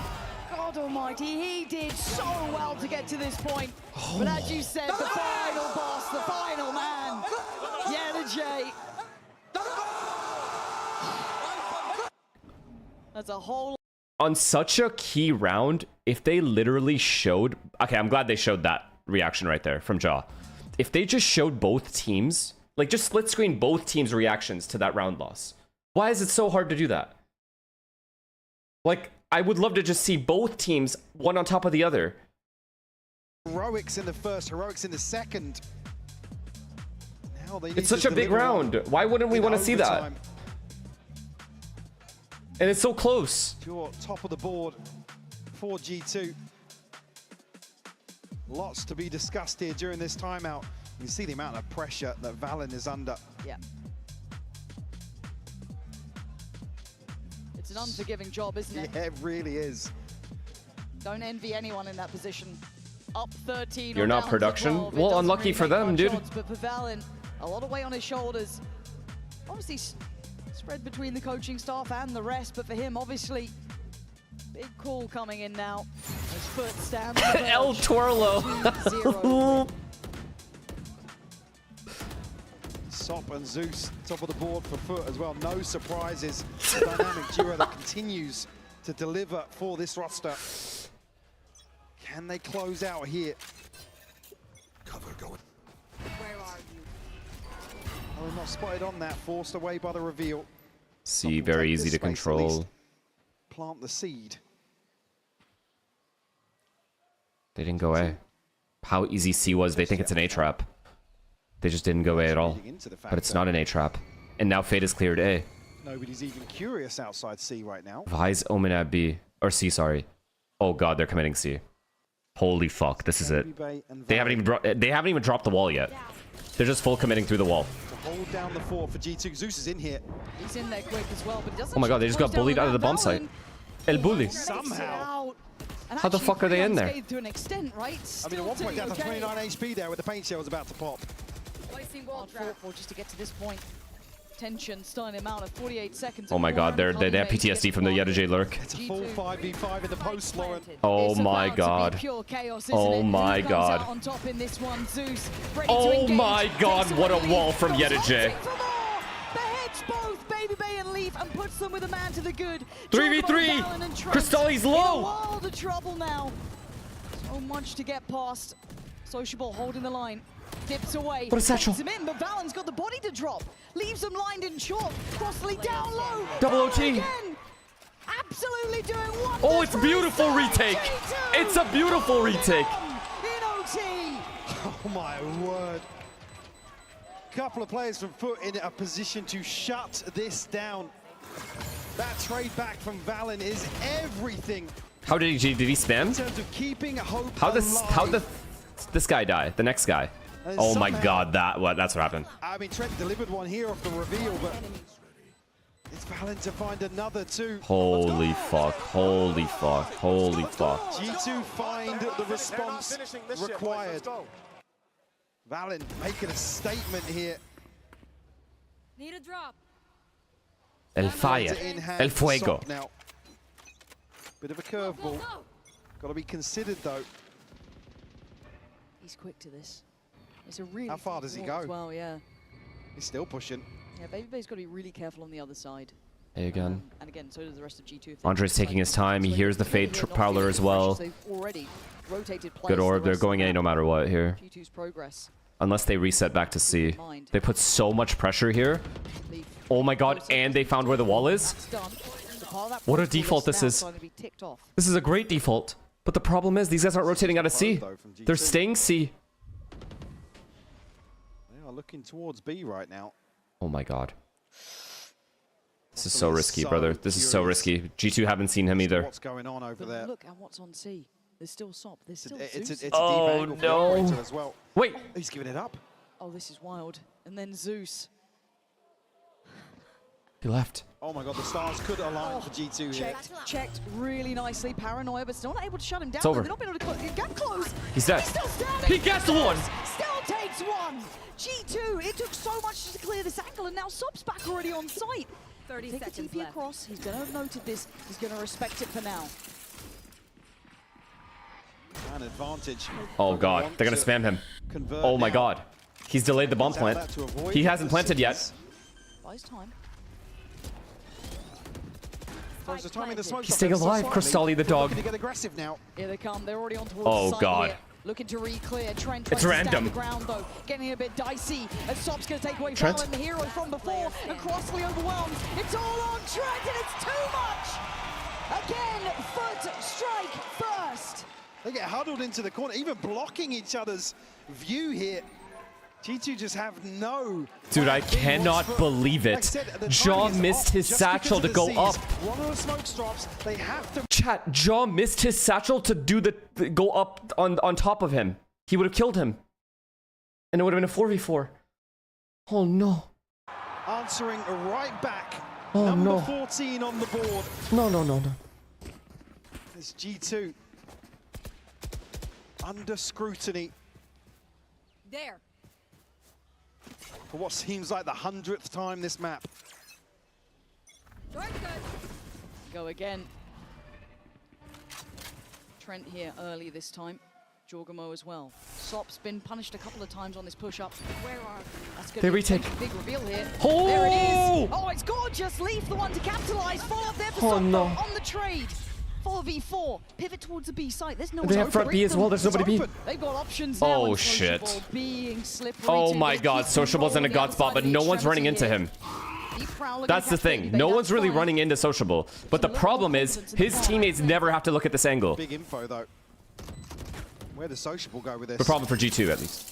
God almighty, he did so well to get to this point. But as you said, the final boss, the final man, Yetajay. That's a whole... On such a key round, if they literally showed... Okay, I'm glad they showed that reaction right there from Jaw. If they just showed both teams, like just split screen both teams' reactions to that round loss. Why is it so hard to do that? Like, I would love to just see both teams, one on top of the other. Heroics in the first, heroics in the second. Now they need It's such to a big deliver round. Why wouldn't we want to see that? overtime. And it's so close. Pure top of the board for G2. Lots to be discussed here during this timeout. You see the amount of pressure that Valen is under. Yeah. It's an unforgiving job, isn't it? Yeah, it really is. Don't envy anyone in that position. Up 13. You're or not down to production? 12. It Well, doesn't unlucky really for make them, much dude. odds, but for Valen, a lot of weight on his shoulders. Obviously, spread between the coaching staff and the rest, but for him, obviously, big call coming in now. His foot stands. El Twirlo. Sop and Zeus, top of the board for FUT as well. No surprises. The dynamic duo that continues to deliver for this roster. Can they close out here? Cover going. Where are you? Oh, not spotted on that, forced away by the reveal. See, very easy to Space at control. least. Plant the seed. They didn't go A. How easy C was, they think it's an A trap. They just didn't go A at all. But it's not an A trap. And now Fate has cleared A. Nobody's even curious outside C right now. Vi's Omen at B. Or C, sorry. Oh god, they're committing C. Holy fuck, this is it. They haven't even dropped the wall yet. They're just full committing through the wall. To hold down the fort for G2. Zeus is in here. He's in there quick as well, but he doesn't. Oh my god, they just got bullied out of the bomb site. El bully. Somehow. How the fuck are they in there? To an extent, right? I mean, at one point down to 29 HP there with the paint shell was about to pop. Hard fought for just to get to this point. Tension starting him out at 48 seconds. Oh my god, they have PTSD from the Yetajay lurk. It's a full 5v5 in the post, Lauren. Oh my god. Oh my god. Oh my god, what a wall from Yetajay. Beheads both Baby Bay and Leaf and puts them with a man to the good. 3v3! Cristalli's low! In a world of trouble now. So much to get past. Sociable holding the line. Dips away. What a satchel. Him in, but Valen's got the body to drop. Leaves him lined in chalk. Crossley down low. Double OT. Again. Absolutely doing wonders. Oh, it's a beautiful retake. It's a beautiful retake. In OT. Oh my word. Couple of players from FUT in a position to shut this down. That trade back from Valen is everything. How did he spam? In terms of keeping hope How alive. this guy die? The next guy. Oh my god, that's what happened. I mean, Trent delivered one here off the reveal, but it's Valen to find another two. Holy fuck, holy fuck, holy fuck. G2 find the response required. Valen making a statement here. Need a drop. El fire, el fuego. Now. Bit of a curveball. Got to be considered though. He's quick to this. It's a really. How far does he go? As well, yeah. He's still pushing. Yeah, Baby Bay's got to be really careful on the other side. Hey again. And again, so does the rest of G2. Andre's taking his time. He hears the Fade Prowler as well. Good orb. They're going A no matter what here. G2's progress. Unless they reset back to C. They put so much pressure here. Oh my god, and they found where the wall is. What a default this is. This is a great default. But the problem is, these guys aren't rotating out of C. They're staying C. are looking towards B right now. Oh my god. This is so risky, brother. This is so risky. G2 haven't seen him either. What's going on over there? Look at what's on C. There's still Sop. There's still it's Zeus. a deep angle for the operator as well. Wait. He's giving it up. Oh, this is wild. And then Zeus. He left. Oh my god, the stars could align for G2 here. Checked really nicely. Paranoia, but still not able to shut him down. It's over. They're not able to get close. He's dead. He's still standing. He gets one. Still takes one. G2, it took so much to clear this angle, and now Sop's back already on site. 30 Take seconds a TP left. across. He's going to have noted this. He's going to respect it for now. An advantage. Oh god, they're gonna spam him. Oh my god. He's delayed the bomb plant. He hasn't planted yet. Buys time. He's staying alive, Crystalli the dog. To get aggressive now. Here they come. They're already on towards Oh the side god. here. Looking to re-clear. Trent It's trying to stand random. the ground though. Getting a bit dicey. As Sop's going to take away Trent? Valorant, the hero from before. And Crossley overwhelmed. It's all on Trent and it's too much. Again, FUT strike first. They get huddled into the corner, even blocking each other's view here. G2 just have no... Dude, I cannot believe it. Jaw missed his satchel to go up. One of the smoke drops, they have to... Chat, Jaw missed his satchel to do the go up on top of him. He would have killed him. And it would have been a 4v4. Oh no. Answering right back. Oh Number no. 14 on the board. No. It's G2. Under scrutiny. There. For what seems like the 100th time this map. Go again. Trent here early this time. Jorgamo as well. Sop's been punished a couple of times on this push-up. Where are that's They gonna be retake. a big reveal here. Oh! There it is. Oh, it's gorgeous. Leaf the one to capitalize. Follow up there for Oh, Sop no. on the trade. 4v4. Pivot towards the B site. There's no They have open. front B as well. There's nobody B. They've got options now. Oh and shit. Sociable being slippery Oh too. my They god, keep Sociable's in a controlling the god other spot, side but of the no one's running into extremity him. here. Deep prowl That's the against thing. Captain, No but one's that's really fine. running into Sociable. But the problem is, his teammates never have to look at this angle. Big info though. Where does Sociable go with this? The problem for G2 at least.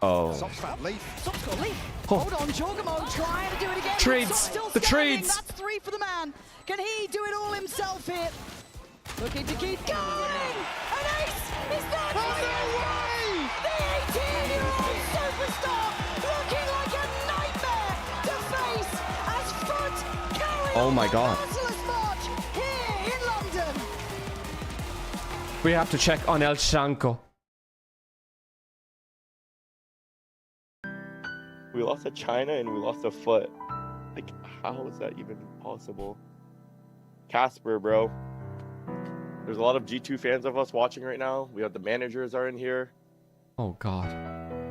Oh. Sop's found Leaf. Sop's got Leaf. Oh. Hold on, Jorgamo trying to do it again. Trades. Sop's still The standing. trades. That's 3 for the man. Can he do it all himself here? Looking to keep going. An ace. Is that the 18-year-old superstar looking like a nightmare to face as FUT carry Oh my on god. the merciless march here in London. We have to check on El Shanko. We lost to China and we lost to FUT. Like, how is that even possible? Casper, bro. There's a lot of G2 fans of us watching right now. We have the managers are in here. Oh god.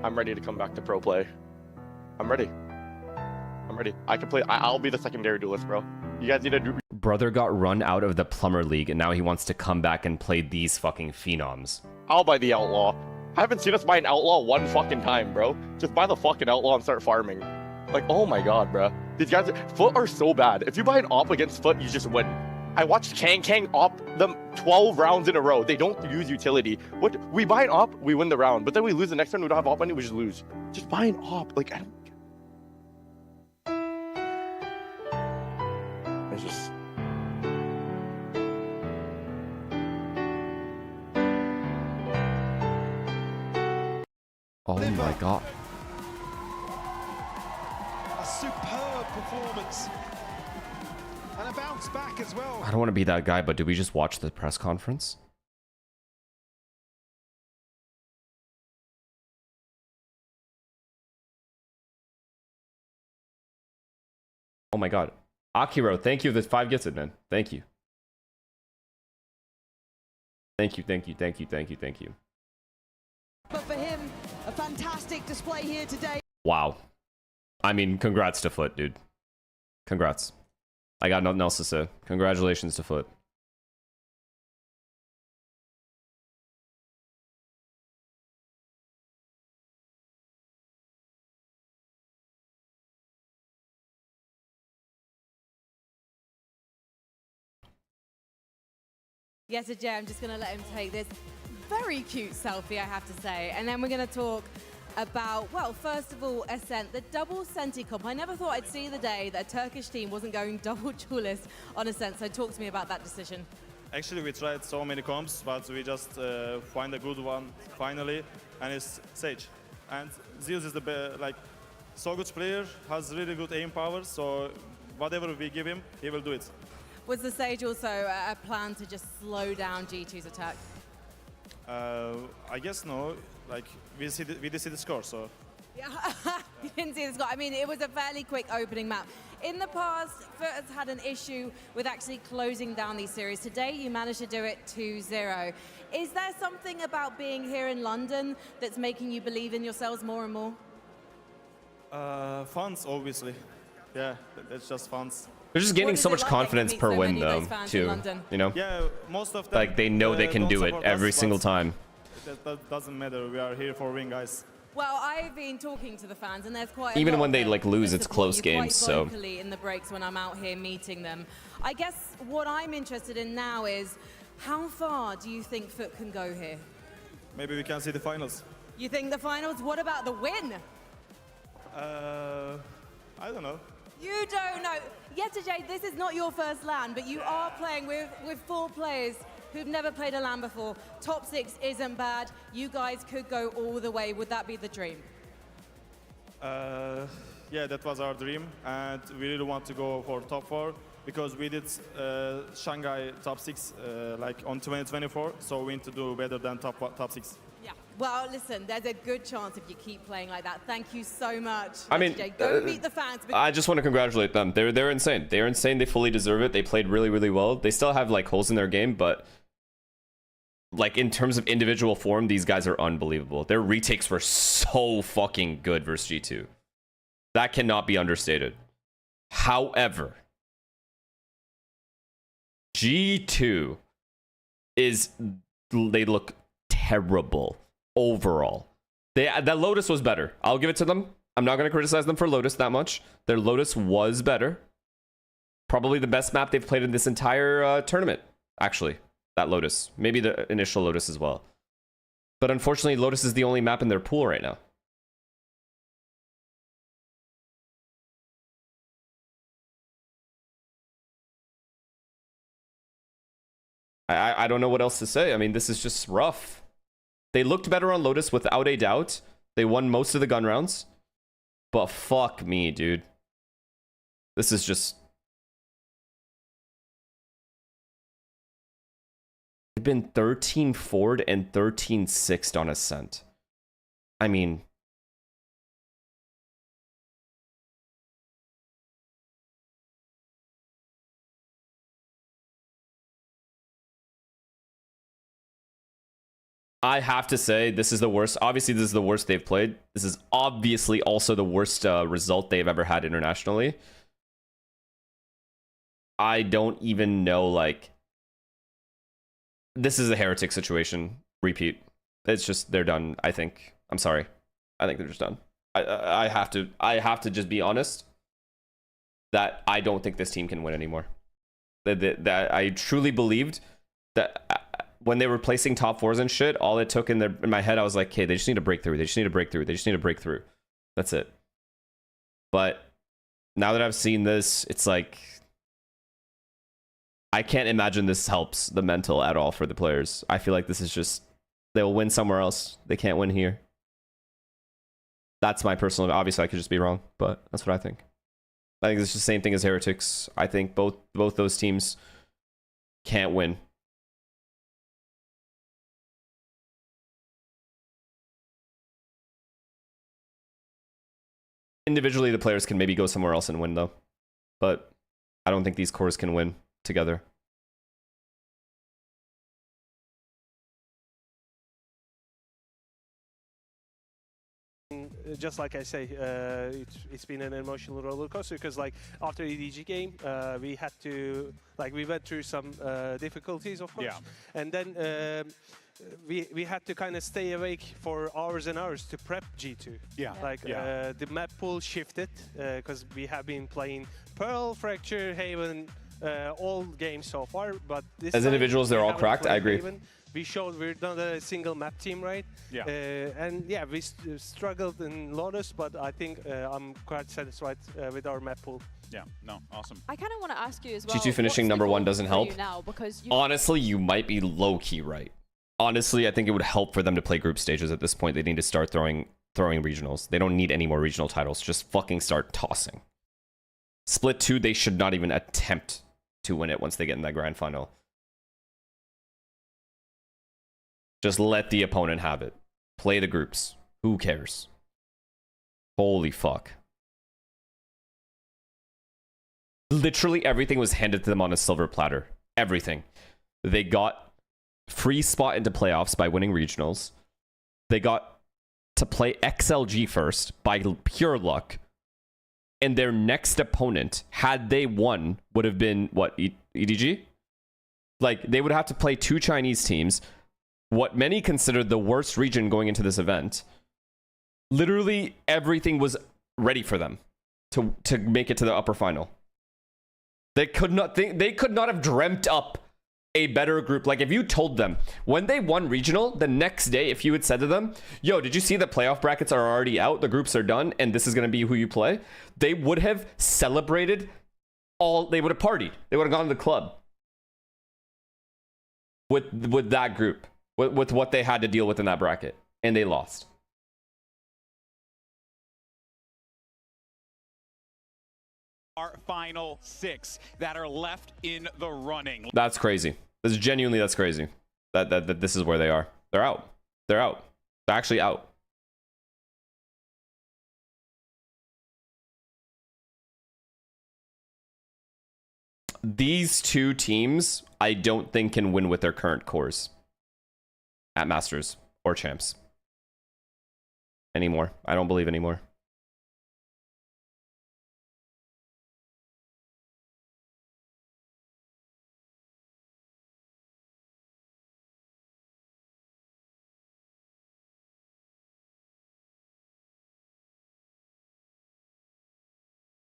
I'm ready to come back to pro play. I'm ready. I'm ready. I can play. I'll be the secondary duelist, bro. You guys need to do. Brother got run out of the Plumber League and now he wants to come back and play these fucking phenoms. I'll buy the Outlaw. I haven't seen us buy an Outlaw one fucking time, bro. Just buy the fucking Outlaw and start farming. Like, oh my god, bro. These guys, FUT are so bad. If you buy an op against FUT, you just win. I watched Kang op them 12 rounds in a row. They don't use utility. What? We buy an op, we win the round. But then we lose the next round, we don't have op money, we just lose. Just buy an op. Like, I don't... It's just... Oh my god. A superb performance. And a bounce back as well. I don't want to be that guy, but did we just watch the press conference? Oh my god. Akiro, thank you for the 5 gifted, man. Thank you. Thank you. But for him, a fantastic display here today. Wow. I mean, congrats to FUT, dude. Congrats. I got nothing else to say. Congratulations to FUT. Yes, Ajay, I'm just going to let him take this very cute selfie, I have to say. And then we're going to talk about, well, first of all, Ascent, the double Senti comp. I never thought I'd see the day that a Turkish team wasn't going double duelist on Ascent, so talk to me about that decision. Actually, we tried so many comps, but we just find a good one finally, and it's Sage. And Zeus is the so good player, has really good aim power, so whatever we give him, he will do it. Was the Sage also a plan to just slow down G2's attack? I guess no. Like we did see the score, so. Yeah, you didn't see the score. I mean, it was a fairly quick opening map. In the past, FUT has had an issue with actually closing down these series. Today, you managed to do it 2-0. Is there something about being here in London that's making you believe in yourselves more and more? Fans, obviously. Yeah, it's just fans. They're just gaining so much confidence per win, though, too. You know? Yeah, most of them. Like, they know they can do it every single time. That doesn't matter. We are here for win, guys. Well, I've been talking to the fans, and there's quite even a lot when they of lose, it's close games. So vocally in the breaks when I'm out here meeting them. I guess what I'm interested in now is how far do you think FUT can go here? Maybe we can see the finals. You think the finals? What about the win? I don't know. You don't know. Yesterday, this is not your first LAN, but you are playing with 4 players who've never played a LAN before. Top 6 isn't bad. You guys could go all the way. Would that be the dream? Yeah, that was our dream, and we really want to go for top 4 because we did Shanghai top 6 like on 2024, so we need to do better than top 6. Yeah. Well, listen, there's a good chance if you keep playing like that. Thank you so much. I mean, go meet the fans. I just want to congratulate them. They're insane. They're insane. They fully deserve it. They played really, really well. They still have like holes in their game, but like in terms of individual form, these guys are unbelievable. Their retakes were so fucking good versus G2. That cannot be understated. However, G2 they look terrible overall. That Lotus was better. I'll give it to them. I'm not going to criticize them for Lotus that much. Their Lotus was better. Probably the best map they've played in this entire tournament, actually. That Lotus. Maybe the initial Lotus as well. But unfortunately, Lotus is the only map in their pool right now. I don't know what else to say. I mean, this is just rough. They looked better on Lotus without a doubt. They won most of the gun rounds. But fuck me, dude. This is just... They've been 13-4'd and 13-6'd on Ascent. I mean... I have to say, this is the worst. Obviously, this is the worst they've played. This is obviously also the worst result they've ever had internationally. I don't even know, like... This is a heretic situation. Repeat. It's just, they're done, I think. I'm sorry. I think they're just done. I have to just be honest that I don't think this team can win anymore. That I truly believed that... When they were placing top 4s and shit, all it took in my head, I was like, okay, they just need to break through. They just need to break through. They just need to break through. That's it. But now that I've seen this, it's like, I can't imagine this helps the mental at all for the players. I feel like this is just, they'll win somewhere else. They can't win here. That's my personal, obviously I could just be wrong, but that's what I think. I think it's the same thing as Heretics. I think both those teams can't win. Individually, the players can maybe go somewhere else and win, though. But I don't think these cores can win together. Just like I say, it's been an emotional roller coaster because, like, after EDG game, we had to, like, we went through some difficulties, of course, and then we had to kind of stay awake for hours and hours to prep G2. Like the map pool shifted because we have been playing Pearl, Fracture, Haven, all games so far, but this as individuals, they're all cracked. I agree. Haven. we showed we're not a single map team, right? Yeah. And yeah, we struggled in Lotus, but I think I'm quite satisfied with our map pool. Yeah, no, awesome. I kind of want to ask you as well. G2 finishing number 1 doesn't help. Now, because honestly, you might be low-key right. Honestly, I think it would help for them to play group stages at this point. They need to start throwing regionals. They don't need any more regional titles. Just fucking start tossing. Split 2, they should not even attempt to win it once they get in that grand final. Just let the opponent have it. Play the groups. Who cares? Holy fuck. Literally everything was handed to them on a silver platter. Everything. They got free spot into playoffs by winning regionals. They got to play XLG first by pure luck. And their next opponent, had they won, would have been, what, EDG? Like, they would have to play 2 Chinese teams, what many considered the worst region going into this event. Literally everything was ready for them to make it to the upper final. They could not have dreamt up a better group. Like, if you told them when they won regional, the next day, if you had said to them, yo, did you see the playoff brackets are already out, the groups are done, and this is going to be who you play, they would have celebrated they would have partied. They would have gone to the club with that group, with what they had to deal with in that bracket, and they lost. Our final 6 that are left in the running. That's crazy. That's crazy. That this is where they are. They're out. They're out. They're actually out. These 2 teams, I don't think can win with their current cores at Masters or Champs anymore. I don't believe anymore.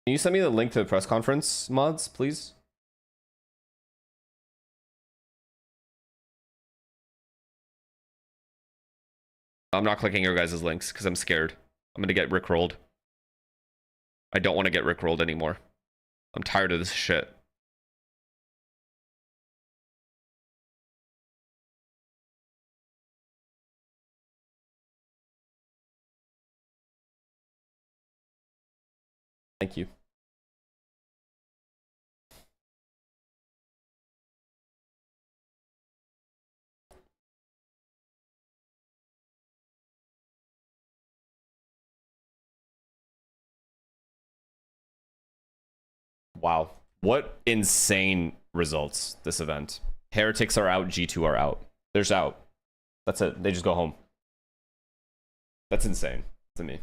Can you send me the link to the press conference, mods, please? I'm not clicking your guys' links because I'm scared. I'm going to get rickrolled. I don't want to get rickrolled anymore. I'm tired of this shit. Thank you. Wow. What insane results this event. Heretics are out, G2 are out. They're just out. That's it. They just go home. That's insane to me.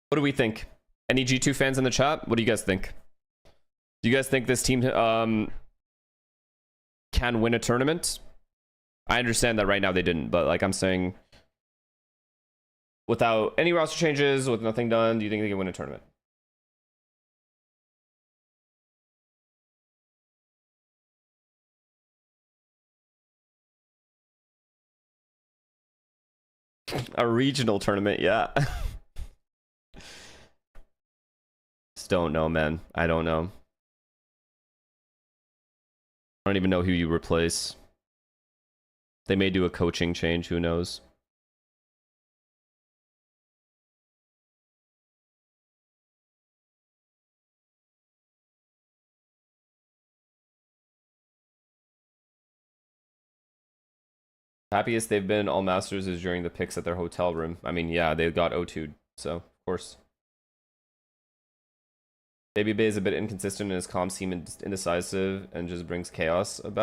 What do we think? Any G2 fans in the chat? What do you guys think? Do you guys think this team can win a tournament? I understand that right now they didn't, but like I'm saying, without any roster changes, with nothing done, do you think they can win a tournament? A regional tournament, yeah. Just don't know, man. I don't know. I don't even know who you replace. They may do a coaching change, who knows? Happiest they've been all Masters is during the picks at their hotel room. I mean, yeah, they got O2'd, so of course. Baby Bay is a bit inconsistent in his comms, seem indecisive, and just brings chaos about.